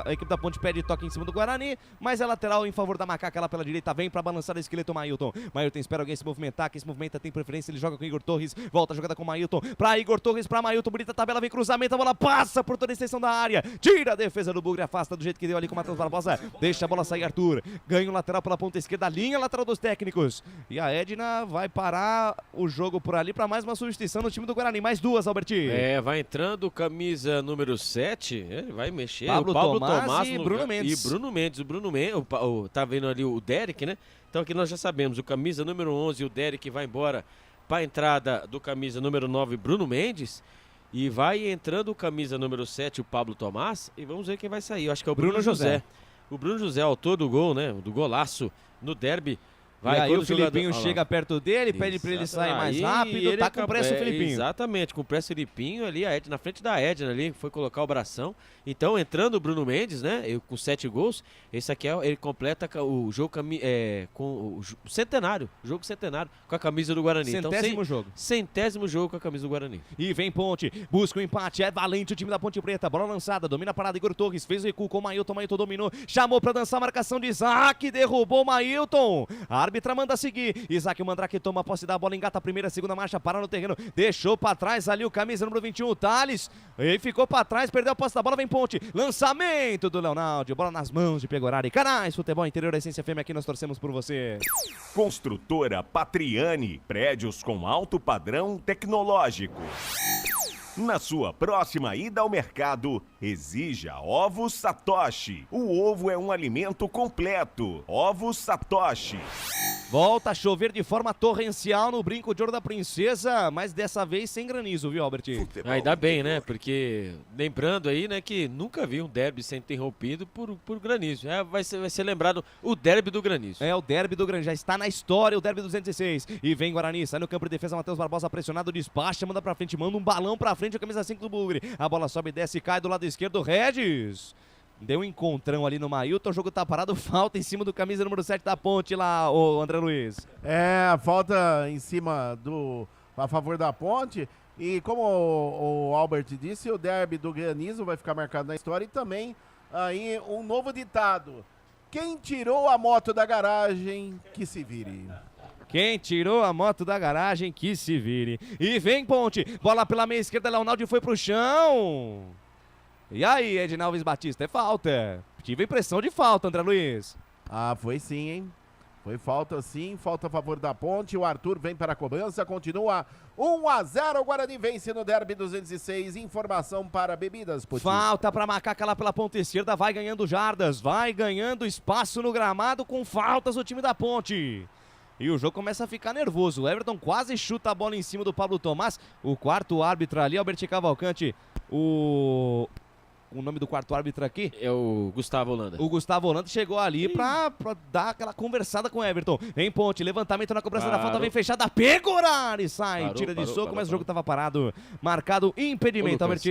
a equipe da Ponte pede toque em cima do Guarani, mas é lateral em favor da Macaca lá pela direita. Vem pra balançar o esqueleto Mailton. Mailton espera alguém se movimentar. Quem se movimenta tem preferência. Ele joga com Igor Torres. Volta a jogada com Mailton. Pra Igor Torres, pra Mailton. Bonita tabela, vem cruzamento. A bola passa por toda a extensão da área. Tira a defesa do Bugre. Afasta do jeito que deu ali com o Matheus Barbosa. Deixa a bola sair, Arthur. Ganha o lateral pela ponta esquerda. Linha lateral dos técnicos. E a Edna vai parar o jogo por ali pra mais uma substituição no time do Guarani. Mais duas, Alberti. Vai entrando camisa número 7, ele vai mexer. Pablo o Pablo Tomás Tomás e Bruno Mendes. E Bruno Mendes. O Bruno Mendes, tá vendo ali o Derek, né? Então aqui nós já sabemos, o camisa número 11, o Derek vai embora para a entrada do camisa número 9, Bruno Mendes. E vai entrando o camisa número 7, o Pablo Tomás. E vamos ver quem vai sair. Eu acho que é o Bruno José. O Bruno José, autor do gol, né? Do golaço no derby. Vai, e aí o Filipinho chega perto dele, pede pra ele sair mais rápido, tá com pressa o Filipinho. Exatamente, com pressa o Filipinho ali, a Edna, na frente da Edna ali, foi colocar o bração. Então, entrando o Bruno Mendes, né, com 7 gols, esse aqui ele completa o jogo com o centenário, jogo centenário, com a camisa do Guarani. Centésimo jogo. Centésimo jogo com a camisa do Guarani. E vem Ponte, busca o empate, é valente o time da Ponte Preta, bola lançada, domina a parada, Igor Torres, fez o recuo com o Mailton dominou, chamou pra dançar a marcação de Isaac, derrubou o Mailton. A árbitra manda seguir. Isaac Mandrake toma a posse da bola, engata a primeira, segunda marcha, para no terreno. Deixou pra trás ali o camisa número 21, o Thales. Ele ficou pra trás, perdeu a posse da bola, vem Ponte. Lançamento do Leonardo. Bola nas mãos de Pegorari. Canais Futebol Interior, Essência FM, aqui nós torcemos por você. Construtora Patriani. Prédios com alto padrão tecnológico. Na sua próxima ida ao mercado, exija Ovos Satoshi. O ovo é um alimento completo. Ovos Satoshi. Volta a chover de forma torrencial no Brinco de Ouro da Princesa, mas dessa vez sem granizo, viu, Albert? Ainda bem, né? Porque lembrando aí, né, que nunca vi um derby ser interrompido por granizo. Vai ser lembrado o derby do granizo. É o derby do granizo, já está na história o derby 216. E vem Guarani, sai no campo de defesa, Matheus Barbosa pressionado, despacha, manda pra frente, manda um balão pra frente, a camisa 5 do Bugre. A bola sobe, desce e cai do lado esquerdo, Regis. Deu um encontrão ali no Mailton, o jogo tá parado, falta em cima do camisa número 7 da Ponte lá, o André Luiz. Falta em cima a favor da Ponte. E como o Albert disse, o derby do granizo vai ficar marcado na história. E também aí um novo ditado: quem tirou a moto da garagem, que se vire. Quem tirou a moto da garagem, que se vire. E vem Ponte, bola pela meia esquerda, Leonardo foi pro chão. E aí, Edinalves Batista, é falta. Tive a impressão de falta, André Luiz. Foi sim, hein? Foi falta sim, falta a favor da Ponte. O Arthur vem para a cobrança, continua 1-0. O Guarani vence no derby 206. Informação para Bebidas Potinho. Falta para Macaca lá pela ponta esquerda, vai ganhando jardas, vai ganhando espaço no gramado com faltas o time da Ponte. E o jogo começa a ficar nervoso. O Everton quase chuta a bola em cima do Pablo Tomás. O quarto árbitro ali, Albert Cavalcante, o nome do quarto árbitro aqui? É o Gustavo Holanda. O Gustavo Holanda chegou ali pra dar aquela conversada com o Everton. Em Ponte, levantamento na cobrança da falta, vem fechada, Pegorari, sai, tira de soco, mas o jogo tava parado. Marcado impedimento, Albert.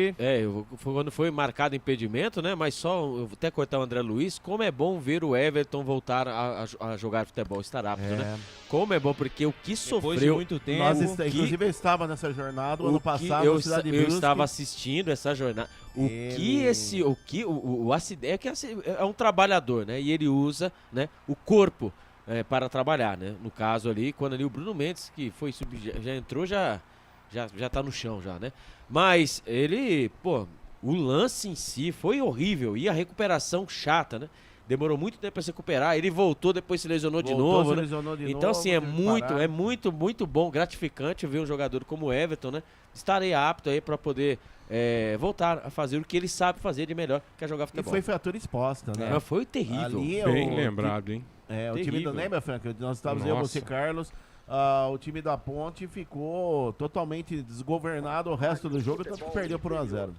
Quando foi marcado impedimento, né? Mas só, eu vou até cortar o André Luiz, como é bom ver o Everton voltar a jogar futebol, estar apto, né? Como é bom, porque o que sofreu... de muito tempo. Inclusive eu estava nessa jornada, ano passado, eu estava assistindo essa jornada. O acidente é um trabalhador, né? E ele usa, né, o corpo para trabalhar, né? No caso ali, quando ali o Bruno Mendes, que foi já entrou, já tá no chão já, né? Mas ele, o lance em si foi horrível e a recuperação chata, né? Demorou muito tempo para se recuperar, ele voltou, depois se lesionou de novo, né? Então, assim, é muito bom, gratificante ver um jogador como o Everton, né? Estarem apto aí para poder voltar a fazer o que ele sabe fazer de melhor, que é jogar futebol. E foi fratura exposta, né? Mas foi terrível. Bem lembrado, hein? O time do... Lembra, Frank? Nós estávamos eu, você, Carlos... o time da Ponte ficou totalmente desgovernado o resto do jogo, tanto que perdeu por 1-0.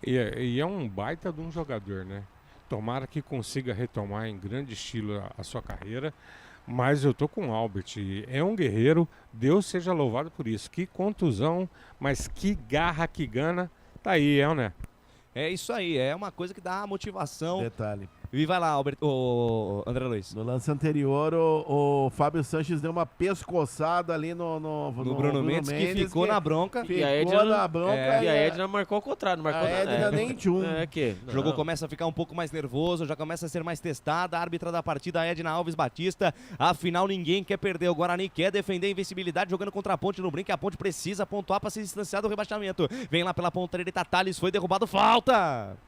E é um baita de um jogador, né? Tomara que consiga retomar em grande estilo a sua carreira, Mas eu tô com o Albert, é um guerreiro, Deus seja louvado por isso. Que contusão, mas que garra, que gana, tá aí, né? É isso aí, é uma coisa que dá motivação. Detalhe. E vai lá, André Luiz. No lance anterior, o Fábio Sanches deu uma pescoçada ali no Bruno Mendes, que ficou na bronca. Ficou na bronca. E a Edna marcou o contrário, não marcou a Edna nem tchum. O jogo começa a ficar um pouco mais nervoso, já começa a ser mais testada. A árbitra da partida, a Edna Alves Batista. Afinal, ninguém quer perder. O Guarani quer defender a invencibilidade, jogando contra a Ponte no brinco. A Ponte precisa pontuar para se distanciar do rebaixamento. Vem lá pela ponta direita, Thales foi derrubado, falta!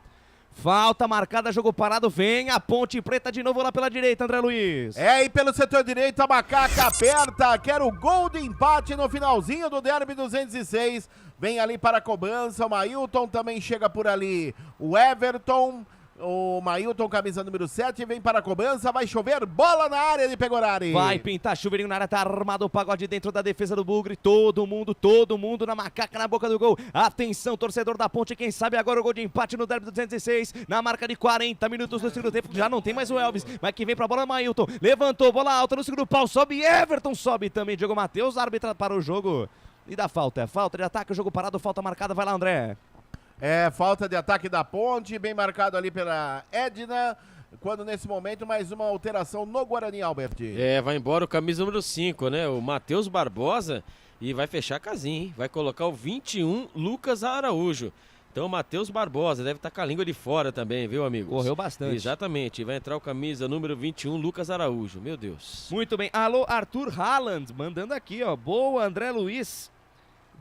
Falta marcada, jogo parado, vem a Ponte Preta de novo lá pela direita, André Luiz. É, e pelo setor direito a Macaca aperta, quer o gol de empate no finalzinho do Derby 206. Vem ali para a cobrança, o Mailton também chega por ali, o Everton... O Mailton, camisa número 7, vem para a cobrança, vai chover, bola na área de Pegorari. Vai pintar chuveirinho na área, tá armado o pagode dentro da defesa do Bugre. Todo mundo na Macaca, na boca do gol. Atenção, torcedor da Ponte, quem sabe agora o gol de empate no Derby do 216, na marca de 40 minutos do segundo tempo. Já não tem mais o Elvis, mas quem vem pra bola é o Mailton. Levantou, bola alta no segundo pau, sobe Everton, sobe também Diego Matheus, árbitra para o jogo. E dá falta, falta de ataque, o jogo parado, falta marcada, vai lá, André. É, falta de ataque da Ponte, bem marcado ali pela Edna, quando nesse momento mais uma alteração no Guarani, Albert. É, vai embora o camisa número 5, né, o Matheus Barbosa, e vai fechar a casinha, hein? Vai colocar o 21, Lucas Araújo. Então o Matheus Barbosa deve estar com a língua de fora também, viu, amigo? Correu bastante. Exatamente, vai entrar o camisa número 21, Lucas Araújo, meu Deus. Muito bem, alô Arthur Haaland, mandando aqui, ó, boa André Luiz.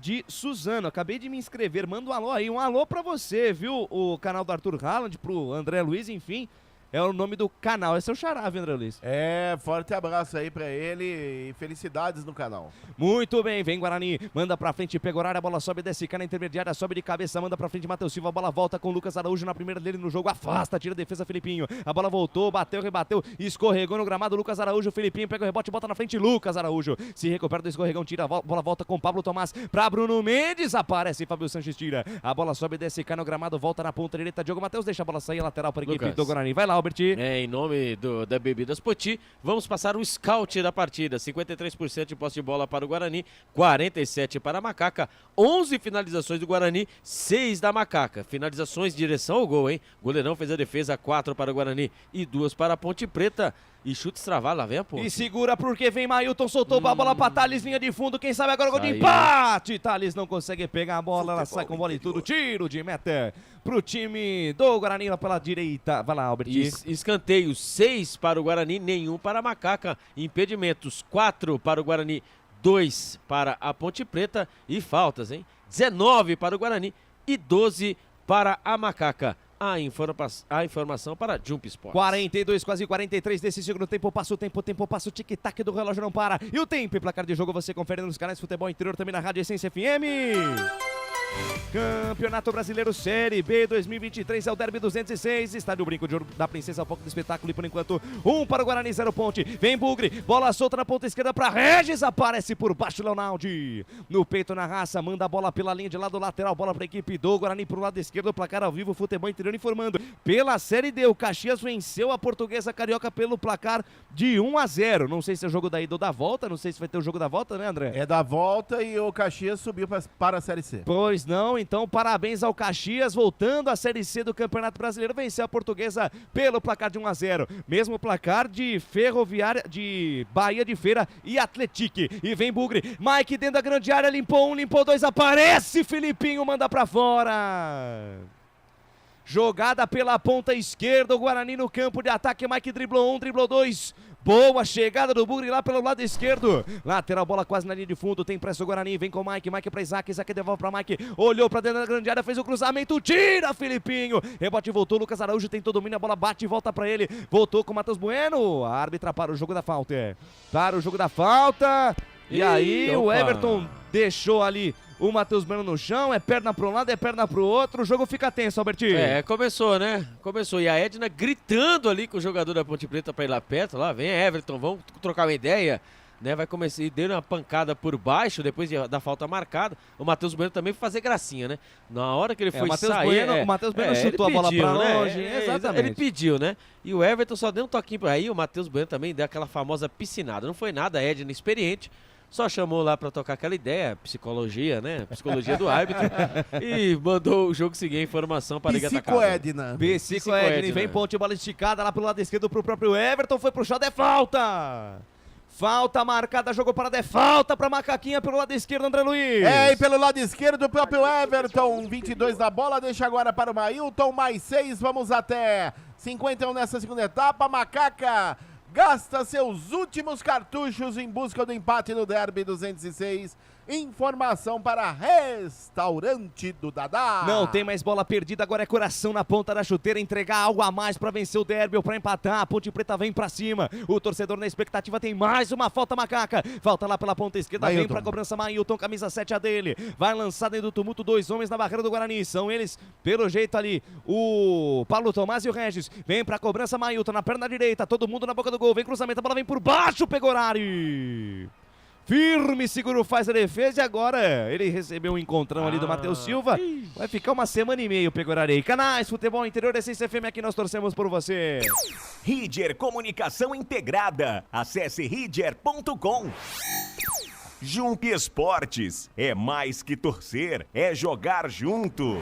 De Suzano, acabei de me inscrever, manda um alô aí, um alô pra você, viu? O canal do Arthur Haaland, pro André Luiz, enfim, é o nome do canal, esse é o xará, viu, André Luiz? É, forte abraço aí pra ele e felicidades no canal. Muito bem, vem Guarani, manda pra frente, pega horário, a bola sobe, desce, cai na intermediária, sobe de cabeça, manda pra frente, Matheus Silva, a bola volta com o Lucas Araújo na primeira dele no jogo, afasta, tira a defesa, Felipinho, a bola voltou, bateu, rebateu, escorregou no gramado, Lucas Araújo, Felipinho pega o rebote, bota na frente, Lucas Araújo, se recupera do escorregão, tira a bola, volta com Pablo Tomás, pra Bruno Mendes, aparece, Fábio Sanches tira, a bola sobe, desce, cai no gramado, volta na ponta direita, Diogo Matheus, deixa a bola sair, lateral para a equipe do Guarani, vai lá, Albert. É, em nome da Bebidas Poti, vamos passar o scout da partida, 53% de posse de bola para o Guarani, 47% para a Macaca, 11 finalizações do Guarani, 6 da Macaca, finalizações direção ao gol, hein? Goleirão fez a defesa, 4 para o Guarani e 2 para a Ponte Preta. E chute travado, lá vem a Ponte. E segura porque vem Mailton, soltou a bola pra Thales, linha de fundo, quem sabe agora o gol de empate. Thales não consegue pegar a bola, ela sai com bola e tudo, tiro de meta pro time do Guarani lá pela direita. Vai lá, Albert. Escanteio, 6 para o Guarani, nenhum para a Macaca. Impedimentos, 4 para o Guarani, 2 para a Ponte Preta. E faltas, hein? 19 para o Guarani e 12 para a Macaca. A informação para Jump Sports. 42, quase 43 desse segundo tempo. Passa o tempo, passa o tic-tac do relógio, não para. E o tempo e placar de jogo você confere nos canais Futebol Interior, também na Rádio Essência FM. Campeonato Brasileiro Série B 2023 é o Derby 206, estádio Brinco de Ouro da Princesa, foco do espetáculo e por enquanto 1 para o Guarani, 0 Ponte, vem Bugre, bola solta na ponta esquerda para Regis, aparece por baixo Leonaldi, no peito na raça, manda a bola pela linha de lado lateral, bola para a equipe do Guarani pro lado esquerdo, placar ao vivo, Futebol Interior informando, pela Série D, o Caxias venceu a Portuguesa Carioca pelo placar de 1-0, não sei se é o jogo da ida ou da volta, não sei se vai ter o jogo da volta, né, André? É da volta e o Caxias subiu para a Série C. Pois não, então parabéns ao Caxias, voltando à Série C do Campeonato Brasileiro, venceu a Portuguesa pelo placar de 1-0, mesmo placar de Ferroviária, de Bahia de Feira e Atletique, e vem Bugre, Mike dentro da grande área, limpou 1, limpou 2, aparece Felipinho, manda pra fora. Jogada pela ponta esquerda, o Guarani no campo de ataque, Mike driblou 1, driblou 2, boa chegada do Bugre lá pelo lado esquerdo, lateral, bola quase na linha de fundo, tem pressa o Guarani, vem com o Mike pra Isaac, Isaac devolve pra Mike, olhou pra dentro da grande área, fez o cruzamento, tira Felipinho, rebote voltou, Lucas Araújo tentou domínio, a bola bate e volta pra ele, voltou com o Matheus Bueno, a árbitra para o jogo da falta, e aí o Everton deixou ali o Matheus Bueno no chão, é perna para um lado, é perna para o outro, o jogo fica tenso, Albertinho. É, começou, né? Começou, e a Edna gritando ali com o jogador da Ponte Preta para ir lá perto, lá vem Everton, vamos trocar uma ideia. né? Vai começar e deu uma pancada por baixo, depois da falta marcada. O Matheus Bueno também foi fazer gracinha, né? Na hora que ele foi sair... O Matheus Bueno chutou a bola pra longe. Exatamente. Ele pediu, né? E o Everton só deu um toquinho por aí. O Matheus Bueno também deu aquela famosa piscinada. Não foi nada, Edna experiente. Só chamou lá pra tocar aquela ideia, psicologia, né? Psicologia do árbitro. E mandou o jogo seguir a informação para a Liga Atacada. Psico Edna. Vem ponte, bola esticada lá pelo lado esquerdo pro próprio Everton. Foi puxado, é falta! Falta marcada, jogou parada, é falta pra Macaquinha pelo lado esquerdo, André Luiz. E pelo lado esquerdo, o próprio Everton, 22 da bola, deixa agora para o Mailton, mais 6, vamos até 51 nessa segunda etapa. Macaca gasta seus últimos cartuchos em busca do empate no Derby 206. Informação para Restaurante do Dadá. Não tem mais bola perdida, agora é coração na ponta da chuteira, entregar algo a mais para vencer o derby ou para empatar. A Ponte Preta vem para cima. O torcedor na expectativa tem mais uma falta, Macaca. Falta lá pela ponta esquerda, Mailton. Vem para a cobrança Mailton, camisa 7 a dele. Vai lançar dentro do tumulto, 2 homens na barreira do Guarani. São eles, pelo jeito ali, o Paulo Tomás e o Regis. Vem para a cobrança Mailton na perna direita, todo mundo na boca do gol. Vem cruzamento, a bola vem por baixo, Pegorari. Firme, seguro, faz a defesa e agora ele recebeu um encontrão ali do Matheus Silva. Vai ficar uma semana e meia, Pegorarei. Canais, Futebol Interior, Essência FM, aqui nós torcemos por você. Ridger Comunicação Integrada. Acesse ridger.com. Jump Esportes. É mais que torcer, é jogar junto.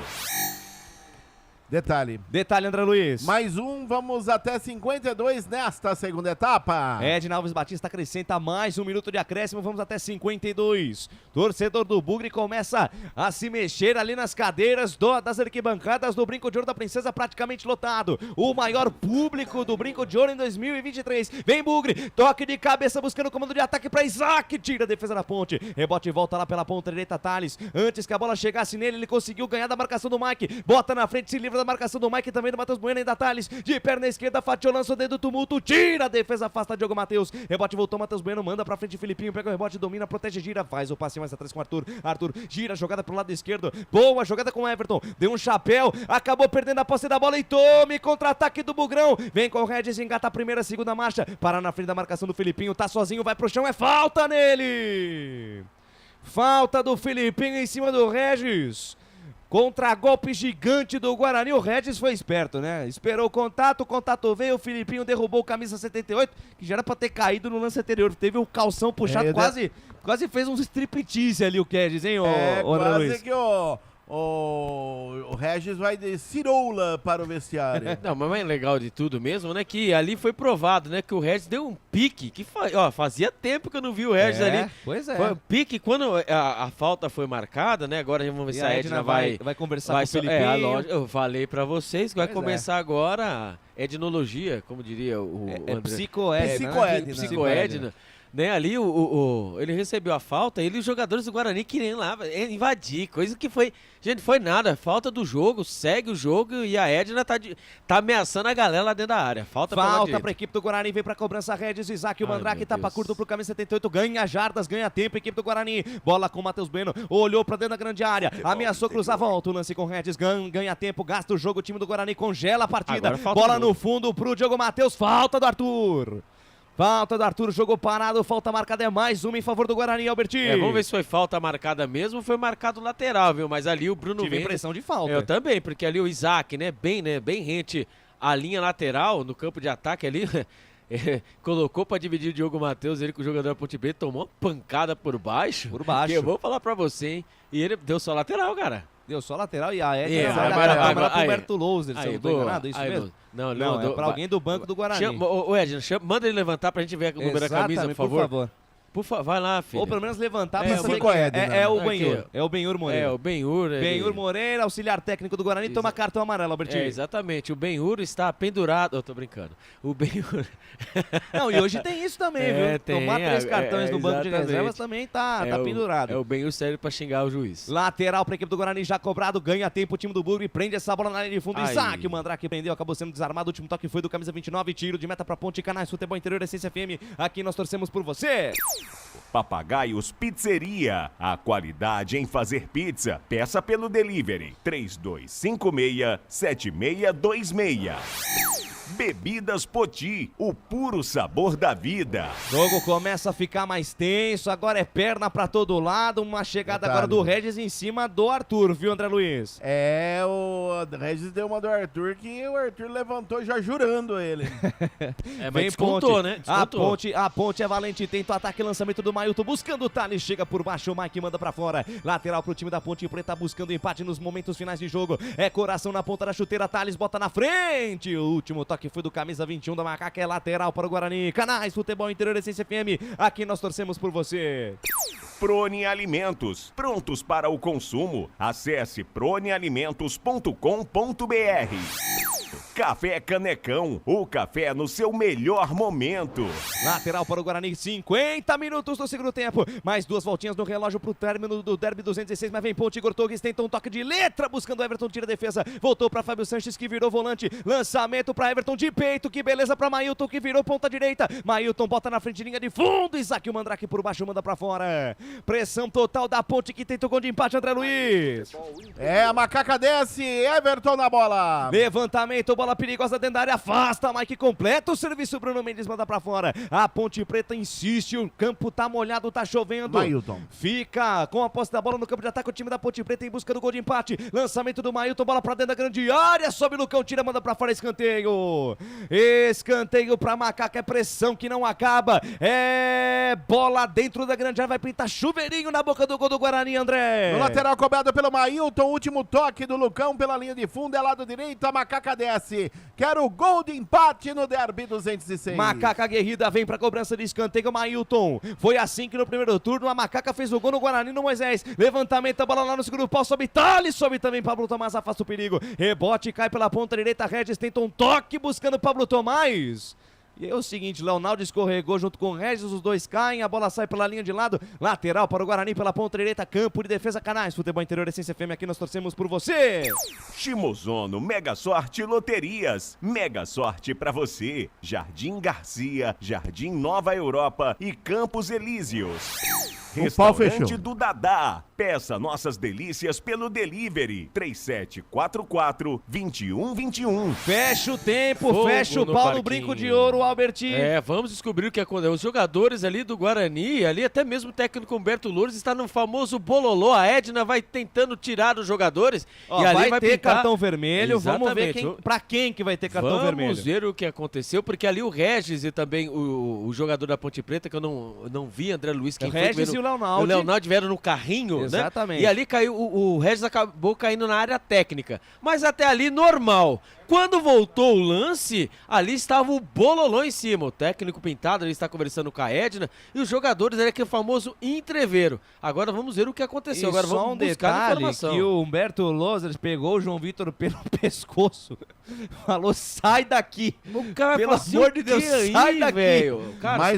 Detalhe, André Luiz. Mais um, vamos até 52 nesta segunda etapa. Edna Alves Batista acrescenta mais 1 minuto de acréscimo, vamos até 52. Torcedor do Bugre começa a se mexer ali nas cadeiras das arquibancadas do Brinco de Ouro da Princesa, praticamente lotado. O maior público do Brinco de Ouro em 2023. Vem Bugre, toque de cabeça buscando o comando de ataque para Isaac, tira a defesa da ponte. Rebote e volta lá pela ponta direita, Thales. Antes que a bola chegasse nele, ele conseguiu ganhar da marcação do Mike. Bota na frente, se livra da marcação do Mike, também do Matheus Bueno, ainda Thales, de perna esquerda, fatiou, lançou o dedo do tumulto, tira a defesa, afasta Diogo Matheus, rebote voltou, Matheus Bueno, manda pra frente Filipinho, pega o rebote, domina, protege, gira, faz o passe mais atrás com Arthur, gira, jogada pro lado esquerdo, boa jogada com Everton, deu um chapéu, acabou perdendo a posse da bola e tome, contra-ataque do Bugrão, vem com o Regis, engata a primeira, segunda marcha, para na frente da marcação do Filipinho, tá sozinho, vai pro chão, é falta nele! Falta do Filipinho em cima do Regis. Contra-golpe gigante do Guarani, o Regis foi esperto, né? Esperou o contato veio, o Filipinho derrubou o camisa 78, que já era pra ter caído no lance anterior, teve o calção puxado, quase fez uns striptease ali o Regis, hein, quase Luiz? Que o Regis vai de ciroula para o vestiário. Não, mas o mais legal de tudo mesmo, né, que ali foi provado, né, que o Regis deu um pique, que fazia tempo que eu não vi o Regis ali. Pois é. Foi um pique, quando a falta foi marcada, né, agora vamos ver se a Edna vai conversar com o Filipinho. Lógico, eu falei pra vocês que vai começar agora a etnologia, como diria o André. Psicoedna. Né, ali ele recebeu a falta, ele e os jogadores do Guarani queriam lá invadir, coisa que foi nada, falta do jogo, segue o jogo e a Edna tá ameaçando a galera lá dentro da área, falta pra equipe do Guarani, vem pra cobrança Regis, Isaac, o Mandrake, tapa curto pro camisa 78, ganha jardas, ganha tempo, equipe do Guarani, bola com o Matheus Bueno, olhou pra dentro da grande área, ameaçou cruzar, volta o lance com Regis, ganha tempo, gasta o jogo, o time do Guarani congela a partida, bola no fundo pro Diogo Matheus, falta do Arthur. Falta do Arthur, jogo parado, falta marcada é mais uma em favor do Guarani, Albertinho. Vamos ver se foi falta marcada mesmo ou foi marcado lateral, viu? Mas ali o Bruno Tive impressão de falta. Eu também, porque ali o Isaac, bem rente a linha lateral no campo de ataque ali, colocou pra dividir o Diogo Matheus, ele com o jogador da Ponte Preta, tomou uma pancada por baixo. Que eu vou falar pra você, hein? E ele deu só lateral, cara. Deu só lateral e a Edna vai pro Humberto Louser, se eu não tô enganado, isso mesmo? Não, é pra alguém do banco do Guarani. Edna, manda ele levantar pra gente ver o número da camisa, por favor. Por favor, vai lá, filho. Ou pelo menos levantar pra saber que é o Benhur. É o Benhur Moreira. É, o Benhur. Benhur Moreira, auxiliar técnico do Guarani, toma cartão amarelo, Albertinho. Exatamente. O Benhur está pendurado. Eu tô brincando. O Benhur... Não, e hoje tem isso também, viu? Tomar 3 cartões no banco de reservas também tá pendurado. O Benhur serve pra xingar o juiz. Lateral pra equipe do Guarani, já cobrado, ganha tempo o time do Bugre, prende essa bola na linha de fundo. Isaac, o Mandrake prendeu, acabou sendo desarmado. O último toque foi do camisa 29, tiro de meta pra Ponte, Canais, Futebol Interior, Essência FM. Aqui nós torcemos por você. Papagaios Pizzeria, a qualidade em fazer pizza. Peça pelo delivery 3256-7626. Bebidas Poti, o puro sabor da vida. O jogo começa a ficar mais tenso, agora é perna pra todo lado, uma chegada agora do Regis em cima do Arthur, viu, André Luiz? O Regis deu uma do Arthur que o Arthur levantou já jurando ele. Mas descontou, Ponte, né? Descontou. A ponte é valente, tenta o ataque, lançamento do Mailton, buscando o Thales, chega por baixo, o Mike manda pra fora, lateral pro time da Ponte Preta, buscando empate nos momentos finais de jogo, é coração na ponta da chuteira, Thales bota na frente, o último toque foi do camisa 21 da Macaca, é lateral para o Guarani. Canais Futebol Interior Essência FM, aqui nós torcemos por você. Prone Alimentos, prontos para o consumo. Acesse pronealimentos.com.br. Café Canecão, o café no seu melhor momento. Lateral para o Guarani, 50 minutos do segundo tempo. Mais 2 voltinhas no relógio para o término do derby 216, mas vem Ponte, Igor Torres tenta um toque de letra, buscando Everton, tira a defesa, voltou para Fábio Sanches, que virou volante, lançamento para Everton de peito, que beleza para Mailton, que virou ponta direita, Mailton bota na frente, linha de fundo, Isaac Mandrake por baixo, manda para fora. Pressão total da Ponte, que tenta o gol de empate, André Luiz. A Macaca desce, Everton na bola. Levantamento, bola perigosa dentro da área, afasta, Mike completa o serviço, Bruno Mendes manda pra fora, a Ponte Preta insiste, o campo tá molhado, tá chovendo, Mailton fica com a posse da bola no campo de ataque, o time da Ponte Preta em busca do gol de empate, lançamento do Mailton, bola pra dentro da grande área, sobe Lucão, tira, manda pra fora, escanteio pra Macaca, é pressão que não acaba, é bola dentro da grande área, vai pintar chuveirinho na boca do gol do Guarani, André. No lateral cobrado pelo Mailton, último toque do Lucão pela linha de fundo, é lado direito, a Macaca desce. Quero o gol de empate no derby 206. Macaca aguerrida vem pra cobrança de escanteio, Mailton. Foi assim que no primeiro turno a Macaca fez o gol no Guarani, no Moisés. Levantamento, a bola lá no segundo pau, sobe Thales, sobe também Pablo Tomás, afasta o perigo. Rebote, cai pela ponta direita, Regis tenta um toque buscando Pablo Tomás. E é o seguinte, Leonardo escorregou junto com o Regis, os dois caem, a bola sai pela linha de lado, lateral para o Guarani pela ponta direita, campo de defesa, Canais Futebol Interior Essência FM, aqui nós torcemos por você. Shimozono Mega Sorte Loterias, mega sorte pra você. Jardim Garcia, Jardim Nova Europa e Campos Elíseos. Restaurante do Dadá. Peça nossas delícias pelo delivery 3744-2121. Fecha o tempo, fecha o pau no brinco de ouro, Albertinho. Vamos descobrir o que aconteceu. Os jogadores ali do Guarani, ali até mesmo o técnico Humberto Loures está no famoso bololô. A Edna vai tentando tirar os jogadores. E ali vai ter pintar cartão vermelho. Exatamente. Vamos ver pra quem que vai ter cartão vermelho. Vamos ver o que aconteceu, porque ali o Regis e também o jogador da Ponte Preta, que eu não vi, André Luiz, quem o Regis e o Leonardo. O Leonardo vieram no carrinho, exatamente, né? E ali caiu, o Regis acabou caindo na área técnica. Mas até ali, normal. Quando voltou o lance, ali estava o bololô em cima. O técnico pintado ali está conversando com a Edna e os jogadores ali, aquele famoso entreveiro. Agora vamos ver o que aconteceu. Agora só vamos buscar informação. Que o Humberto Loser pegou o João Vitor pelo pescoço. Falou, sai daqui. O cara pelo amor de Deus, sai daqui. Véio. Cara,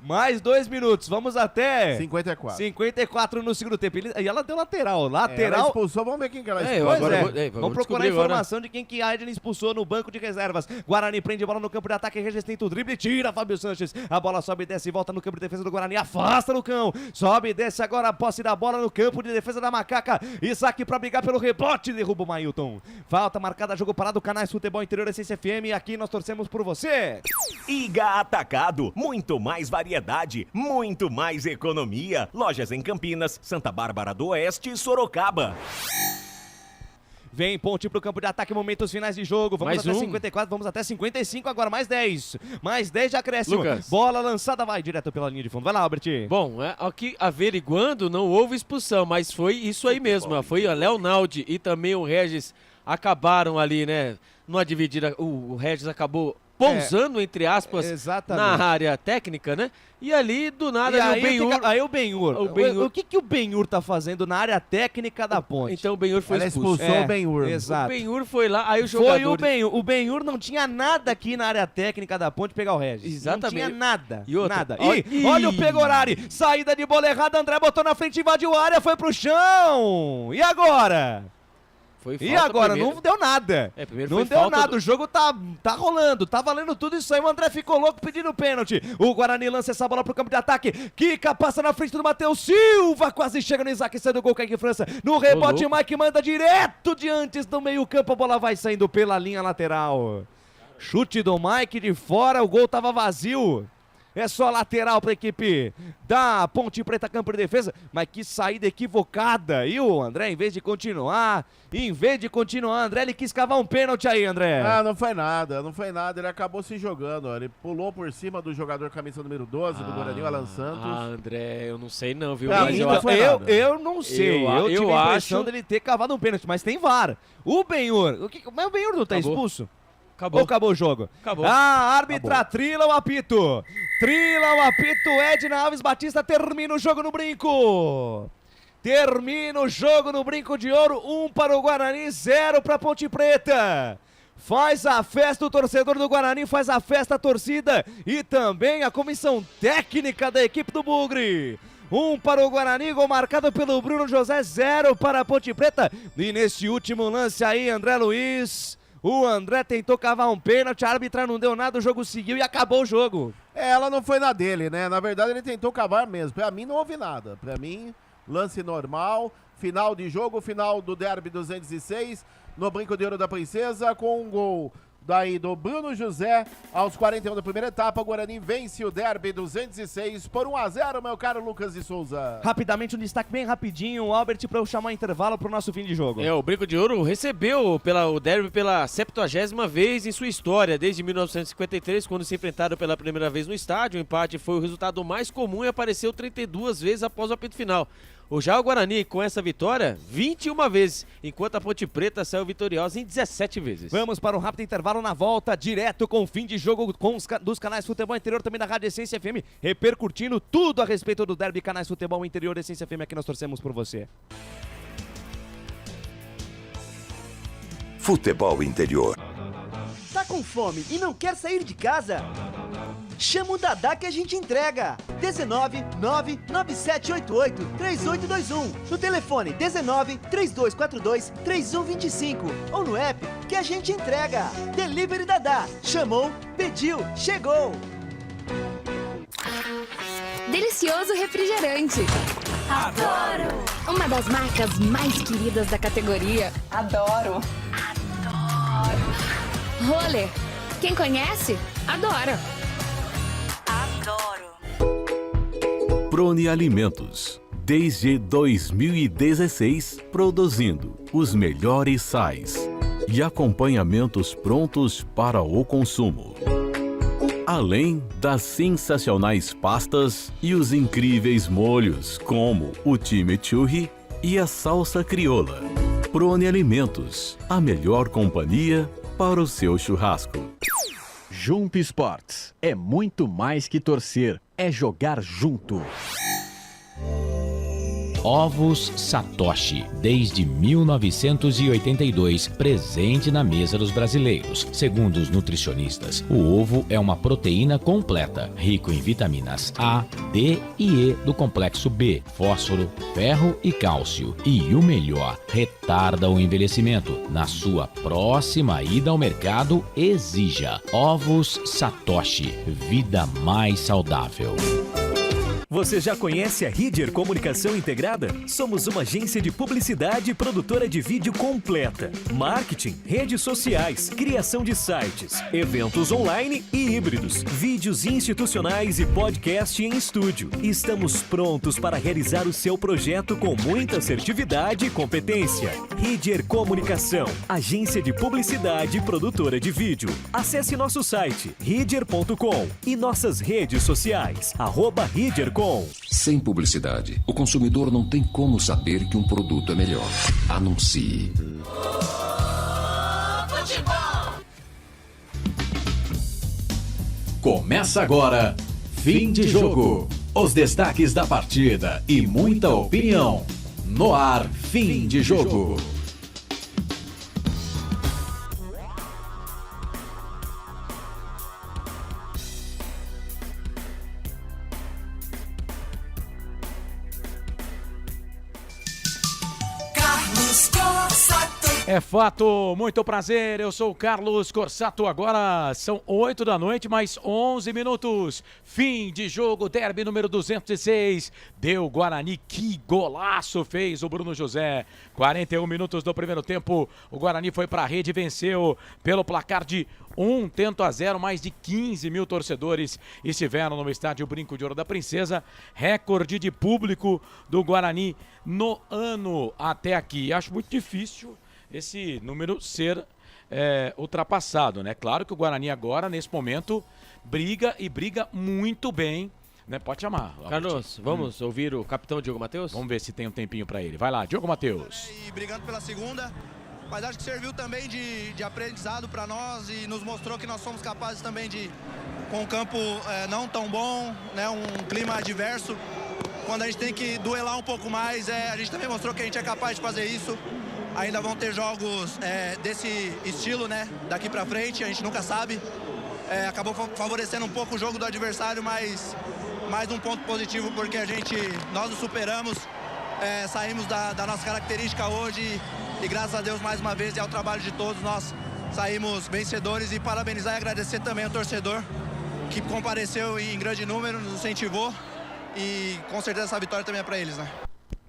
mais 2 minutos. Vamos até 54 no segundo tempo. E ela deu lateral. Ela expulsou, vamos ver quem que ela expulsou. Vamos procurar informação de quem que a Edna expulsou no banco de reservas. Guarani prende a bola no campo de ataque, Regis tenta o drible, tira Fábio Sanches. A bola sobe e desce e volta no campo de defesa do Guarani, afasta no cão. Sobe e desce agora a posse da bola no campo de defesa da Macaca. Isaac pra brigar pelo rebote, derruba o Mailton. Falta marcada, jogo parado, Canais Futebol Interior Essência FM, aqui nós torcemos por você. Iga Atacado, muito mais variedade, muito mais economia. Lojas em Campinas, Santa Bárbara do Oeste e Sorocaba. Vem Ponte pro campo de ataque, momentos finais de jogo. Vamos até 54, vamos até 55 agora, mais 10. Mais 10 de acréscimo. Lucas. Bola lançada, vai direto pela linha de fundo. Vai lá, Albert. Bom, aqui averiguando, não houve expulsão, mas foi isso aí mesmo. Foi a Leonardo e também o Regis acabaram ali, né? Numa dividida, o Regis acabou pousando, entre aspas, na área técnica, né? E ali, do nada, o Benhur. O que o Benhur tá fazendo na área técnica da Ponte? Então o Benhur foi expulso. Expulsou o Benhur. Exato. O Benhur foi lá, aí o jogador... Foi o Benhur. O Benhur não tinha nada aqui na área técnica da Ponte pegar o Regis. Exatamente. Não tinha nada. E outra, nada. Olha o Pegorari. Saída de bola errada, André botou na frente, invadiu a área, foi pro chão. E agora? E agora? Primeiro. Não deu nada. Não deu nada. O jogo tá rolando, tá valendo tudo isso aí. O André ficou louco pedindo pênalti. O Guarani lança essa bola pro campo de ataque. Kika passa na frente do Matheus Silva. Quase chega no Isaac, sai do gol, Kaique França. No rebote, Mike manda direto de antes do meio campo. A bola vai saindo pela linha lateral. Chute do Mike de fora, o gol tava vazio. É só lateral para a equipe da Ponte Preta, campo de defesa. Mas que saída equivocada. E o André, em vez de continuar, André, ele quis cavar um pênalti aí, André. Ah, não foi nada. Ele acabou se jogando, ó. Ele pulou por cima do jogador camisa número 12 do Guarani, o Alan Santos. Ah, André, eu não sei não, viu? Mas eu não sei. Eu tive a impressão dele ter cavado um pênalti, mas tem VAR. O Benhur, mas o Benhur não tá expulso? Acabou. Ou acabou o jogo? Acabou. A árbitra trila o apito. Edna Alves Batista termina o jogo no brinco. Termina o jogo no brinco de ouro. 1 para o Guarani, 0 para a Ponte Preta. Faz a festa o torcedor do Guarani, faz a festa a torcida e também a comissão técnica da equipe do Bugre. 1 para o Guarani, gol marcado pelo Bruno José, 0 para a Ponte Preta. E nesse último lance aí, André Luiz, o André tentou cavar um pênalti, a árbitra não deu nada, o jogo seguiu e acabou o jogo. Ela não foi na dele, né? Na verdade ele tentou cavar mesmo. Pra mim não houve nada. Pra mim, lance normal, final de jogo, final do Derby 206, no Brinco de Ouro da Princesa, com um gol daí do Bruno José, aos 41 da primeira etapa, o Guarani vence o Derby 206 por 1-0, meu caro Lucas de Souza. Rapidamente, um destaque bem rapidinho, Albert, para eu chamar intervalo pro nosso fim de jogo. O Brinco de Ouro recebeu o Derby pela 70ª vez em sua história, desde 1953, quando se enfrentaram pela primeira vez no estádio. O empate foi o resultado mais comum e apareceu 32 vezes após o apito final. Já o Guarani, com essa vitória, 21 vezes, enquanto a Ponte Preta saiu vitoriosa em 17 vezes. Vamos para um rápido intervalo na volta, direto com o fim de jogo dos canais Futebol Interior, também da Rádio Essência FM, repercutindo tudo a respeito do Derby, canais Futebol Interior, Essência FM, aqui nós torcemos por você. Futebol Interior. Tá com fome e não quer sair de casa? Chama o Dadá que a gente entrega. 19 99788 3821. No telefone 19 3242 3125. Ou no app que a gente entrega. Delivery Dadá. Chamou, pediu, chegou. Delicioso refrigerante. Adoro! Uma das marcas mais queridas da categoria. Adoro. Roller. Quem conhece, adora. Prone Alimentos. Desde 2016, produzindo os melhores sais e acompanhamentos prontos para o consumo. Além das sensacionais pastas e os incríveis molhos, como o chimichurri e a salsa crioula. Prone Alimentos, a melhor companhia para o seu churrasco. Jump Sports é muito mais que torcer, é jogar junto. Ovos Satoshi, desde 1982, presente na mesa dos brasileiros. Segundo os nutricionistas, o ovo é uma proteína completa, rico em vitaminas A, D e E do complexo B, fósforo, ferro e cálcio. E o melhor, retarda o envelhecimento. Na sua próxima ida ao mercado, exija Ovos Satoshi, vida mais saudável. Você já conhece a Ridger Comunicação Integrada? Somos uma agência de publicidade e produtora de vídeo completa. Marketing, redes sociais, criação de sites, eventos online e híbridos, vídeos institucionais e podcast em estúdio. Estamos prontos para realizar o seu projeto com muita assertividade e competência. Ridger Comunicação, agência de publicidade e produtora de vídeo. Acesse nosso site, ridger.com e nossas redes sociais, @ridger.com. Sem publicidade, o consumidor não tem como saber que um produto é melhor. Anuncie. Começa agora, fim de jogo. Os destaques da partida e muita opinião. No ar, fim de jogo. Carlos Corsato. É fato, muito prazer, eu sou o Carlos Corsato, agora são 8 da noite, mais 11 minutos, fim de jogo, derby número 206, deu Guarani, que golaço fez o Bruno José, 41 minutos do primeiro tempo, o Guarani foi pra rede e venceu pelo placar de 1-0, mais de 15 mil torcedores estiveram no estádio Brinco de Ouro da Princesa, recorde de público do Guarani no ano até aqui, acho muito difícil esse número ser ultrapassado, né? Claro que o Guarani agora, nesse momento, briga muito bem, né? Pode chamar. Carlos, vamos ouvir o capitão Diogo Matheus? Vamos ver se tem um tempinho pra ele. Vai lá, Diogo Matheus. E brigando pela segunda, mas acho que serviu também de aprendizado para nós e nos mostrou que nós somos capazes também de, com um campo não tão bom, né? Um clima adverso, quando a gente tem que duelar um pouco mais, a gente também mostrou que a gente é capaz de fazer isso. Ainda vão ter jogos desse estilo, né? Daqui pra frente, a gente nunca sabe. Acabou favorecendo um pouco o jogo do adversário, mas mais um ponto positivo porque nós nos superamos, saímos da nossa característica hoje e graças a Deus mais uma vez e ao trabalho de todos nós saímos vencedores e parabenizar e agradecer também ao torcedor que compareceu em grande número, nos incentivou e com certeza essa vitória também é pra eles, né?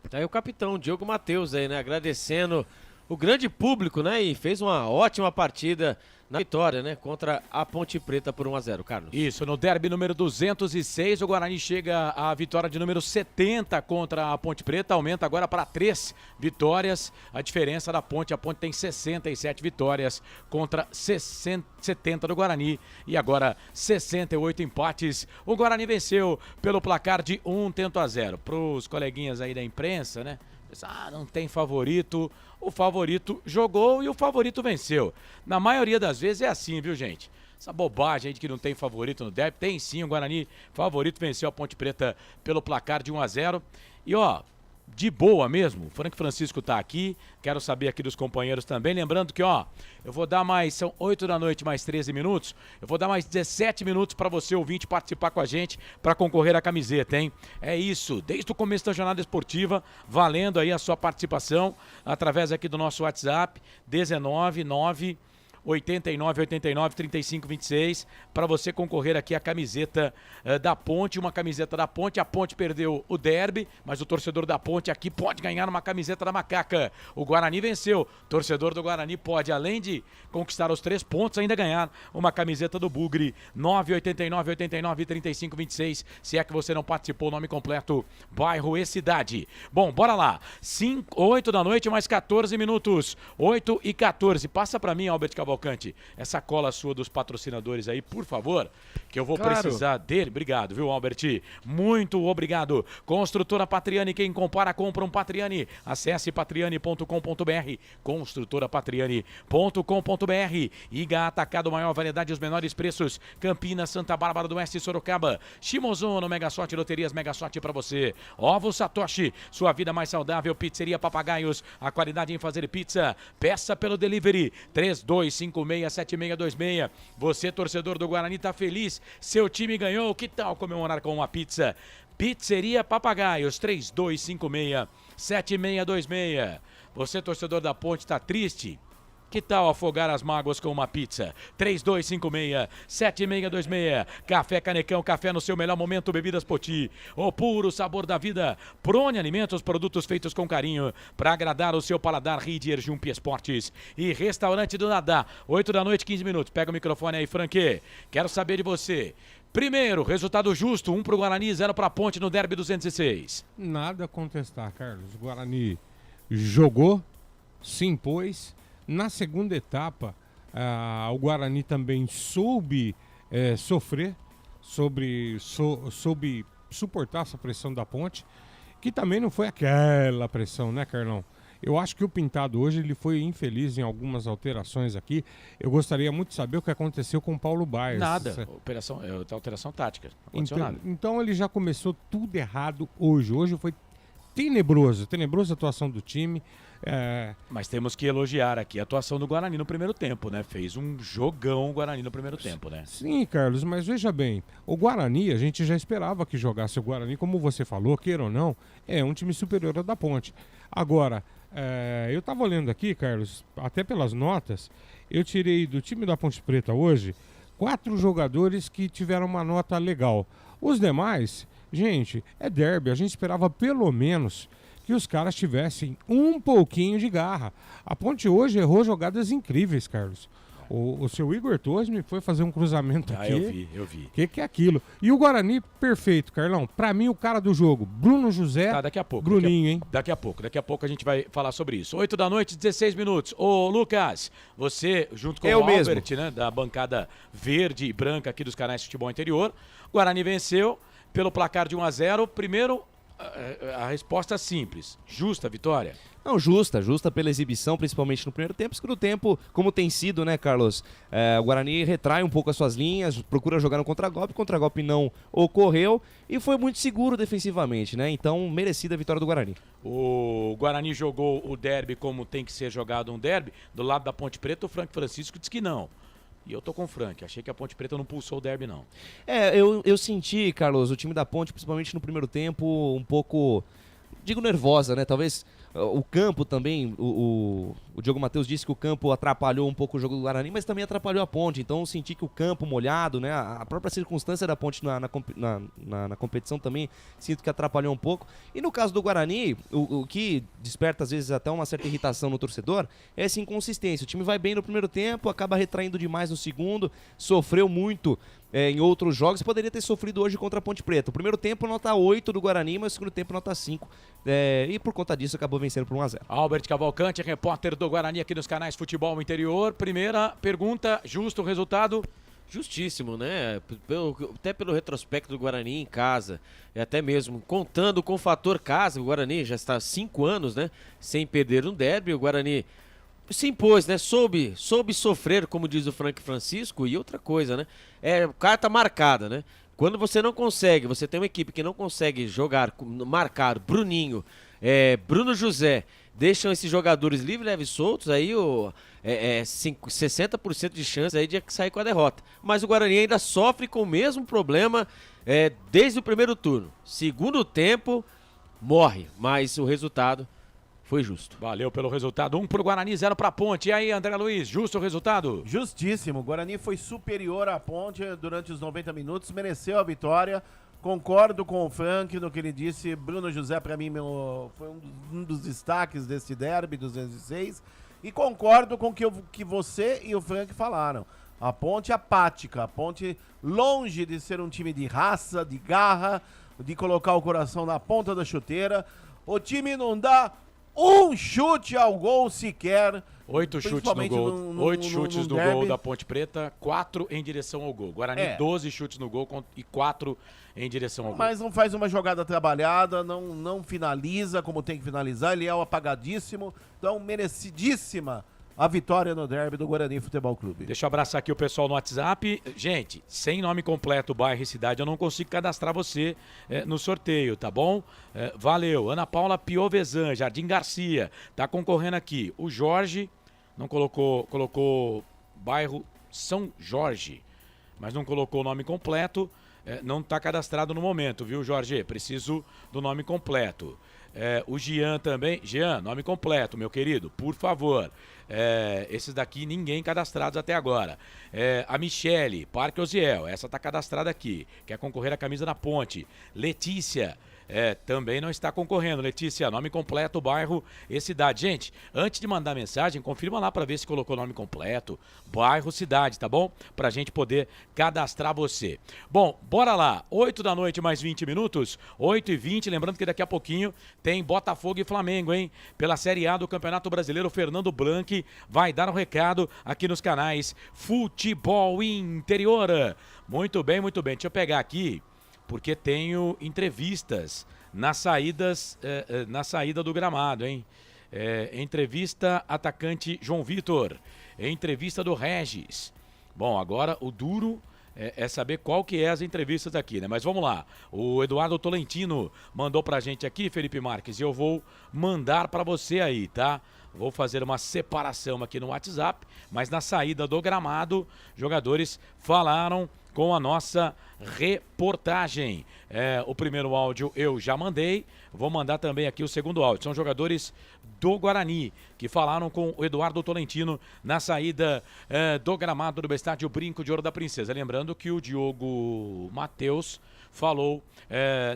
Tá aí o capitão Diogo Matheus aí, né? Agradecendo o grande público, né? E fez uma ótima partida na vitória, né? Contra a Ponte Preta por 1-0, Carlos. Isso, no derby número 206, o Guarani chega à vitória de número 70 contra a Ponte Preta, aumenta agora para 3 vitórias, a diferença da Ponte, a Ponte tem 67 vitórias contra 70 do Guarani e agora 68 empates, o Guarani venceu pelo placar de 1-0. Para os coleguinhas aí da imprensa, né? Não tem favorito, o favorito jogou e o favorito venceu. Na maioria das vezes é assim, viu, gente? Essa bobagem aí de que não tem favorito no derby, tem sim, o Guarani favorito venceu a Ponte Preta pelo placar de 1-0. E ó, de boa mesmo, o Frank Francisco tá aqui, quero saber aqui dos companheiros também, lembrando que ó, eu vou dar são 8 da noite mais 13 minutos, eu vou dar mais 17 minutos para você ouvinte participar com a gente para concorrer à camiseta, hein? É isso, desde o começo da jornada esportiva, valendo aí a sua participação através aqui do nosso WhatsApp, 199 89 35 26, para você concorrer aqui à camiseta da Ponte, uma camiseta da Ponte. A Ponte perdeu o derby, mas o torcedor da Ponte aqui pode ganhar uma camiseta da Macaca. O Guarani venceu, o torcedor do Guarani pode, além de conquistar os 3 pontos, ainda ganhar uma camiseta do Bugre. 989 35 26, se é que você não participou, nome completo, bairro e cidade. Bom, bora lá, 8 da noite mais 14 minutos, 8 e 14, passa para mim, Albert Cavalcante, essa cola sua dos patrocinadores aí, por favor, que eu vou precisar dele. Obrigado, viu, Albert? Muito obrigado. Construtora Patriani, quem compara, compra um Patriani. Acesse patriani.com.br, construtorapatriani.com.br. Iga Atacado, maior variedade e os menores preços. Campinas, Santa Bárbara do Oeste e Sorocaba. Shimozuno, Mega Sorte, Loterias Mega Sorte pra você. Ovo Satoshi, sua vida mais saudável. Pizzeria Papagaios, a qualidade em fazer pizza. Peça pelo delivery, 32567626. Você, torcedor do Guarani, tá feliz? Seu time ganhou? Que tal comemorar com uma pizza? Pizzeria Papagaios, 32567626. Você, torcedor da Ponte, tá triste? Que tal afogar as mágoas com uma pizza? 32567626. Café Canecão, café no seu melhor momento, bebidas Poti. O puro sabor da vida. Prone Alimentos, produtos feitos com carinho para agradar o seu paladar. Ridier Jump Esportes e Restaurante do Nadá. 8 da noite, 15 minutos. Pega o microfone aí, Franque. Quero saber de você. Primeiro, resultado justo, 1 pro Guarani, 0 pra Ponte no derby 206. Nada a contestar, Carlos. O Guarani jogou, se impôs. Na segunda etapa, o Guarani também soube sofrer, soube suportar essa pressão da Ponte, que também não foi aquela pressão, né, Carlão? Eu acho que o Pintado hoje ele foi infeliz em algumas alterações aqui. Eu gostaria muito de saber o que aconteceu com o Paulo Baez. Nada, alteração tática. Então ele já começou tudo errado hoje. Hoje foi tenebroso a atuação do time. Mas temos que elogiar aqui a atuação do Guarani no primeiro tempo, né? Fez um jogão o Guarani no primeiro tempo, né? Sim, Carlos, mas veja bem, o Guarani, a gente já esperava que jogasse o Guarani, como você falou, queira ou não, é um time superior ao da Ponte. Agora, Eu estava olhando aqui, Carlos, até pelas notas, eu tirei do time da Ponte Preta hoje 4 jogadores que tiveram uma nota legal. Os demais, gente, é derby, a gente esperava pelo menos que os caras tivessem um pouquinho de garra. A Ponte hoje errou jogadas incríveis, Carlos. O seu Igor Torres me foi fazer um cruzamento aqui. Eu vi. O que é aquilo? E o Guarani, perfeito, Carlão. Pra mim, o cara do jogo, Bruno José, daqui a pouco. Bruninho, hein? Daqui a pouco a gente vai falar sobre isso. 8 da noite, 16 minutos. Ô, Lucas, você, junto com o Albert, né, da bancada verde e branca aqui dos canais de futebol interior, o Guarani venceu pelo placar de 1-0. Primeiro, a resposta simples. Justa a vitória? Não, justa pela exibição, principalmente no primeiro tempo. Segundo tempo, como tem sido, né, Carlos? O Guarani retrai um pouco as suas linhas, procura jogar no contra-golpe não ocorreu e foi muito seguro defensivamente, né? Então, merecida a vitória do Guarani. O Guarani jogou o derby como tem que ser jogado um derby. Do lado da Ponte Preta, o Frank Francisco disse que não. E eu tô com o Frank, achei que a Ponte Preta não pulsou o derby, não. Eu senti, Carlos, o time da Ponte, principalmente no primeiro tempo, um pouco, digo, nervosa, né? Talvez o campo também, o Diogo Matheus disse que o campo atrapalhou um pouco o jogo do Guarani, mas também atrapalhou a Ponte. Então eu senti que o campo molhado, né? A própria circunstância da Ponte na competição também sinto que atrapalhou um pouco. E no caso do Guarani, o que desperta às vezes até uma certa irritação no torcedor é essa inconsistência. O time vai bem no primeiro tempo, acaba retraindo demais no segundo, sofreu muito em outros jogos, poderia ter sofrido hoje contra a Ponte Preta. O primeiro tempo nota 8 do Guarani, mas o segundo tempo nota 5. E por conta disso acabou vencendo por 1-0. Albert Cavalcante, repórter do Guarani aqui nos canais Futebol Interior. Primeira pergunta, justo o resultado? Justíssimo, né? Até pelo retrospecto do Guarani em casa, e até mesmo contando com o fator casa, o Guarani já está há 5 anos, né? Sem perder um derby, o Guarani se impôs, né? Soube sofrer, como diz o Frank Francisco, e outra coisa, né? Carta marcada, né? Quando você não consegue, você tem uma equipe que não consegue marcar Bruninho, Bruno José, deixam esses jogadores livres, leves e soltos, aí 60% de chance aí de sair com a derrota. Mas o Guarani ainda sofre com o mesmo problema desde o primeiro turno. Segundo tempo, morre, mas o resultado foi justo. Valeu pelo resultado. 1 pro Guarani, 0 pra Ponte. E aí, André Luiz, justo o resultado? Justíssimo. O Guarani foi superior à Ponte durante os 90 minutos, mereceu a vitória. Concordo com o Frank no que ele disse. Bruno José, para mim, foi um dos destaques desse derby 206. E concordo com o que você e o Frank falaram. A Ponte apática, a Ponte longe de ser um time de raça, de garra, de colocar o coração na ponta da chuteira. O time não dá um chute ao gol sequer. 8 chutes no gol. 8 chutes no gol da Ponte Preta, 4 em direção ao gol. Guarani 12 chutes no gol e 4 em direção ao gol. Mas não faz uma jogada trabalhada, não finaliza como tem que finalizar, ele é o apagadíssimo. Então, merecidíssima a vitória no derby do Guarani Futebol Clube. Deixa eu abraçar aqui o pessoal no WhatsApp. Gente, sem nome completo, bairro e cidade, eu não consigo cadastrar você no sorteio, tá bom? Valeu. Ana Paula Piovesan, Jardim Garcia, tá concorrendo aqui. O Jorge não colocou bairro São Jorge, mas não colocou o nome completo. Não tá cadastrado no momento, viu, Jorge? Preciso do nome completo. O Jean também. Jean, nome completo, meu querido, por favor. Esses daqui ninguém cadastrados até agora. A Michele, Parque Osiel, essa tá cadastrada aqui. Quer concorrer à camisa da Ponte. Letícia, também não está concorrendo. Letícia, nome completo, bairro e cidade. Gente, antes de mandar mensagem, confirma lá para ver se colocou nome completo, bairro, cidade, tá bom? Pra gente poder cadastrar você. Bom, bora lá. 8 da noite mais 20 minutos, 8h20. Lembrando que daqui a pouquinho tem Botafogo e Flamengo, hein? Pela Série A do Campeonato Brasileiro, Fernando Blanc vai dar um recado aqui nos canais Futebol Interior. Muito bem, muito bem. Deixa eu pegar aqui, porque tenho entrevistas na saída do gramado, hein? Entrevista atacante João Vitor, entrevista do Regis. Bom, agora o duro é saber qual que é as entrevistas aqui, né? Mas vamos lá. O Eduardo Tolentino mandou pra gente aqui, Felipe Marques, e eu vou mandar pra você aí, tá? Vou fazer uma separação aqui no WhatsApp, mas na saída do gramado, jogadores falaram com a nossa reportagem. O primeiro áudio eu já mandei, vou mandar também aqui o segundo áudio. São jogadores do Guarani que falaram com o Eduardo Tolentino na saída do gramado do estádio Brinco de Ouro da Princesa. Lembrando que o Diogo Matheus falou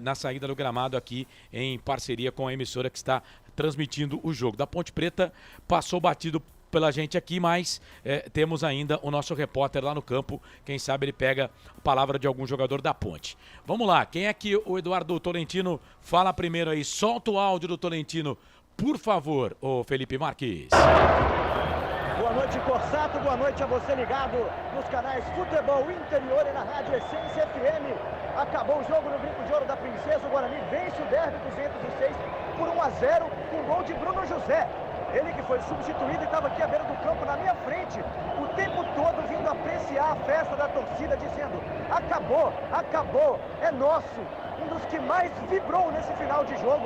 na saída do gramado aqui em parceria com a emissora que está transmitindo o jogo. Da Ponte Preta passou batido pela gente aqui, mas temos ainda o nosso repórter lá no campo. Quem sabe ele pega a palavra de algum jogador da Ponte. Vamos lá, quem é que o Eduardo Tolentino fala primeiro aí? Solta o áudio do Tolentino, por favor, ô Felipe Marques. Boa noite, Corsato. Boa noite a você ligado nos canais Futebol Interior e na Rádio Essência FM. Acabou o jogo no Brinco de Ouro da Princesa. O Guarani vence o Derby 206 por 1-0 com gol de Bruno José. Ele que foi substituído e estava aqui à beira do campo na minha frente o tempo todo vindo apreciar a festa da torcida, dizendo: acabou, acabou, é nosso. Um dos que mais vibrou nesse final de jogo.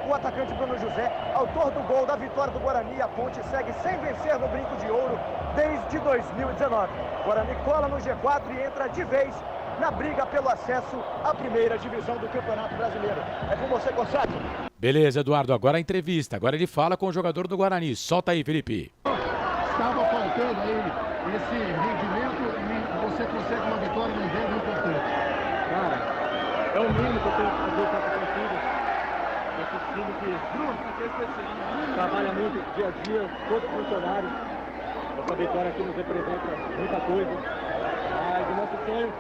O atacante Bruno José, autor do gol da vitória do Guarani. A Ponte segue sem vencer no Brinco de Ouro desde 2019. O Guarani cola no G4 e entra de vez na briga pelo acesso à primeira divisão do Campeonato Brasileiro. É com você, Corsato. Beleza, Eduardo, agora a entrevista. Agora ele fala com o jogador do Guarani. Solta aí, Felipe. Estava faltando aí esse rendimento e você consegue uma vitória num jogo importante. Cara, é o mínimo que eu tenho que fazer para a torcida. Esse time que trabalha muito dia a dia, todos funcionários. Essa vitória aqui nos representa muita coisa. Mas o nosso sonho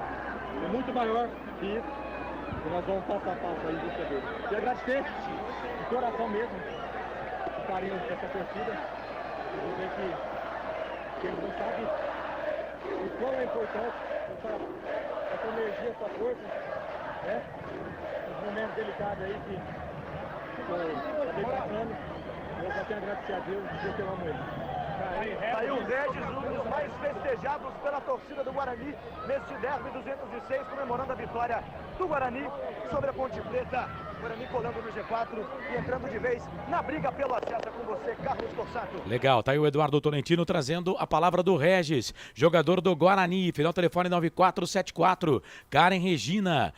é muito maior que isso. E nós vamos passo a passo aí do CD. E agradecer de coração mesmo o carinho dessa torcida. E dizer que eles não sabem o quão é importante essa energia, essa força, né? Os momentos delicados aí que eu estou passando. Eu só tenho a agradecer a Deus e dizer que eu amo ele. Saiu o Regis, um dos mais festejados pela torcida do Guarani neste Derby 206, comemorando a vitória do Guarani sobre a Ponte Preta. Guarani colando no G4 e entrando de vez na briga pelo acesso. Com você, Carlos Corsato. Legal, tá aí o Eduardo Tolentino trazendo a palavra do Regis, jogador do Guarani, final telefone 9474, Karen Regina,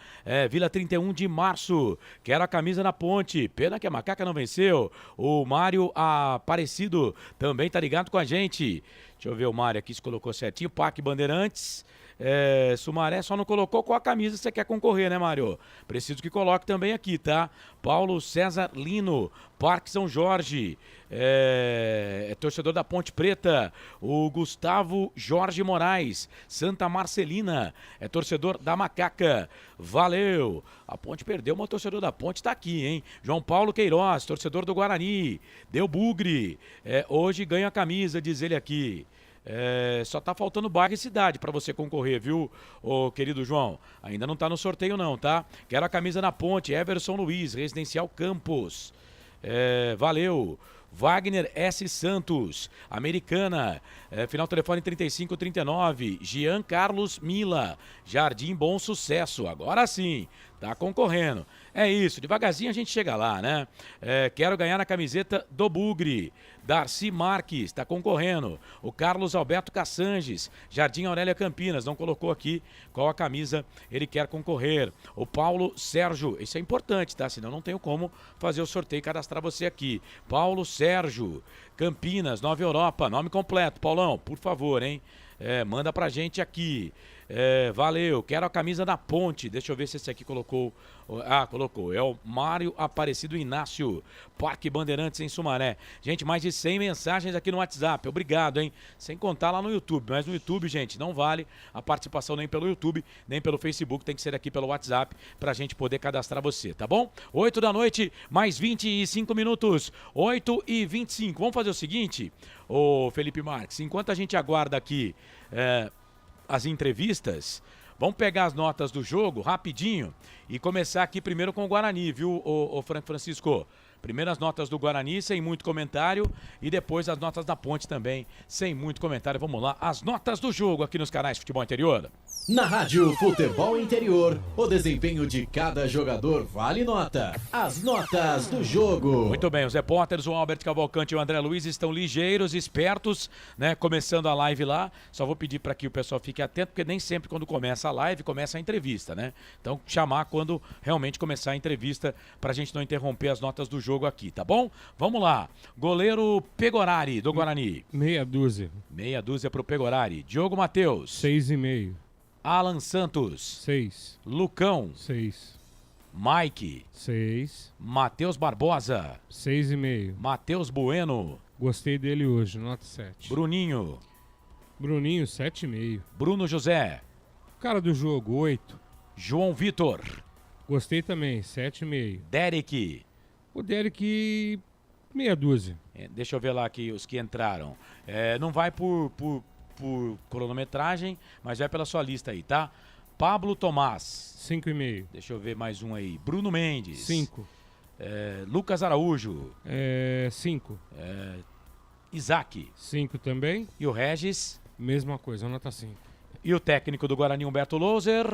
Vila 31 de Março, quero a camisa na Ponte, pena que a Macaca não venceu. O Mário Aparecido também tá ligado com a gente. Deixa eu ver o Mário aqui se colocou certinho. Pac Bandeirantes. Sumaré só não colocou qual a camisa você quer concorrer, né, Mário? Preciso que coloque também aqui, tá? Paulo César Lino, Parque São Jorge, torcedor da Ponte Preta. O Gustavo Jorge Moraes, Santa Marcelina, torcedor da Macaca. Valeu! A Ponte perdeu, mas o torcedor da Ponte tá aqui, hein? João Paulo Queiroz, torcedor do Guarani. Deu bugre. Hoje ganha a camisa, diz ele aqui. Só tá faltando bairro e cidade para você concorrer, viu, ô querido João? Ainda não tá no sorteio não, tá? Quero a camisa na Ponte, Everson Luiz, Residencial Campos. Valeu. Wagner S. Santos, Americana, final telefone 3539, Jean Carlos Mila, Jardim Bom Sucesso, agora sim, tá concorrendo. É isso, devagarzinho a gente chega lá, né? Quero ganhar a camiseta do Bugre, Darcy Marques, tá concorrendo. O Carlos Alberto Cassanges, Jardim Aurélia Campinas, não colocou aqui qual a camisa ele quer concorrer. O Paulo Sérgio, isso é importante, tá? Senão não tenho como fazer o sorteio e cadastrar você aqui. Paulo Sérgio, Campinas, Nova Europa, nome completo, Paulão, por favor, hein? Manda pra gente aqui. Valeu, quero a camisa da Ponte. Deixa eu ver se esse aqui colocou. Colocou. É o Mário Aparecido Inácio, Parque Bandeirantes em Sumaré. Gente, mais de 100 mensagens aqui no WhatsApp. Obrigado, hein? Sem contar lá no YouTube. Mas no YouTube, gente, não vale a participação nem pelo YouTube, nem pelo Facebook. Tem que ser aqui pelo WhatsApp pra gente poder cadastrar você, tá bom? 8 da noite, mais 25 minutos. 8h25. Vamos fazer o seguinte, ô Felipe Marques, enquanto a gente aguarda aqui as entrevistas, vamos pegar as notas do jogo rapidinho e começar aqui primeiro com o Guarani, viu, o Francisco? Primeiro as notas do Guarani, sem muito comentário, e depois as notas da Ponte também, sem muito comentário. Vamos lá, as notas do jogo aqui nos canais Futebol Interior. Na Rádio Futebol Interior, o desempenho de cada jogador vale nota. As notas do jogo. Muito bem, os repórteres, o Albert Cavalcante e o André Luiz estão ligeiros, espertos, né? Começando a live lá. Só vou pedir para que o pessoal fique atento, porque nem sempre quando começa a live, começa a entrevista, né? Então, chamar quando realmente começar a entrevista, pra gente não interromper as notas do jogo aqui, tá bom? Vamos lá. Goleiro Pegorari, do Guarani. Meia dúzia. Meia dúzia pro Pegorari. Diogo Matheus. 6,5. Alan Santos. 6. Lucão. 6. Mike. 6. Matheus Barbosa. 6,5. Matheus Bueno. Gostei dele hoje, nota 7. Bruninho. Bruninho, 7,5. Bruno José. Cara do jogo, 8. João Vitor. Gostei também, 7,5. Derek. O Derek, meia dúzia. Deixa eu ver lá aqui os que entraram. Não vai por cronometragem, mas vai pela sua lista aí, tá? Pablo Tomás. 5,5. Deixa eu ver mais um aí. Bruno Mendes. 5. Lucas Araújo. 5. Isaac. 5 também. E o Regis. Mesma coisa, nota 5. E o técnico do Guarani, Humberto Louser.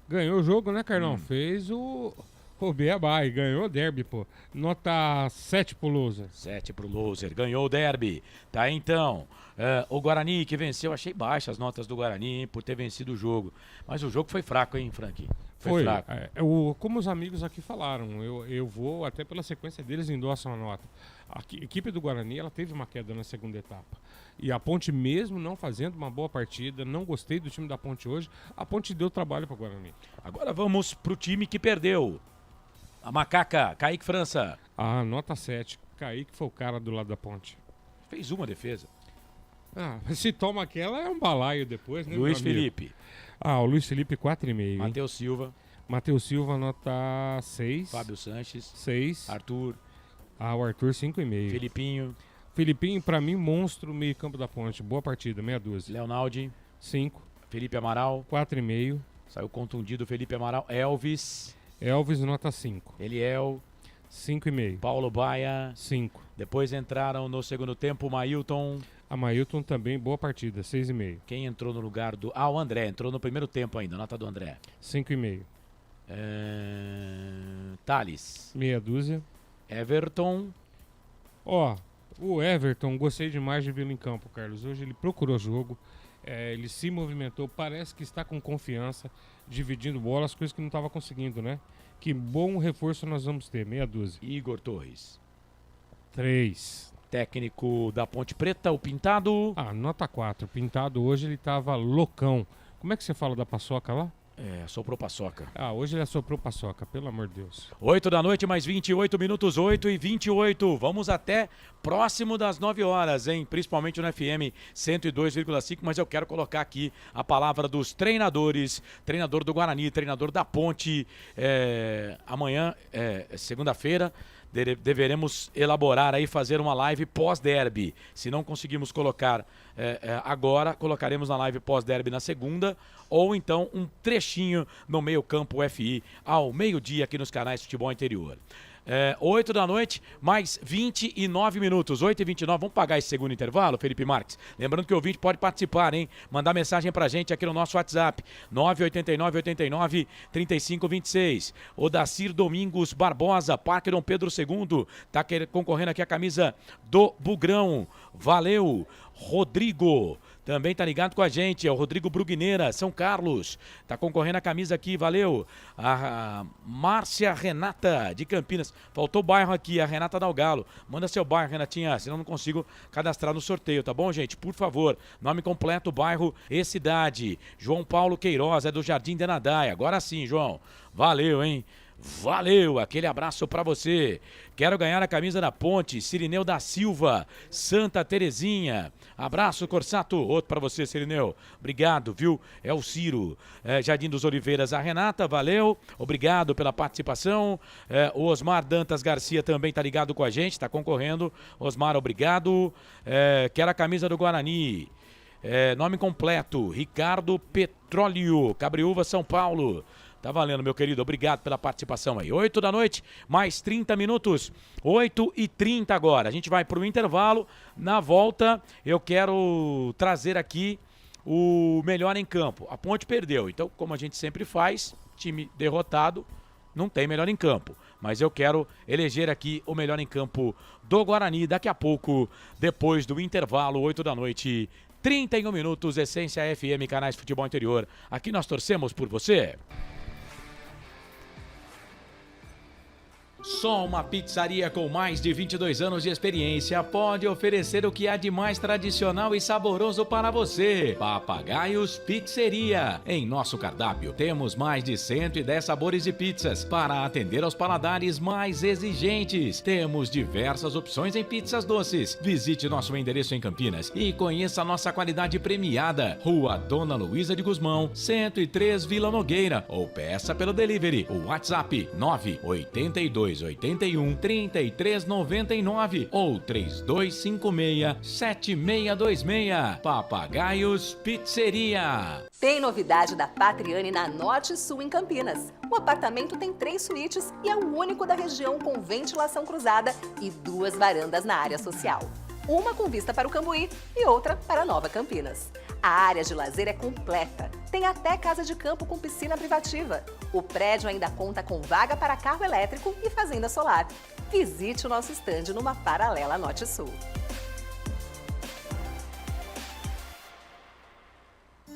Ganhou o jogo, né, Carlão? Fez o Beabá e ganhou o derby, pô. Nota 7 pro Louser. 7 pro Louser, ganhou o derby. Tá, então, o Guarani que venceu, achei baixas as notas do Guarani, hein, por ter vencido o jogo. Mas o jogo foi fraco, hein, Frank? Foi fraco. Como os amigos aqui falaram, eu vou, até pela sequência deles, endossam a nota. A equipe do Guarani, ela teve uma queda na segunda etapa. E a Ponte, mesmo não fazendo uma boa partida, não gostei do time da Ponte hoje, a Ponte deu trabalho para o Guarani. Agora vamos pro time que perdeu. A Macaca, Kaique França. Nota 7. Kaique foi o cara do lado da Ponte. Fez uma defesa. Se toma aquela, é um balaio depois, né? Luiz Felipe. O Luiz Felipe, 4,5. Matheus Silva. Matheus Silva, nota 6. Fábio Sanches. 6. Arthur. O Arthur, 5,5. Felipinho. Felipinho, pra mim, monstro meio campo da Ponte. Boa partida, meia dúzia. Leonaldi. 5. Felipe Amaral. 4,5. Saiu contundido Felipe Amaral. Elvis, nota 5. Eliel. 5,5. Paulo Baia. 5. Depois entraram no segundo tempo o Mailton. A Mailton também, boa partida, 6,5. Quem entrou no lugar do... o André, entrou no primeiro tempo ainda, nota do André. 5,5. Thales. Meia dúzia. Everton. O Everton, gostei demais de vê-lo em campo, Carlos. Hoje ele procurou jogo, ele se movimentou, parece que está com confiança, dividindo bolas, coisas que não estava conseguindo, né? Que bom reforço nós vamos ter, meia dúzia. Igor Torres. 3. Técnico da Ponte Preta, o Pintado. Nota 4. Pintado hoje ele tava loucão. Como é que você fala da paçoca lá? Soprou paçoca. Hoje ele assoprou paçoca, pelo amor de Deus. 8 da noite, mais 28 minutos, 8h28. Vamos até próximo das 9 horas, hein? Principalmente no FM 102,5, mas eu quero colocar aqui a palavra dos treinadores. Treinador do Guarani, treinador da Ponte. Amanhã, segunda-feira, deveremos elaborar aí, fazer uma live pós-derby. Se não conseguimos colocar agora, colocaremos na live pós-derby na segunda, ou então um trechinho no meio-campo FI ao meio-dia aqui nos canais Futebol Interior. 8 da noite, mais 29 minutos, 8h29, vamos pagar esse segundo intervalo, Felipe Marques? Lembrando que o ouvinte pode participar, hein? Mandar mensagem pra gente aqui no nosso WhatsApp, 989-89-3526. O Dacir Domingos Barbosa, Parque Dom Pedro II, tá concorrendo aqui a camisa do Bugrão. Valeu! Rodrigo, também tá ligado com a gente, é o Rodrigo Brugneira, São Carlos, tá concorrendo a camisa aqui, valeu. A Márcia Renata, de Campinas, faltou o bairro aqui, a Renata Dalgalo, manda seu bairro, Renatinha, senão não consigo cadastrar no sorteio, tá bom, gente? Por favor, nome completo, bairro e cidade. João Paulo Queiroz, é do Jardim de Nadai, agora sim, João, valeu, hein? Valeu, aquele abraço pra você. Quero ganhar a camisa da Ponte, Cirineu da Silva, Santa Terezinha. Abraço, Corsato. Outro pra você, Cirineu. Obrigado, viu? É o Ciro. Jardim dos Oliveiras, a Renata, valeu. Obrigado pela participação. O Osmar Dantas Garcia também tá ligado com a gente, tá concorrendo. Osmar, obrigado. Quero a camisa do Guarani. Nome completo, Ricardo Petróleo, Cabriúva, São Paulo. Tá valendo, meu querido. Obrigado pela participação aí. 8 da noite, mais 30 minutos. 8h30 agora. A gente vai pro intervalo. Na volta, eu quero trazer aqui o melhor em campo. A Ponte perdeu. Então, como a gente sempre faz, time derrotado, não tem melhor em campo. Mas eu quero eleger aqui o melhor em campo do Guarani daqui a pouco, depois do intervalo, 8 da noite, 31 minutos, Essência FM, canais Futebol Interior. Aqui nós torcemos por você. Só uma pizzaria com mais de 22 anos de experiência pode oferecer o que há de mais tradicional e saboroso para você. Papagaios Pizzeria. Em nosso cardápio temos mais de 110 sabores de pizzas para atender aos paladares mais exigentes. Temos diversas opções em pizzas doces. Visite nosso endereço em Campinas e conheça a nossa qualidade premiada. Rua Dona Luísa de Gusmão, 103 Vila Nogueira, ou peça pelo delivery. O WhatsApp 98281 3399 ou 3256-7626. Papagaios Pizzeria. Tem novidade da Patriane na Norte Sul em Campinas. O apartamento tem 3 suítes e é o único da região com ventilação cruzada e 2 varandas na área social. Uma com vista para o Cambuí e outra para Nova Campinas. A área de lazer é completa. Tem até casa de campo com piscina privativa. O prédio ainda conta com vaga para carro elétrico e fazenda solar. Visite o nosso estande numa paralela Norte Sul.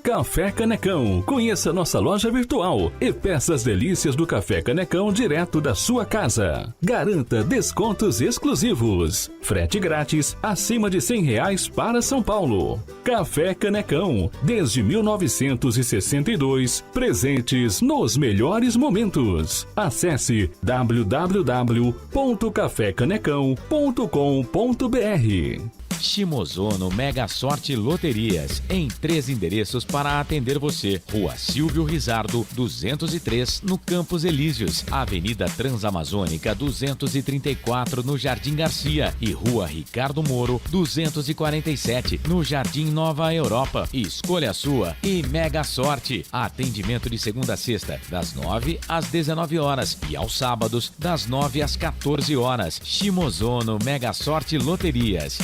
Café Canecão. Conheça nossa loja virtual e peça as delícias do Café Canecão direto da sua casa. Garanta descontos exclusivos. Frete grátis acima de R$100 para São Paulo. Café Canecão. Desde 1962, presentes nos melhores momentos. Acesse www.cafecanecão.com.br. Shimozono Mega Sorte Loterias, em 3 endereços para atender você. Rua Silvio Rizardo, 203, no Campos Elíseos. Avenida Transamazônica, 234, no Jardim Garcia. E Rua Ricardo Moro, 247, no Jardim Nova Europa. Escolha a sua e Mega Sorte. Atendimento de segunda a sexta, das 9 às 19 horas. E aos sábados, das 9 às 14 horas. Shimozono Mega Sorte Loterias.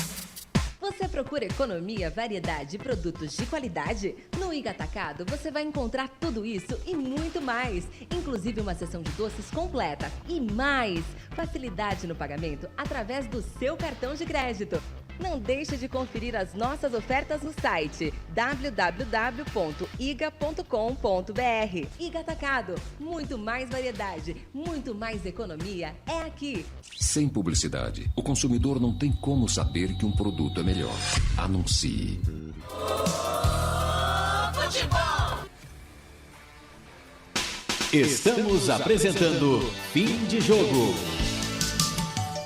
Você procura economia, variedade e produtos de qualidade? No Iga Atacado você vai encontrar tudo isso e muito mais, inclusive uma seção de doces completa e mais facilidade no pagamento através do seu cartão de crédito. Não deixe de conferir as nossas ofertas no site www.iga.com.br. Iga Atacado, muito mais variedade, muito mais economia é aqui. Sem publicidade, o consumidor não tem como saber que um produto é melhor. Anuncie. Estamos apresentando Fim de Jogo.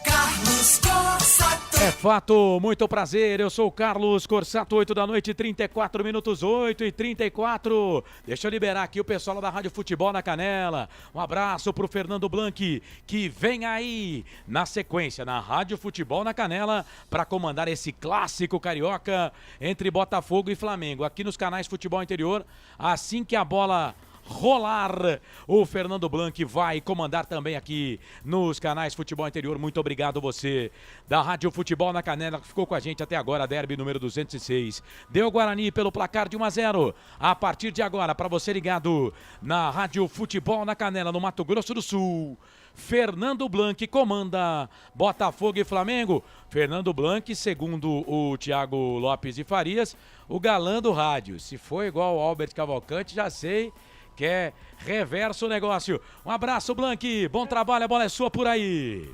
Carlos Corsato. É fato, muito prazer, eu sou o Carlos Corsato, 8 da noite, 34 minutos, 8h34. Deixa eu liberar aqui o pessoal da Rádio Futebol na Canela. Um abraço pro Fernando Blanc, que vem aí na sequência na Rádio Futebol na Canela para comandar esse clássico carioca entre Botafogo e Flamengo. Aqui nos canais Futebol Interior, assim que a bola rolar, o Fernando Blanc vai comandar também aqui nos canais Futebol Interior. Muito obrigado você da Rádio Futebol na Canela que ficou com a gente até agora. Derby número 206 deu Guarani pelo placar de 1-0. A partir de agora, para você ligado na Rádio Futebol na Canela, no Mato Grosso do Sul, Fernando Blanc comanda Botafogo e Flamengo. Fernando Blanc, segundo o Thiago Lopes de Farias, o galã do rádio. Se for igual ao Albert Cavalcante, já sei que é reverso o negócio. Um abraço, Blanc. Bom trabalho, a bola é sua por aí.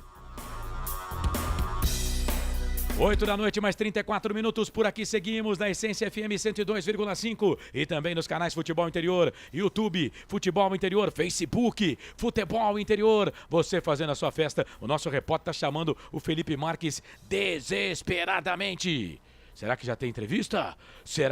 8 da noite, mais 34 minutos, por aqui seguimos na Essência FM 102,5 e também nos canais Futebol Interior, YouTube, Futebol Interior, Facebook, Futebol Interior. Você fazendo a sua festa, o nosso repórter tá chamando o Felipe Marques desesperadamente. Será que já tem entrevista?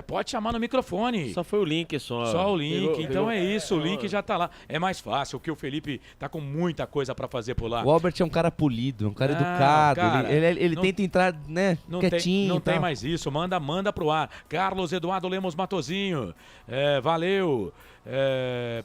Pode chamar no microfone. Só foi o link só. Só o link, então pegou. É isso, o link já tá lá. É mais fácil, porque o Felipe tá com muita coisa pra fazer por lá. O Albert é um cara polido, um cara educado, cara, ele não, tenta entrar, né, quietinho. Não tem mais isso, manda pro ar. Carlos Eduardo Lemos Matozinho, valeu.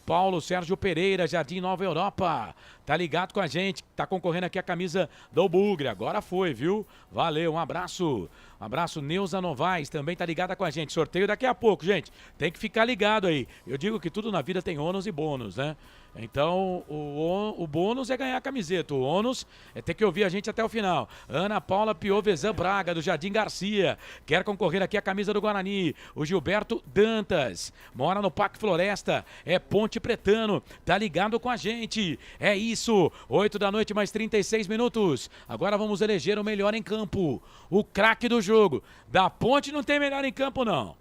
Paulo Sérgio Pereira, Jardim Nova Europa, tá ligado com a gente, tá concorrendo aqui a camisa do Bugre, agora foi, viu? Valeu, um abraço. Um abraço, Neuza Novaes, também tá ligada com a gente. Sorteio daqui a pouco, gente. Tem que ficar ligado aí. Eu digo que tudo na vida tem ônus e bônus, né? Então, o bônus é ganhar a camiseta. O ônus é ter que ouvir a gente até o final. Ana Paula Piovesan Braga, do Jardim Garcia. Quer concorrer aqui a camisa do Guarani. O Gilberto Dantas. Mora no Parque Floresta. É Ponte Pretano. Tá ligado com a gente. É isso. 8 da noite, mais 36 minutos. Agora vamos eleger o melhor em campo. O craque do jogo. Da Ponte não tem melhor em campo, não.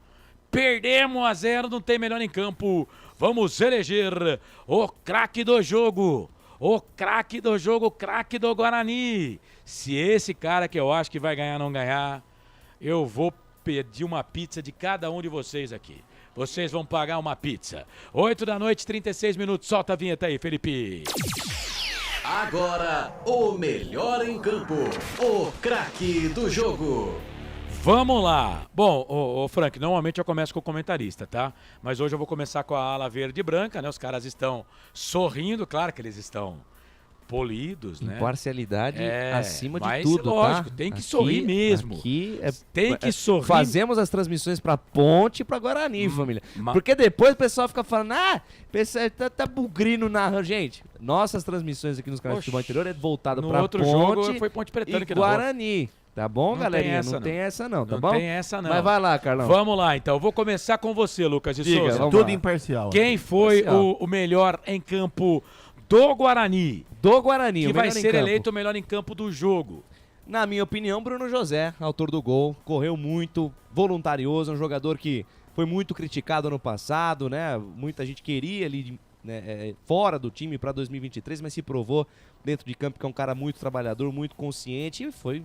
Perdemos 1-0, não tem melhor em campo. Vamos eleger o craque do jogo. O craque do jogo, o craque do Guarani. Se esse cara que eu acho que vai ganhar não ganhar, eu vou pedir uma pizza de cada um de vocês aqui. Vocês vão pagar uma pizza. 8 da noite, 36 minutos. Solta a vinheta aí, Felipe. Agora, o melhor em campo. O craque do jogo. Vamos lá. Bom, Frank, normalmente eu começo com o comentarista, tá? Mas hoje eu vou começar com a ala verde e branca, né? Os caras estão sorrindo, claro que eles estão polidos, né? Imparcialidade acima de mas tudo, lógico, tá? tem que sorrir mesmo. Tem que sorrir. Fazemos as transmissões pra Ponte e pra Guarani, família. Porque depois o pessoal fica falando, pessoal tá bugrino na... Gente, nossas transmissões aqui nos canais de futebol interior é voltada pra outro Ponte jogo foi Ponte Pretano e que Guarani. Tá bom, não galerinha? Não tem essa não, tá bom? Não tem essa não. Mas vai lá, Carlão. Vamos lá, então. Eu vou começar com você, Lucas de Diga, Souza. Tudo imparcial. Quem foi o melhor em campo do Guarani? Do Guarani. Que vai ser eleito o melhor em campo do jogo. Na minha opinião, Bruno José, autor do gol. Correu muito, voluntarioso, um jogador que foi muito criticado ano passado, né? Muita gente queria ele fora do time para 2023, mas se provou dentro de campo que é um cara muito trabalhador, muito consciente e foi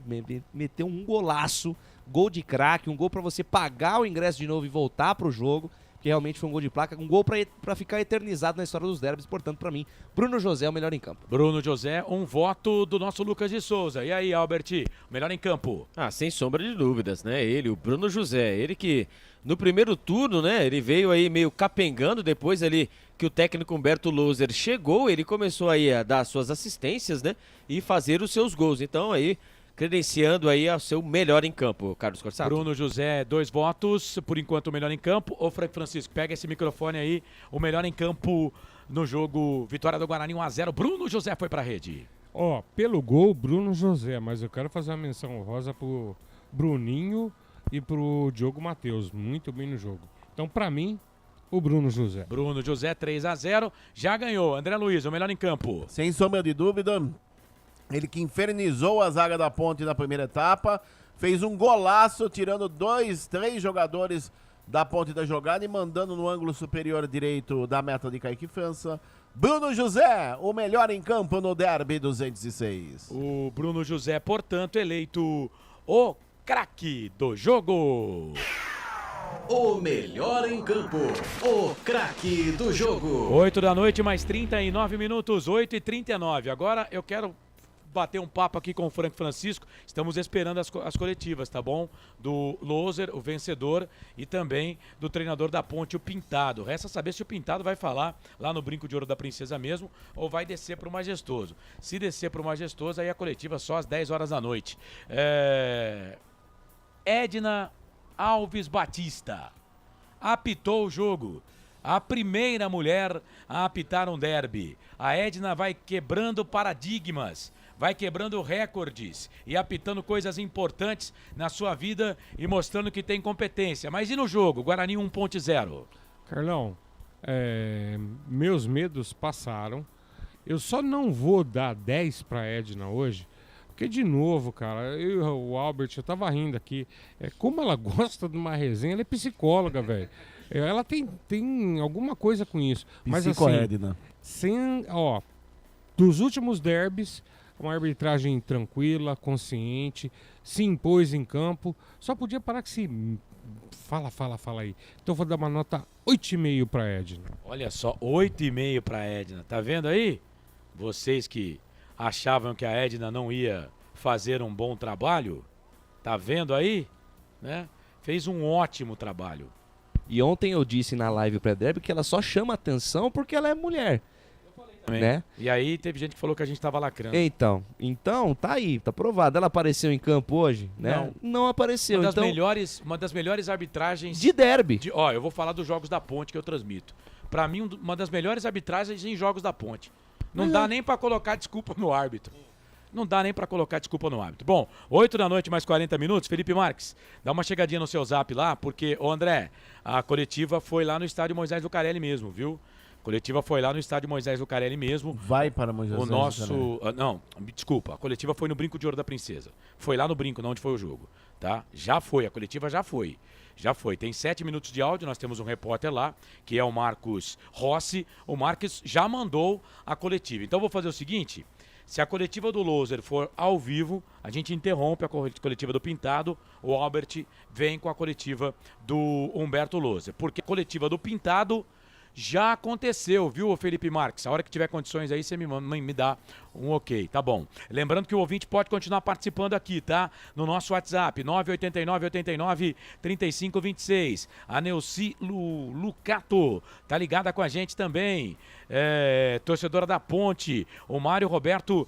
meteu um golaço, gol de craque, um gol para você pagar o ingresso de novo e voltar pro jogo, que realmente foi um gol de placa, um gol para ficar eternizado na história dos derbys, portanto para mim, Bruno José é o melhor em campo. Bruno José, um voto do nosso Lucas de Souza. E aí, Albert, melhor em campo? Sem sombra de dúvidas, né? Ele, o Bruno José, ele que no primeiro turno, né, ele veio aí meio capengando, depois ali que o técnico Humberto Loser chegou, ele começou aí a dar suas assistências, né, e fazer os seus gols. Então aí, credenciando aí ao seu melhor em campo, Carlos Corsato. Bruno José, 2 votos, por enquanto o melhor em campo. Ô Frank Francisco, pega esse microfone aí, o melhor em campo no jogo Vitória do Guarani 1-0. Bruno José foi pra rede. Pelo gol, Bruno José, mas eu quero fazer uma menção honrosa pro Bruninho e pro Diogo Matheus, muito bem no jogo. Então, pra mim, o Bruno José. Bruno José, 3-0, já ganhou. André Luiz, o melhor em campo. Sem sombra de dúvida, ele que infernizou a zaga da Ponte na primeira etapa, fez um golaço, tirando 2-3 jogadores da Ponte da jogada e mandando no ângulo superior direito da meta de Kaique França. Bruno José, o melhor em campo no Derby 206. O Bruno José, portanto, eleito o craque do jogo. O melhor em campo, o craque do jogo. 8 da noite, mais 39 minutos, 8h39. Agora eu quero bater um papo aqui com o Frank Francisco. Estamos esperando as coletivas, tá bom? Do Loser, o vencedor, e também do treinador da Ponte, o Pintado. Resta saber se o Pintado vai falar lá no Brinco de Ouro da Princesa mesmo ou vai descer pro Majestoso. Se descer pro Majestoso, aí a coletiva só às 10 horas da noite. Edna Alves Batista apitou o jogo. A primeira mulher a apitar um derby. A Edna vai quebrando paradigmas, vai quebrando recordes e apitando coisas importantes na sua vida e mostrando que tem competência. Mas e no jogo? Guarani 1.0. Carlão, meus medos passaram. Eu só não vou dar 10 pra Edna hoje, porque de novo, cara, o Albert, eu tava rindo aqui, como ela gosta de uma resenha, ela é psicóloga, velho. Ela tem alguma coisa com isso. Mas assim, dos últimos derbys, uma arbitragem tranquila, consciente, se impôs em campo, só podia parar que se... Fala aí. Então eu vou dar uma nota 8,5 pra Edna. Olha só, 8,5 pra Edna. Tá vendo aí? Vocês que achavam que a Edna não ia fazer um bom trabalho, tá vendo aí? Né? Fez um ótimo trabalho. E ontem eu disse na live pré-derby que ela só chama atenção porque ela é mulher. Né? E aí teve gente que falou que a gente tava lacrando. Então, tá aí, tá provado. Ela apareceu em campo hoje, né? Não apareceu. Uma das melhores arbitragens... De derby. Ó, eu vou falar dos jogos da Ponte que eu transmito. Pra mim, uma das melhores arbitragens em jogos da Ponte. Não dá nem pra colocar desculpa no árbitro. Não dá nem pra colocar desculpa no árbitro. Bom, 8 da noite, mais 40 minutos. Felipe Marques, dá uma chegadinha no seu zap lá, porque, ô André, a coletiva foi lá no estádio Moisés Lucarelli mesmo, viu? A coletiva foi lá no estádio Moisés Lucarelli mesmo. Vai para Moisés Lucarelli. Não, desculpa. A coletiva foi no Brinco de Ouro da Princesa. Foi lá no Brinco, não onde foi o jogo. Tá? Já foi, a coletiva já foi. Já foi. Tem 7 minutos de áudio, nós temos um repórter lá, que é o Marcos Rossi. O Marcos já mandou a coletiva. Então eu vou fazer o seguinte, se a coletiva do Loser for ao vivo, a gente interrompe a coletiva do Pintado, o Albert vem com a coletiva do Humberto Loser. Porque a coletiva do Pintado já aconteceu, viu, Felipe Marques? A hora que tiver condições aí, você me dá um ok, tá bom. Lembrando que o ouvinte pode continuar participando aqui, tá? No nosso WhatsApp, 989-89-3526. A Neuci Lucato tá ligada com a gente também. Torcedora da Ponte. O Mário Roberto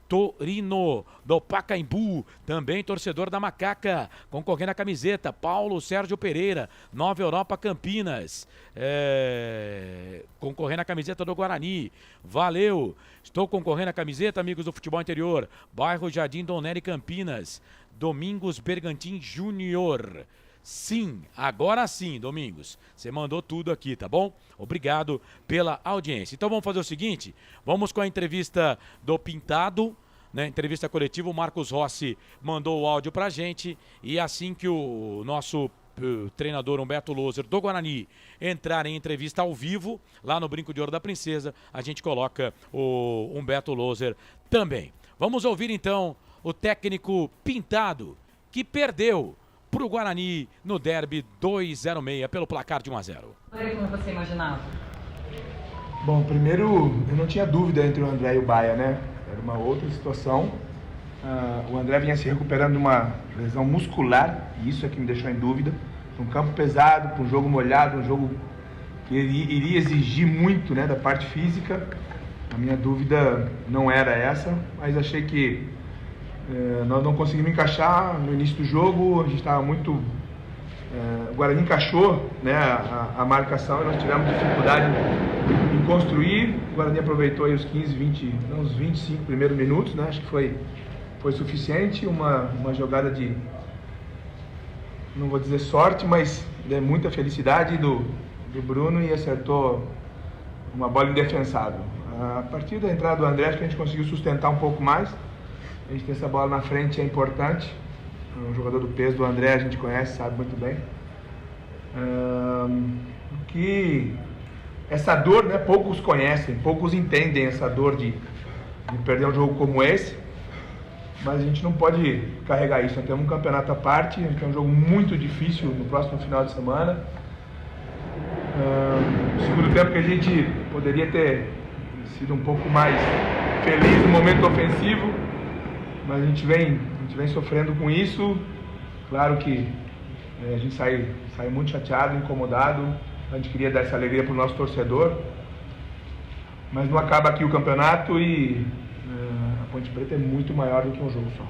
Torino, do Pacaembu, também torcedor da Macaca, concorrendo à camiseta, Paulo Sérgio Pereira, Nova Europa Campinas, concorrendo à camiseta do Guarani, valeu, estou concorrendo à camiseta, amigos do Futebol Interior, bairro Jardim Donelli Campinas, Domingos Bergantin Júnior. Sim, agora sim, Domingos. Você mandou tudo aqui, tá bom? Obrigado pela audiência. Então vamos fazer o seguinte, vamos com a entrevista do Pintado, né? Entrevista coletiva, o Marcos Rossi mandou o áudio pra gente e assim que o nosso treinador Humberto Loser do Guarani entrar em entrevista ao vivo, lá no Brinco de Ouro da Princesa, a gente coloca o Humberto Loser também. Vamos ouvir então o técnico Pintado, que perdeu para o Guarani no derby 2-0-6 pelo placar de 1-0. Como você imaginava? Bom, primeiro eu não tinha dúvida entre o André e o Baia, né? Era uma outra situação. O André vinha se recuperando de uma lesão muscular e isso é que me deixou em dúvida. Um campo pesado, para um jogo molhado, um jogo que iria exigir muito, né, da parte física. A minha dúvida não era essa, mas achei que nós não conseguimos encaixar no início do jogo, a gente estava muito... o Guarani encaixou, né, a marcação e nós tivemos dificuldade em construir. O Guarani aproveitou aí os 25 primeiros minutos, né, acho que foi suficiente. Uma jogada de, não vou dizer sorte, mas de muita felicidade do Bruno e acertou uma bola indefensável. A partir da entrada do André, acho que a gente conseguiu sustentar um pouco mais. A gente ter essa bola na frente é importante. Um jogador do peso do André a gente conhece, sabe muito bem. Que essa dor, né, poucos conhecem, poucos entendem essa dor de perder um jogo como esse. Mas a gente não pode carregar isso. Nós temos um campeonato à parte, a gente tem um jogo muito difícil no próximo final de semana. No segundo tempo que a gente poderia ter sido um pouco mais feliz no momento ofensivo, mas a gente vem sofrendo com isso. Claro que a gente sai muito chateado, incomodado. A gente queria dar essa alegria para o nosso torcedor, mas não acaba aqui o campeonato e a Ponte Preta é muito maior do que um jogo só.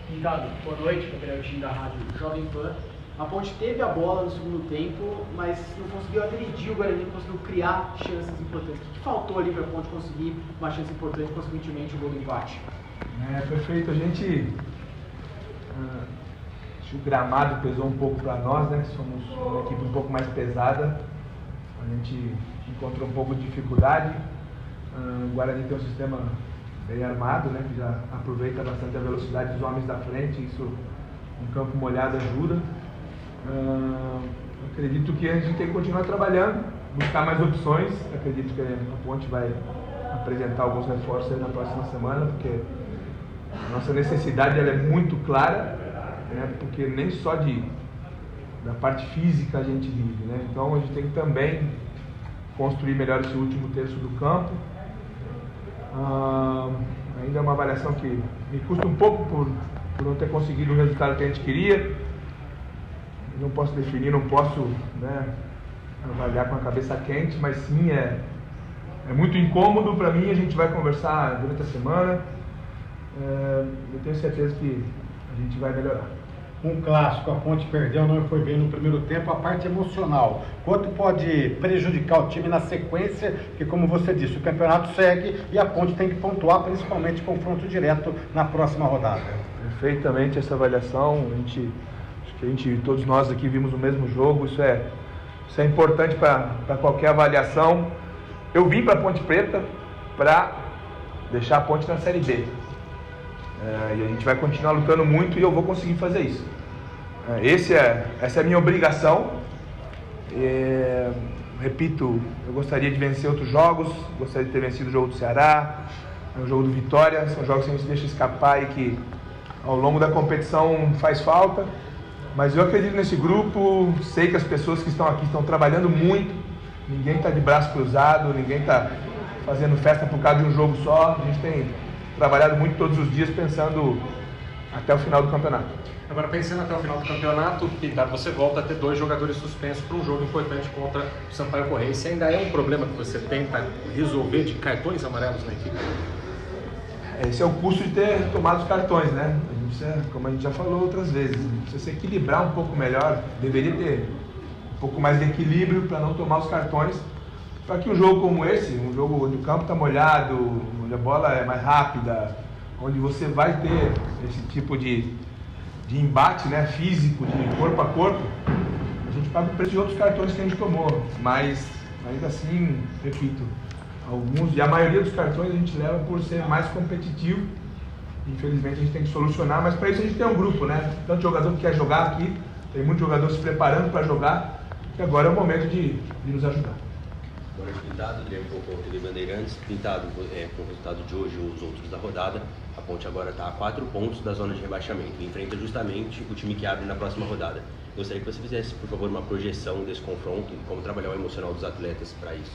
Pintado, boa noite, Gabriel Tim da Rádio Jovem Pan. A Ponte teve a bola no segundo tempo, mas não conseguiu agredir o Guarani, não conseguiu criar chances importantes. O que faltou ali para a Ponte conseguir uma chance importante e, consequentemente, o gol do empate? Perfeito. A gente... o gramado pesou um pouco para nós, né? Somos uma equipe um pouco mais pesada. A gente encontrou um pouco de dificuldade. O Guarani tem um sistema bem armado, né? Que já aproveita bastante a velocidade dos homens da frente. Isso, um campo molhado, ajuda. Acredito que a gente tem que continuar trabalhando, buscar mais opções. Acredito que a Ponte vai apresentar alguns reforços aí na próxima semana, porque a nossa necessidade ela é muito clara, né? Porque nem só da parte física a gente vive, né? Então a gente tem que também construir melhor esse último terço do campo. Ainda é uma avaliação que me custa um pouco por não ter conseguido o resultado que a gente queria. não posso definir, não posso, né, avaliar com a cabeça quente, mas sim é muito incômodo para mim. A gente vai conversar durante a semana. Eu tenho certeza que a gente vai melhorar. Um clássico, a Ponte perdeu, não foi bem no primeiro tempo, a parte emocional. Quanto pode prejudicar o time na sequência? Porque, como você disse, o campeonato segue e a Ponte tem que pontuar, principalmente confronto direto na próxima rodada. Perfeitamente essa avaliação. Acho que todos nós aqui vimos o mesmo jogo. Isso é importante para qualquer avaliação. Eu vim para a Ponte Preta para deixar a Ponte na Série B. E a gente vai continuar lutando muito e eu vou conseguir fazer isso. Essa é a minha obrigação. Repito, eu gostaria de vencer outros jogos, gostaria de ter vencido o jogo do Ceará, o jogo do Vitória. São jogos que a gente deixa escapar e que ao longo da competição faz falta. Mas eu acredito nesse grupo, sei que as pessoas que estão aqui estão trabalhando muito. Ninguém está de braço cruzado, ninguém está fazendo festa por causa de um jogo só. A gente tem trabalhado muito todos os dias pensando até o final do campeonato. Agora, pensando até o final do campeonato, Pintado, você volta a ter 2 jogadores suspensos para um jogo importante contra o Sampaio Corrêa. Isso ainda é um problema que você tenta resolver de cartões amarelos na equipe? Esse é o custo de ter tomado os cartões, né? A gente precisa, como a gente já falou outras vezes, precisa se equilibrar um pouco melhor, deveria ter um pouco mais de equilíbrio para não tomar os cartões, para que um jogo como esse, um jogo onde o campo está molhado, onde a bola é mais rápida, onde você vai ter esse tipo de embate, né, físico, de corpo a corpo, a gente paga o preço de outros cartões que a gente tomou, mas ainda assim, repito, alguns, e a maioria dos cartões a gente leva por ser mais competitivo. Infelizmente a gente tem que solucionar, mas para isso a gente tem um grupo, né? Tanto jogador que quer jogar aqui, tem muito jogador se preparando para jogar, que agora é o momento de nos ajudar. Boa noite, Pintado. Adriano Pouco, TV Bandeirantes. Pintado, com o resultado de hoje e os outros da rodada, a Ponte agora está a 4 pontos da zona de rebaixamento e enfrenta justamente o time que abre na próxima rodada. Gostaria que você fizesse, por favor, uma projeção desse confronto e como trabalhar o emocional dos atletas para isso.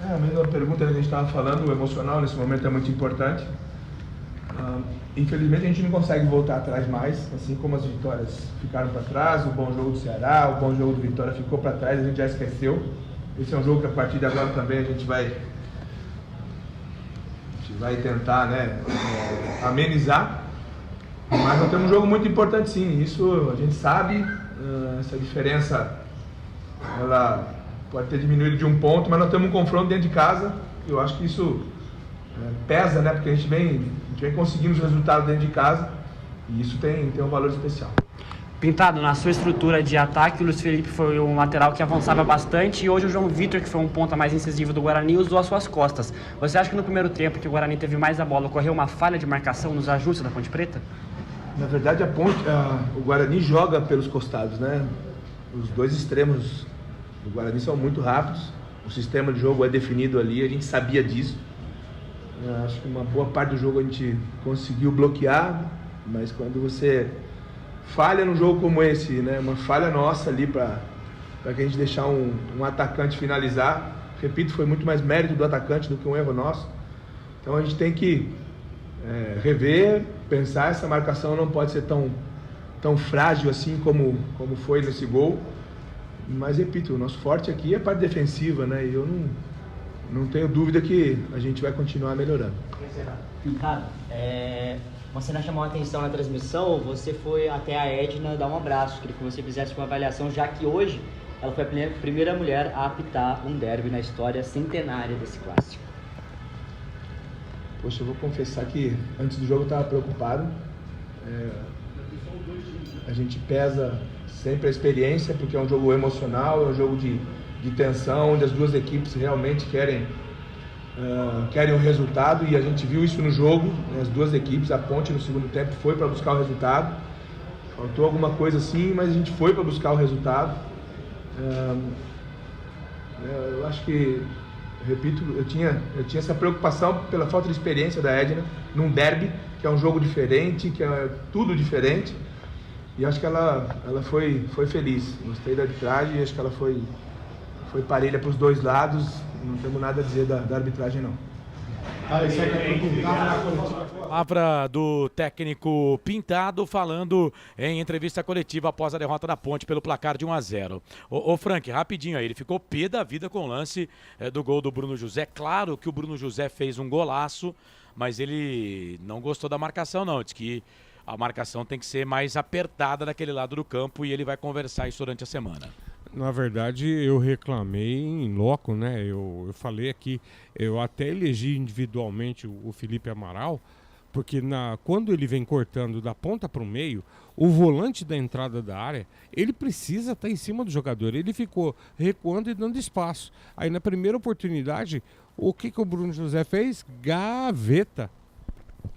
A mesma pergunta que a gente estava falando, o emocional nesse momento é muito importante. Infelizmente a gente não consegue voltar atrás mais, assim como as vitórias ficaram para trás, o bom jogo do Ceará, o bom jogo do Vitória ficou para trás, a gente já esqueceu. Esse é um jogo que a partir de agora também a gente vai tentar, né, amenizar. Mas nós temos um jogo muito importante sim, isso a gente sabe. Essa diferença ela pode ter diminuído de 1 ponto, mas nós temos um confronto dentro de casa. Eu acho que isso pesa, né, porque a gente vem conseguindo os resultados dentro de casa e isso tem um valor especial. Pintado, na sua estrutura de ataque, o Luiz Felipe foi um lateral que avançava bastante e hoje o João Vitor, que foi um ponta mais incisivo do Guarani, usou as suas costas. Você acha que no primeiro tempo, que o Guarani teve mais a bola, ocorreu uma falha de marcação nos ajustes da Ponte Preta? Na verdade, o Guarani joga pelos costados, né? Os 2 extremos do Guarani são muito rápidos, o sistema de jogo é definido ali, a gente sabia disso. Acho que uma boa parte do jogo a gente conseguiu bloquear, mas quando você falha num jogo como esse, né, uma falha nossa ali para que a gente deixar um atacante finalizar, repito, foi muito mais mérito do atacante do que um erro nosso. Então a gente tem que rever, pensar, essa marcação não pode ser tão frágil assim como foi nesse gol. Mas repito, o nosso forte aqui é a parte defensiva, né, e eu não tenho dúvida que a gente vai continuar melhorando. Pintado, uma cena chamou a atenção na transmissão, você foi até a Edna dar um abraço, queria que você fizesse uma avaliação, já que hoje ela foi a primeira mulher a apitar um derby na história centenária desse clássico. Poxa, eu vou confessar que antes do jogo eu estava preocupado. A gente pesa sempre a experiência, porque é um jogo emocional, é um jogo de tensão, onde as duas equipes realmente querem o resultado, e a gente viu isso no jogo, né? As duas equipes, a Ponte no segundo tempo foi para buscar o resultado, faltou alguma coisa assim, mas a gente foi para buscar o resultado. Eu acho que, repito, eu tinha essa preocupação pela falta de experiência da Edna num derby, que é um jogo diferente, que é tudo diferente, e acho que ela foi feliz. Gostei da arbitragem, acho que ela foi parelha para os 2 lados. Não temos nada a dizer da arbitragem, não. Palavra do técnico Pintado falando em entrevista coletiva após a derrota da Ponte pelo placar de 1-0. Ô Frank, rapidinho aí, ele ficou pé da vida com o lance do gol do Bruno José. Claro que o Bruno José fez um golaço, mas ele não gostou da marcação não, diz que a marcação tem que ser mais apertada naquele lado do campo e ele vai conversar isso durante a semana. Na verdade, eu reclamei em loco, né? Eu falei aqui, eu até elegi individualmente o Felipe Amaral, porque quando ele vem cortando da ponta para o meio, o volante da entrada da área, ele precisa estar em cima do jogador. Ele ficou recuando e dando espaço. Aí na primeira oportunidade, o que o Bruno José fez? Gaveta.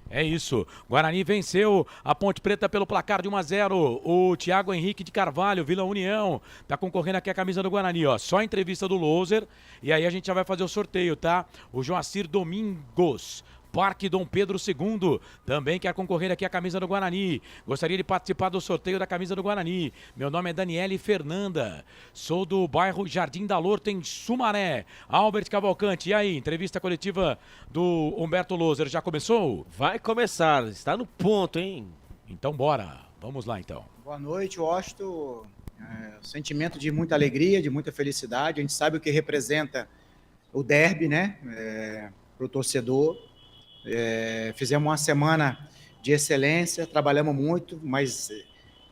É isso. Guarani venceu a Ponte Preta pelo placar de 1-0. O Thiago Henrique de Carvalho, Vila União, tá concorrendo aqui a camisa do Guarani, ó. Só entrevista do Loser. E aí a gente já vai fazer o sorteio, tá? O Joacir Domingos, Parque Dom Pedro II, também quer concorrer aqui a camisa do Guarani. Gostaria de participar do sorteio da camisa do Guarani. Meu nome é Daniele Fernanda, sou do bairro Jardim da Lorto, em Sumaré. Albert Cavalcante, e aí, entrevista coletiva do Humberto Loser, já começou? Vai começar, está no ponto, hein? Então bora, vamos lá então. Boa noite, Washington. Sentimento de muita alegria, de muita felicidade. A gente sabe o que representa o derby, né, para o torcedor. Fizemos uma semana de excelência, trabalhamos muito, mas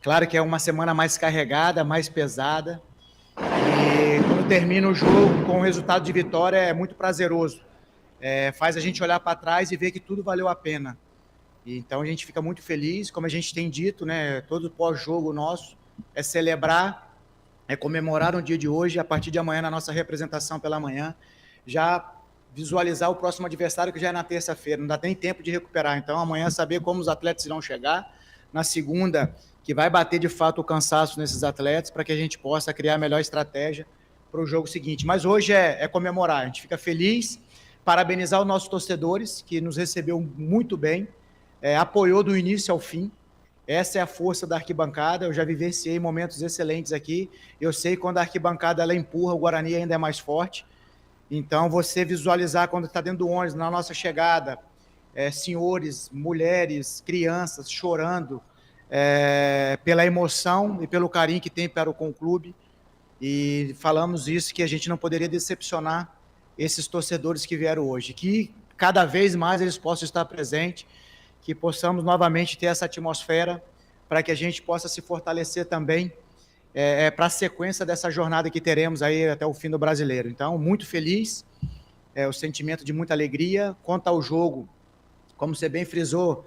claro que é uma semana mais carregada, mais pesada. E quando termina o jogo com o resultado de vitória é muito prazeroso. Faz a gente olhar para trás e ver que tudo valeu a pena. E então a gente fica muito feliz, como a gente tem dito, né? Todo pós-jogo nosso é celebrar, é comemorar o dia de hoje, a partir de amanhã na nossa representação pela manhã, já visualizar o próximo adversário que já é na terça-feira, não dá nem tempo de recuperar. Então amanhã saber como os atletas irão chegar, na segunda que vai bater de fato o cansaço nesses atletas para que a gente possa criar a melhor estratégia para o jogo seguinte. Mas hoje é comemorar, a gente fica feliz, parabenizar os nossos torcedores que nos recebeu muito bem, apoiou do início ao fim. Essa é a força da arquibancada, eu já vivenciei momentos excelentes aqui, eu sei quando a arquibancada ela empurra, o Guarani ainda é mais forte. Então, você visualizar quando está dentro do ônibus, na nossa chegada, senhores, mulheres, crianças chorando pela emoção e pelo carinho que tem com o clube. E falamos isso, que a gente não poderia decepcionar esses torcedores que vieram hoje. Que cada vez mais eles possam estar presentes, que possamos novamente ter essa atmosfera para que a gente possa se fortalecer também para a sequência dessa jornada que teremos aí até o fim do Brasileiro. Então, muito feliz, o sentimento de muita alegria. Quanto ao jogo, como você bem frisou,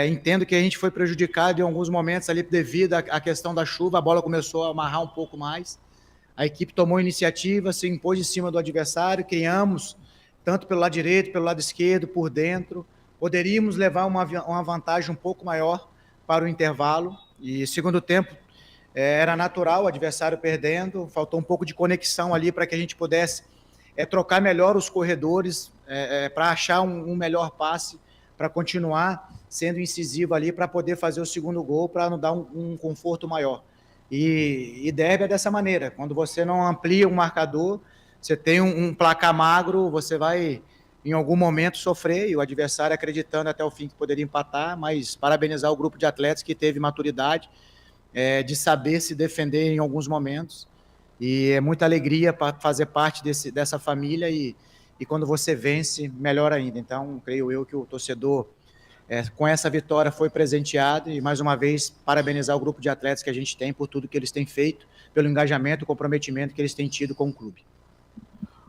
entendo que a gente foi prejudicado em alguns momentos ali devido à questão da chuva, a bola começou a amarrar um pouco mais, a equipe tomou iniciativa, se impôs em cima do adversário, criamos, tanto pelo lado direito, pelo lado esquerdo, por dentro, poderíamos levar uma vantagem um pouco maior para o intervalo, e segundo tempo, era natural o adversário perdendo, faltou um pouco de conexão ali para que a gente pudesse trocar melhor os corredores, para achar um melhor passe, para continuar sendo incisivo ali, para poder fazer o segundo gol, para nos dar um conforto maior. E derby é dessa maneira, quando você não amplia o marcador, você tem um placar magro, você vai em algum momento sofrer, e o adversário acreditando até o fim que poderia empatar, mas parabenizar o grupo de atletas que teve maturidade, de saber se defender em alguns momentos, e é muita alegria para fazer parte dessa família, e quando você vence, melhor ainda. Então, creio eu que o torcedor, com essa vitória, foi presenteado, e mais uma vez, parabenizar o grupo de atletas que a gente tem por tudo que eles têm feito, pelo engajamento e comprometimento que eles têm tido com o clube.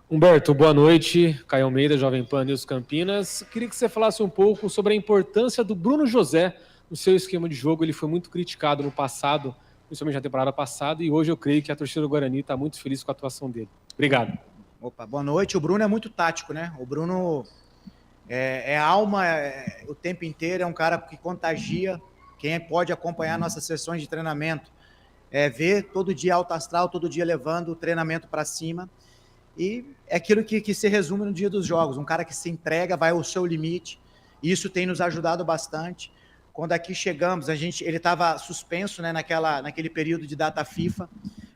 Humberto, boa noite. Caio Almeida, Jovem Pan News Campinas. Queria que você falasse um pouco sobre a importância do Bruno José no seu esquema de jogo. Ele foi muito criticado no passado, principalmente na temporada passada, e hoje eu creio que a torcida do Guarani está muito feliz com a atuação dele. Obrigado. Opa, boa noite. O Bruno é muito tático, né? O Bruno é alma o tempo inteiro, é um cara que contagia. Quem pode acompanhar nossas sessões de treinamento, ver todo dia alto astral, todo dia levando o treinamento para cima. E é aquilo que se resume no dia dos jogos, um cara que se entrega, vai ao seu limite, e isso tem nos ajudado bastante. Quando aqui chegamos, ele estava suspenso, né, naquele período de data FIFA,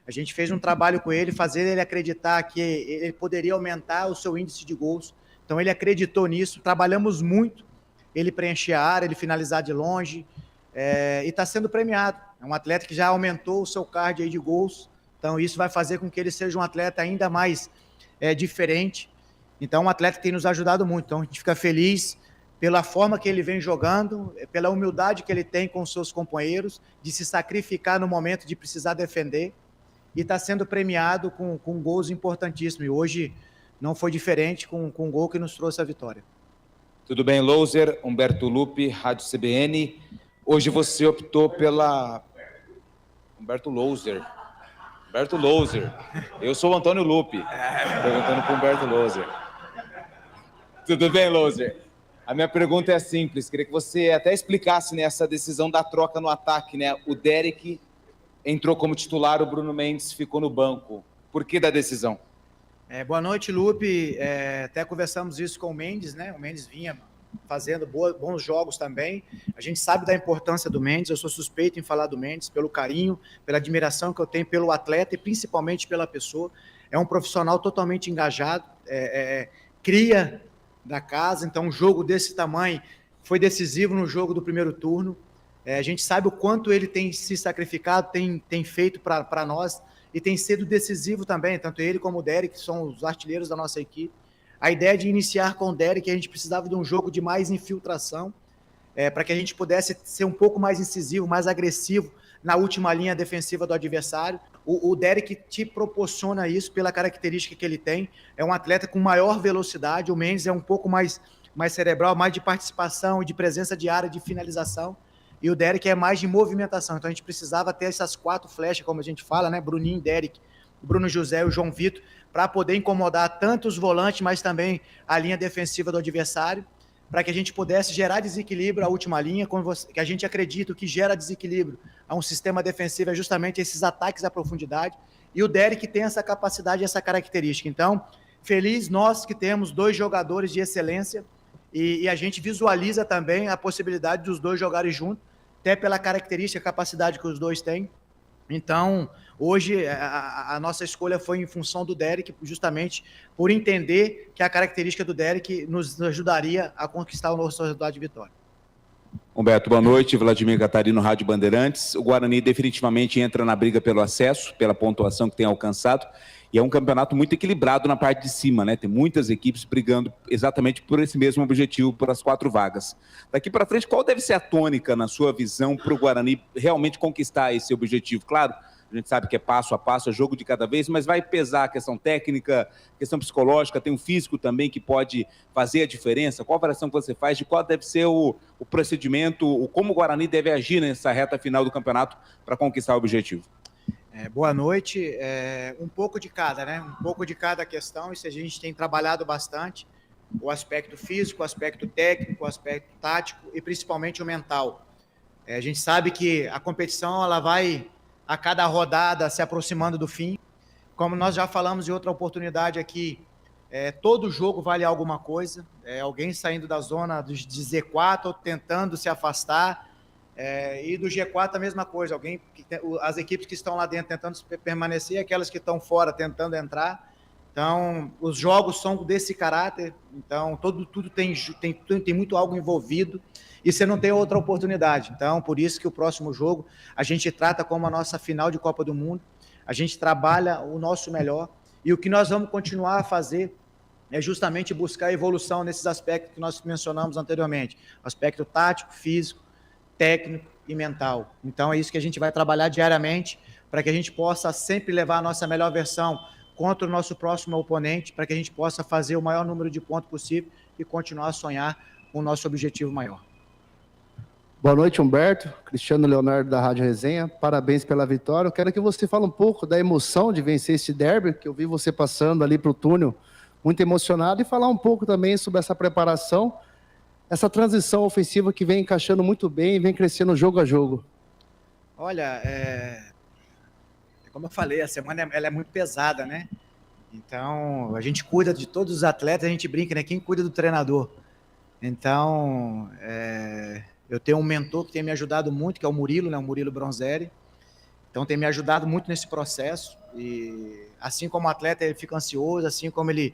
a gente fez um trabalho com ele, fazer ele acreditar que ele poderia aumentar o seu índice de gols, Então ele acreditou nisso, trabalhamos muito, ele preencher a área, ele finalizar de longe, e está sendo premiado. É um atleta que já aumentou o seu card aí de gols, então isso vai fazer com que ele seja um atleta ainda mais diferente. Então um atleta que tem nos ajudado muito, então a gente fica feliz pela forma que ele vem jogando, pela humildade que ele tem com os seus companheiros, de se sacrificar no momento de precisar defender, e está sendo premiado com gols importantíssimos. E hoje não foi diferente com um gol que nos trouxe a vitória. Tudo bem, Louser? Humberto Lupi, Rádio CBN. Hoje você optou pela... Humberto Louser. Humberto Louser. Eu sou o Antônio Lupi. Perguntando para o Humberto Louser. Tudo bem, Louser? A minha pergunta é simples. Queria que você até explicasse nessa decisão da troca no ataque, né? O Derek entrou como titular, o Bruno Mendes ficou no banco. Por que da decisão? Boa noite, Lupe. Até conversamos isso com o Mendes, né? O Mendes vinha fazendo bons jogos também. A gente sabe da importância do Mendes, eu sou suspeito em falar do Mendes, pelo carinho, pela admiração que eu tenho pelo atleta e principalmente pela pessoa. É um profissional totalmente engajado, cria da casa, então um jogo desse tamanho foi decisivo no jogo do primeiro turno. A gente sabe o quanto ele tem se sacrificado, tem feito para nós, e tem sido decisivo também, tanto ele como o Derek, que são os artilheiros da nossa equipe. A ideia de iniciar com o Derek, a gente precisava de um jogo de mais infiltração, para que a gente pudesse ser um pouco mais incisivo, mais agressivo na última linha defensiva do adversário. O Derek te proporciona isso pela característica que ele tem. É um atleta com maior velocidade, o Mendes é um pouco mais cerebral, mais de participação, de presença de área, de finalização. E o Derek é mais de movimentação. Então a gente precisava ter essas 4 flechas, como a gente fala, né? Bruninho, Derek, Bruno José e o João Vitor, para poder incomodar tanto os volantes, mas também a linha defensiva do adversário, para que a gente pudesse gerar desequilíbrio à última linha, que a gente acredita que gera desequilíbrio a um sistema defensivo é justamente esses ataques à profundidade, e o Derek tem essa capacidade, essa característica. Então, feliz nós que temos 2 jogadores de excelência, e a gente visualiza também a possibilidade dos 2 jogarem juntos, até pela característica, capacidade que os 2 têm. Então, hoje, a nossa escolha foi em função do Derek, justamente por entender que a característica do Derek nos ajudaria a conquistar o nosso resultado de vitória. Humberto, boa noite. Vladimir Catarino, Rádio Bandeirantes. O Guarani definitivamente entra na briga pelo acesso, pela pontuação que tem alcançado. E é um campeonato muito equilibrado na parte de cima, né? Tem muitas equipes brigando exatamente por esse mesmo objetivo, por as 4 vagas. Daqui para frente, qual deve ser a tônica, na sua visão, para o Guarani realmente conquistar esse objetivo? Claro, a gente sabe que é passo a passo, é jogo de cada vez, mas vai pesar a questão técnica, a questão psicológica, tem o físico também que pode fazer a diferença. Qual a avaliação que você faz de qual deve ser o procedimento, como o Guarani deve agir nessa reta final do campeonato para conquistar o objetivo? Boa noite. Um pouco de cada, né? Um pouco de cada questão, isso a gente tem trabalhado bastante. O aspecto físico, o aspecto técnico, o aspecto tático e principalmente o mental. A gente sabe que a competição ela vai a cada rodada se aproximando do fim. Como nós já falamos em outra oportunidade aqui, todo jogo vale alguma coisa. Alguém saindo da zona de Z4 ou tentando se afastar. E do G4 a mesma coisa, as equipes que estão lá dentro tentando permanecer, aquelas que estão fora tentando entrar. Então, os jogos são desse caráter, então tudo tem muito algo envolvido e você não tem outra oportunidade. Então, por isso que o próximo jogo a gente trata como a nossa final de Copa do Mundo, a gente trabalha o nosso melhor e o que nós vamos continuar a fazer é justamente buscar evolução nesses aspectos que nós mencionamos anteriormente, aspecto tático, físico, técnico e mental. Então é isso que a gente vai trabalhar diariamente para que a gente possa sempre levar a nossa melhor versão contra o nosso próximo oponente, para que a gente possa fazer o maior número de pontos possível e continuar a sonhar com o nosso objetivo maior. Boa noite, Humberto. Cristiano Leonardo da Rádio Resenha. Parabéns pela vitória. Eu quero que você fale um pouco da emoção de vencer esse derby, que eu vi você passando ali para o túnel, muito emocionado, e falar um pouco também sobre essa preparação, essa transição ofensiva que vem encaixando muito bem e vem crescendo jogo a jogo. Olha, como eu falei, a semana ela é muito pesada, né? Então, a gente cuida de todos os atletas, a gente brinca, né? Quem cuida do treinador? Então, eu tenho um mentor que tem me ajudado muito, que é o Murilo, né? O Murilo Bronzeri. Então, tem me ajudado muito nesse processo. E assim como o atleta ele fica ansioso, assim como ele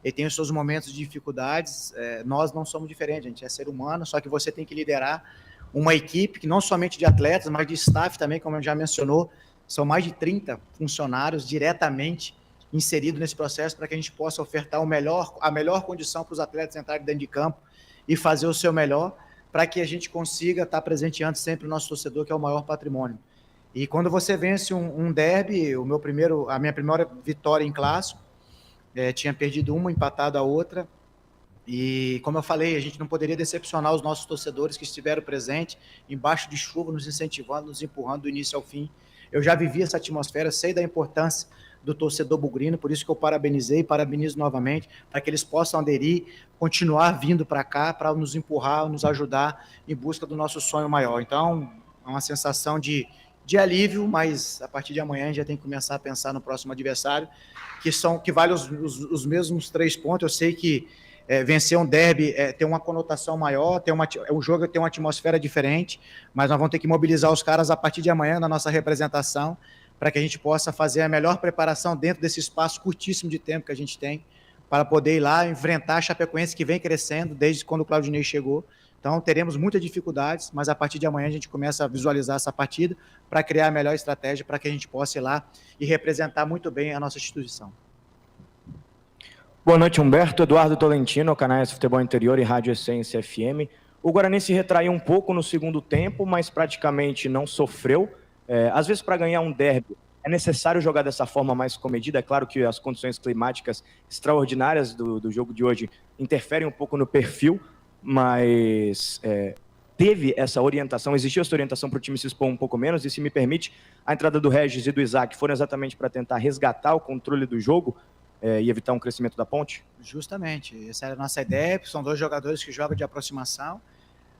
ele tem os seus momentos de dificuldades, nós não somos diferentes, a gente é ser humano, só que você tem que liderar uma equipe que não somente de atletas, mas de staff também, como eu já mencionou, são mais de 30 funcionários diretamente inseridos nesse processo para que a gente possa ofertar a melhor condição para os atletas entrarem dentro de campo e fazer o seu melhor, para que a gente consiga estar presenteando sempre o nosso torcedor, que é o maior patrimônio. E quando você vence um derby, a minha primeira vitória em clássico, tinha perdido uma, empatado a outra, e como eu falei, a gente não poderia decepcionar os nossos torcedores que estiveram presentes, embaixo de chuva, nos incentivando, nos empurrando do início ao fim. Eu já vivi essa atmosfera, sei da importância do torcedor bugrino, por isso que eu parabenizo novamente, para que eles possam aderir, continuar vindo para cá, para nos empurrar, nos ajudar em busca do nosso sonho maior. Então, é uma sensação de alívio, mas a partir de amanhã a gente já tem que começar a pensar no próximo adversário, que vale os mesmos 3 pontos. Eu sei que vencer um derby tem uma conotação maior, o jogo tem uma atmosfera diferente, mas nós vamos ter que mobilizar os caras a partir de amanhã na nossa representação, para que a gente possa fazer a melhor preparação dentro desse espaço curtíssimo de tempo que a gente tem, para poder ir lá enfrentar a Chapecoense, que vem crescendo desde quando o Claudinei chegou. Então teremos muitas dificuldades, mas a partir de amanhã a gente começa a visualizar essa partida para criar a melhor estratégia para que a gente possa ir lá e representar muito bem a nossa instituição. Boa noite, Humberto. Eduardo Tolentino, canais Futebol Interior e Rádio Essência FM. O Guarani se retraiu um pouco no segundo tempo, mas praticamente não sofreu. Às vezes, para ganhar um derby, é necessário jogar dessa forma mais comedida. É claro que as condições climáticas extraordinárias do jogo de hoje interferem um pouco no perfil, mas teve essa orientação, existiu essa orientação para o time se expor um pouco menos, e se me permite, a entrada do Regis e do Isaac foram exatamente para tentar resgatar o controle do jogo, e evitar um crescimento da ponte? Justamente, essa era a nossa ideia, são 2 jogadores que jogam de aproximação.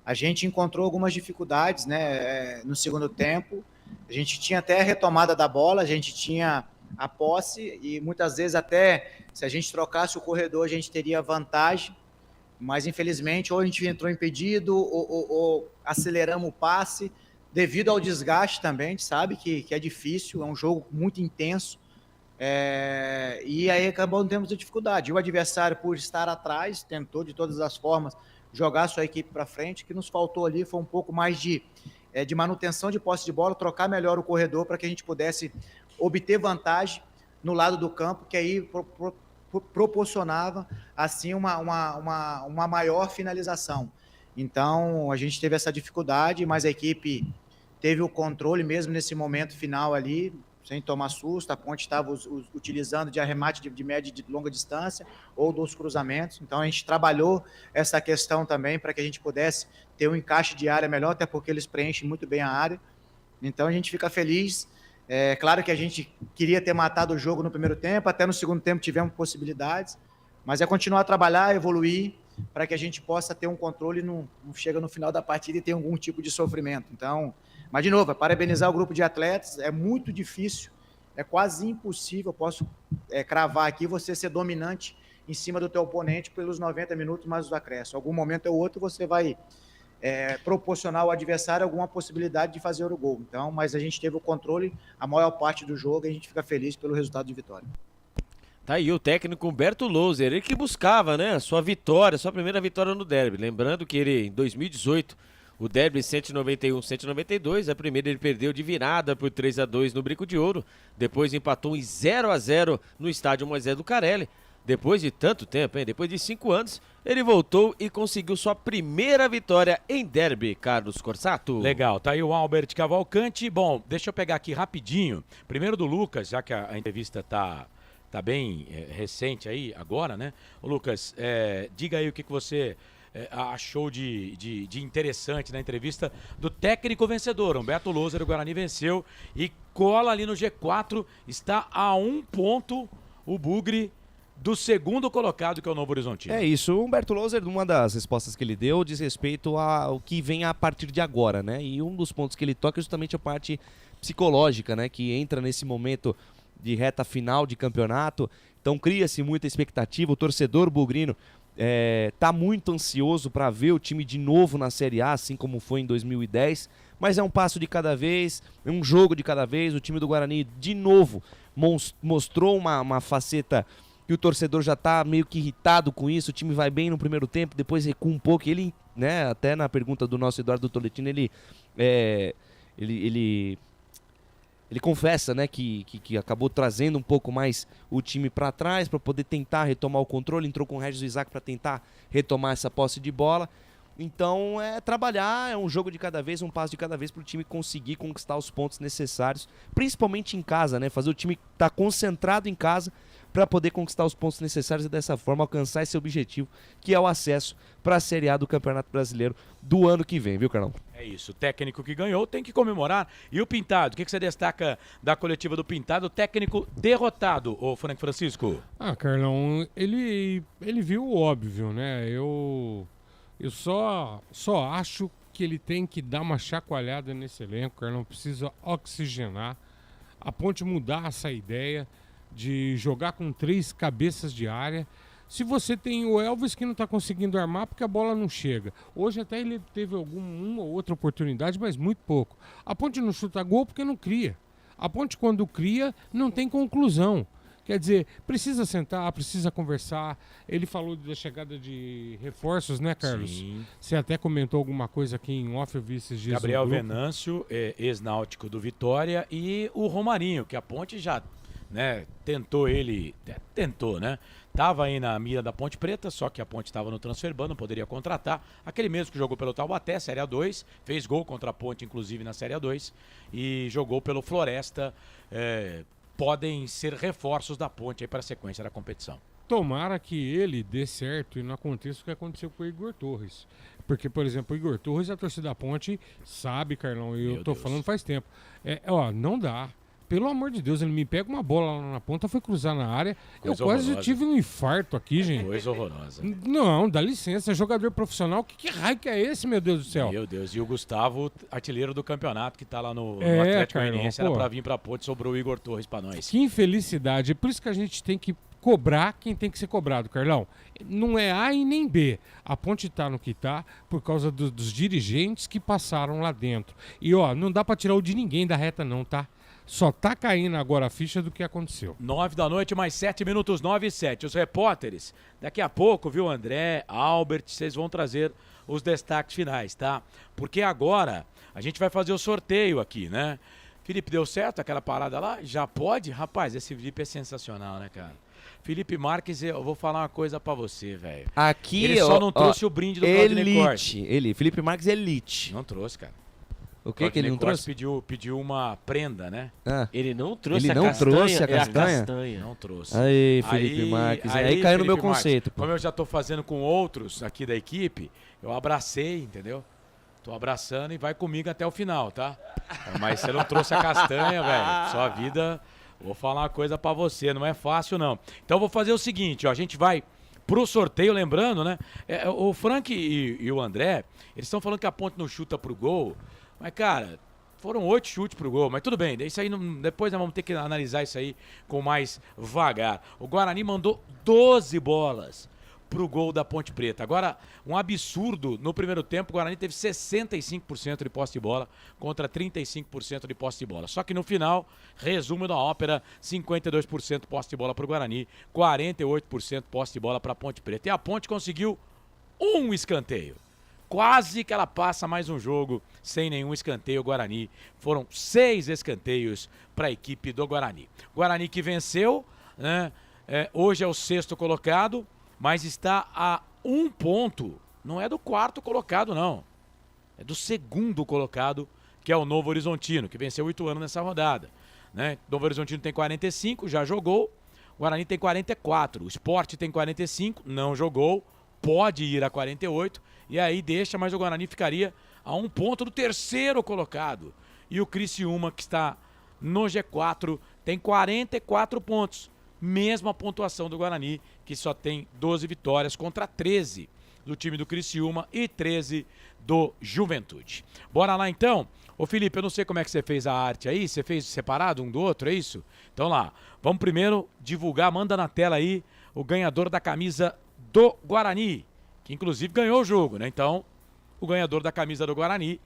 A gente encontrou algumas dificuldades, né, no segundo tempo. A gente tinha até a retomada da bola, a gente tinha a posse, e muitas vezes até, se a gente trocasse o corredor, a gente teria vantagem, mas infelizmente ou a gente entrou impedido, ou aceleramos o passe, devido ao desgaste também. A gente sabe que é difícil, é um jogo muito intenso, e aí acabou tendo dificuldade. O adversário, por estar atrás, tentou de todas as formas jogar a sua equipe para frente. O que nos faltou ali foi um pouco mais de manutenção de posse de bola, trocar melhor o corredor para que a gente pudesse obter vantagem no lado do campo, que aí proporcionava assim uma maior finalização. Então a gente teve essa dificuldade, mas a equipe teve o controle mesmo nesse momento final ali, sem tomar susto. A Ponte estava utilizando de arremate de média e de longa distância ou dos cruzamentos. Então a gente trabalhou essa questão também para que a gente pudesse ter um encaixe de área melhor, até porque eles preenchem muito bem a área. Então a gente fica feliz. Claro que a gente queria ter matado o jogo no primeiro tempo, até no segundo tempo tivemos possibilidades, mas continuar a trabalhar, evoluir, para que a gente possa ter um controle e não chega no final da partida e ter algum tipo de sofrimento. Então, mas de novo, parabenizar o grupo de atletas. É muito difícil, é quase impossível, eu posso cravar aqui, você ser dominante em cima do teu oponente pelos 90 minutos mais os acréscimos. Algum momento ou outro você vai proporcionar ao adversário alguma possibilidade de fazer o gol. Então, mas a gente teve o controle a maior parte do jogo e a gente fica feliz pelo resultado de vitória. Tá aí o técnico Humberto Louser, ele que buscava, né, sua primeira vitória no derby. Lembrando que ele, em 2018, o derby 191-192, a primeira ele perdeu de virada por 3-2 no Brinco de Ouro, depois empatou em 0-0 no estádio Moisés Lucarelli. Depois de tanto tempo, depois de 5 anos, ele voltou e conseguiu sua primeira vitória em derby, Carlos Corsato. Legal, tá aí o Albert Cavalcante. Bom, deixa eu pegar aqui rapidinho, primeiro do Lucas, já que a entrevista tá bem recente aí, agora, né? Ô, Lucas, diga aí o que você achou de interessante na entrevista do técnico vencedor. Humberto Louser, o Guarani venceu e cola ali no G4, está a 1 ponto o Bugre do segundo colocado, que é o Novo Horizontino. É isso, o Humberto Louser, uma das respostas que ele deu diz respeito ao que vem a partir de agora, né? E um dos pontos que ele toca é justamente a parte psicológica, né? Que entra nesse momento de reta final de campeonato, então cria-se muita expectativa, o torcedor bugrino tá muito ansioso para ver o time de novo na Série A, assim como foi em 2010, mas é um passo de cada vez, é um jogo de cada vez. O time do Guarani, de novo, mostrou uma faceta que o torcedor já tá meio que irritado com isso, o time vai bem no primeiro tempo, depois recua um pouco, e ele, né, até na pergunta do nosso Eduardo Tolentino, ele confessa, né, que acabou trazendo um pouco mais o time para trás para poder tentar retomar o controle, entrou com o Regis Isaac para tentar retomar essa posse de bola. Então é trabalhar, é um jogo de cada vez, um passo de cada vez para o time conseguir conquistar os pontos necessários, principalmente em casa, né, fazer o time estar concentrado em casa para poder conquistar os pontos necessários e dessa forma alcançar esse objetivo, que é o acesso para a Série A do Campeonato Brasileiro do ano que vem, viu, Carlão? É isso, o técnico que ganhou tem que comemorar. E o Pintado, o que você destaca da coletiva do Pintado? O técnico derrotado, ô Frank Francisco. Carlão, ele viu o óbvio, né? Eu só acho que ele tem que dar uma chacoalhada nesse elenco, Carlão, precisa oxigenar, a Ponte mudar essa ideia de jogar com 3 cabeças de área. Se você tem o Elvis que não está conseguindo armar porque a bola não chega. Hoje até ele teve uma ou outra oportunidade, mas muito pouco. A Ponte não chuta gol porque não cria. A Ponte, quando cria, não tem conclusão. Quer dizer, precisa sentar, precisa conversar. Ele falou da chegada de reforços, né, Carlos? Sim. Você até comentou alguma coisa aqui em off, eu vi esses dias. Gabriel Venâncio, ex-náutico do Vitória, e o Romarinho, que a Ponte já, né, tentou, né? Tava aí na mira da Ponte Preta, só que a Ponte estava no transfer ban, não poderia contratar. Aquele mesmo que jogou pelo Taubaté, Série A2, fez gol contra a Ponte, inclusive, na Série A2, e jogou pelo Floresta. Podem ser reforços da Ponte aí para a sequência da competição. Tomara que ele dê certo e não aconteça o que aconteceu com o Igor Torres. Porque, por exemplo, o Igor Torres, a torcida da Ponte sabe, Carlão, e eu tô falando faz tempo. Não dá. Pelo amor de Deus, ele me pega uma bola lá na ponta, foi cruzar na área. Coisa eu quase horrorosa. tive um infarto aqui, gente. Coisa horrorosa. Não, dá licença, jogador profissional. Que raio que é esse, meu Deus do céu? Meu Deus, e o Gustavo, artilheiro do campeonato, que tá lá no É, Atlético Carlão, Goianiense, pô. era pra vir pra Ponte, sobrou o Igor Torres pra nós. Que infelicidade. É por isso que a gente tem que cobrar quem tem que ser cobrado, Carlão. Não é A e nem B. A Ponte tá no que tá por causa dos dirigentes que passaram lá dentro. E, não dá pra tirar o de ninguém da reta não, tá? Só tá caindo agora a ficha do que aconteceu. 9 da noite, mais 7 minutos, 9 e 7. Os repórteres, daqui a pouco, viu, André, Albert, vocês vão trazer os destaques finais, tá? Porque agora a gente vai fazer o sorteio aqui, né? Felipe, deu certo aquela parada lá? Já pode? Rapaz, esse Felipe é sensacional, né, cara? Felipe Marques, eu vou falar uma coisa pra você, velho. Aqui, ele só não trouxe o brinde do Claudinei Corte. Felipe Marques Elite. Não trouxe, cara. O que ele não trouxe? Pediu uma prenda, né? Ele não trouxe Ele não trouxe a castanha? Não trouxe. Aí, Felipe Marques. Aí caiu no meu Felipe conceito. Marques, como eu já tô fazendo com outros aqui da equipe, eu abracei, entendeu? Tô abraçando e vai comigo até o final, tá? Mas você não trouxe a castanha, velho. Sua vida, vou falar uma coisa pra você, não é fácil não. Então eu vou fazer o seguinte, ó, a gente vai pro sorteio, lembrando, né? O Frank e o André, eles estão falando que a Ponte não chuta pro gol. Mas, cara, foram 8 chutes pro gol, mas tudo bem, isso aí depois nós vamos ter que analisar isso aí com mais vagar. O Guarani mandou 12 bolas pro gol da Ponte Preta. Agora, um absurdo, no primeiro tempo o Guarani teve 65% de posse de bola contra 35% de posse de bola. Só que no final, resumo da ópera, 52% posse de bola pro Guarani, 48% posse de bola pra Ponte Preta. E a Ponte conseguiu um escanteio. Quase que ela passa mais um jogo sem nenhum escanteio Guarani. Foram 6 escanteios para a equipe do Guarani. Guarani que venceu, né? Hoje é o 6º colocado, mas está a 1 ponto. Não é do 4º colocado, não. É do 2º colocado, que é o Novo Horizontino, que venceu 8 anos nessa rodada. Né? Novo Horizontino tem 45, já jogou. O Guarani tem 44. O Sport tem 45, não jogou. Pode ir a 48. E aí deixa, mas o Guarani ficaria a 1 ponto do 3º colocado. E o Criciúma, que está no G4, tem 44 pontos. Mesma pontuação do Guarani, que só tem 12 vitórias contra 13 do time do Criciúma e 13 do Juventude. Bora lá então? Ô Felipe, eu não sei como é que você fez a arte aí, você fez separado um do outro, é isso? Então lá, vamos primeiro divulgar, manda na tela aí o ganhador da camisa do Guarani, que inclusive ganhou o jogo, né? Então, o ganhador da camisa do Guarani.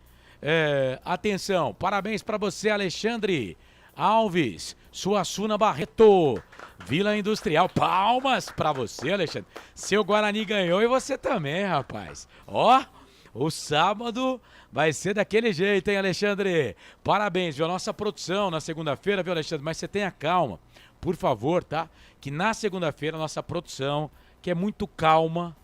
Atenção, parabéns para você, Alexandre. Alves, Suassuna Barreto, Vila Industrial. Palmas pra você, Alexandre. Seu Guarani ganhou e você também, rapaz. Ó, o sábado vai ser daquele jeito, hein, Alexandre? Parabéns, viu? A nossa produção na segunda-feira, viu, Alexandre? Mas você tenha calma, por favor, tá? Que na segunda-feira a nossa produção, que é muito calma,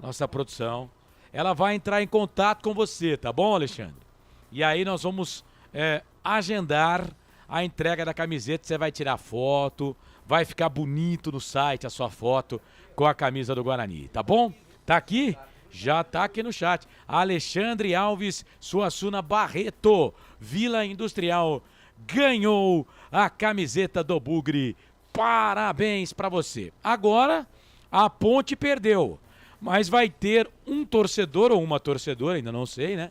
nossa produção, ela vai entrar em contato com você, tá bom, Alexandre? E aí nós vamos agendar a entrega da camiseta, você vai tirar foto, vai ficar bonito no site a sua foto com a camisa do Guarani, tá bom? Tá aqui? Já tá aqui no chat. Alexandre Alves Suassuna Barreto, Vila Industrial, ganhou a camiseta do Bugre. Parabéns pra você. Agora, a Ponte perdeu, mas vai ter um torcedor ou uma torcedora, ainda não sei, né?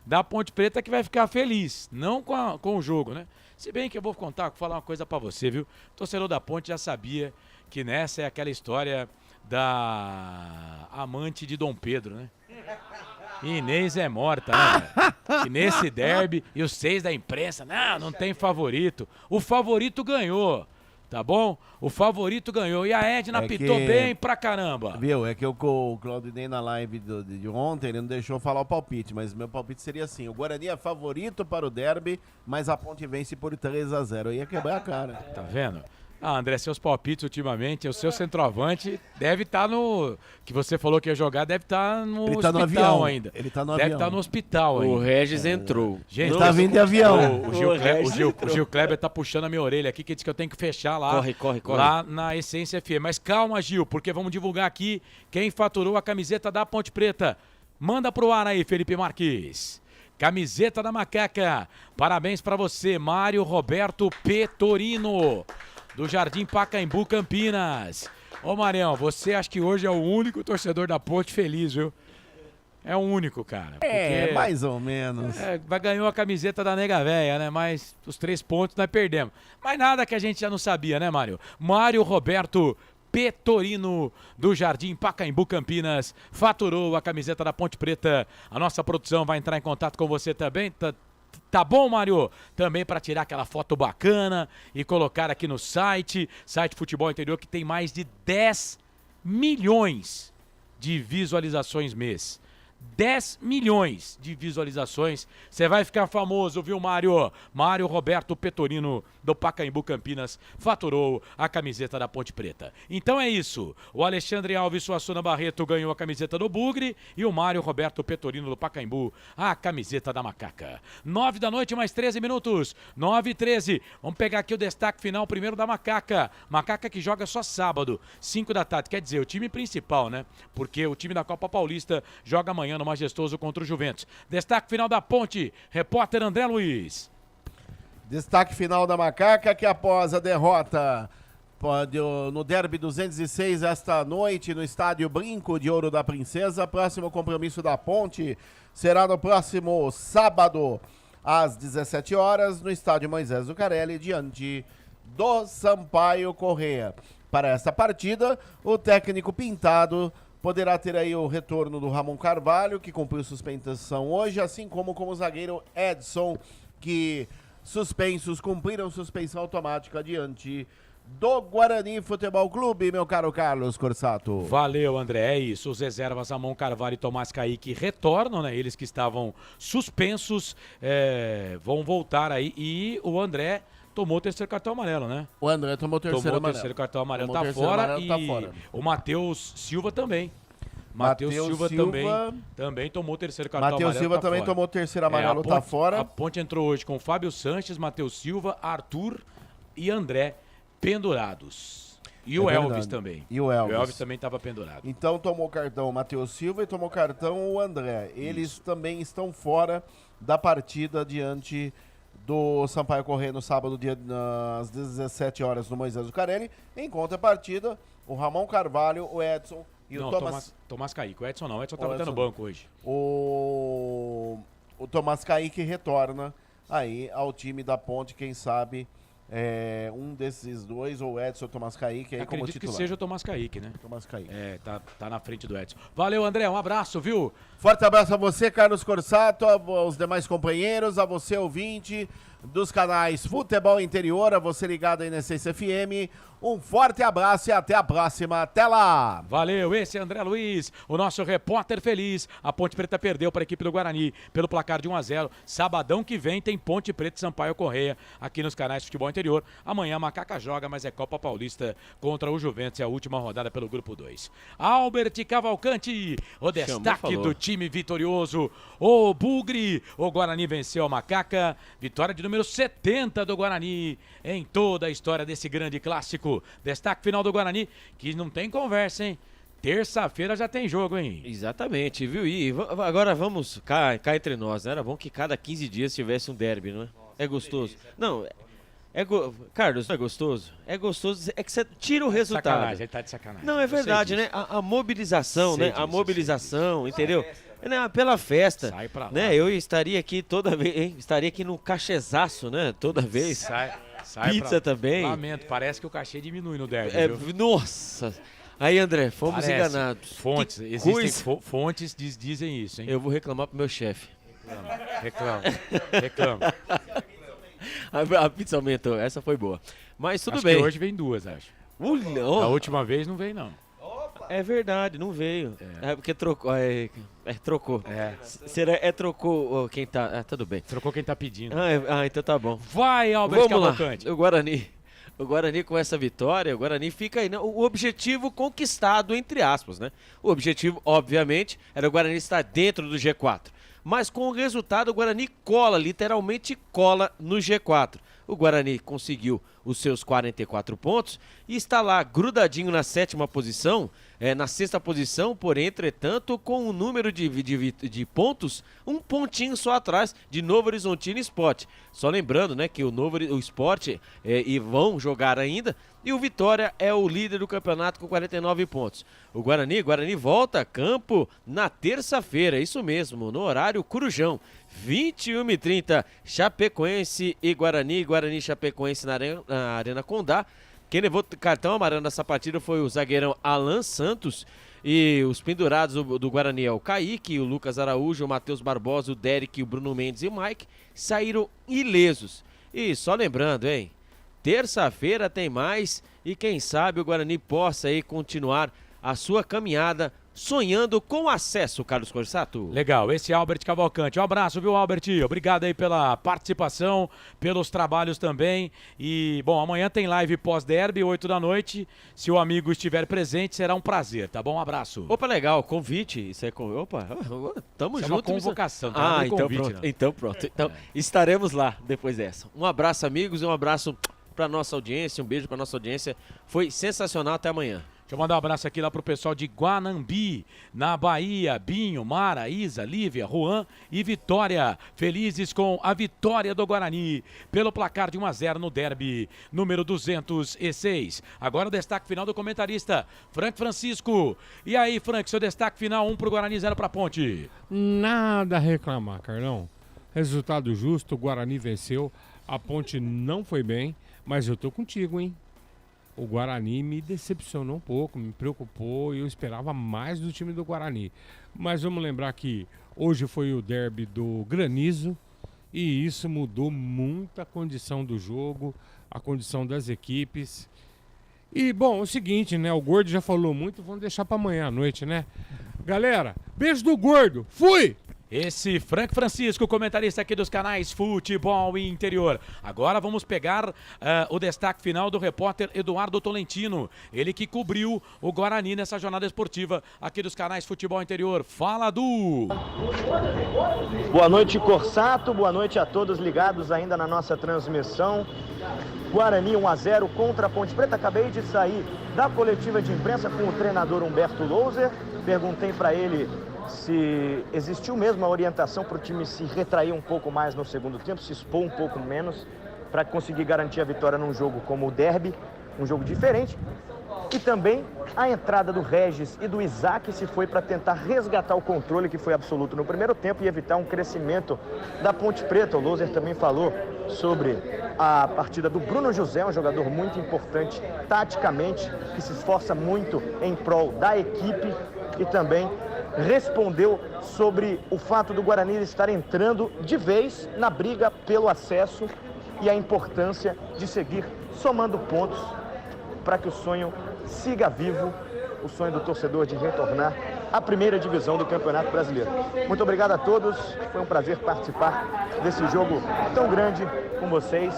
Da Ponte Preta que vai ficar feliz, não com o jogo, né? Se bem que eu vou falar uma coisa pra você, viu? O torcedor da Ponte já sabia que nessa é aquela história da amante de Dom Pedro, né? Inês é morta, né, velho? E nesse derby, e os 6 da imprensa, não tem favorito. O favorito ganhou, tá bom? O favorito ganhou. E a Edna apitou bem pra caramba. Viu, é que o Claudinei na live de ontem, ele não deixou falar o palpite, mas meu palpite seria assim, o Guarani é favorito para o derby, mas a Ponte vence por 3-0. Ia quebrar a cara. Tá vendo? Ah, André, seus palpites ultimamente, o seu centroavante deve estar no... Que você falou que ia jogar, deve estar no Ele tá hospital no avião ainda. Ele tá no deve avião. estar no hospital ainda. O Regis entrou. Gente, Ele tá vindo de avião. O Gil Kleber tá puxando a minha orelha aqui, que diz que eu tenho que fechar lá. Corre. Lá na Essência FM. Mas calma, Gil, porque vamos divulgar aqui quem faturou a camiseta da Ponte Preta. Manda pro ar aí, Felipe Marques. Camiseta da Macaca. Parabéns pra você, Mário Roberto Petorino, do Jardim Pacaembu, Campinas. Ô, Marião, você acha que hoje é o único torcedor da Ponte feliz, viu? É o único, cara. É, mais ou menos. Ganhou a camiseta da Nega Véia, né? Mas os 3 pontos nós perdemos. Mas nada que a gente já não sabia, né, Mário? Mário Roberto Petorino, do Jardim Pacaembu, Campinas, faturou a camiseta da Ponte Preta. A nossa produção vai entrar em contato com você também, Tá bom, Mário? Também para tirar aquela foto bacana e colocar aqui no site Futebol Interior, que tem mais de 10 milhões de visualizações mês. 10 milhões de visualizações. Você vai ficar famoso, viu, Mário? Mário Roberto Petorino, do Pacaembu, Campinas, faturou a camiseta da Ponte Preta. Então é isso. O Alexandre Alves Suassuna Barreto ganhou a camiseta do Bugre e o Mário Roberto Petorino, do Pacaembu, a camiseta da Macaca. 9 da noite, mais 13 minutos. 9h13. Vamos pegar aqui o destaque final primeiro da Macaca. Macaca que joga só sábado, 5 da tarde. Quer dizer, o time principal, né? Porque o time da Copa Paulista joga amanhã no Majestoso contra o Juventus. Destaque final da Ponte, repórter André Luiz. Destaque final da Macaca, que após a derrota no Derby 206 esta noite no estádio Brinco de Ouro da Princesa, próximo compromisso da Ponte será no próximo sábado às 17 horas no estádio Moisés Zucarelli, diante do Sampaio Corrêa. Para esta partida, o técnico Pintado poderá ter aí o retorno do Ramon Carvalho, que cumpriu suspensão hoje, assim como o zagueiro Edson, que cumpriram suspensão automática diante do Guarani Futebol Clube, meu caro Carlos Corsato. Valeu, André, é isso. Os reservas Ramon Carvalho e Tomás Kaique retornam, né? Eles que estavam suspensos vão voltar aí, e o André tomou o 3º cartão amarelo, né? O André tomou o 3º cartão amarelo, tá fora, e o Matheus Silva também. Matheus Silva também tomou o 3º cartão amarelo. Matheus Silva também tomou o 3º amarelo, tá fora. A Ponte entrou hoje com Fábio Sanches, Matheus Silva, Arthur e André pendurados. E o Elvis também. E o Elvis. O Elvis também estava pendurado. Então tomou cartão o Matheus Silva e tomou cartão o André. Eles também estão fora da partida diante do Sampaio Corrêa no sábado, às 17 horas no Moisés Zucarelli. Em contrapartida, o Ramon Carvalho, o Edson e o Tomás Kaique. O Edson não, o Edson estava até no banco hoje. O Tomás Kaique retorna aí ao time da Ponte, quem sabe um desses dois, ou Edson ou Tomás Kaique, aí como titular. Acredito que seja o Tomás Kaique, né? Tomás Kaique. Tá na frente do Edson. Valeu, André, um abraço, viu? Forte abraço a você, Carlos Corsato, aos demais companheiros, a você, ouvinte. dos canais Futebol Interior, a você ligado aí na Essência FM. Um forte abraço e até a próxima. Até lá! Valeu, esse é André Luiz, o nosso repórter feliz. A Ponte Preta perdeu para a equipe do Guarani pelo placar de 1-0. Sabadão que vem tem Ponte Preta e Sampaio Correia aqui nos canais de Futebol Interior. Amanhã a Macaca joga, mas é Copa Paulista contra o Juventus, é a última rodada pelo Grupo 2. Albert Cavalcante, o destaque do time vitorioso. O Bugre, o Guarani venceu a Macaca. Vitória de número 70 do Guarani em toda a história desse grande clássico. Destaque final do Guarani, que não tem conversa, hein? Terça-feira já tem jogo, hein? Exatamente, viu? E agora vamos cá entre nós, né? Era bom que cada 15 dias tivesse um derby, não é? É gostoso. Não, Carlos, não é gostoso? É gostoso, é que você tira o resultado. Sacanagem, ele tá de sacanagem. Não, é verdade, né? A mobilização, né? A mobilização, entendeu? Pela festa, sai pra lá, né? Eu estaria aqui toda vez, hein? Estaria aqui no cachezaço, né? Toda vez. Sai pizza também. Lamento, parece que o cachê diminui no derby, viu? Nossa. Aí, André, fomos enganados. Fontes, existem fontes dizem isso, hein? Eu vou reclamar pro meu chefe. Reclama. A pizza aumentou, essa foi boa. Mas tudo acho bem. Que hoje vem duas, acho. Da última vez não veio, não. É verdade, não veio. É porque trocou. Trocou. Trocou quem tá. Tudo bem. Trocou quem tá pedindo. Então tá bom. Vai, Albert Cavalcante. O Guarani com essa vitória, o Guarani fica aí, né? O objetivo conquistado, entre aspas, né? O objetivo, obviamente, era o Guarani estar dentro do G4. Mas com o resultado, o Guarani literalmente cola no G4. O Guarani conseguiu os seus 44 pontos e está lá grudadinho na 7ª posição, na 6ª posição, porém, entretanto, com o número de pontos, um pontinho só atrás de Novo Horizontino Sport. Só lembrando, né, que o Sport e vão jogar ainda, e o Vitória é o líder do campeonato com 49 pontos. O Guarani volta a campo na terça-feira, isso mesmo, no horário Corujão. 21h30, Chapecoense e Guarani e Chapecoense na Arena Condá. Quem levou cartão amarelo nessa partida foi o zagueirão Alan Santos. E os pendurados do Guarani é o Kaique, o Lucas Araújo, o Matheus Barbosa, o Derek, o Bruno Mendes e o Mike saíram ilesos. E só lembrando, hein? Terça-feira tem mais e quem sabe o Guarani possa aí continuar a sua caminhada sonhando com acesso, Carlos Corsato. Legal, esse é Albert Cavalcante. Um abraço, viu, Albert? Obrigado aí pela participação, pelos trabalhos também. E, bom, amanhã tem live pós-derby, 8 da noite. Se o amigo estiver presente, será um prazer, tá bom? Um abraço. Opa, legal, convite. Isso é opa, tamo junto. É uma convocação, tá? Então Convite, pronto. Então pronto. Então estaremos lá depois dessa. Um abraço, amigos, e um abraço pra nossa audiência, um beijo pra nossa audiência. Foi sensacional, até amanhã. Deixa eu mandar um abraço aqui lá pro pessoal de Guanambi, na Bahia. Binho, Mara, Isa, Lívia, Juan e Vitória. Felizes com a vitória do Guarani pelo placar de 1-0 no derby número 206. Agora o destaque final do comentarista Frank Francisco. E aí, Frank, seu destaque final, 1 pro Guarani, 0 pra Ponte. Nada a reclamar, Carlão. Resultado justo, o Guarani venceu. A Ponte não foi bem, mas eu tô contigo, hein? O Guarani me decepcionou um pouco, me preocupou e eu esperava mais do time do Guarani. Mas vamos lembrar que hoje foi o derby do Granizo e isso mudou muito a condição do jogo, a condição das equipes. E, bom, é o seguinte, né? O Gordo já falou muito, vamos deixar para amanhã à noite, né? Galera, beijo do Gordo, fui! Esse Frank Francisco, comentarista aqui dos canais Futebol Interior. Agora vamos pegar o destaque final do repórter Eduardo Tolentino. Ele que cobriu o Guarani nessa jornada esportiva aqui dos canais Futebol Interior. Fala, Du! Boa noite, Corsato. Boa noite a todos ligados ainda na nossa transmissão. Guarani 1-0 contra a Ponte Preta. Acabei de sair da coletiva de imprensa com o treinador Humberto Louser. Perguntei para ele se existiu mesmo a orientação para o time se retrair um pouco mais no segundo tempo, se expor um pouco menos, para conseguir garantir a vitória num jogo como o derby, um jogo diferente. E também a entrada do Regis e do Isaac se foi para tentar resgatar o controle que foi absoluto no primeiro tempo e evitar um crescimento da Ponte Preta. O Louser também falou sobre a partida do Bruno José, um jogador muito importante taticamente, que se esforça muito em prol da equipe e também respondeu sobre o fato do Guarani estar entrando de vez na briga pelo acesso e a importância de seguir somando pontos para que o sonho siga vivo, o sonho do torcedor de retornar à primeira divisão do Campeonato Brasileiro. Muito obrigado a todos, foi um prazer participar desse jogo tão grande com vocês.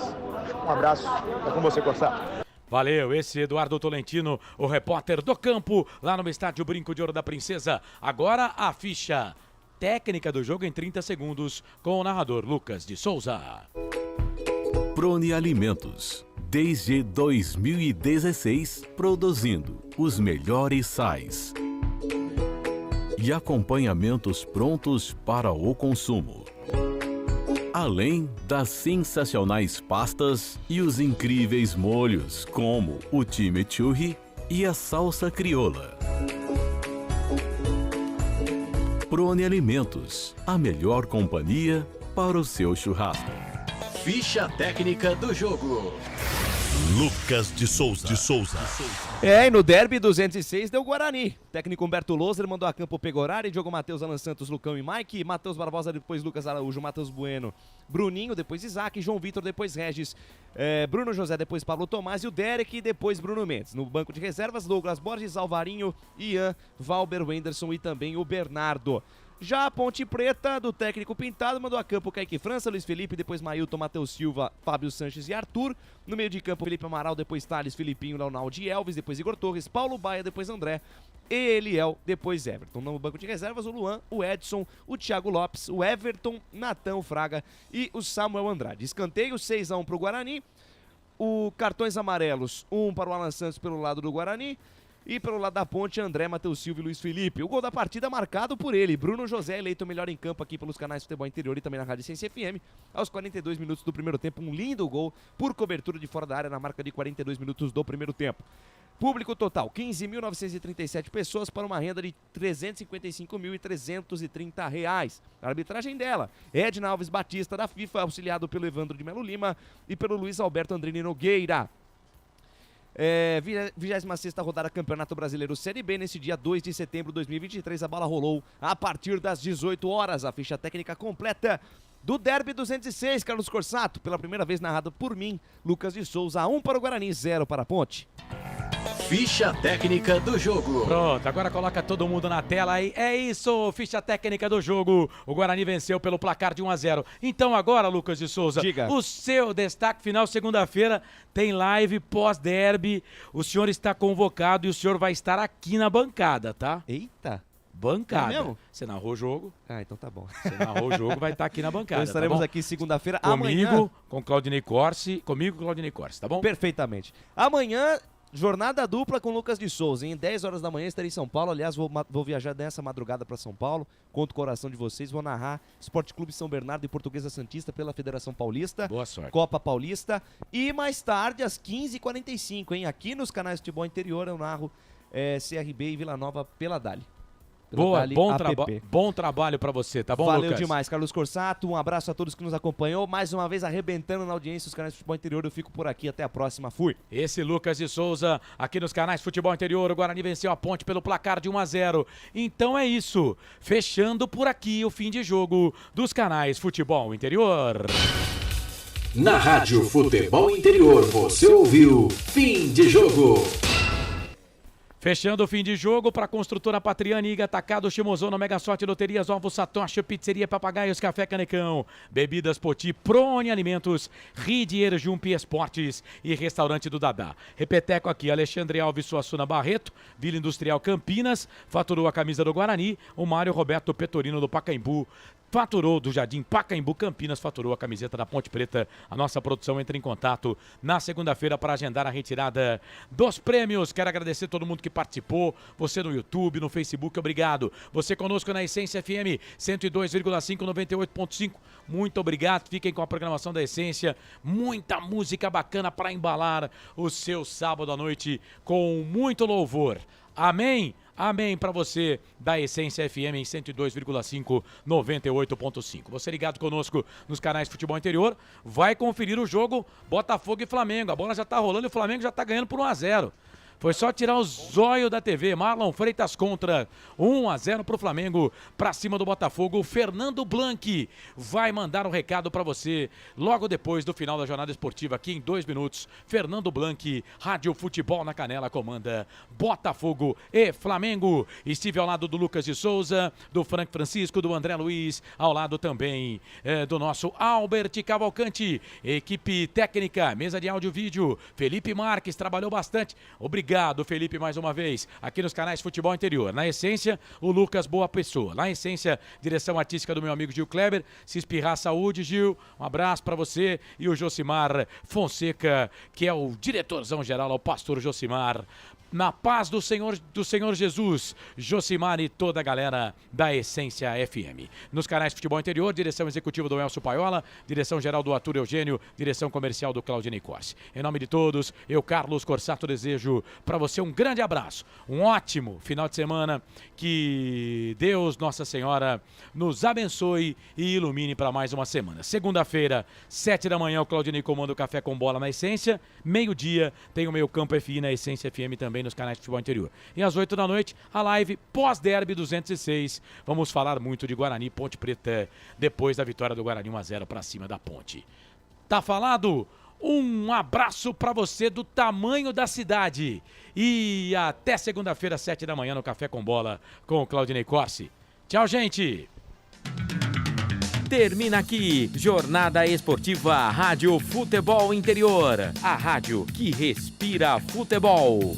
Um abraço, é com você, Corsato. Valeu, esse Eduardo Tolentino, o repórter do campo, lá no estádio Brinco de Ouro da Princesa. Agora a ficha técnica do jogo em 30 segundos com o narrador Lucas de Souza. Prone Alimentos, desde 2016, produzindo os melhores sais e acompanhamentos prontos para o consumo. Além das sensacionais pastas e os incríveis molhos, como o chimichurri e a salsa crioula. Prone Alimentos, a melhor companhia para o seu churrasco. Ficha técnica do jogo. Lucas de Souza. E no derby 206 deu Guarani. Técnico Humberto Loser mandou a campo Pegorari, Diogo Matheus, Alan Santos, Lucão e Mike, Matheus Barbosa, depois Lucas Araújo, Matheus Bueno, Bruninho, depois Isaac, João Vitor, depois Regis, Bruno José, depois Pablo Tomás e o Derek, depois Bruno Mendes. No banco de reservas, Douglas Borges, Alvarinho, Ian, Valber, Wenderson e também o Bernardo. Já a Ponte Preta, do técnico Pintado, mandou a campo Kaique França, Luiz Felipe, depois Mailton, Matheus Silva, Fábio Sanches e Arthur. No meio de campo, Felipe Amaral, depois Thales, Filipinho, Leonardo e Elvis, depois Igor Torres, Paulo Baia, depois André, Eliel, depois Everton. No banco de reservas, o Luan, o Edson, o Thiago Lopes, o Everton, Natan, Fraga e o Samuel Andrade. Escanteio, 6-1 para o Guarani. O cartões amarelos, 1 para o Alan Santos pelo lado do Guarani. E pelo lado da Ponte, André, Matheus Silva e Luiz Felipe. O gol da partida marcado por ele. Bruno José, eleito o melhor em campo aqui pelos canais Futebol Interior e também na Rádio Ciência FM. Aos 42 minutos do primeiro tempo, um lindo gol por cobertura de fora da área na marca de 42 minutos do primeiro tempo. Público total, 15.937 pessoas para uma renda de R$ 355.330. A arbitragem dela, Edna Alves Batista da FIFA, auxiliado pelo Evandro de Melo Lima e pelo Luiz Alberto Andrini Nogueira. 26ª rodada Campeonato Brasileiro Série B, nesse dia 2 de setembro de 2023, a bola rolou a partir das 18 horas. A ficha técnica completa do Derby 206, Carlos Corsato, pela primeira vez narrado por mim, Lucas de Souza, 1 para o Guarani, 0 para a Ponte. Ficha técnica do jogo. Pronto, agora coloca todo mundo na tela aí. É isso, ficha técnica do jogo. O Guarani venceu pelo placar de 1-0. Então agora, Lucas de Souza, diga. O seu destaque final, segunda-feira, tem live pós-derby. O senhor está convocado e o senhor vai estar aqui na bancada, tá? Eita. Bancada. É mesmo? Você narrou o jogo. Ah, então tá bom. Você narrou o jogo, vai estar aqui na bancada. Então estaremos tá aqui segunda-feira, comigo, amanhã. com Claudinei Corsi, comigo com Claudinei Corsi, tá bom? Perfeitamente. Amanhã, jornada dupla com Lucas de Souza, em 10 horas da manhã estarei em São Paulo. Aliás, vou viajar nessa madrugada para São Paulo. Conto o coração de vocês. Vou narrar Esporte Clube São Bernardo e Portuguesa Santista pela Federação Paulista. Boa sorte. Copa Paulista. E mais tarde, às 15h45, hein? Aqui nos canais Futebol Interior, eu narro CRB e Vila Nova pela Dali. Boa, bom trabalho pra você, tá bom, Valeu Lucas? demais, Carlos Corsato. Um abraço a todos que nos acompanhou. Mais uma vez arrebentando na audiência os canais de Futebol Interior. Eu fico por aqui, até a próxima. Fui. Esse Lucas de Souza, aqui nos canais Futebol Interior. O Guarani venceu a Ponte pelo placar de 1-0. Então é isso. Fechando por aqui o fim de jogo dos canais Futebol Interior. Na Rádio Futebol Interior, você ouviu Fim de Jogo. Fechando o fim de jogo para a Construtora Patriani, Iga Atacado, Shimozono, Mega Sorte, Loterias, Ovos Satoshi, Pizzeria Papagaios, Café Canecão, Bebidas Poti, Prone Alimentos, Ridier Jumpi Esportes e Restaurante do Dadá. Repeteco aqui, Alexandre Alves Suassuna Barreto, Vila Industrial Campinas, faturou a camisa do Guarani, o Mário Roberto Petorino do Pacaembu, faturou do Jardim Pacaembu Campinas, faturou a camiseta da Ponte Preta. A nossa produção entra em contato na segunda-feira para agendar a retirada dos prêmios. Quero agradecer todo mundo que participou, você no YouTube, no Facebook, obrigado. Você conosco na Essência FM 102,5, 98,5. Muito obrigado, fiquem com a programação da Essência. Muita música bacana para embalar o seu sábado à noite com muito louvor. Amém? Amém para você da Essência FM em 102,5, 98,5. Você ligado conosco nos canais Futebol Interior, vai conferir o jogo Botafogo e Flamengo. A bola já tá rolando e o Flamengo já tá ganhando por 1-0. Foi só tirar o zóio da TV. Marlon Freitas contra 1-0 pro Flamengo, pra cima do Botafogo. O Fernando Blanc vai mandar um recado pra você logo depois do final da jornada esportiva, aqui em 2 minutos. Fernando Blanc, Rádio Futebol na Canela, comanda Botafogo e Flamengo. Estive ao lado do Lucas de Souza, do Frank Francisco, do André Luiz, ao lado também do nosso Albert Cavalcante. Equipe técnica, mesa de áudio e vídeo, Felipe Marques, trabalhou bastante. Obrigado, Felipe, mais uma vez, aqui nos canais Futebol Interior. Na essência, o Lucas Boa Pessoa. Na essência, direção artística do meu amigo Gil Kleber. Se espirrar, saúde, Gil. Um abraço pra você. E o Josimar Fonseca, que é o diretorzão geral, o pastor Josimar. Na paz do Senhor Jesus, Josimar e toda a galera da Essência FM. Nos canais Futebol Interior, direção executiva do Elcio Paiola, direção geral do Arthur Eugênio, direção comercial do Claudinei Corsi. Em nome de todos, eu, Carlos Corsato, desejo para você um grande abraço, um ótimo final de semana, que Deus, Nossa Senhora, nos abençoe e ilumine para mais uma semana. Segunda-feira, 7 da manhã, o Claudinei comanda o Café com Bola na Essência. Meio-dia, tem o Meio Campo FI na Essência FM também, nos canais de Futebol Interior. E às 8 da noite, a live pós-derby 206. Vamos falar muito de Guarani e Ponte Preta depois da vitória do Guarani 1-0 para cima da Ponte. Tá falado? Um abraço para você do tamanho da cidade. E até segunda-feira, 7 da manhã, no Café com Bola, com o Claudinei Corsi. Tchau, gente! Termina aqui, Jornada Esportiva Rádio Futebol Interior. A rádio que respira futebol.